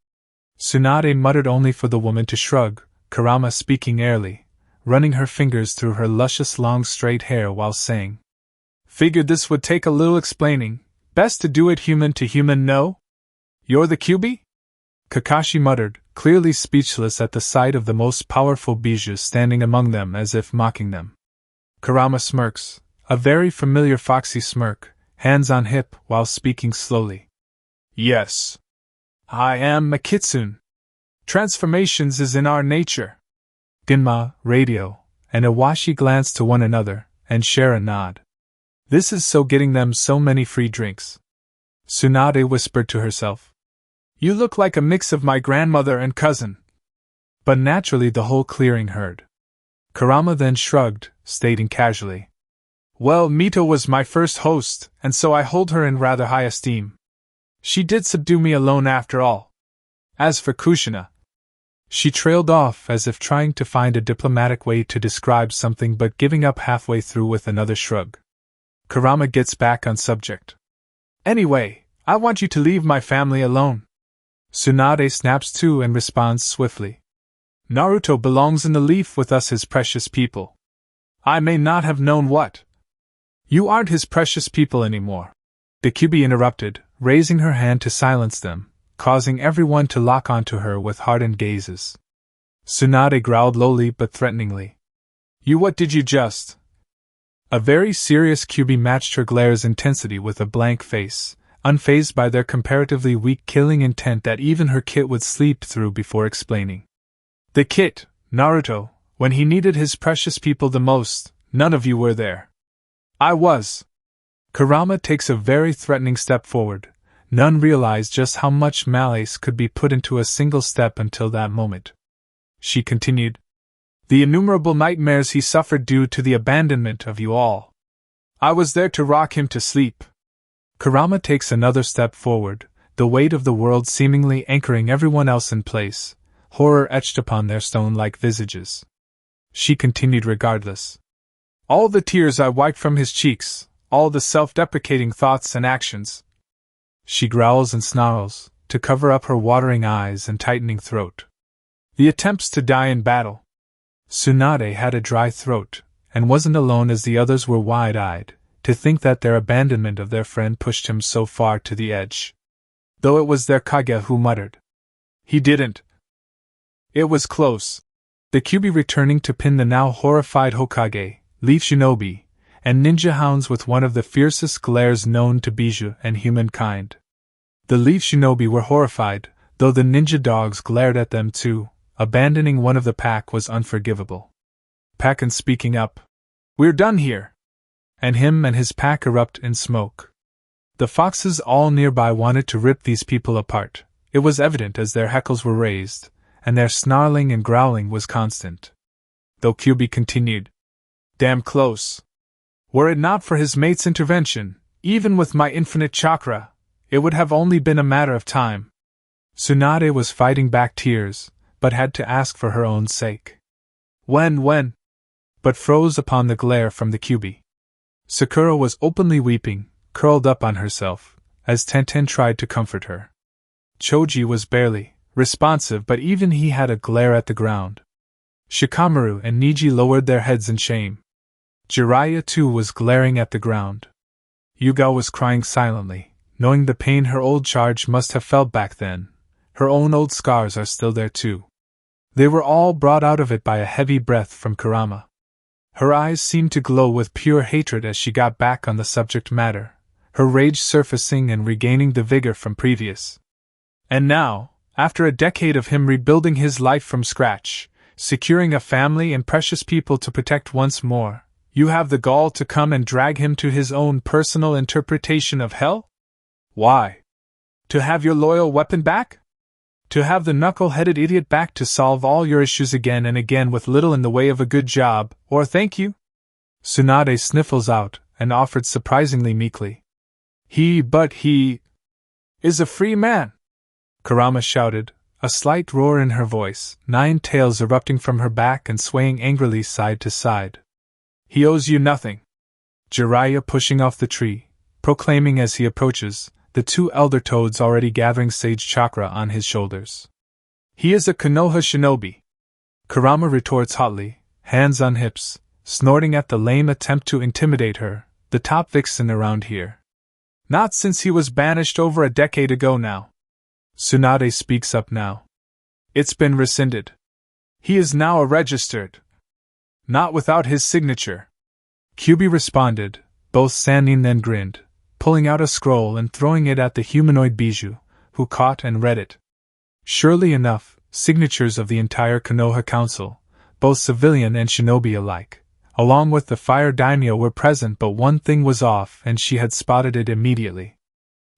Tsunade muttered only for the woman to shrug, Kurama speaking airily, running her fingers through her luscious long straight hair while saying, Figured this would take a little explaining, best to do it human to human, no? You're the Kyubi? Kakashi muttered, clearly speechless at the sight of the most powerful bijou standing among them as if mocking them. Kurama smirks, a very familiar foxy smirk, hands on hip while speaking slowly. Yes. I am a kitsune. Transformations is in our nature. Ginma, Radio, and Iwashi glance to one another, and share a nod. This is so getting them so many free drinks. Tsunade whispered to herself. You look like a mix of my grandmother and cousin. But naturally the whole clearing heard. Kurama then shrugged, stating casually. Well, Mito was my first host, and so I hold her in rather high esteem. She did subdue me alone after all. As for Kushina, she trailed off as if trying to find a diplomatic way to describe something but giving up halfway through with another shrug. Kurama gets back on subject. Anyway, I want you to leave my family alone. Tsunade snaps to and responds swiftly. Naruto belongs in the leaf with us, his precious people. I may not have known what. You aren't his precious people anymore. The Kyubi interrupted, raising her hand to silence them, causing everyone to lock onto her with hardened gazes. Tsunade growled lowly but threateningly. You what did you just? A very serious Kyubi matched her glare's intensity with a blank face, unfazed by their comparatively weak killing intent that even her kit would sleep through before explaining. The kit, Naruto, when he needed his precious people the most, none of you were there. I was. Kurama takes a very threatening step forward. None realized just how much malice could be put into a single step until that moment. She continued. The innumerable nightmares he suffered due to the abandonment of you all. I was there to rock him to sleep. Kurama takes another step forward, the weight of the world seemingly anchoring everyone else in place, horror etched upon their stone-like visages. she continued regardless. All the tears I wiped from his cheeks, all the self-deprecating thoughts and actions. She growls and snarls, to cover up her watering eyes and tightening throat. The attempts to die in battle. Tsunade had a dry throat, and wasn't alone as the others were wide-eyed, to think that their abandonment of their friend pushed him so far to the edge. Though it was their Kage who muttered. He didn't. It was close. The Kyuubi returning to pin the now horrified Hokage, Leaf Shinobi, and ninja hounds with one of the fiercest glares known to Bijou and humankind. The Leaf Shinobi were horrified, though the ninja dogs glared at them too. Abandoning one of the pack was unforgivable. Pakken speaking up. We're done here. And him and his pack erupt in smoke. The foxes all nearby wanted to rip these people apart. It was evident as their heckles were raised, and their snarling and growling was constant. Though Kyuubi continued. Damn close. Were it not for his mate's intervention, even with my infinite chakra, it would have only been a matter of time. Tsunade was fighting back tears, but had to ask for her own sake. When? But froze upon the glare from the Kyuubi. Sakura was openly weeping, curled up on herself, as Tenten tried to comfort her. Choji was barely responsive, but even he had a glare at the ground. Shikamaru and Niji lowered their heads in shame. Jiraiya too was glaring at the ground. Yuga was crying silently, knowing the pain her old charge must have felt back then. Her own old scars are still there too. They were all brought out of it by a heavy breath from Kurama. Her eyes seemed to glow with pure hatred as she got back on the subject matter, her rage surfacing and regaining the vigor from previous. And now, after a decade of him rebuilding his life from scratch, securing a family and precious people to protect once more, you have the gall to come and drag him to his own personal interpretation of hell? Why? To have your loyal weapon back? To have the knuckle-headed idiot back to solve all your issues again and again with little in the way of a good job, or thank you? Tsunade sniffles out, and offered surprisingly meekly. He is a free man! Kurama shouted, a slight roar in her voice, 9 tails erupting from her back and swaying angrily side to side. He owes you nothing. Jiraiya pushing off the tree, proclaiming as he approaches, the 2 elder toads already gathering sage chakra on his shoulders. He is a Konoha shinobi. Kurama retorts hotly, hands on hips, snorting at the lame attempt to intimidate her, the top vixen around here. Not since he was banished over a decade ago now. Tsunade speaks up now. It's been rescinded. He is now a registered. Not without his signature. Kyuubi responded, both Sannin then grinned, pulling out a scroll and throwing it at the humanoid Bijou, who caught and read it. Surely enough, signatures of the entire Konoha Council, both civilian and shinobi alike, along with the fire daimyo were present, but one thing was off and she had spotted it immediately.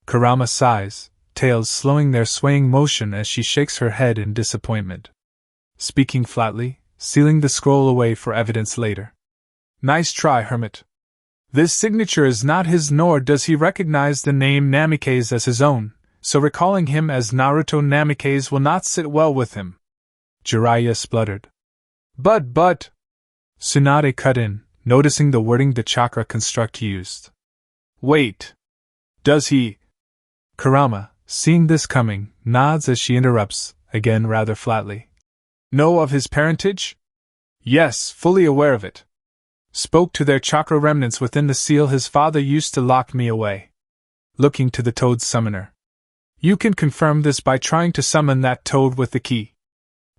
Kurama sighs, tails slowing their swaying motion as she shakes her head in disappointment. Speaking flatly, sealing the scroll away for evidence later. Nice try, hermit. This signature is not his, nor does he recognize the name Namikaze as his own, so recalling him as Naruto Namikaze will not sit well with him. Jiraiya spluttered. But... Tsunade cut in, noticing the wording the chakra construct used. Wait. Does he? Kurama, seeing this coming, nods as she interrupts, again rather flatly. Know of his parentage? Yes, fully aware of it. Spoke to their chakra remnants within the seal his father used to lock me away. Looking to the toad's summoner. You can confirm this by trying to summon that toad with the key.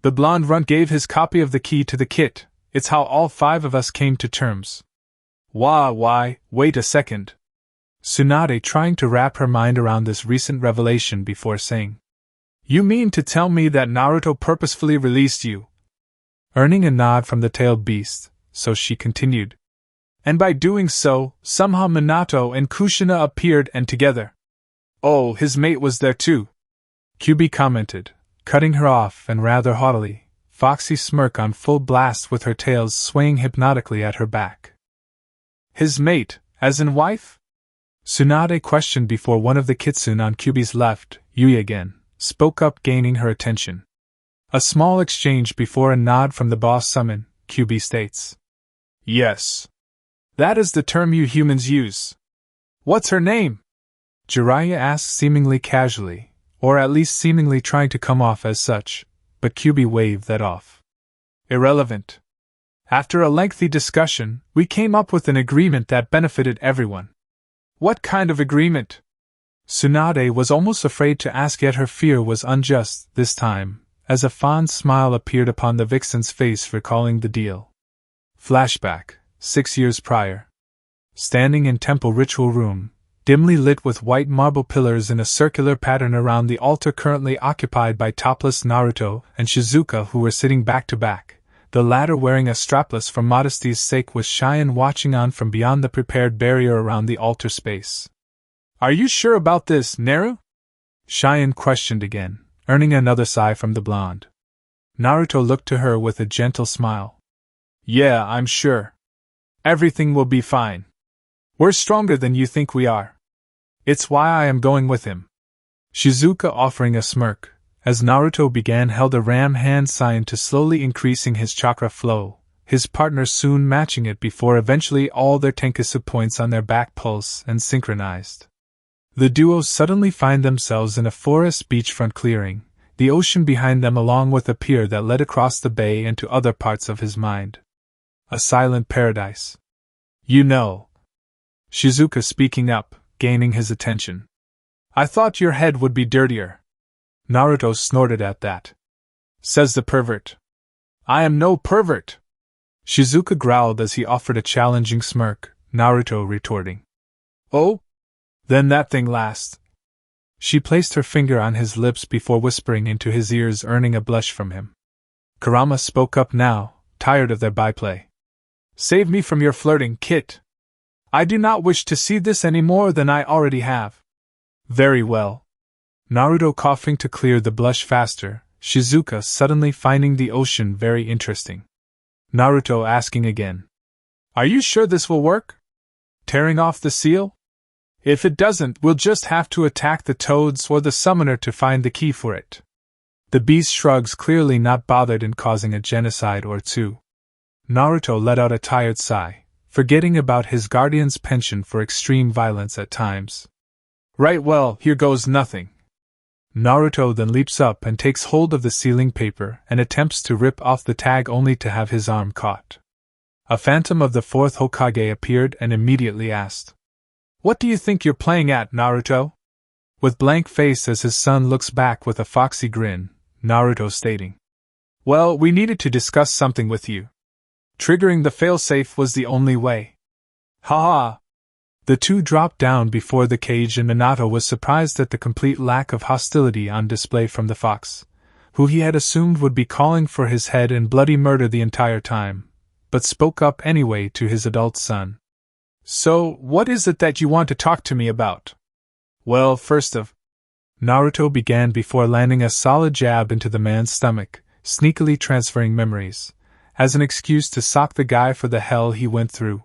The blonde runt gave his copy of the key to the kit. It's how all 5 of us came to terms. Why, wait a second. Tsunade trying to wrap her mind around this recent revelation before saying. You mean to tell me that Naruto purposefully released you? Earning a nod from the tailed beast, so she continued. And by doing so, somehow Minato and Kushina appeared and together. Oh, his mate was there too. Kyuubi commented, cutting her off and rather haughtily, foxy smirk on full blast with her tails swaying hypnotically at her back. His mate, as in wife? Tsunade questioned before one of the kitsune on Kyuubi's left, Yui again, spoke up, gaining her attention. A small exchange before a nod from the boss summon, Kyuubi states. Yes. That is the term you humans use. What's her name? Jiraiya asks seemingly casually, or at least seemingly trying to come off as such, but Kyuubi waved that off. Irrelevant. After a lengthy discussion, we came up with an agreement that benefited everyone. What kind of agreement? Tsunade was almost afraid to ask, yet her fear was unjust this time, as a fond smile appeared upon the vixen's face recalling the deal. Flashback, 6 years prior. Standing in temple ritual room, dimly lit with white marble pillars in a circular pattern around the altar currently occupied by topless Naruto and Shizuka, who were sitting back to back, the latter wearing a strapless for modesty's sake, with Shion watching on from beyond the prepared barrier around the altar space. Are you sure about this, Naru? Shion questioned again, earning another sigh from the blonde. Naruto looked to her with a gentle smile. Yeah, I'm sure. Everything will be fine. We're stronger than you think we are. It's why I am going with him. Shizuka offering a smirk, as Naruto began held a ram hand sign to slowly increasing his chakra flow, his partner soon matching it before eventually all their tenketsu points on their back pulse and synchronized. The duo suddenly find themselves in a forest beachfront clearing, the ocean behind them along with a pier that led across the bay and to other parts of his mind. A silent paradise. You know. Shizuka speaking up, gaining his attention. I thought your head would be dirtier. Naruto snorted at that. Says the pervert. I am no pervert. Shizuka growled as he offered a challenging smirk, Naruto retorting. Oh? Then that thing lasts. She placed her finger on his lips before whispering into his ears, earning a blush from him. Kurama spoke up now, tired of their byplay. Save me from your flirting, Kit. I do not wish to see this any more than I already have. Very well. Naruto coughing to clear the blush faster, Shizuka suddenly finding the ocean very interesting. Naruto asking again. Are you sure this will work? Tearing off the seal? If it doesn't, we'll just have to attack the toads or the summoner to find the key for it. The beast shrugs, clearly not bothered in causing a genocide or two. Naruto let out a tired sigh, forgetting about his guardian's penchant for extreme violence at times. Right, well, here goes nothing. Naruto then leaps up and takes hold of the sealing paper and attempts to rip off the tag, only to have his arm caught. A phantom of the fourth Hokage appeared and immediately asked, What do you think you're playing at, Naruto? With blank face as his son looks back with a foxy grin, Naruto stating, Well, we needed to discuss something with you. Triggering the failsafe was the only way. Ha ha! The two dropped down before the cage and Minato was surprised at the complete lack of hostility on display from the fox, who he had assumed would be calling for his head and bloody murder the entire time, but spoke up anyway to his adult son. So, what is it that you want to talk to me about? Well, first of... Naruto began before landing a solid jab into the man's stomach, sneakily transferring memories, as an excuse to sock the guy for the hell he went through.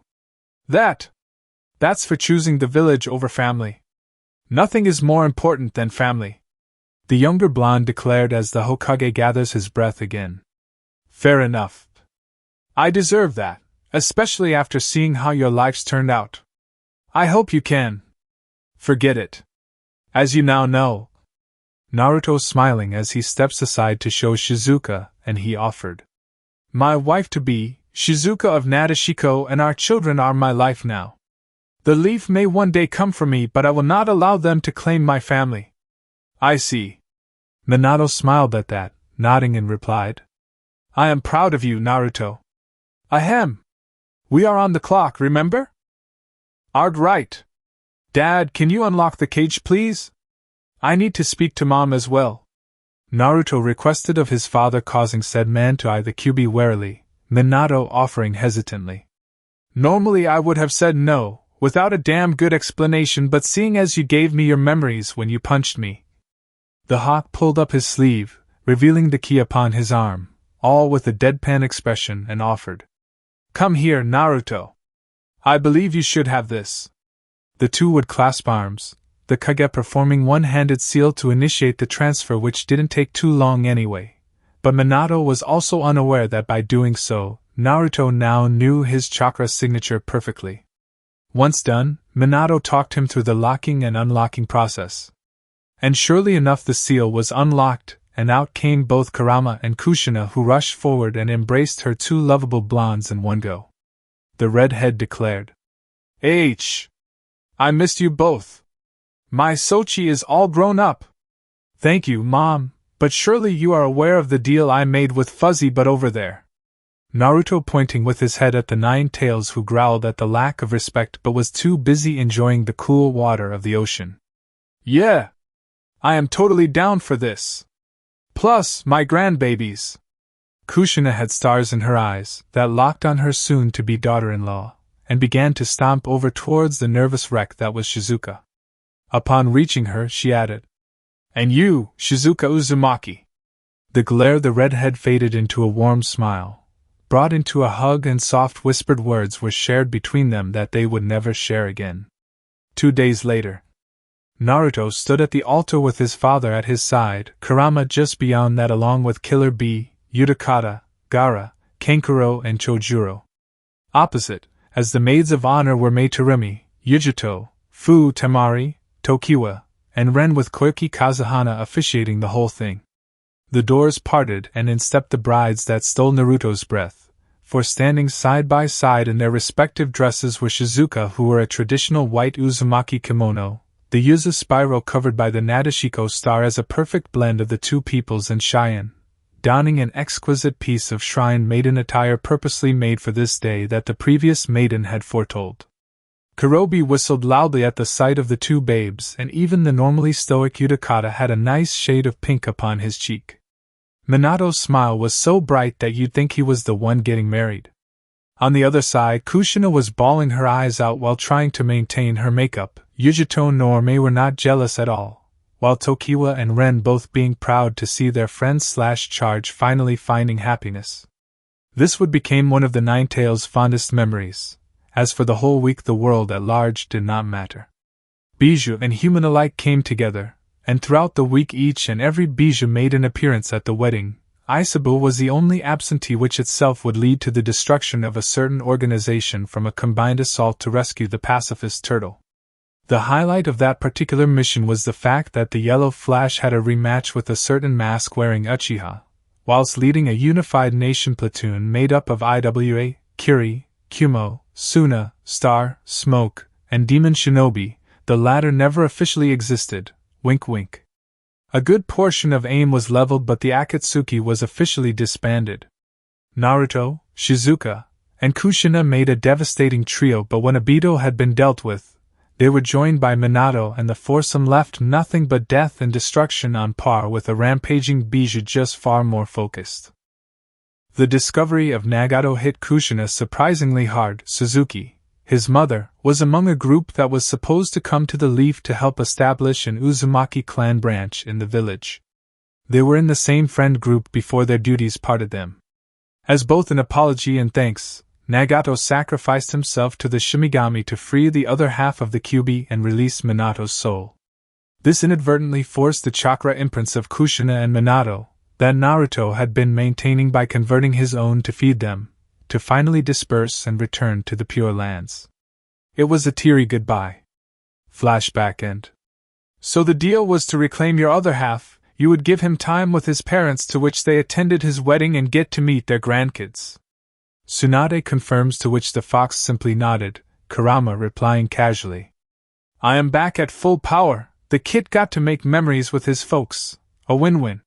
That's for choosing the village over family. Nothing is more important than family, the younger blonde declared as the Hokage gathers his breath again. Fair enough. I deserve that, especially after seeing how your lives turned out. I hope you can forget it. As you now know. Naruto smiling as he steps aside to show Shizuka, and he offered. My wife-to-be, Shizuka of Nadeshiko, and our children are my life now. The leaf may one day come for me, but I will not allow them to claim my family. I see. Minato smiled at that, nodding and replied. I am proud of you, Naruto. Ahem. We are on the clock, remember? Art right. Dad, can you unlock the cage, please? I need to speak to Mom as well. Naruto requested of his father, causing said man to eye the Kyuubi warily, Minato offering hesitantly. Normally I would have said no, without a damn good explanation, but seeing as you gave me your memories when you punched me. The hawk pulled up his sleeve, revealing the key upon his arm, all with a deadpan expression, and offered. Come here, Naruto. I believe you should have this. The two would clasp arms, the Kage performing one-handed seal to initiate the transfer, which didn't take too long anyway, but Minato was also unaware that by doing so, Naruto now knew his chakra signature perfectly. Once done, Minato talked him through the locking and unlocking process. And surely enough the seal was unlocked, and out came both Kurama and Kushina, who rushed forward and embraced her two lovable blondes in one go. The redhead declared, I missed you both. My Sochi is all grown up. Thank you, Mom, but surely you are aware of the deal I made with Fuzzy Butt over there. Naruto pointing with his head at the nine tails, who growled at the lack of respect but was too busy enjoying the cool water of the ocean. Yeah! I am totally down for this. Plus, my grandbabies. Kushina had stars in her eyes that locked on her soon-to-be daughter-in-law, and began to stomp over towards the nervous wreck that was Shizuka. Upon reaching her, she added, And you, Shizuka Uzumaki. The glare the redhead faded into a warm smile, brought into a hug, and soft whispered words were shared between them that they would never share again. 2 days later, Naruto stood at the altar with his father at his side, Kurama just beyond that, along with Killer Bee, Utakata, Gaara, Kankuro, and Chojuro. Opposite, as the maids of honor, were Meitorimi, Yujuto, Fu Tamari, Tokiwa, and Ren, with Koiki Kazuhana officiating the whole thing. The doors parted, and in stepped the brides that stole Naruto's breath, for standing side by side in their respective dresses were Shizuka, who wore a traditional white Uzumaki kimono, the yuzu spiral covered by the Nadeshiko star as a perfect blend of the two peoples, and Shion, donning an exquisite piece of shrine maiden attire purposely made for this day that the previous maiden had foretold. Kurobi whistled loudly at the sight of the two babes, and even the normally stoic Utakata had a nice shade of pink upon his cheek. Minato's smile was so bright that you'd think he was the one getting married. On the other side, Kushina was bawling her eyes out while trying to maintain her makeup. Yujuto and Norme were not jealous at all, while Tokiwa and Ren both being proud to see their friend/charge finally finding happiness. This would become one of the Nine Tails' fondest memories. As for the whole week, the world at large did not matter. Bijou and human alike came together, and throughout the week each and every Bijou made an appearance at the wedding. Isabu was the only absentee, which itself would lead to the destruction of a certain organization from a combined assault to rescue the pacifist turtle. The highlight of that particular mission was the fact that the Yellow Flash had a rematch with a certain mask-wearing Uchiha, whilst leading a unified nation platoon made up of Iwa, Kiri, Kumo, Suna, Star, Smoke, and Demon Shinobi. The latter never officially existed, wink wink. A good portion of AIM was leveled, but the Akatsuki was officially disbanded. Naruto, Shizuka, and Kushina made a devastating trio, but when Obito had been dealt with, they were joined by Minato, and the foursome left nothing but death and destruction, on par with a rampaging Bijou, just far more focused. The discovery of Nagato hit Kushina surprisingly hard. Suzuki, his mother, was among a group that was supposed to come to the Leaf to help establish an Uzumaki clan branch in the village. They were in the same friend group before their duties parted them. As both an apology and thanks, Nagato sacrificed himself to the Shimigami to free the other half of the Kyuubi and release Minato's soul. This inadvertently forced the chakra imprints of Kushina and Minato, that Naruto had been maintaining by converting his own to feed them, to finally disperse and return to the Pure Lands. It was a teary goodbye. Flashback end. So the deal was to reclaim your other half. You would give him time with his parents, to which they attended his wedding and get to meet their grandkids. Tsunade confirms, to which the fox simply nodded, Kurama replying casually, I am back at full power. The kid got to make memories with his folks. A win-win.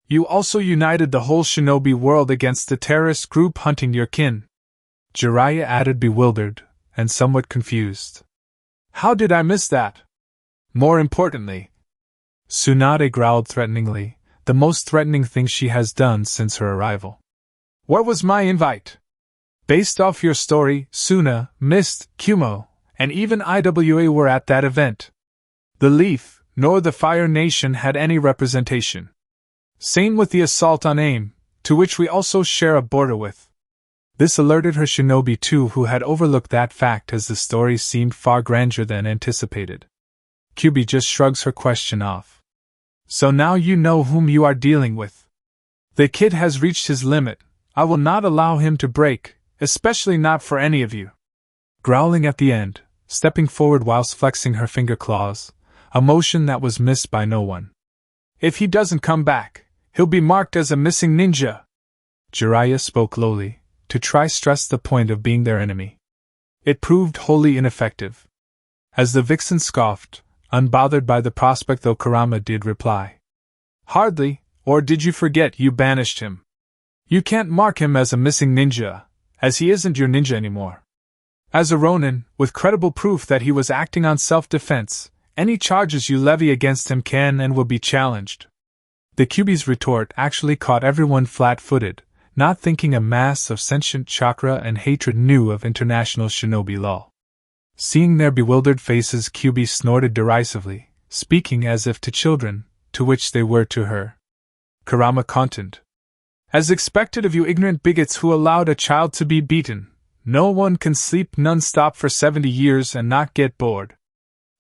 You also united the whole shinobi world against the terrorist group hunting your kin. Jiraiya added, bewildered and somewhat confused. How did I miss that? More importantly, Tsunade growled threateningly, the most threatening thing she has done since her arrival. Where was my invite? Based off your story, Suna, Mist, Kumo, and even Iwa were at that event. The Leaf, nor the Fire Nation had any representation. Same with the assault on AIM, to which we also share a border with. This alerted her shinobi too, who had overlooked that fact, as the story seemed far grander than anticipated. Kyuubi just shrugs her question off. So now you know whom you are dealing with. The kid has reached his limit. I will not allow him to break, especially not for any of you. Growling at the end, stepping forward whilst flexing her finger claws, a motion that was missed by no one. If he doesn't come back, he'll be marked as a missing ninja. Jiraiya spoke lowly, to try stress the point of being their enemy. It proved wholly ineffective. As the vixen scoffed, unbothered by the prospect, though Kurama did reply. Hardly, or did you forget you banished him? You can't mark him as a missing ninja, as he isn't your ninja anymore. As a Ronin, with credible proof that he was acting on self-defense, any charges you levy against him can and will be challenged. The Kyuubi's retort actually caught everyone flat-footed, not thinking a mass of sentient chakra and hatred knew of international shinobi law. Seeing their bewildered faces, Kyuubi snorted derisively, speaking as if to children, to which they were to her. Kurama cautioned. As expected of you ignorant bigots who allowed a child to be beaten, no one can sleep non-stop for 70 years and not get bored.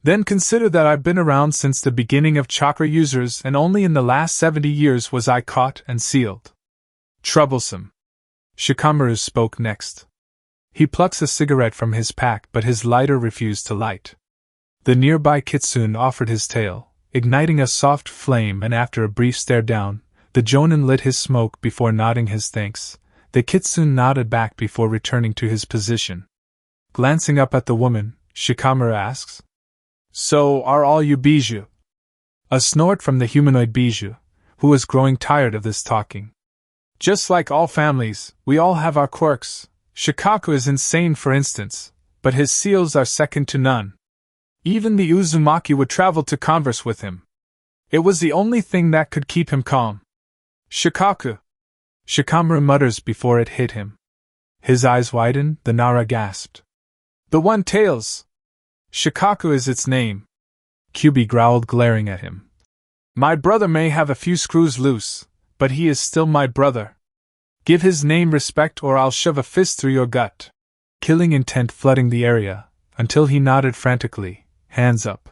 Then consider that I've been around since the beginning of chakra users, and only in the last 70 years was I caught and sealed. Troublesome. Shikamaru spoke next. He plucks a cigarette from his pack, but his lighter refused to light. The nearby kitsune offered his tail, igniting a soft flame, and after a brief stare down, the jonin lit his smoke before nodding his thanks. The kitsune nodded back before returning to his position. Glancing up at the woman, Shikamaru asks, So are all you bijou? A snort from the humanoid bijou, who was growing tired of this talking. Just like all families, we all have our quirks. Shikaku is insane, for instance, but his seals are second to none. Even the Uzumaki would travel to converse with him. It was the only thing that could keep him calm. Shikaku! Shikamaru mutters before it hit him. His eyes widen, the Nara gasped. The One Tails! Shikaku is its name. Kyuubi growled, glaring at him. My brother may have a few screws loose, but he is still my brother. Give his name respect or I'll shove a fist through your gut. Killing intent flooding the area, until he nodded frantically, hands up.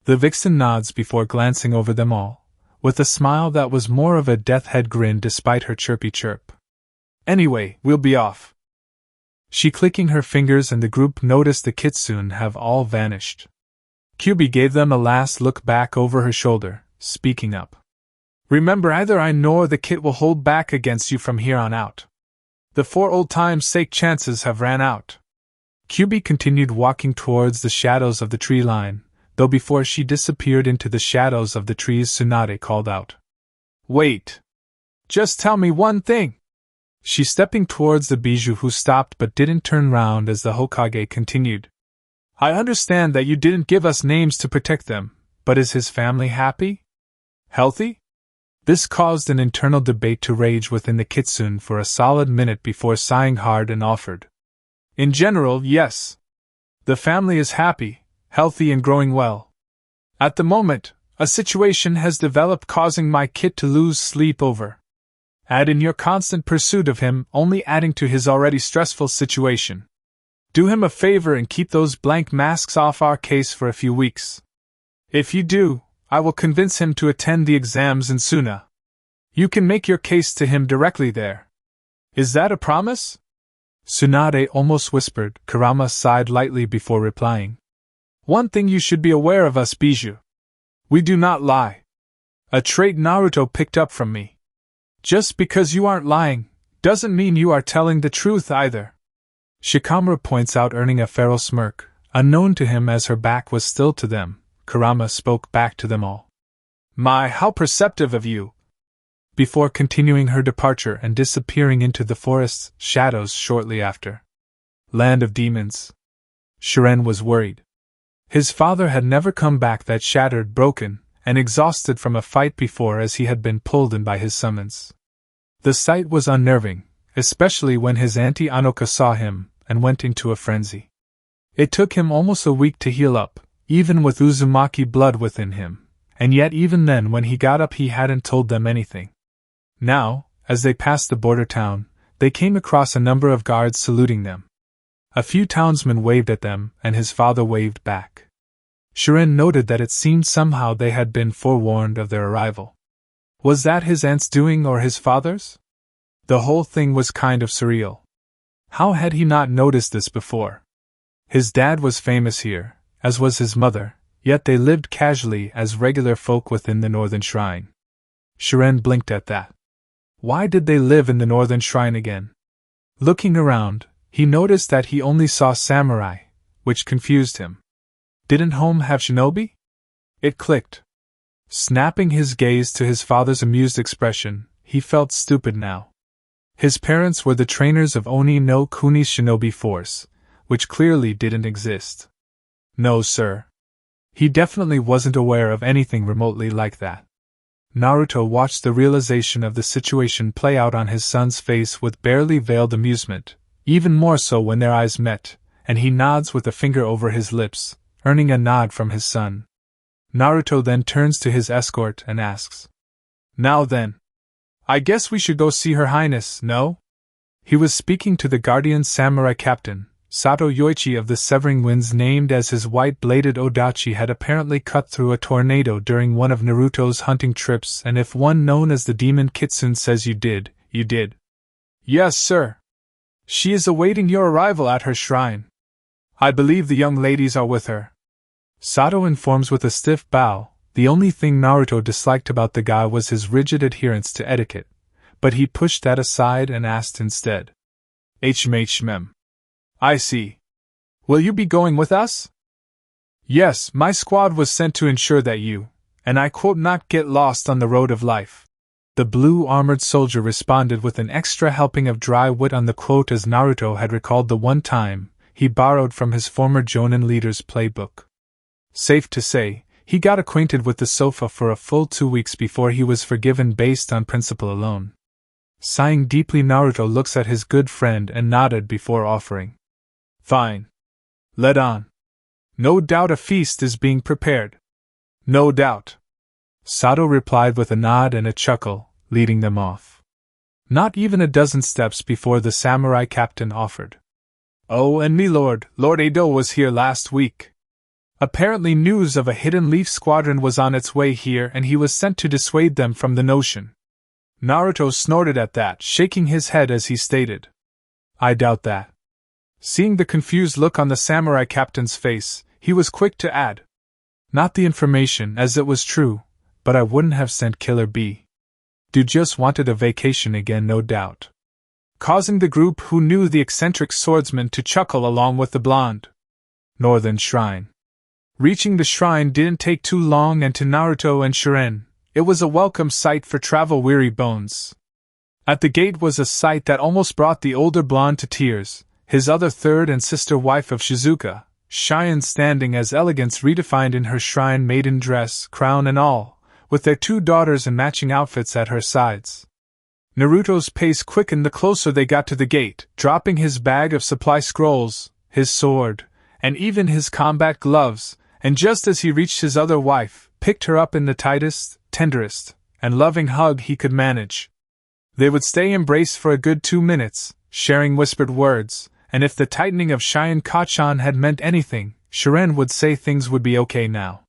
The vixen nods before glancing over them all, with a smile that was more of a death head grin despite her chirpy chirp. Anyway, we'll be off. She clicking her fingers, and the group noticed the kitsune have all vanished. Kyuubi gave them a last look back over her shoulder, speaking up. Remember, either I nor the kit will hold back against you from here on out. The for old time's sake chances have ran out. Kyuubi continued walking towards the shadows of the tree line, though before she disappeared into the shadows of the trees, Tsunade called out. Wait! Just tell me one thing! She stepping towards the bijou, who stopped but didn't turn round as the Hokage continued. I understand that you didn't give us names to protect them, but is his family happy? Healthy? This caused an internal debate to rage within the kitsune for a solid minute before sighing hard and offered. In general, yes. The family is happy, healthy and growing well. At the moment, a situation has developed causing my kit to lose sleep over. Add in your constant pursuit of him, only adding to his already stressful situation. Do him a favor and keep those blank masks off our case for a few weeks. If you do, I will convince him to attend the exams in Suna. You can make your case to him directly there. Is that a promise? Tsunade almost whispered. Kurama sighed lightly before replying. One thing you should be aware of us bijou. We do not lie. A trait Naruto picked up from me. Just because you aren't lying, doesn't mean you are telling the truth either. Shikamaru points out, earning a feral smirk, unknown to him as her back was still to them. Kurama spoke back to them all. My, how perceptive of you! Before continuing her departure and disappearing into the forest's shadows shortly after. Land of Demons. Shiren was worried. His father had never come back that shattered, broken, and exhausted from a fight before, as he had been pulled in by his summons. The sight was unnerving, especially when his auntie Anoka saw him and went into a frenzy. It took him almost a week to heal up, even with Uzumaki blood within him, and yet even then when he got up he hadn't told them anything. Now, as they passed the border town, they came across a number of guards saluting them. A few townsmen waved at them, and his father waved back. Shiren noted that it seemed somehow they had been forewarned of their arrival. Was that his aunt's doing or his father's? The whole thing was kind of surreal. How had he not noticed this before? His dad was famous here, as was his mother, yet they lived casually as regular folk within the Northern Shrine. Shiren blinked at that. Why did they live in the Northern Shrine again? Looking around, he noticed that he only saw samurai, which confused him. Didn't home have shinobi? It clicked. Snapping his gaze to his father's amused expression, he felt stupid now. His parents were the trainers of Oni no Kuni's shinobi force, which clearly didn't exist. No, sir. He definitely wasn't aware of anything remotely like that. Naruto watched the realization of the situation play out on his son's face with barely veiled amusement, even more so when their eyes met, and he nods with a finger over his lips, earning a nod from his son. Naruto then turns to his escort and asks, "Now then, I guess we should go see Her Highness, no?" He was speaking to the guardian samurai captain, Sato Yoichi of the Severing Winds, named as his white-bladed Odachi had apparently cut through a tornado during one of Naruto's hunting trips, and if one known as the Demon Kitsune says you did, you did. "Yes, sir. She is awaiting your arrival at her shrine. I believe the young ladies are with her." Sato informs with a stiff bow. The only thing Naruto disliked about the guy was his rigid adherence to etiquette, but he pushed that aside and asked instead, "Mem. I see. Will you be going with us?" "Yes, my squad was sent to ensure that you, and I quote, not get lost on the road of life." The blue-armored soldier responded with an extra helping of dry wit on the quote, as Naruto had recalled the one time he borrowed from his former Jonin leader's playbook. Safe to say, he got acquainted with the sofa for a full 2 weeks before he was forgiven based on principle alone. Sighing deeply, Naruto looks at his good friend and nodded before offering, "Fine. Let on. No doubt a feast is being prepared." "No doubt," Sato replied with a nod and a chuckle, leading them off. Not even a dozen steps before the samurai captain offered, "Oh, and me Lord Edo was here last week. Apparently news of a hidden leaf squadron was on its way here and he was sent to dissuade them from the notion." Naruto snorted at that, shaking his head as he stated, "I doubt that." Seeing the confused look on the samurai captain's face, he was quick to add, "Not the information as it was true, but I wouldn't have sent Killer B. Dude just wanted a vacation again, no doubt." Causing the group who knew the eccentric swordsman to chuckle along with the blonde. Northern Shrine. Reaching the shrine didn't take too long, and to Naruto and Shiren, it was a welcome sight for travel-weary bones. At the gate was a sight that almost brought the older blonde to tears, his other third and sister wife of Shizuka, Shion, standing as elegance redefined in her shrine maiden dress, crown and all, with their 2 daughters in matching outfits at her sides. Naruto's pace quickened the closer they got to the gate, dropping his bag of supply scrolls, his sword, and even his combat gloves, and just as he reached his other wife, picked her up in the tightest, tenderest, and loving hug he could manage. They would stay embraced for a good 2 minutes, sharing whispered words, and if the tightening of Shion Kachan had meant anything, Shiren would say things would be okay now.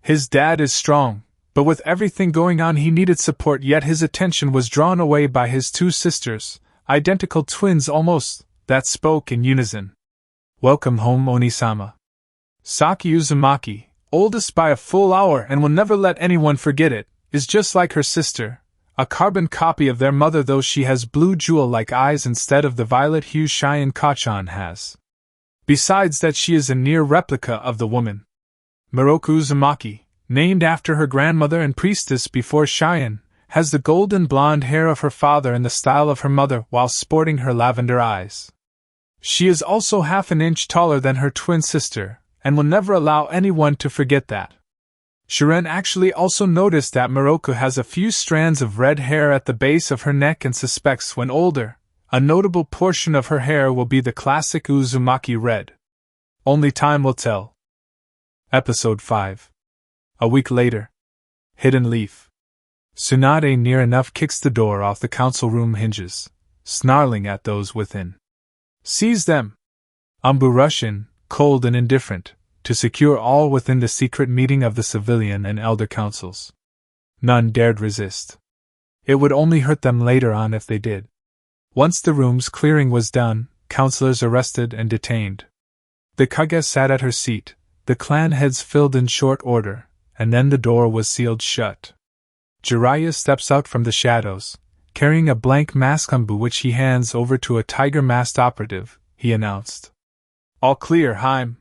His dad is strong, but with everything going on he needed support, yet his attention was drawn away by his 2 sisters, identical twins almost, that spoke in unison. "Welcome home, Oni-sama. Saki Uzumaki, oldest by a full hour and will never let anyone forget it, is just like her sister, a carbon copy of their mother, though she has blue jewel-like eyes instead of the violet hue Shion Kachan has. Besides that, she is a near replica of the woman. Miroku Uzumaki, named after her grandmother and priestess before Shion, has the golden blonde hair of her father and the style of her mother while sporting her lavender eyes. She is also half an inch taller than her twin sister, and will never allow anyone to forget that." Shiren actually also noticed that Miroku has a few strands of red hair at the base of her neck and suspects when older, a notable portion of her hair will be the classic Uzumaki red. Only time will tell. Episode 5. A week later. Hidden Leaf. Tsunade near enough kicks the door off the council room hinges, snarling at those within. "Seize them!" Umbu rush in, cold and indifferent, to secure all within the secret meeting of the civilian and elder councils. None dared resist. It would only hurt them later on if they did. Once the room's clearing was done, counselors arrested and detained. The Kage sat at her seat, the clan heads filled in short order, and then the door was sealed shut. Jiraiya steps out from the shadows, carrying a blank maskambu which he hands over to a tiger-masked operative. He announced. All clear, Haim.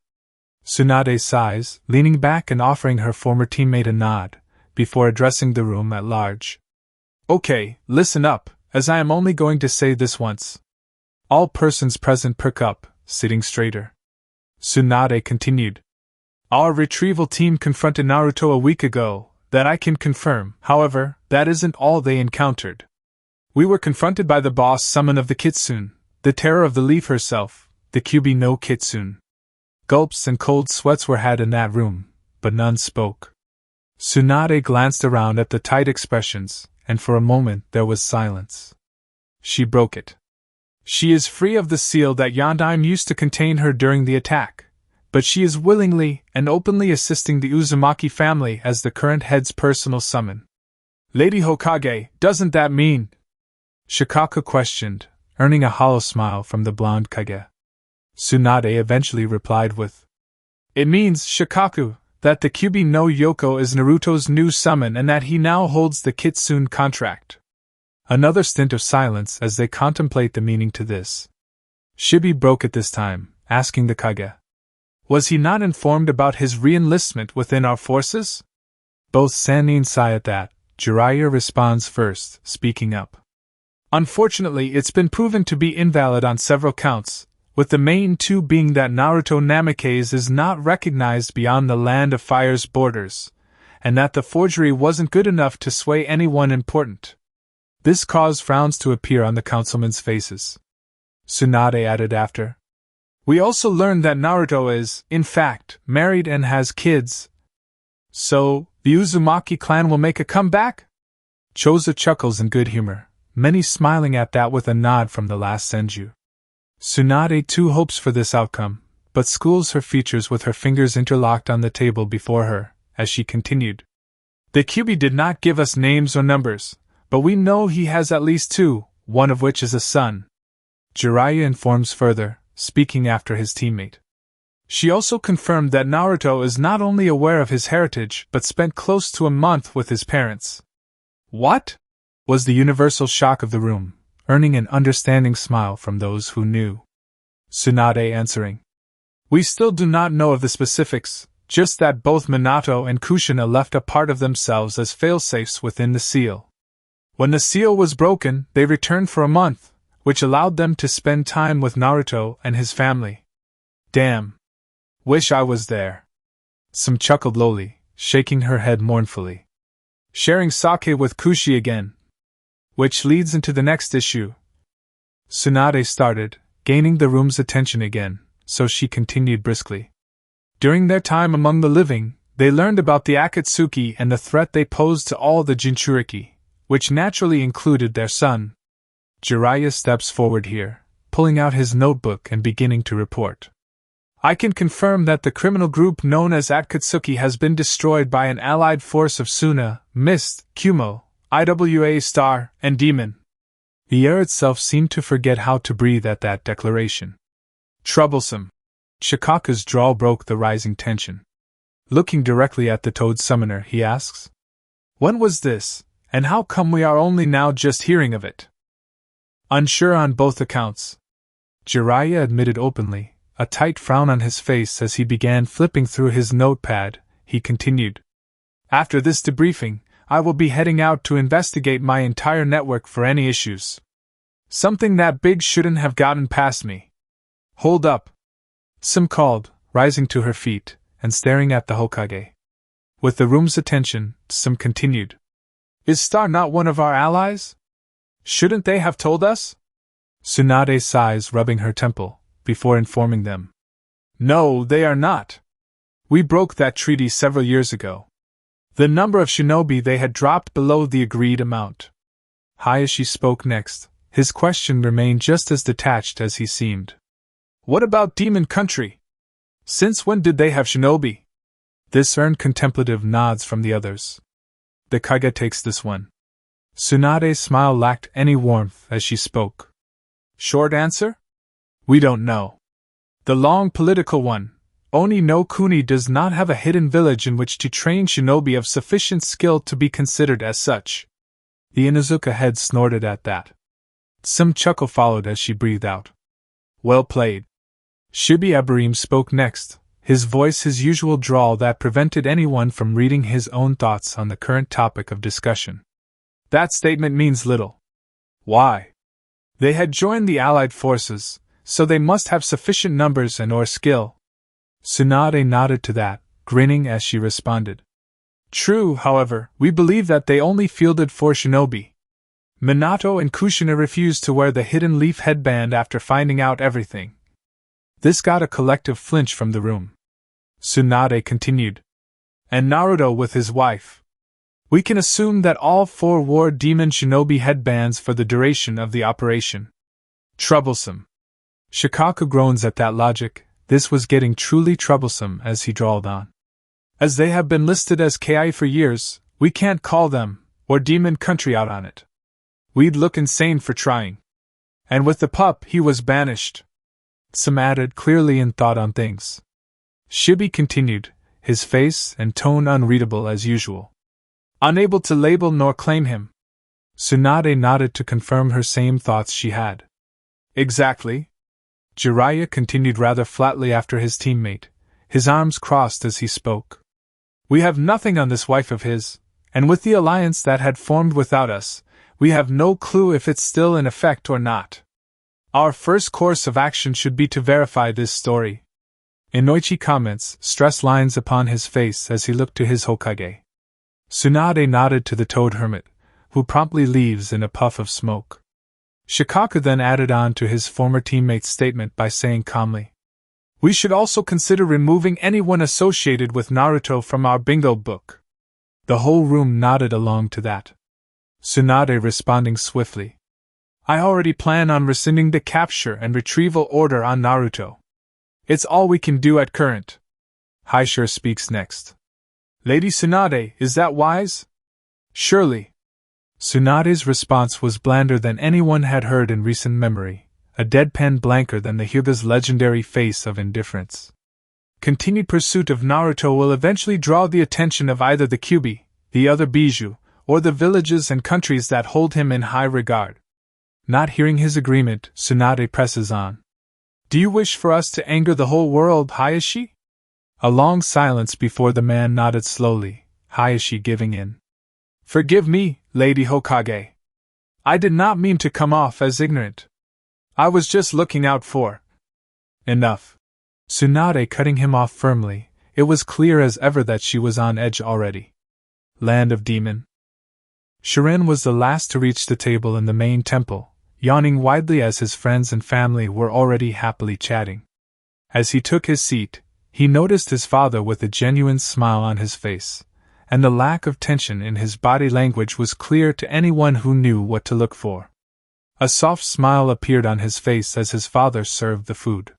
Tsunade sighs, leaning back and offering her former teammate a nod, before addressing the room at large. Okay, listen up, as I am only going to say this once. All persons present perk up, sitting straighter. Tsunade continued. Our retrieval team confronted Naruto a week ago, that I can confirm. However, that isn't all they encountered. We were confronted by the boss summon of the Kitsune, the terror of the leaf herself, the Kyuubi no Kitsune. Gulps and cold sweats were had in that room, but none spoke. Tsunade glanced around at the tight expressions, and for a moment there was silence. She broke it. She is free of the seal that Yondaime used to contain her during the attack, but she is willingly and openly assisting the Uzumaki family as the current head's personal summon. Lady Hokage, doesn't that mean? Shikaku questioned, earning a hollow smile from the blonde Kage. Tsunade eventually replied with, It means, Shikaku, that the Kyuubi no Yoko is Naruto's new summon and that he now holds the Kitsune contract. Another stint of silence as they contemplate the meaning to this. Shibi broke it this time, asking the Kage. Was he not informed about his re-enlistment within our forces? Both Sannin sigh at that. Jiraiya responds first, speaking up. Unfortunately, it's been proven to be invalid on several counts, with the main two being that Naruto Namikaze is not recognized beyond the Land of Fire's borders, and that the forgery wasn't good enough to sway anyone important. This caused frowns to appear on the councilmen's faces. Tsunade added after. We also learned that Naruto is, in fact, married and has kids. So, the Uzumaki clan will make a comeback? Choza chuckles in good humor, many smiling at that with a nod from the last Senju. Tsunade too hopes for this outcome, but schools her features with her fingers interlocked on the table before her, as she continued. The Kyuubi did not give us names or numbers, but we know he has at least two, one of which is a son. Jiraiya informs further, speaking after his teammate. She also confirmed that Naruto is not only aware of his heritage but spent close to a month with his parents. What? Was the universal shock of the room, earning an understanding smile from those who knew. Tsunade answering. We still do not know of the specifics, just that both Minato and Kushina left a part of themselves as failsafes within the seal. When the seal was broken, they returned for a month, which allowed them to spend time with Naruto and his family. Damn. Wish I was there. Some chuckled lowly, shaking her head mournfully. Sharing sake with Kushi again. Which leads into the next issue. Tsunade started, gaining the room's attention again, so she continued briskly. During their time among the living, they learned about the Akatsuki and the threat they posed to all the Jinchuriki, which naturally included their son. Jiraiya steps forward here, pulling out his notebook and beginning to report. I can confirm that the criminal group known as Akatsuki has been destroyed by an allied force of Suna, Mist, Kumo, IWA Star, and Demon. The air itself seemed to forget how to breathe at that declaration. Troublesome. Shikaku's drawl broke the rising tension. Looking directly at the Toad Summoner, he asks, When was this, and how come we are only now just hearing of it? Unsure on both accounts. Jiraiya admitted openly, a tight frown on his face as he began flipping through his notepad. He continued. After this debriefing, I will be heading out to investigate my entire network for any issues. Something that big shouldn't have gotten past me. Hold up. Sim called, rising to her feet, and staring at the Hokage. With the room's attention, Sim continued. Is Star not one of our allies? Shouldn't they have told us? Tsunade sighs, rubbing her temple, before informing them. No, they are not. We broke that treaty several years ago. The number of shinobi they had dropped below the agreed amount. Hayashi spoke next. His question remained just as detached as he seemed. What about Demon Country? Since when did they have shinobi? This earned contemplative nods from the others. The Kage takes this one. Tsunade's smile lacked any warmth as she spoke. Short answer? We don't know. The long political one, Oni no Kuni does not have a hidden village in which to train shinobi of sufficient skill to be considered as such. The Inuzuka head snorted at that. Some chuckle followed as she breathed out. Well played. Shibi Abarim spoke next, his voice his usual drawl that prevented anyone from reading his own thoughts on the current topic of discussion. That statement means little. Why? They had joined the Allied forces, so they must have sufficient numbers and/or skill. Tsunade nodded to that, grinning as she responded. True, however, we believe that they only fielded 4 shinobi. Minato and Kushina refused to wear the hidden leaf headband after finding out everything. This got a collective flinch from the room. Tsunade continued. And Naruto with his wife. We can assume that all 4 wore demon shinobi headbands for the duration of the operation. Troublesome. Shikaku groans at that logic. This was getting truly troublesome as he drawled on. As they have been listed as KI for years, we can't call them, or Demon Country out on it. We'd look insane for trying. And with the pup, he was banished. Some added, clearly in thought on things. Shibi continued, his face and tone unreadable as usual. Unable to label nor claim him. Tsunade nodded to confirm her same thoughts she had. Exactly. Jiraiya continued rather flatly after his teammate, his arms crossed as he spoke. We have nothing on this wife of his, and with the alliance that had formed without us, we have no clue if it's still in effect or not. Our first course of action should be to verify this story. Inoichi comments, stress lines upon his face as he looked to his Hokage. Tsunade nodded to the toad hermit, who promptly leaves in a puff of smoke. Shikaku then added on to his former teammate's statement by saying calmly, we should also consider removing anyone associated with Naruto from our bingo book. The whole room nodded along to that. Tsunade responding swiftly. I already plan on rescinding the capture and retrieval order on Naruto. It's all we can do at current. Haishur speaks next. Lady Tsunade, is that wise? Surely. Tsunade's response was blander than anyone had heard in recent memory, a deadpan blanker than the Hyuga's legendary face of indifference. Continued pursuit of Naruto will eventually draw the attention of either the Kyuubi, the other Bijou, or the villages and countries that hold him in high regard. Not hearing his agreement, Tsunade presses on. Do you wish for us to anger the whole world, Hayashi? A long silence before the man nodded slowly, Hayashi giving in. Forgive me, Lady Hokage. I did not mean to come off as ignorant. I was just looking out for. Enough. Tsunade cutting him off firmly, it was clear as ever that she was on edge already. Land of Demon. Shiren was the last to reach the table in the main temple, yawning widely as his friends and family were already happily chatting. As he took his seat, he noticed his father with a genuine smile on his face, and the lack of tension in his body language was clear to anyone who knew what to look for. A soft smile appeared on his face as his father served the food.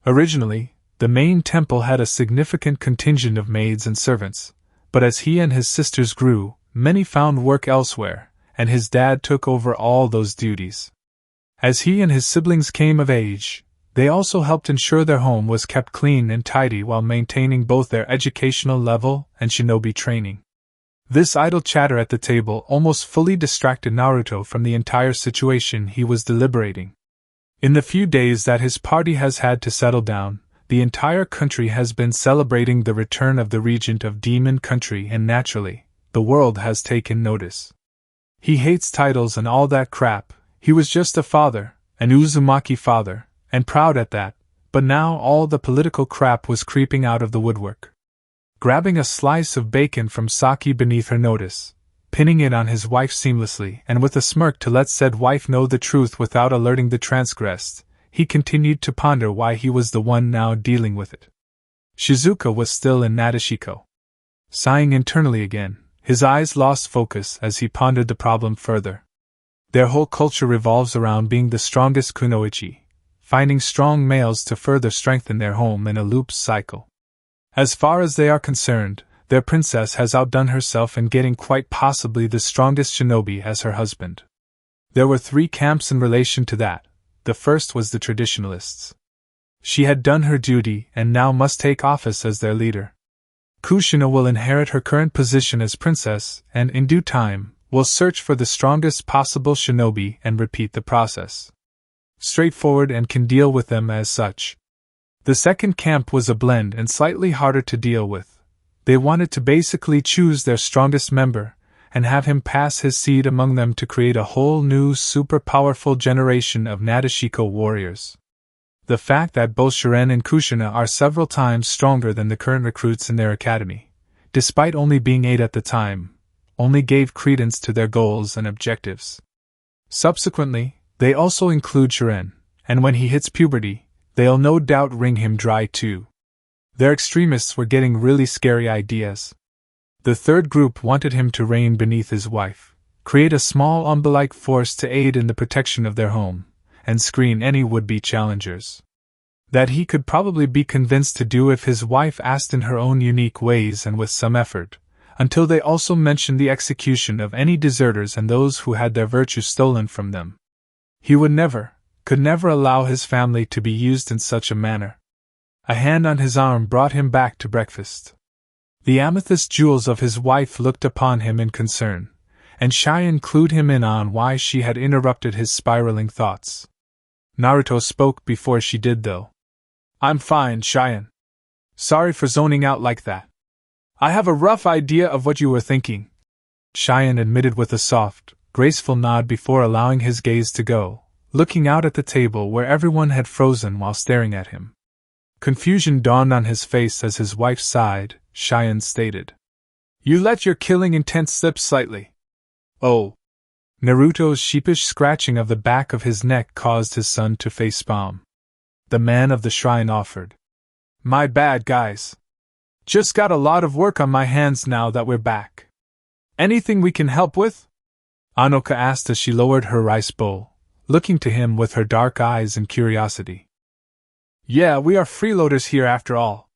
Originally, the main temple had a significant contingent of maids and servants, but as he and his sisters grew, many found work elsewhere, and his dad took over all those duties. As he and his siblings came of age, they also helped ensure their home was kept clean and tidy while maintaining both their educational level and shinobi training. This idle chatter at the table almost fully distracted Naruto from the entire situation he was deliberating. In the few days that his party has had to settle down, the entire country has been celebrating the return of the regent of Demon Country, and naturally, the world has taken notice. He hates titles and all that crap. He was just a father, an Uzumaki father, and proud at that, but now all the political crap was creeping out of the woodwork. Grabbing a slice of bacon from Saki beneath her notice, pinning it on his wife seamlessly and with a smirk to let said wife know the truth without alerting the transgressed, he continued to ponder why he was the one now dealing with it. Shizuka was still in Nadeshiko. Sighing internally again, his eyes lost focus as he pondered the problem further. Their whole culture revolves around being the strongest kunoichi, finding strong males to further strengthen their home in a loop cycle. As far as they are concerned, their princess has outdone herself in getting quite possibly the strongest shinobi as her husband. There were 3 camps in relation to that. The first was the traditionalists. She had done her duty and now must take office as their leader. Kushina will inherit her current position as princess and, in due time, will search for the strongest possible shinobi and repeat the process. Straightforward and can deal with them as such. The second camp was a blend and slightly harder to deal with. They wanted to basically choose their strongest member and have him pass his seed among them to create a whole new super powerful generation of Nadeshiko warriors. The fact that both Shiren and Kushina are several times stronger than the current recruits in their academy, despite only being 8 at the time, only gave credence to their goals and objectives. Subsequently, they also include Shiren, and when he hits puberty, they'll no doubt wring him dry too. Their extremists were getting really scary ideas. The third group wanted him to reign beneath his wife, create a small umbrella-like force to aid in the protection of their home, and screen any would-be challengers. That he could probably be convinced to do if his wife asked in her own unique ways and with some effort, until they also mentioned the execution of any deserters and those who had their virtue stolen from them. He could never allow his family to be used in such a manner. A hand on his arm brought him back to breakfast. The amethyst jewels of his wife looked upon him in concern, and Shion clued him in on why she had interrupted his spiraling thoughts. Naruto spoke before she did though. "I'm fine, Shion. Sorry for zoning out like that. I have a rough idea of what you were thinking," Shion admitted with a soft, graceful nod before allowing his gaze to go, looking out at the table where everyone had frozen while staring at him. Confusion dawned on his face as his wife sighed. Shion stated, "You let your killing intent slip slightly." "Oh." Naruto's sheepish scratching of the back of his neck caused his son to facepalm. The man of the shrine offered. "My bad, guys. Just got a lot of work on my hands now that we're back. Anything we can help with?" Anoka asked as she lowered her rice bowl, looking to him with her dark eyes in curiosity. "Yeah, we are freeloaders here after all,"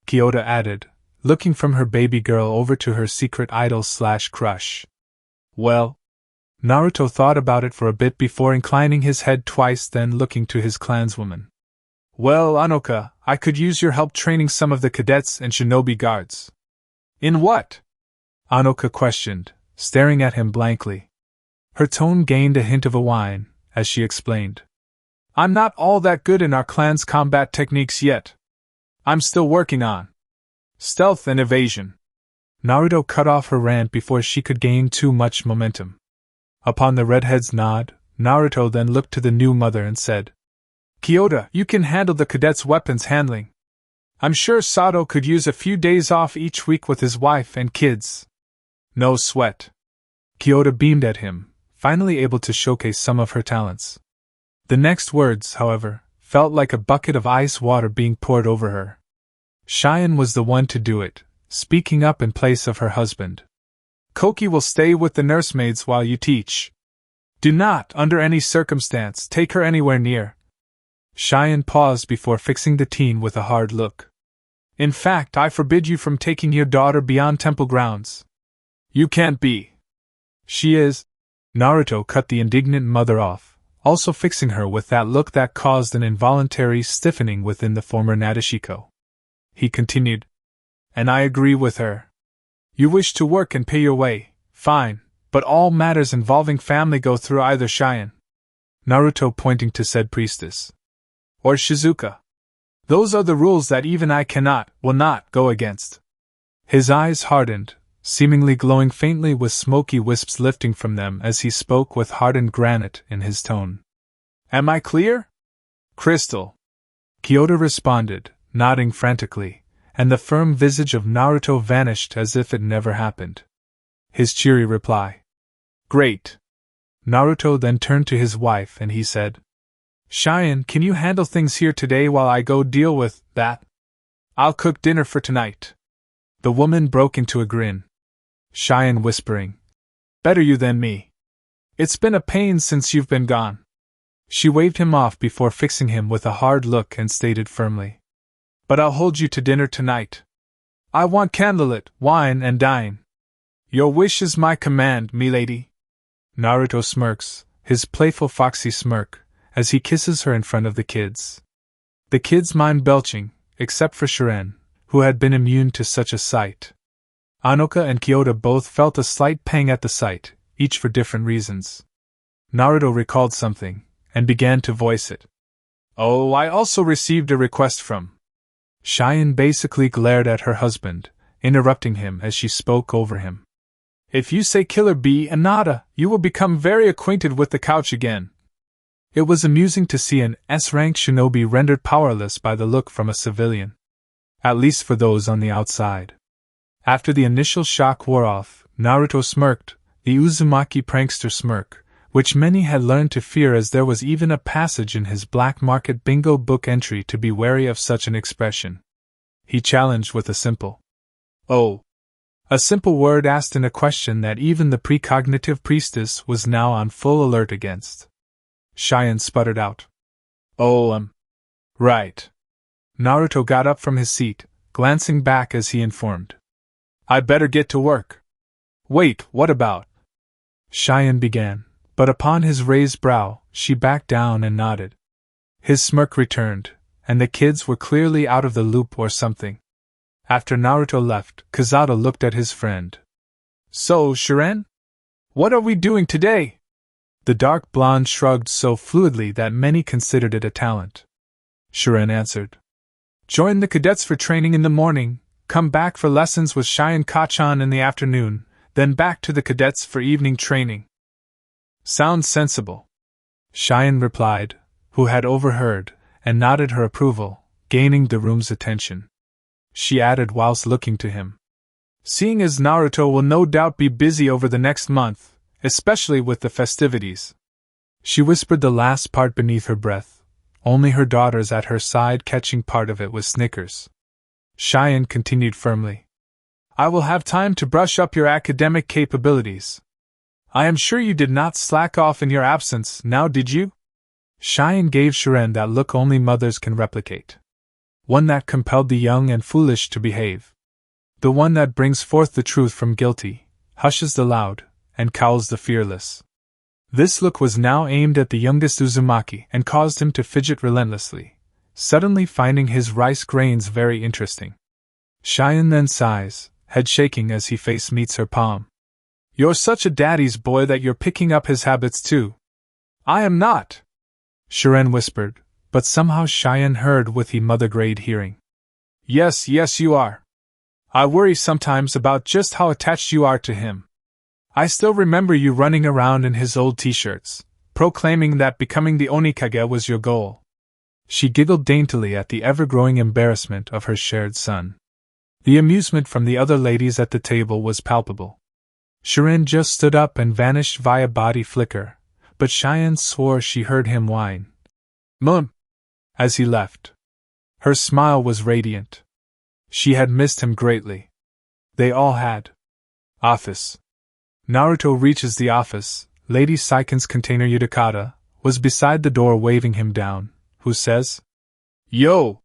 Kyoto added, looking from her baby girl over to her secret idol/crush. "Well," Naruto thought about it for a bit before inclining his head twice, then looking to his clanswoman. "Well, Anoka, I could use your help training some of the cadets and shinobi guards." "In what?" Anoka questioned, staring at him blankly. Her tone gained a hint of a whine, as she explained. "I'm not all that good in our clan's combat techniques yet. I'm still working on stealth and evasion." Naruto cut off her rant before she could gain too much momentum. Upon the redhead's nod, Naruto then looked to the new mother and said, "Kyoto, you can handle the cadets' weapons handling. I'm sure Sato could use a few days off each week with his wife and kids." "No sweat." Kyoto beamed at him, finally able to showcase some of her talents. The next words, however, felt like a bucket of ice water being poured over her. Shion was the one to do it, speaking up in place of her husband. "Koki will stay with the nursemaids while you teach. Do not, under any circumstance, take her anywhere near." Shion paused before fixing the teen with a hard look. "In fact, I forbid you from taking your daughter beyond temple grounds." "You can't be." "She is." Naruto cut the indignant mother off, also fixing her with that look that caused an involuntary stiffening within the former Nadeshiko. He continued, "And I agree with her. You wish to work and pay your way, fine, but all matters involving family go through either Shion," Naruto pointing to said priestess, "or Shizuka. Those are the rules that even I will not go against." His eyes hardened, seemingly glowing faintly with smoky wisps lifting from them as he spoke with hardened granite in his tone. "Am I clear?" "Crystal," Kyoto responded, nodding frantically, and the firm visage of Naruto vanished as if it never happened. His cheery reply, "Great." Naruto then turned to his wife and he said, "Shion, can you handle things here today while I go deal with that? I'll cook dinner for tonight." The woman broke into a grin. Shion whispering, "Better you than me. It's been a pain since you've been gone." She waved him off before fixing him with a hard look and stated firmly, "But I'll hold you to dinner tonight. I want candlelit wine and dine. Your wish is my command, milady." Naruto smirks, his playful foxy smirk, as he kisses her in front of the kids. The kids mind belching, except for Shiren, who had been immune to such a sight. Anoka and Kyoto both felt a slight pang at the sight, each for different reasons. Naruto recalled something, and began to voice it. "Oh, I also received a request from..." Shion basically glared at her husband, interrupting him as she spoke over him. "If you say Killer Bee and Nada, you will become very acquainted with the couch again." It was amusing to see an S-rank shinobi rendered powerless by the look from a civilian. At least for those on the outside. After the initial shock wore off, Naruto smirked, the Uzumaki prankster smirk, which many had learned to fear, as there was even a passage in his black market bingo book entry to be wary of such an expression. He challenged with a simple, "Oh." A simple word asked in a question that even the precognitive priestess was now on full alert against. Shion sputtered out, "Oh, right." Naruto got up from his seat, glancing back as he informed. "I'd better get to work." "Wait, what about?" Shion began, but upon his raised brow, she backed down and nodded. His smirk returned, and the kids were clearly out of the loop or something. After Naruto left, Kazada looked at his friend. "So, Shiren? What are we doing today?" The dark blonde shrugged so fluidly that many considered it a talent. Shiren answered. "Join the cadets for training in the morning, come back for lessons with Shion Kachan in the afternoon, then back to the cadets for evening training." "Sounds sensible," Shion replied, who had overheard, and nodded her approval, gaining the room's attention. She added whilst looking to him. "Seeing as Naruto will no doubt be busy over the next month, especially with the festivities." She whispered the last part beneath her breath, only her daughters at her side catching part of it with snickers. Shion continued firmly. "I will have time to brush up your academic capabilities. I am sure you did not slack off in your absence, now did you?" Shion gave Shiren that look only mothers can replicate. One that compelled the young and foolish to behave. The one that brings forth the truth from guilty, hushes the loud, and cowls the fearless. This look was now aimed at the youngest Uzumaki and caused him to fidget relentlessly, suddenly finding his rice grains very interesting. Shion then sighs, head shaking as he face meets her palm. "You're such a daddy's boy that you're picking up his habits too." "I am not," Shiren whispered, but somehow Shion heard with he mother-grade hearing. Yes, you are. I worry sometimes about just how attached you are to him. I still remember you running around in his old t-shirts, proclaiming that becoming the Onikage was your goal." She giggled daintily at the ever-growing embarrassment of her shared son. The amusement from the other ladies at the table was palpable. Shiren just stood up and vanished via body flicker, but Shion swore she heard him whine, "Mum," as he left. Her smile was radiant. She had missed him greatly. They all had. Office. Naruto reaches the office. Lady Saiken's container Yudakata was beside the door waving him down, who says, "Yo!"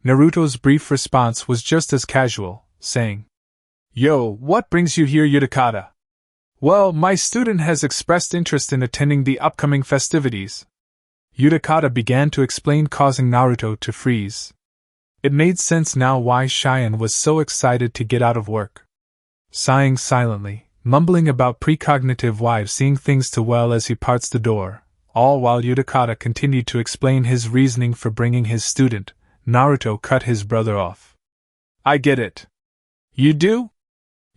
Naruto's brief response was just as casual, saying, "Yo, what brings you here, Yudakata?" "Well, my student has expressed interest in attending the upcoming festivities." Yudakata began to explain, causing Naruto to freeze. It made sense now why Shion was so excited to get out of work. Sighing silently, mumbling about precognitive wives seeing things too well as he parts the door, all while Yudakata continued to explain his reasoning for bringing his student, Naruto cut his brother off. "I get it." "You do?"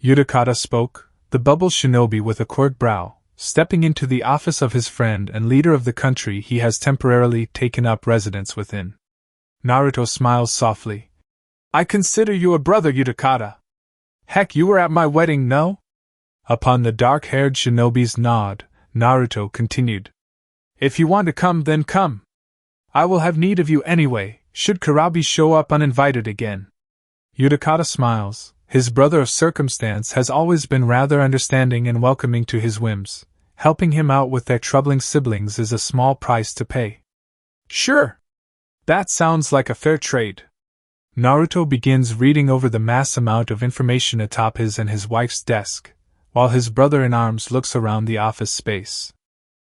Yudakata spoke, the bubble shinobi with a quirked brow, stepping into the office of his friend and leader of the country he has temporarily taken up residence within. Naruto smiles softly. "I consider you a brother, Yudakata. Heck, you were at my wedding, no?" Upon the dark-haired shinobi's nod, Naruto continued. "If you want to come, then come. I will have need of you anyway, should Kurabi show up uninvited again." Yudakata smiles. His brother of circumstance has always been rather understanding and welcoming to his whims. Helping him out with their troubling siblings is a small price to pay. "Sure. That sounds like a fair trade." Naruto begins reading over the mass amount of information atop his and his wife's desk, while his brother-in-arms looks around the office space.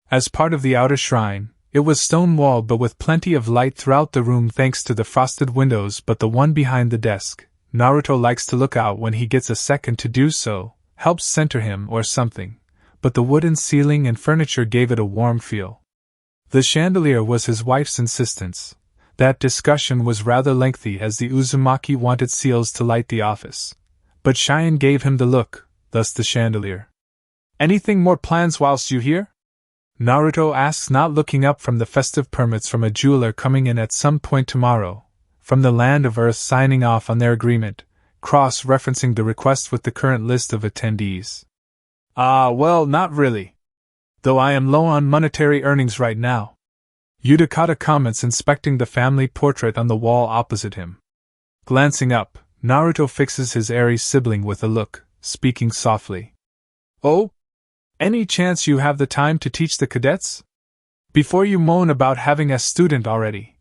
As part of the outer shrine, It was stone-walled but with plenty of light throughout the room thanks to the frosted windows, but the one behind the desk, Naruto likes to look out when he gets a second to do so, helps center him or something, but the wooden ceiling and furniture gave it a warm feel. The chandelier was his wife's insistence. That discussion was rather lengthy as the Uzumaki wanted seals to light the office. But Shion gave him the look, thus the chandelier. Anything more plans whilst you here? Naruto asks, not looking up from the festive permits from a jeweler coming in at some point tomorrow, from the land of Earth signing off on their agreement, cross-referencing the request with the current list of attendees. Well, not really. Though I am low on monetary earnings right now. Yudakata comments, inspecting the family portrait on the wall opposite him. Glancing up, Naruto fixes his airy sibling with a look, speaking softly. Oh? Any chance you have the time to teach the cadets? Before you moan about having a student already.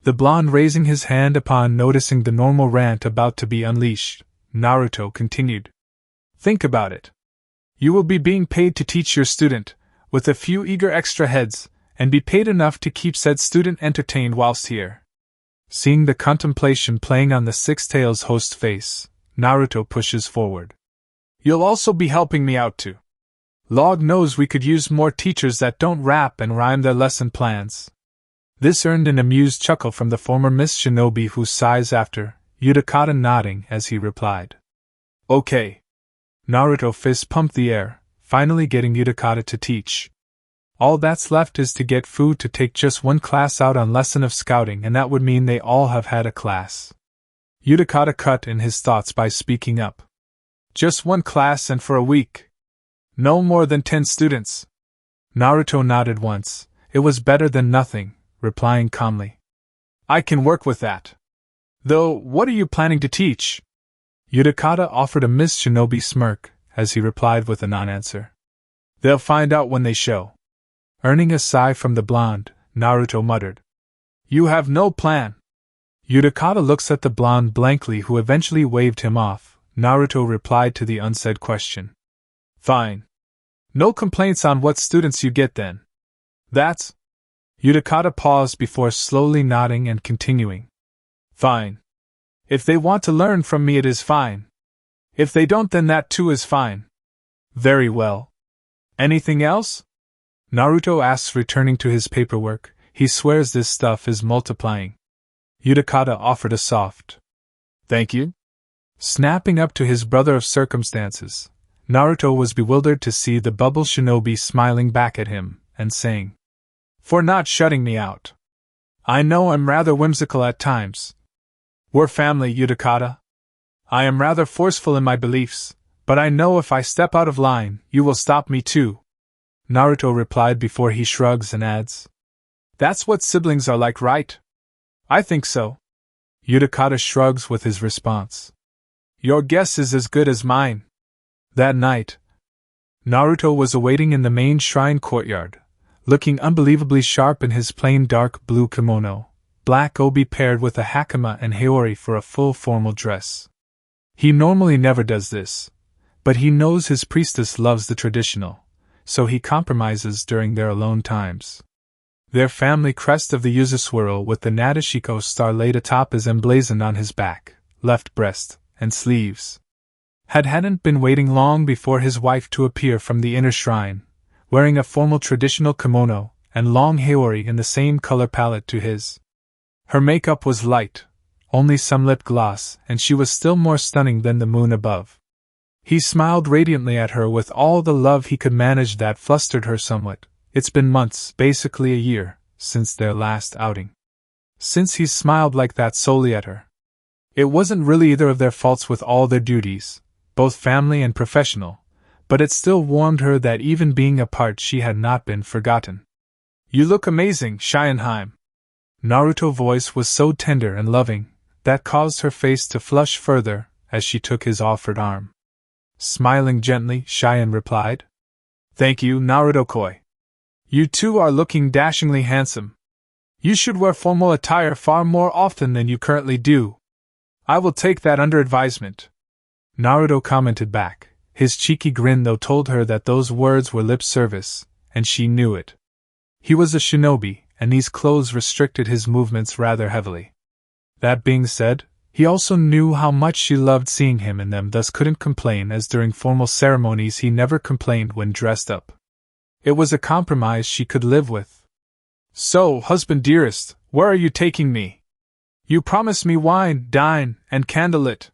The blonde raising his hand upon noticing the normal rant about to be unleashed, Naruto continued. Think about it. You will be being paid to teach your student, with a few eager extra heads, and be paid enough to keep said student entertained whilst here. Seeing the contemplation playing on the Six Tails host's face, Naruto pushes forward. You'll also be helping me out too. Lord knows we could use more teachers that don't rap and rhyme their lesson plans. This earned an amused chuckle from the former Miss Shinobi, who sighs after, Yudakata nodding as he replied. Okay. Naruto fist pumped the air, finally getting Yudakata to teach. All that's left is to get food to take just one class out on lesson of scouting, and that would mean they all have had a class. Yudakata cut in his thoughts by speaking up. Just one class and for a week. No more than 10 students. Naruto nodded once. It was better than nothing, replying calmly. I can work with that. Though, what are you planning to teach? Yudakata offered a Miss Shinobi smirk, as he replied with a non-answer. They'll find out when they show. Earning a sigh from the blonde, Naruto muttered. You have no plan. Yudakata looks at the blonde blankly, who eventually waved him off. Naruto replied to the unsaid question. Fine. No complaints on what students you get then. That's... Yudakata paused before slowly nodding and continuing. Fine. If they want to learn from me, it is fine. If they don't, then that too is fine. Very well. Anything else? Naruto asks, returning to his paperwork. He swears this stuff is multiplying. Yudakata offered a soft thank you. Snapping up to his brother of circumstances, Naruto was bewildered to see the bubble shinobi smiling back at him, and saying, For not shutting me out. I know I'm rather whimsical at times. We're family, Yudakata. I am rather forceful in my beliefs, but I know if I step out of line, you will stop me too. Naruto replied before he shrugs and adds, That's what siblings are like, right? I think so. Yudakata shrugs with his response. Your guess is as good as mine. That night, Naruto was awaiting in the main shrine courtyard, looking unbelievably sharp in his plain dark blue kimono, black obi paired with a hakama and haori for a full formal dress. He normally never does this, but he knows his priestess loves the traditional, so he compromises during their alone times. Their family crest of the yuzu swirl with the Nadeshiko star laid atop is emblazoned on his back, left breast, and sleeves. Hadn't been waiting long before his wife to appear from the inner shrine, wearing a formal traditional kimono and long haori in the same color palette to his. Her makeup was light, only some lip gloss, and she was still more stunning than the moon above. He smiled radiantly at her with all the love he could manage. That flustered her somewhat. It's been months, basically a year, since their last outing. Since he smiled like that solely at her. It wasn't really either of their faults with all their duties, both family and professional, but it still warmed her that even being apart she had not been forgotten. You look amazing, Shionheim. Naruto's voice was so tender and loving that caused her face to flush further as she took his offered arm. Smiling gently, Shion replied, Thank you, Naruto-koi. You two are looking dashingly handsome. You should wear formal attire far more often than you currently do. I will take that under advisement. Naruto commented back. His cheeky grin though told her that those words were lip service, and she knew it. He was a shinobi, and these clothes restricted his movements rather heavily. That being said, he also knew how much she loved seeing him in them, thus couldn't complain, as during formal ceremonies he never complained when dressed up. It was a compromise she could live with. "So, husband dearest, where are you taking me? You promised me wine, dine, and candlelit,"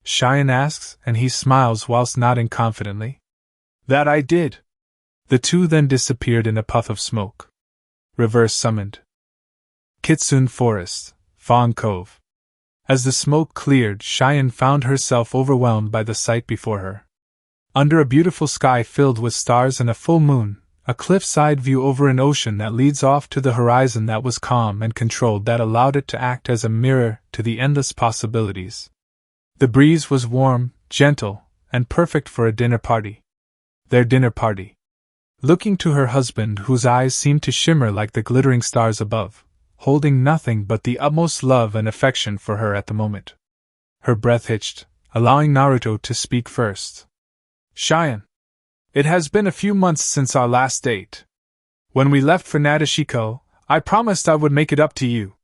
Shion asks, and he smiles whilst nodding confidently. "That I did." The two then disappeared in a puff of smoke. Reverse summoned. Kitsune Forest, Fawn Cove. As the smoke cleared, Shion found herself overwhelmed by the sight before her. Under a beautiful sky filled with stars and a full moon, a cliffside view over an ocean that leads off to the horizon that was calm and controlled, that allowed it to act as a mirror to the endless possibilities. The breeze was warm, gentle, and perfect for a dinner party. Their dinner party. Looking to her husband, whose eyes seemed to shimmer like the glittering stars above, holding nothing but the utmost love and affection for her at the moment. Her breath hitched, allowing Naruto to speak first. "Shion, it has been a few months since our last date. When we left for Nadeshiko, I promised I would make it up to you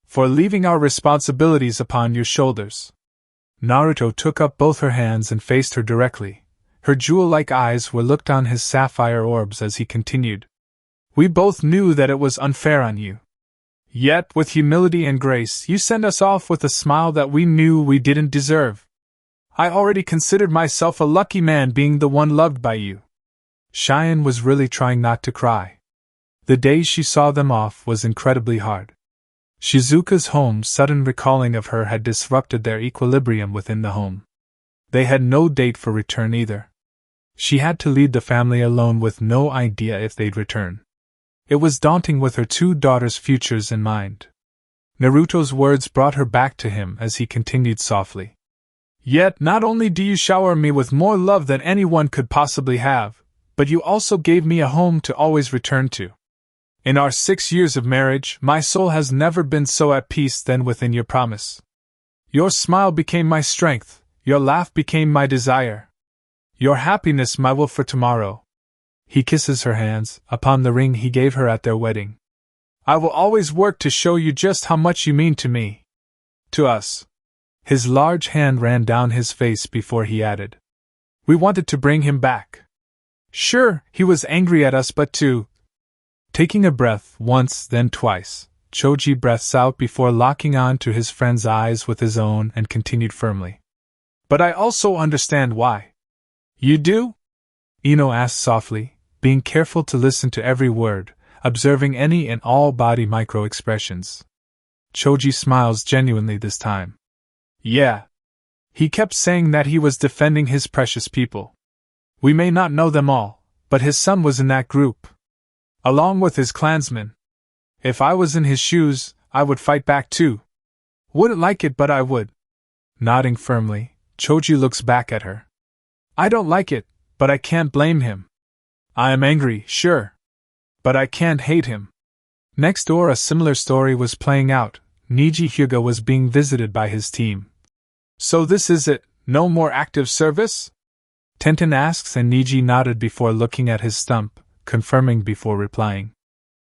for leaving our responsibilities upon your shoulders." Naruto took up both her hands and faced her directly. Her jewel-like eyes were looked on his sapphire orbs as he continued. "We both knew that it was unfair on you. Yet, with humility and grace, you sent us off with a smile that we knew we didn't deserve. I already considered myself a lucky man being the one loved by you." Shion was really trying not to cry. The day she saw them off was incredibly hard. Shizuka's sudden recalling of her had disrupted their equilibrium within the home. They had no date for return either. She had to lead the family alone with no idea if they'd return. It was daunting with her two daughters' futures in mind. Naruto's words brought her back to him as he continued softly. "Yet not only do you shower me with more love than anyone could possibly have, but you also gave me a home to always return to. In our 6 years of marriage, my soul has never been so at peace than within your promise. Your smile became my strength, your laugh became my desire. Your happiness my will for tomorrow." He kisses her hands, upon the ring he gave her at their wedding. "I will always work to show you just how much you mean to me. To us." His large hand ran down his face before he added, "We wanted to bring him back. Sure, he was angry at us, but too." Taking a breath once, then twice, Choji breaths out before locking on to his friend's eyes with his own and continued firmly. "But I also understand why." "You do?" Ino asked softly, being careful to listen to every word, observing any and all body micro-expressions. Choji smiles genuinely this time. "Yeah. He kept saying that he was defending his precious people. We may not know them all, but his son was in that group, along with his clansmen. If I was in his shoes, I would fight back too. Wouldn't like it, but I would." Nodding firmly, Choji looks back at her. "I don't like it, but I can't blame him. I am angry, sure. But I can't hate him." Next door, a similar story was playing out. Niji Hyuga was being visited by his team. "So this is it, no more active service?" Tenten asks, and Niji nodded before looking at his stump, confirming before replying.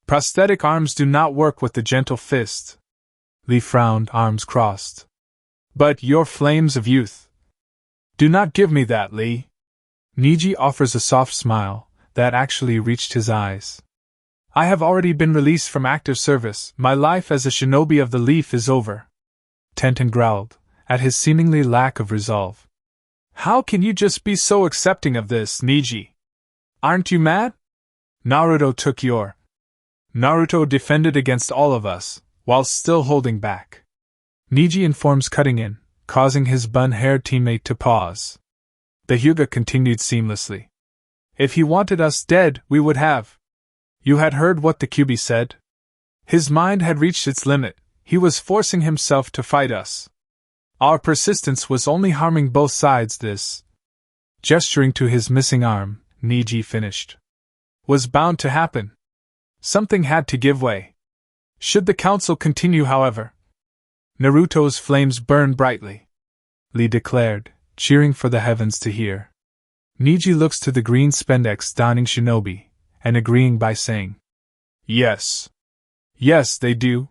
"Prosthetic arms do not work with the gentle fist." Lee frowned, arms crossed. "But your flames of youth. Do not give me that, Lee." Niji offers a soft smile that actually reached his eyes. "I have already been released from active service. My life as a shinobi of the leaf is over." Tenten growled, at his seemingly lack of resolve. "How can you just be so accepting of this, Niji? Aren't you mad? Naruto took your..." Naruto defended against all of us, while still holding back. Niji informs, cutting in, causing his bun-haired teammate to pause. The Hyuga continued seamlessly. "If he wanted us dead, we would have. You had heard what the Kyuubi said? His mind had reached its limit, he was forcing himself to fight us. Our persistence was only harming both sides. This," gesturing to his missing arm, Niji finished, "was bound to happen. Something had to give way. Should the council continue, however..." Naruto's flames burned brightly, Lee declared, cheering for the heavens to hear. Niji looks to the green spandex donning shinobi, and agreeing by saying, Yes. Yes, they do.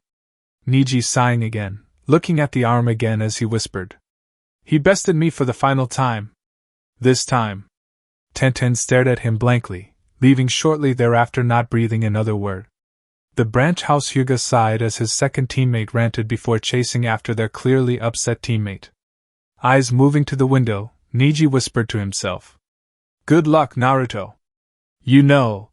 Niji sighing again, looking at the arm again as he whispered. He bested me for the final time. This time. Tenten stared at him blankly, leaving shortly thereafter not breathing another word. The branch house Hyuga sighed as his second teammate ranted before chasing after their clearly upset teammate. Eyes moving to the window, Niji whispered to himself. Good luck, Naruto. You know.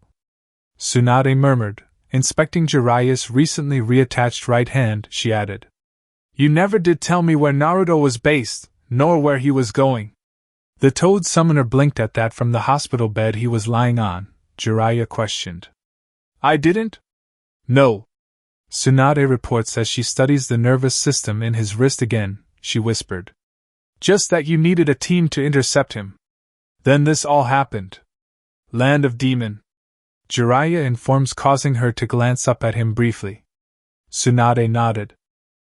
Tsunade murmured, inspecting Jiraiya's recently reattached right hand, she added. You never did tell me where Naruto was based, nor where he was going. The Toad Summoner blinked at that from the hospital bed he was lying on, Jiraiya questioned. I didn't? No. Tsunade reports as she studies the nervous system in his wrist again, she whispered. Just that you needed a team to intercept him. Then this all happened. Land of Demon. Jiraiya informs, causing her to glance up at him briefly. Tsunade nodded.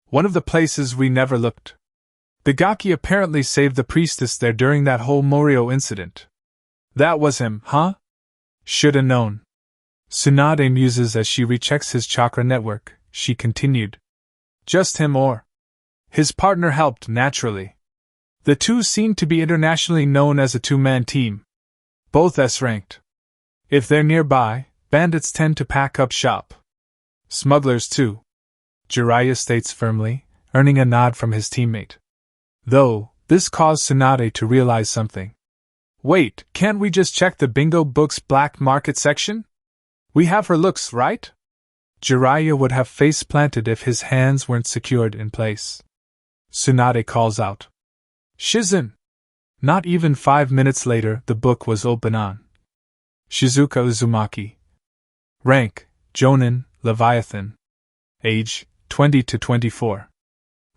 One of the places we never looked. The Gaki apparently saved the priestess there during that whole Morio incident. That was him, huh? Shoulda known. Tsunade muses as she rechecks his chakra network, she continued. Just him or? His partner helped, naturally. The two seem to be internationally known as a two-man team. Both S-ranked. If they're nearby, bandits tend to pack up shop. Smugglers too. Jiraiya states firmly, earning a nod from his teammate. Though, this caused Tsunade to realize something. Wait, can't we just check the bingo book's black market section? We have her looks, right? Jiraiya would have face planted if his hands weren't secured in place. Tsunade calls out. Shizen! Not even 5 minutes later, the book was open on. Shizuka Uzumaki. Rank, Jonin, Leviathan. Age, 20 to 24.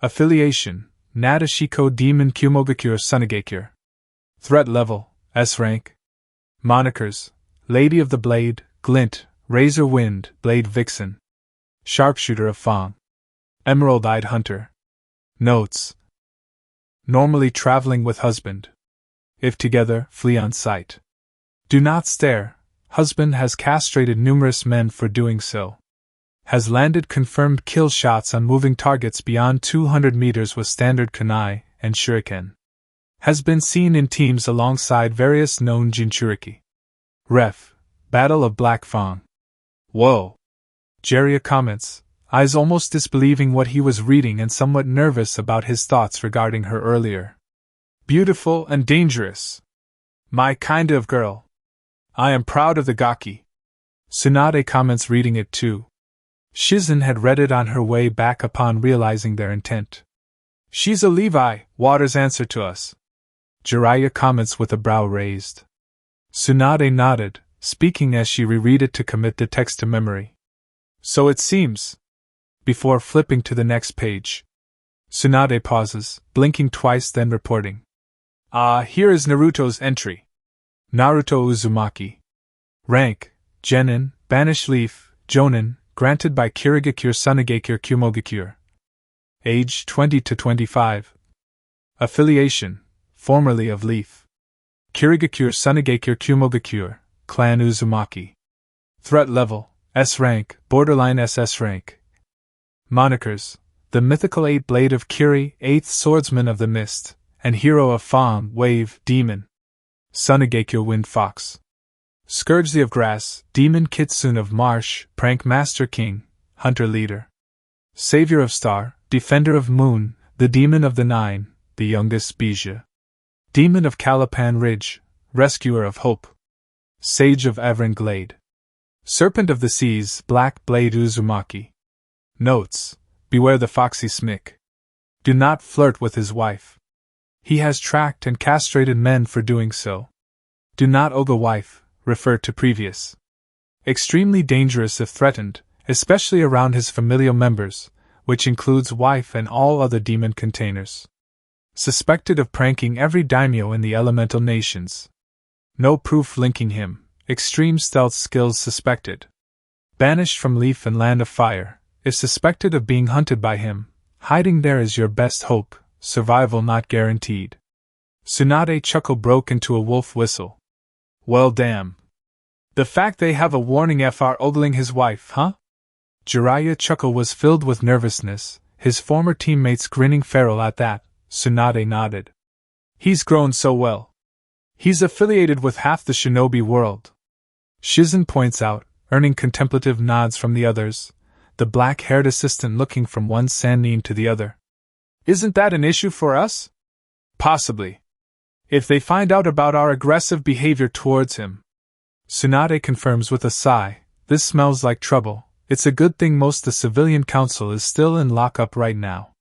Affiliation, Nadeshiko Demon Kumogakure Sunagakure. Threat level, S rank. Monikers, Lady of the Blade, Glint, Razor Wind, Blade Vixen. Sharpshooter of Fang. Emerald-Eyed Hunter. Notes. Normally traveling with husband. If together, flee on sight. Do not stare. Husband has castrated numerous men for doing so. Has landed confirmed kill shots on moving targets beyond 200 meters with standard kunai and shuriken. Has been seen in teams alongside various known Jinchuriki. Ref. Battle of Black Fang. Whoa. Jiraiya comments, eyes almost disbelieving what he was reading and somewhat nervous about his thoughts regarding her earlier. Beautiful and dangerous. My kind of girl. I am proud of the Gaki. Tsunade comments, reading it too. Shizen had read it on her way back upon realizing their intent. She's a Levi, Water's answer to us. Jiraiya comments with a brow raised. Tsunade nodded, speaking as she reread it to commit the text to memory. So it seems. Before flipping to the next page. Tsunade pauses, blinking twice, then reporting. Here is Naruto's entry. Naruto Uzumaki. Rank, Genin, Banished Leaf, Jonin, granted by Kirigakure Sunagakure Kumogakure. Age 20 to 25. Affiliation, formerly of Leaf. Kirigakure Sunagakure Kumogakure, Clan Uzumaki. Threat level, S rank, borderline SS rank. Monikers, the mythical 8-blade of Kiri, 8th swordsman of the mist, and hero of Fang, Wave, Demon. Sunagakure Wind Fox. Scourge of Grass, Demon Kitsune of Marsh, Prank Master King, Hunter Leader. Savior of Star, Defender of Moon, the Demon of the Nine, the youngest Bija. Demon of Calipan Ridge, Rescuer of Hope. Sage of Averin Glade. Serpent of the Seas, Black Blade Uzumaki. Notes: beware the foxy Smick. Do not flirt with his wife. He has tracked and castrated men for doing so. Do not ogle wife, refer to previous. Extremely dangerous if threatened, especially around his familial members, which includes wife and all other demon containers. Suspected of pranking every daimyo in the elemental nations. No proof linking him, extreme stealth skills suspected. Banished from Leaf and Land of Fire, if suspected of being hunted by him, hiding there is your best hope. Survival not guaranteed. Tsunade chuckle broke into a wolf whistle. Well damn. The fact they have a warning for ogling his wife, huh? Jiraiya's chuckle was filled with nervousness, his former teammates grinning feral at that. Tsunade nodded. He's grown so well. He's affiliated with half the shinobi world. Shizen points out, earning contemplative nods from the others, the black-haired assistant looking from one Sannin to the other. Isn't that an issue for us? Possibly. If they find out about our aggressive behavior towards him. Tsunade confirms with a sigh, this smells like trouble. It's a good thing most the civilian council is still in lockup right now.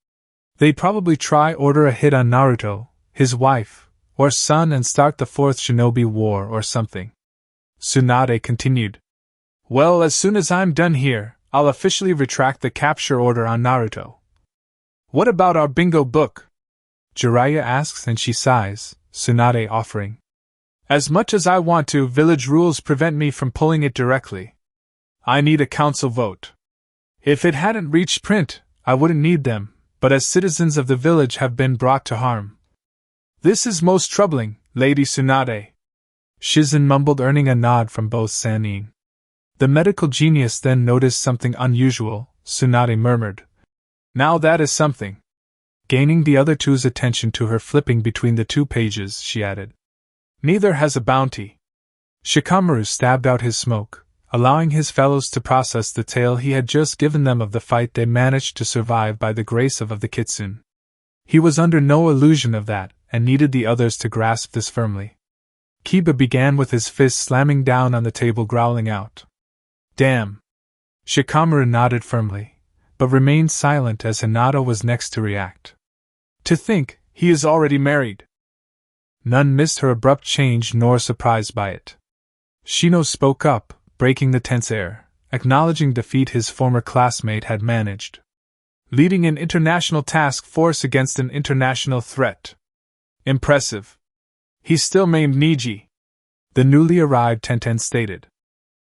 They'd probably order a hit on Naruto, his wife, or son and start the fourth shinobi war or something. Tsunade continued. Well, as soon as I'm done here, I'll officially retract the capture order on Naruto. What about our bingo book? Jiraiya asks and she sighs, Tsunade offering. As much as I want to, village rules prevent me from pulling it directly. I need a council vote. If it hadn't reached print, I wouldn't need them, but as citizens of the village have been brought to harm. This is most troubling, Lady Tsunade. Shizen mumbled, earning a nod from both Sannin. The medical genius then noticed something unusual, Tsunade murmured. Now that is something. Gaining the other two's attention to her flipping between the 2 pages, she added. Neither has a bounty. Shikamaru stabbed out his smoke, allowing his fellows to process the tale he had just given them of the fight they managed to survive by the grace of the Kitsune. He was under no illusion of that, and needed the others to grasp this firmly. Kiba began with his fist slamming down on the table, growling out. Damn! Shikamaru nodded firmly, but remained silent as Hinata was next to react. To think, he is already married! None missed her abrupt change nor surprised by it. Shino spoke up, breaking the tense air, acknowledging defeat his former classmate had managed. Leading an international task force against an international threat. Impressive. He's still named Niji. The newly arrived Tenten stated.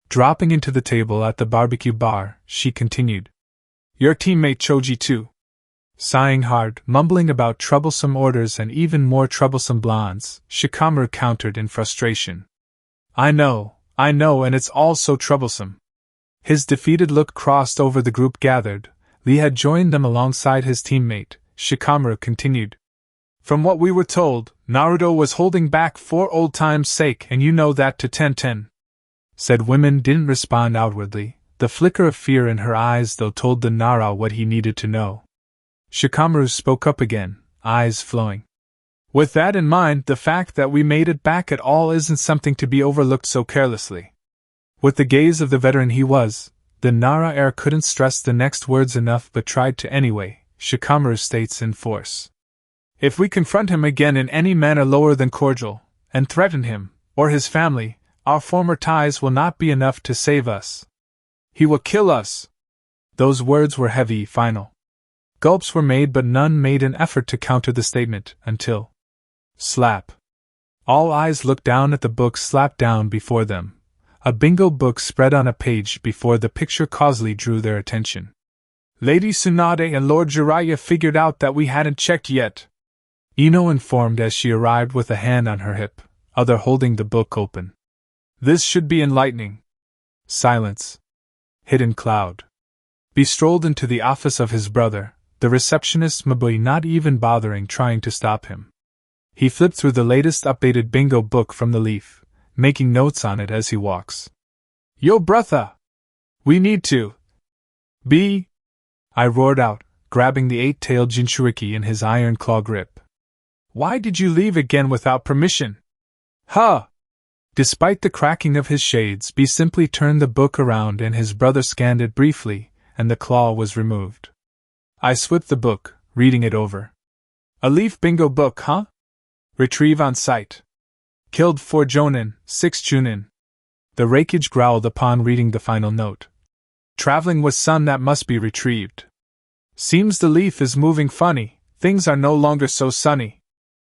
Dropping into the table at the barbecue bar, she continued. Your teammate Choji too. Sighing hard, mumbling about troublesome orders and even more troublesome blondes, Shikamaru countered in frustration. I know, and it's all so troublesome. His defeated look crossed over the group gathered. Lee had joined them alongside his teammate. Shikamaru continued. From what we were told, Naruto was holding back for old time's sake, and you know that to Tenten. Said women didn't respond outwardly. The flicker of fear in her eyes though told the Nara what he needed to know. Shikamaru spoke up again, eyes flowing. With that in mind, the fact that we made it back at all isn't something to be overlooked so carelessly. With the gaze of the veteran he was, the Nara heir couldn't stress the next words enough but tried to anyway. Shikamaru states in force. If we confront him again in any manner lower than cordial, and threaten him, or his family, our former ties will not be enough to save us. He will kill us. Those words were heavy, final. Gulps were made, but none made an effort to counter the statement, until... slap. All eyes looked down at the book slapped down before them. A bingo book spread on a page before the picture causally drew their attention. Lady Tsunade and Lord Jiraiya figured out that we hadn't checked yet. Ino informed as she arrived with a hand on her hip, other holding the book open. This should be enlightening. Silence. Hidden cloud. He strolled into the office of his brother, the receptionist Mabui not even bothering trying to stop him. He flipped through the latest updated bingo book from the leaf, making notes on it as he walks. Yo brother! We need to... be... I roared out, grabbing the 8-tailed Jinchuriki in his iron claw grip. Why did you leave again without permission? Huh! Despite the cracking of his shades, B simply turned the book around and his brother scanned it briefly, and the claw was removed. I swipped the book, reading it over. A leaf bingo book, huh? Retrieve on site. Killed 4 Jonin, 6 Chunin. The Reikage growled upon reading the final note. Traveling with sun that must be retrieved. Seems the leaf is moving funny, things are no longer so sunny.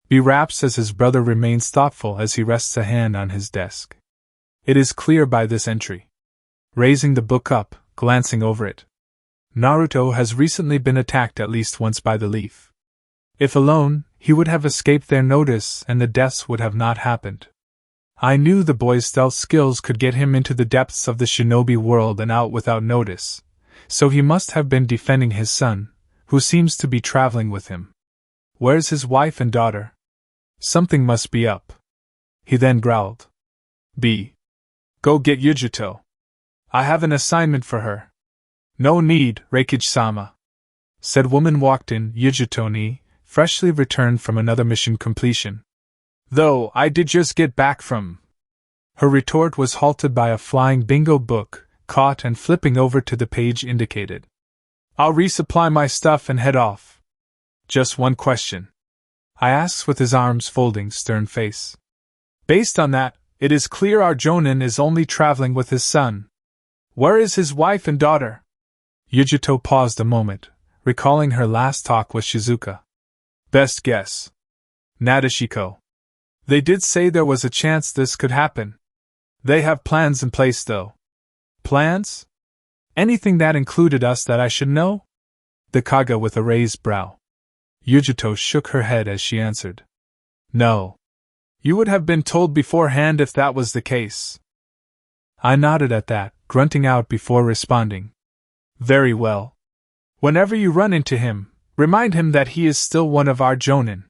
B raps as his brother remains thoughtful as he rests a hand on his desk. It is clear by this entry. Raising the book up, glancing over it. Naruto has recently been attacked at least once by the leaf. If alone, he would have escaped their notice and the deaths would have not happened. I knew the boy's stealth skills could get him into the depths of the shinobi world and out without notice, so he must have been defending his son, who seems to be traveling with him. Where's his wife and daughter? Something must be up. He then growled. Go get Yujito. I have an assignment for her. No need, Reikage-sama, said woman walked in, Yujito-ni, freshly returned from another mission completion. Though I did just get back from... Her retort was halted by a flying bingo book, caught and flipping over to the page indicated. I'll resupply my stuff and head off. Just one question, I asks with his arms folding, stern face. Based on that, it is clear our Jonin is only traveling with his son. Where is his wife and daughter? Yujito paused a moment, recalling her last talk with Shizuka. Best guess. Nadeshiko. They did say there was a chance this could happen. They have plans in place though. Plans? Anything that included us that I should know? The Kaga with a raised brow. Yujito shook her head as she answered. No. You would have been told beforehand if that was the case. I nodded at that, grunting out before responding. Very well. Whenever you run into him, remind him that he is still one of our Jonin.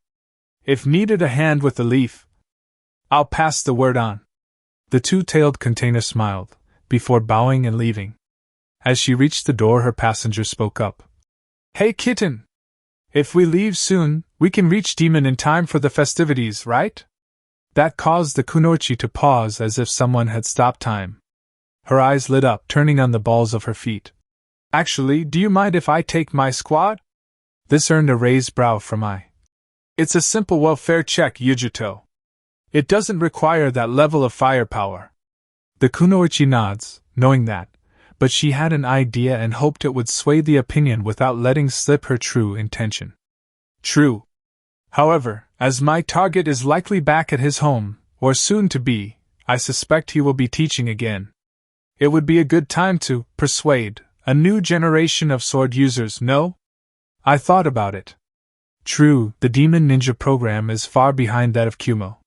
If needed a hand with the leaf, I'll pass the word on. The two-tailed container smiled, before bowing and leaving. As she reached the door, her passenger spoke up. Hey kitten! If we leave soon, we can reach Demon in time for the festivities, right? That caused the kunoichi to pause as if someone had stopped time. Her eyes lit up, turning on the balls of her feet. Actually, do you mind if I take my squad? This earned a raised brow from I. It's a simple welfare check, Yujito. It doesn't require that level of firepower. The kunoichi nods, knowing that, but she had an idea and hoped it would sway the opinion without letting slip her true intention. True. However, as my target is likely back at his home, or soon to be, I suspect he will be teaching again. It would be a good time to persuade a new generation of sword users, no? I thought about it. True, the Demon Ninja program is far behind that of Kumo.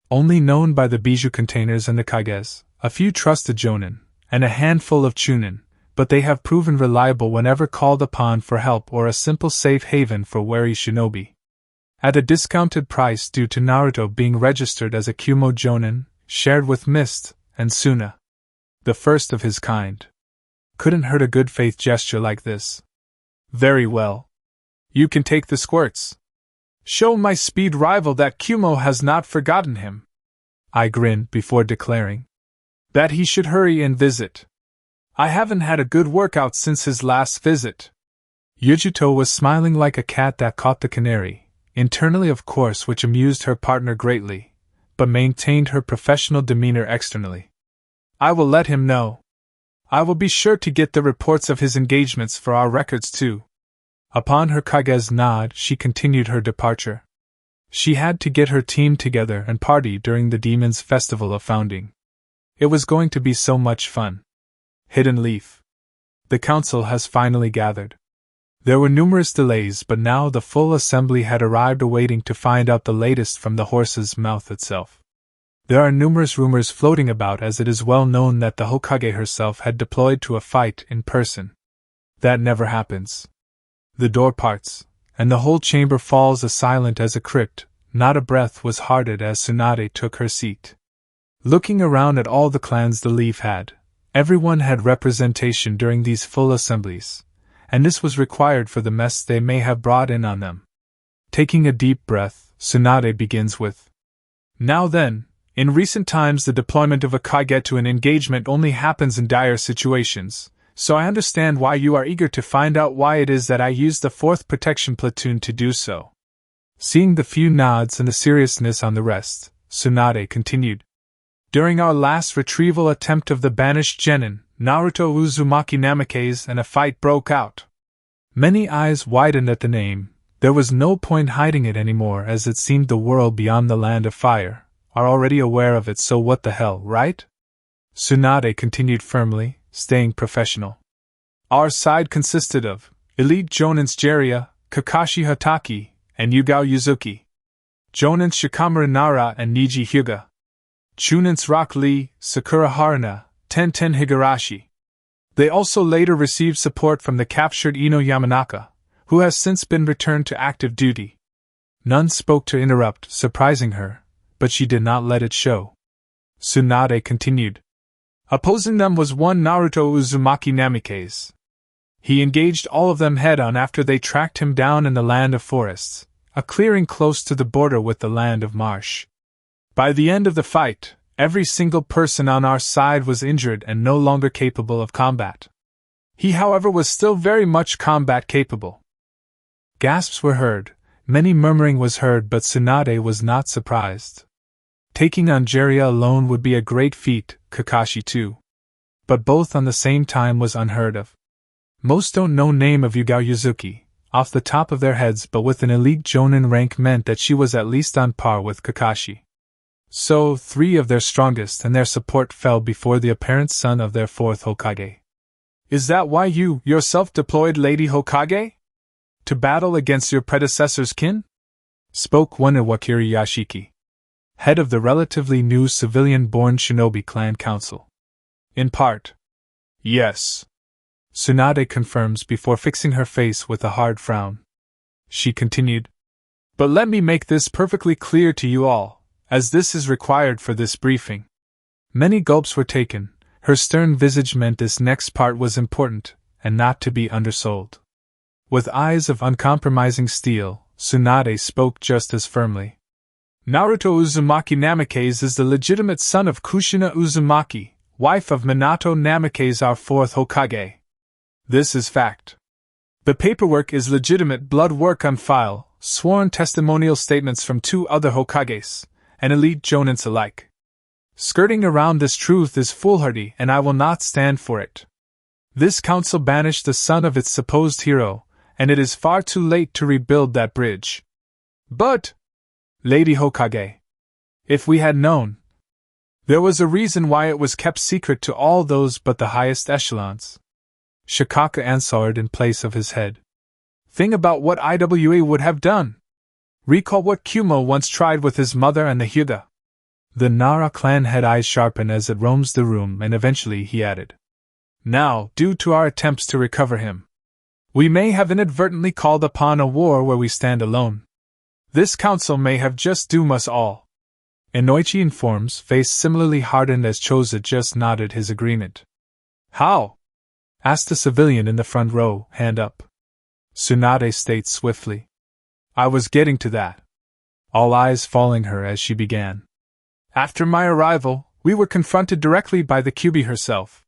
Only known by the Bijou containers and the Kages, a few trusted Jonin, and a handful of Chunin, but they have proven reliable whenever called upon for help or a simple safe haven for wary shinobi. At a discounted price due to Naruto being registered as a Kumo Jonin, shared with Mist and Suna. The first of his kind. Couldn't hurt a good faith gesture like this. Very well. You can take the squirts. Show my speed rival that Kumo has not forgotten him. I grinned before declaring that he should hurry and visit. I haven't had a good workout since his last visit. Yujito was smiling like a cat that caught the canary, internally of course, which amused her partner greatly, but maintained her professional demeanor externally. I will let him know. I will be sure to get the reports of his engagements for our records too. Upon her Kage's nod, she continued her departure. She had to get her team together and party during the Demon's Festival of Founding. It was going to be so much fun. Hidden Leaf. The council has finally gathered. There were numerous delays, but now the full assembly had arrived, awaiting to find out the latest from the horse's mouth itself. There are numerous rumors floating about, as it is well known that the Hokage herself had deployed to a fight in person. That never happens. The door parts, and the whole chamber falls as silent as a crypt. Not a breath was hearted as Tsunade took her seat. Looking around at all the clans the Leaf had, everyone had representation during these full assemblies, and this was required for the mess they may have brought in on them. Taking a deep breath, Tsunade begins with, Now then, in recent times the deployment of a Kage to an engagement only happens in dire situations, so I understand why you are eager to find out why it is that I used the 4th Protection Platoon to do so. Seeing the few nods and the seriousness on the rest, Tsunade continued. During our last retrieval attempt of the banished genin, Naruto Uzumaki Namikaze, and a fight broke out. Many eyes widened at the name. There was no point hiding it anymore, as it seemed the world beyond the land of fire are already aware of it, so what the hell, right? Tsunade continued firmly, staying professional. Our side consisted of elite Jonins Jiraiya, Kakashi Hatake, and Yugao Yuzuki. Jonins Shikamaru Nara and Niji Hyuga. Chunins Rock Lee, Sakura Haruna, Tenten Higurashi. They also later received support from the captured Ino Yamanaka, who has since been returned to active duty. None spoke to interrupt, surprising her, but she did not let it show. Tsunade continued. Opposing them was one Naruto Uzumaki Namikaze. He engaged all of them head-on after they tracked him down in the land of forests, a clearing close to the border with the land of marsh. By the end of the fight, every single person on our side was injured and no longer capable of combat. He, however, was still very much combat capable. Gasps were heard, many murmuring was heard, but Tsunade was not surprised. Taking on Jiraiya alone would be a great feat, Kakashi too. But both on the same time was unheard of. Most don't know name of Yugao Yuzuki, off the top of their heads, but with an elite Jonin rank meant that she was at least on par with Kakashi. So, 3 of their strongest and their support fell before the apparent son of their 4th Hokage. Is that why you, yourself, deployed Lady Hokage? To battle against your predecessor's kin? Spoke one Iwakiri Yashiki, head of the relatively new civilian-born shinobi clan council. In part. Yes. Tsunade confirms before fixing her face with a hard frown. She continued. But let me make this perfectly clear to you all, as this is required for this briefing. Many gulps were taken. Her stern visage meant this next part was important, and not to be undersold. With eyes of uncompromising steel, Tsunade spoke just as firmly. Naruto Uzumaki Namikaze is the legitimate son of Kushina Uzumaki, wife of Minato Namikaze, our 4th Hokage. This is fact. The paperwork is legitimate blood work on file, sworn testimonial statements from 2 other Hokages, and elite Jonins alike. Skirting around this truth is foolhardy, and I will not stand for it. This council banished the son of its supposed hero, and it is far too late to rebuild that bridge. But, Lady Hokage, if we had known, there was a reason why it was kept secret to all those but the highest echelons. Shikaka answered in place of his head. Think about what IWA would have done. Recall what Kumo once tried with his mother and the Hyuga. The Nara clan had eyes sharpen as it roams the room, and eventually he added. Now, due to our attempts to recover him, we may have inadvertently called upon a war where we stand alone. This council may have just doomed us all. Inoichi informs, face similarly hardened as Choza just nodded his agreement. How? Asked a civilian in the front row, hand up. Tsunade states swiftly. I was getting to that. All eyes following her as she began. After my arrival, we were confronted directly by the Kyuubi herself.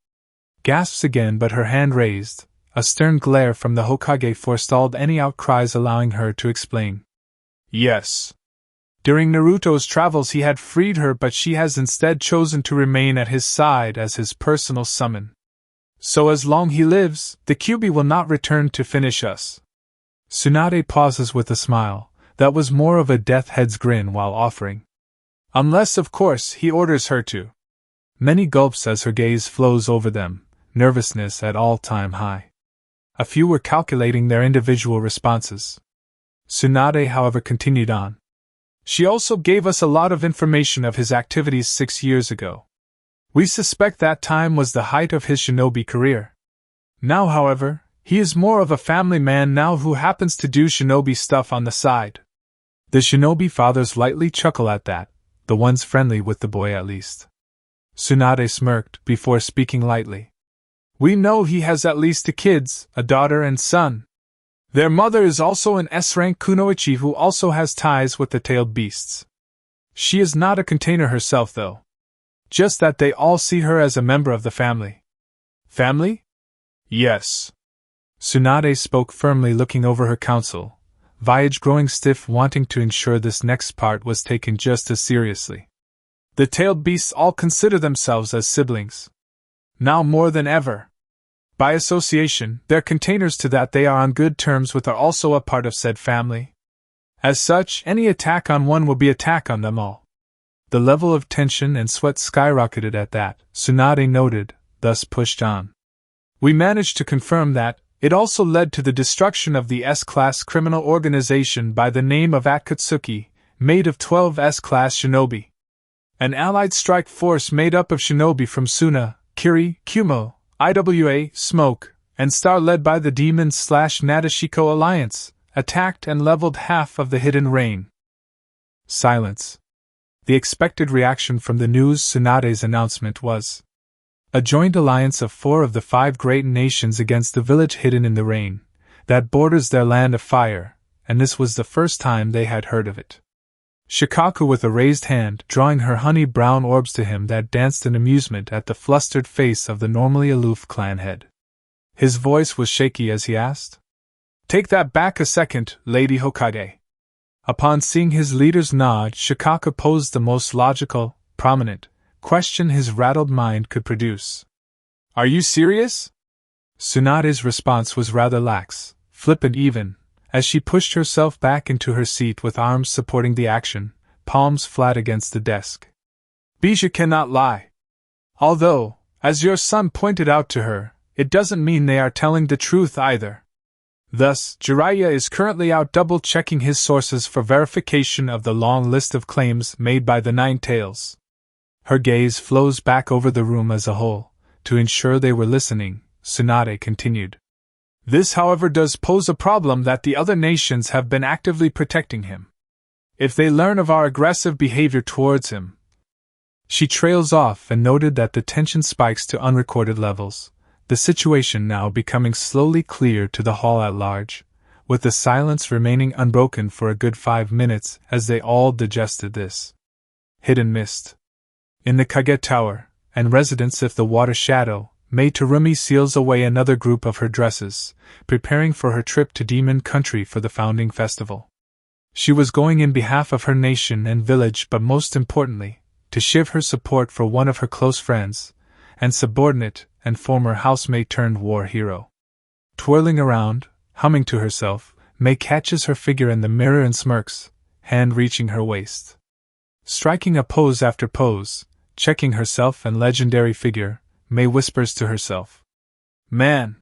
Gasps again, but her hand raised. A stern glare from the Hokage forestalled any outcries, allowing her to explain. Yes. During Naruto's travels he had freed her, but she has instead chosen to remain at his side as his personal summon. So as long he lives, the Kyuubi will not return to finish us. Tsunade pauses with a smile, that was more of a death head's grin, while offering. Unless, of course, he orders her to. Many gulps as her gaze flows over them, nervousness at all-time high. A few were calculating their individual responses. Tsunade, however, continued on. She also gave us a lot of information of his activities 6 years ago. We suspect that time was the height of his shinobi career. Now, however, he is more of a family man now who happens to do shinobi stuff on the side. The shinobi fathers lightly chuckle at that, the ones friendly with the boy at least. Tsunade smirked before speaking lightly. We know he has at least 2 kids, a daughter and son. Their mother is also an S-rank kunoichi who also has ties with the tailed beasts. She is not a container herself, though. Just that they all see her as a member of the family. Family? Yes. Tsunade spoke firmly, looking over her counsel, visage growing stiff, wanting to ensure this next part was taken just as seriously. The tailed beasts all consider themselves as siblings. Now more than ever. By association, they're containers to that they are on good terms with, are also a part of said family. As such, any attack on one will be attack on them all. The level of tension and sweat skyrocketed at that, Tsunade noted, thus pushed on. We managed to confirm that. It also led to the destruction of the S-Class criminal organization by the name of Akatsuki, made of 12 S-Class shinobi. An allied strike force made up of shinobi from Suna, Kiri, Kumo, IWA, Smoke, and Star led by the Demons/Nadeshiko Alliance, attacked and leveled half of the Hidden Rain. Silence. The expected reaction from the news. Tsunade's announcement was a joint alliance of 4 of the 5 great nations against the village hidden in the rain that borders their land of fire, and this was the first time they had heard of it. Shikaku, with a raised hand, drawing her honey-brown orbs to him, that danced in amusement at the flustered face of the normally aloof clan head. His voice was shaky as he asked, "Take that back a second, Lady Hokage." Upon seeing his leader's nod, Shikaku posed the most logical, prominent question his rattled mind could produce. "Are you serious?" Tsunade's response was rather lax, flippant even, as she pushed herself back into her seat with arms supporting the action, palms flat against the desk. "Bijou cannot lie. Although, as your son pointed out to her, it doesn't mean they are telling the truth either. Thus, Jiraiya is currently out double-checking his sources for verification of the long list of claims made by the Nine Tails." Her gaze flows back over the room as a whole, to ensure they were listening. Tsunade continued. "This, however, does pose a problem that the other nations have been actively protecting him. If they learn of our aggressive behavior towards him..." She trails off and noted that the tension spikes to unrecorded levels, the situation now becoming slowly clear to the hall at large, with the silence remaining unbroken for a good 5 minutes as they all digested this. Hidden mist. In the Kage Tower, and residence of the Water Shadow, Mai Terumi seals away another group of her dresses, preparing for her trip to Demon Country for the founding festival. She was going in behalf of her nation and village, but most importantly, to shiv her support for one of her close friends, and subordinate, and former housemate turned war hero. Twirling around, humming to herself, Mai catches her figure in the mirror and smirks, hand reaching her waist. Striking a pose after pose, checking herself and legendary figure, Mai whispers to herself, "Man,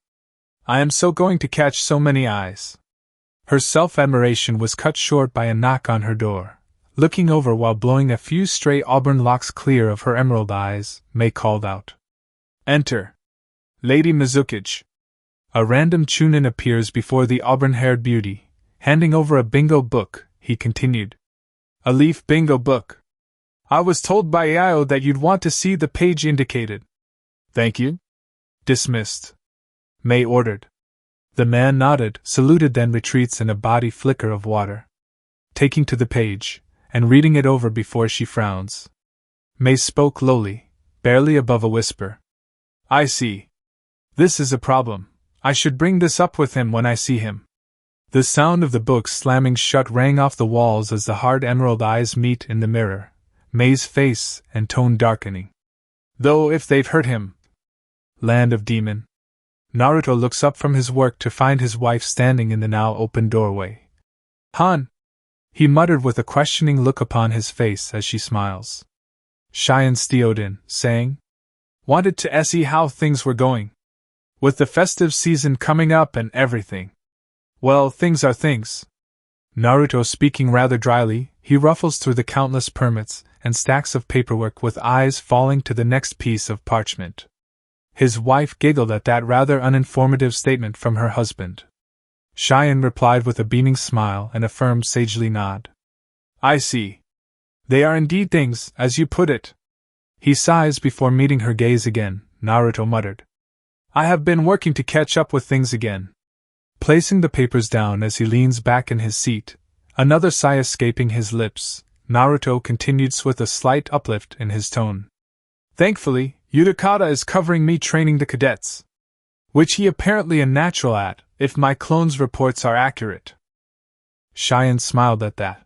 I am so going to catch so many eyes." Her self-admiration was cut short by a knock on her door. Looking over while blowing a few stray auburn locks clear of her emerald eyes, Mai called out, "Enter, Lady Mizukage." A random chunin appears before the auburn-haired beauty. Handing over a bingo book, he continued, "A leaf bingo book. I was told by Io that you'd want to see the page indicated." "Thank you." "Dismissed," Mai ordered. The man nodded, saluted, then retreats in a body flicker of water. Taking to the page, and reading it over before she frowns, Mai spoke lowly, barely above a whisper. "I see. This is a problem. I should bring this up with him when I see him." The sound of the book slamming shut rang off the walls as the hard emerald eyes meet in the mirror, Mai's face and tone darkening. "Though if they've hurt him..." Land of Demon. Naruto looks up from his work to find his wife standing in the now open doorway. "Han!" he muttered with a questioning look upon his face as she smiles. Shion stepped in, saying, "Wanted to see how things were going. With the festive season coming up and everything. Well, things are things." Naruto speaking rather dryly, he ruffles through the countless permits and stacks of paperwork with eyes falling to the next piece of parchment. His wife giggled at that rather uninformative statement from her husband. Shion replied with a beaming smile and a firm sagely nod. "I see. They are indeed things, as you put it." He sighs before meeting her gaze again. Naruto muttered, "I have been working to catch up with things again." Placing the papers down as he leans back in his seat, another sigh escaping his lips, Naruto continued with a slight uplift in his tone. "Thankfully, Utakata is covering me training the cadets. Which he apparently a natural at, if my clone's reports are accurate." Shion smiled at that.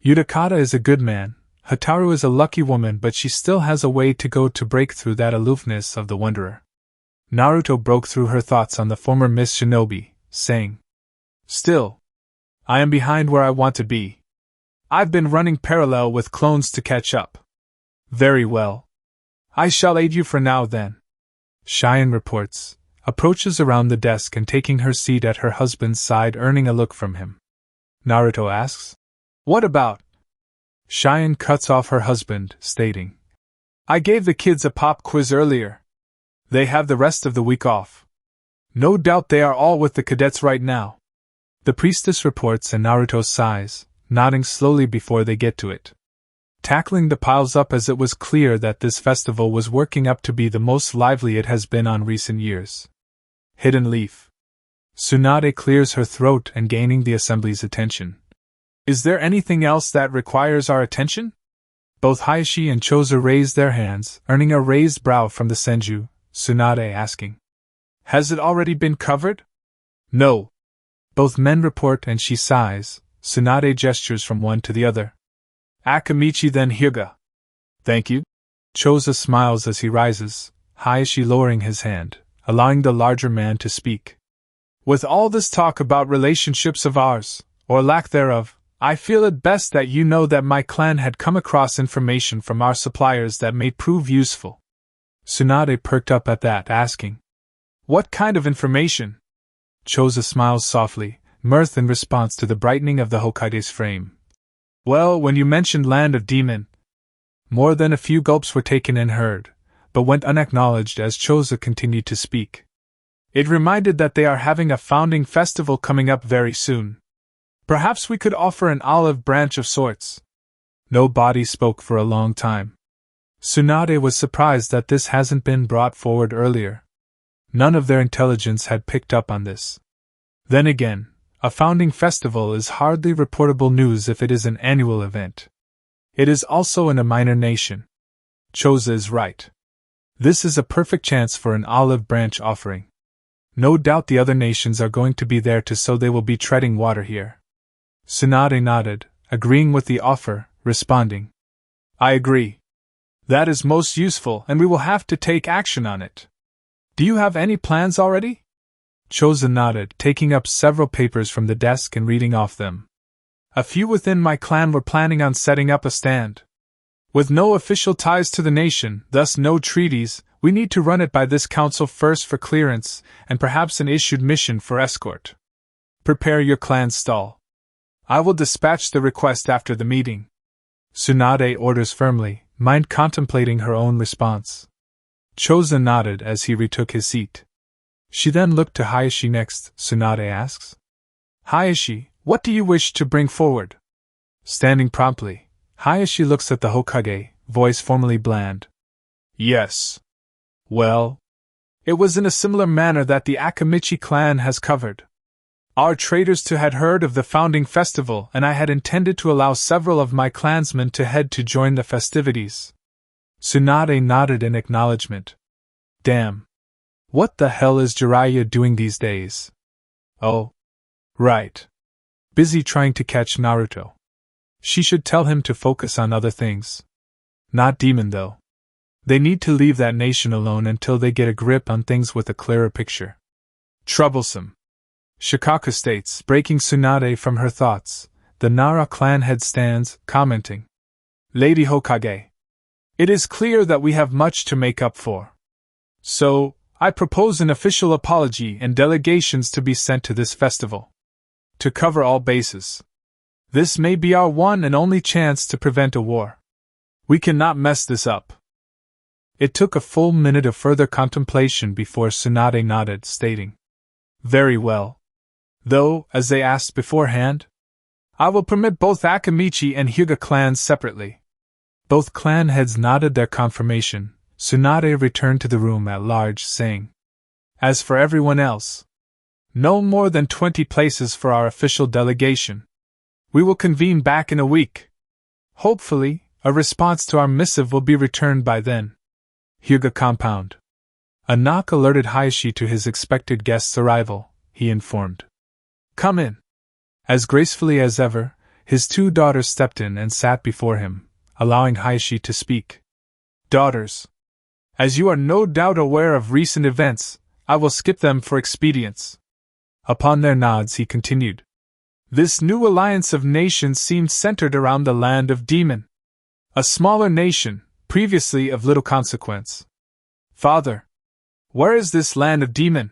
Utakata is a good man, Hotaru is a lucky woman, but she still has a way to go to break through that aloofness of the Wanderer. Naruto broke through her thoughts on the former Miss Shinobi, saying, "Still, I am behind where I want to be. I've been running parallel with clones to catch up." "Very well. I shall aid you for now then." Shion reports, approaches around the desk and taking her seat at her husband's side, earning a look from him. Naruto asks, "What about?" Shion cuts off her husband, stating, I gave the kids a pop quiz earlier. They have the rest of the week off. No doubt they are all with the cadets right now. The priestess reports and Naruto sighs, nodding slowly before they get to it. Tackling the piles up as it was clear that this festival was working up to be the most lively it has been on recent years. Hidden Leaf. Tsunade clears her throat and gaining the assembly's attention. Is there anything else that requires our attention? Both Hayashi and Choza raise their hands, earning a raised brow from the Senju, Tsunade asking. Has it already been covered? No. Both men report and she sighs. Tsunade gestures from one to the other. Akamichi then Hyuga. Thank you. Choza smiles as he rises, Hayashi lowering his hand, allowing the larger man to speak. With all this talk about relationships of ours, or lack thereof, I feel it best that you know that my clan had come across information from our suppliers that may prove useful. Tsunade perked up at that, asking, What kind of information? Choza smiles softly, mirth in response to the brightening of the Hokage's frame. Well, when you mentioned Land of Demon. More than a few gulps were taken and heard, but went unacknowledged as Choza continued to speak. It reminded that they are having a founding festival coming up very soon. Perhaps we could offer an olive branch of sorts. Nobody spoke for a long time. Tsunade was surprised that this hasn't been brought forward earlier. None of their intelligence had picked up on this. Then again, a founding festival is hardly reportable news if it is an annual event. It is also in a minor nation. Choza is right. This is a perfect chance for an olive branch offering. No doubt the other nations are going to be there too, so they will be treading water here. Tsunade nodded, agreeing with the offer, responding, I agree. That is most useful and we will have to take action on it. Do you have any plans already? Choza nodded, taking up several papers from the desk and reading off them. A few within my clan were planning on setting up a stand. With no official ties to the nation, thus no treaties, we need to run it by this council first for clearance, and perhaps an issued mission for escort. Prepare your clan's stall. I will dispatch the request after the meeting. Tsunade orders firmly, mind contemplating her own response. Choza nodded as he retook his seat. She then looked to Hayashi next. Tsunade asks, Hayashi, what do you wish to bring forward? Standing promptly, Hayashi looks at the Hokage, voice formally bland. Yes. Well, it was in a similar manner that the Akamichi clan has covered. Our traders too had heard of the founding festival, and I had intended to allow several of my clansmen to head to join the festivities. Tsunade nodded in acknowledgement. Damn. What the hell is Jiraiya doing these days? Oh. Right. Busy trying to catch Naruto. She should tell him to focus on other things. Not demon though. They need to leave that nation alone until they get a grip on things with a clearer picture. Troublesome. Shikaku states, breaking Tsunade from her thoughts. The Nara clan head stands, commenting. Lady Hokage. It is clear that we have much to make up for. So, I propose an official apology and delegations to be sent to this festival. To cover all bases. This may be our one and only chance to prevent a war. We cannot mess this up. It took a full minute of further contemplation before Tsunade nodded, stating, Very well. Though, as they asked beforehand, I will permit both Akamichi and Hyuga clans separately. Both clan heads nodded their confirmation. Tsunade returned to the room at large, saying, As for everyone else, no more than 20 places for our official delegation. We will convene back in a week. Hopefully, a response to our missive will be returned by then. Hyuga compound. A knock alerted Hayashi to his expected guest's arrival, he informed. Come in. As gracefully as ever, his two daughters stepped in and sat before him, allowing Hayashi to speak. Daughters. As you are no doubt aware of recent events, I will skip them for expedience. Upon their nods he continued. This new alliance of nations seemed centered around the land of Demon. A smaller nation, previously of little consequence. Father, where is this land of Demon?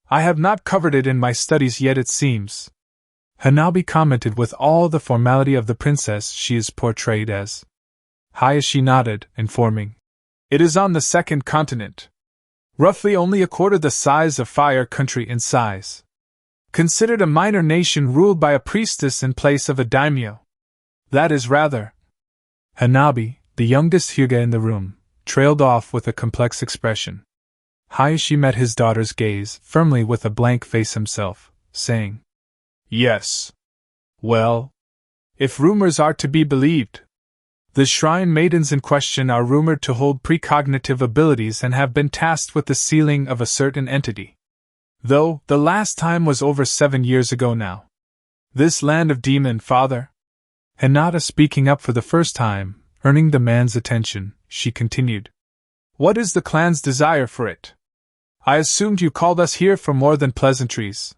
I have not covered it in my studies yet, it seems. Hanabi commented with all the formality of the princess she is portrayed as. Hayashi nodded, informing. It is on the second continent. Roughly only a quarter the size of Fire Country in size. Considered a minor nation ruled by a priestess in place of a daimyo. That is rather. Hanabi, the youngest Hyuga in the room, trailed off with a complex expression. Hayashi met his daughter's gaze firmly with a blank face himself, saying, Yes. Well, if rumors are to be believed, the shrine maidens in question are rumored to hold precognitive abilities and have been tasked with the sealing of a certain entity. Though, the last time was over 7 years ago now. This land of demon, father? Hinata speaking up for the first time, earning the man's attention, she continued. What is the clan's desire for it? I assumed you called us here for more than pleasantries.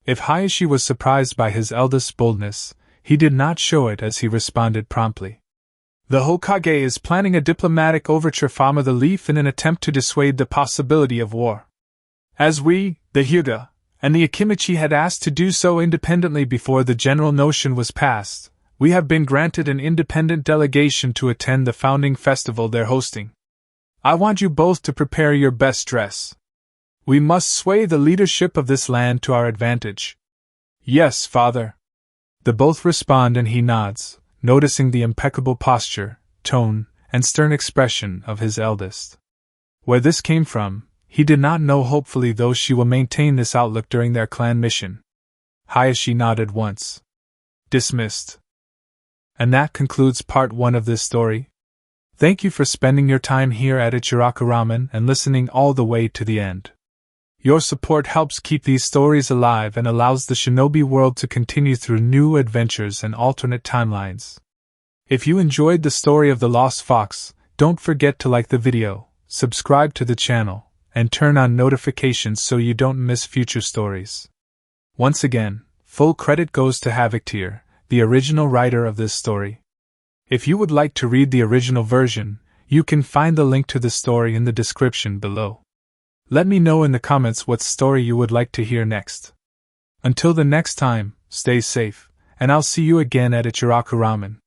If Hayashi was surprised by his eldest's boldness, he did not show it as he responded promptly. The Hokage is planning a diplomatic overture from the Leaf in an attempt to dissuade the possibility of war. As we, the Hyuga, and the Akimichi had asked to do so independently before the general notion was passed, we have been granted an independent delegation to attend the founding festival they're hosting. I want you both to prepare your best dress. We must sway the leadership of this land to our advantage. Yes, father. The both respond and he nods, noticing the impeccable posture, tone, and stern expression of his eldest. Where this came from, he did not know. Hopefully though she will maintain this outlook during their clan mission. Hayashi nodded once. Dismissed. And that concludes part 1 of this story. Thank you for spending your time here at Ichiraku Ramen and listening all the way to the end. Your support helps keep these stories alive and allows the shinobi world to continue through new adventures and alternate timelines. If you enjoyed the story of the Lost Fox, don't forget to like the video, subscribe to the channel, and turn on notifications so you don't miss future stories. Once again, full credit goes to Havoc-Teir, the original writer of this story. If you would like to read the original version, you can find the link to the story in the description below. Let me know in the comments what story you would like to hear next. Until the next time, stay safe, and I'll see you again at Ichiraku Ramen.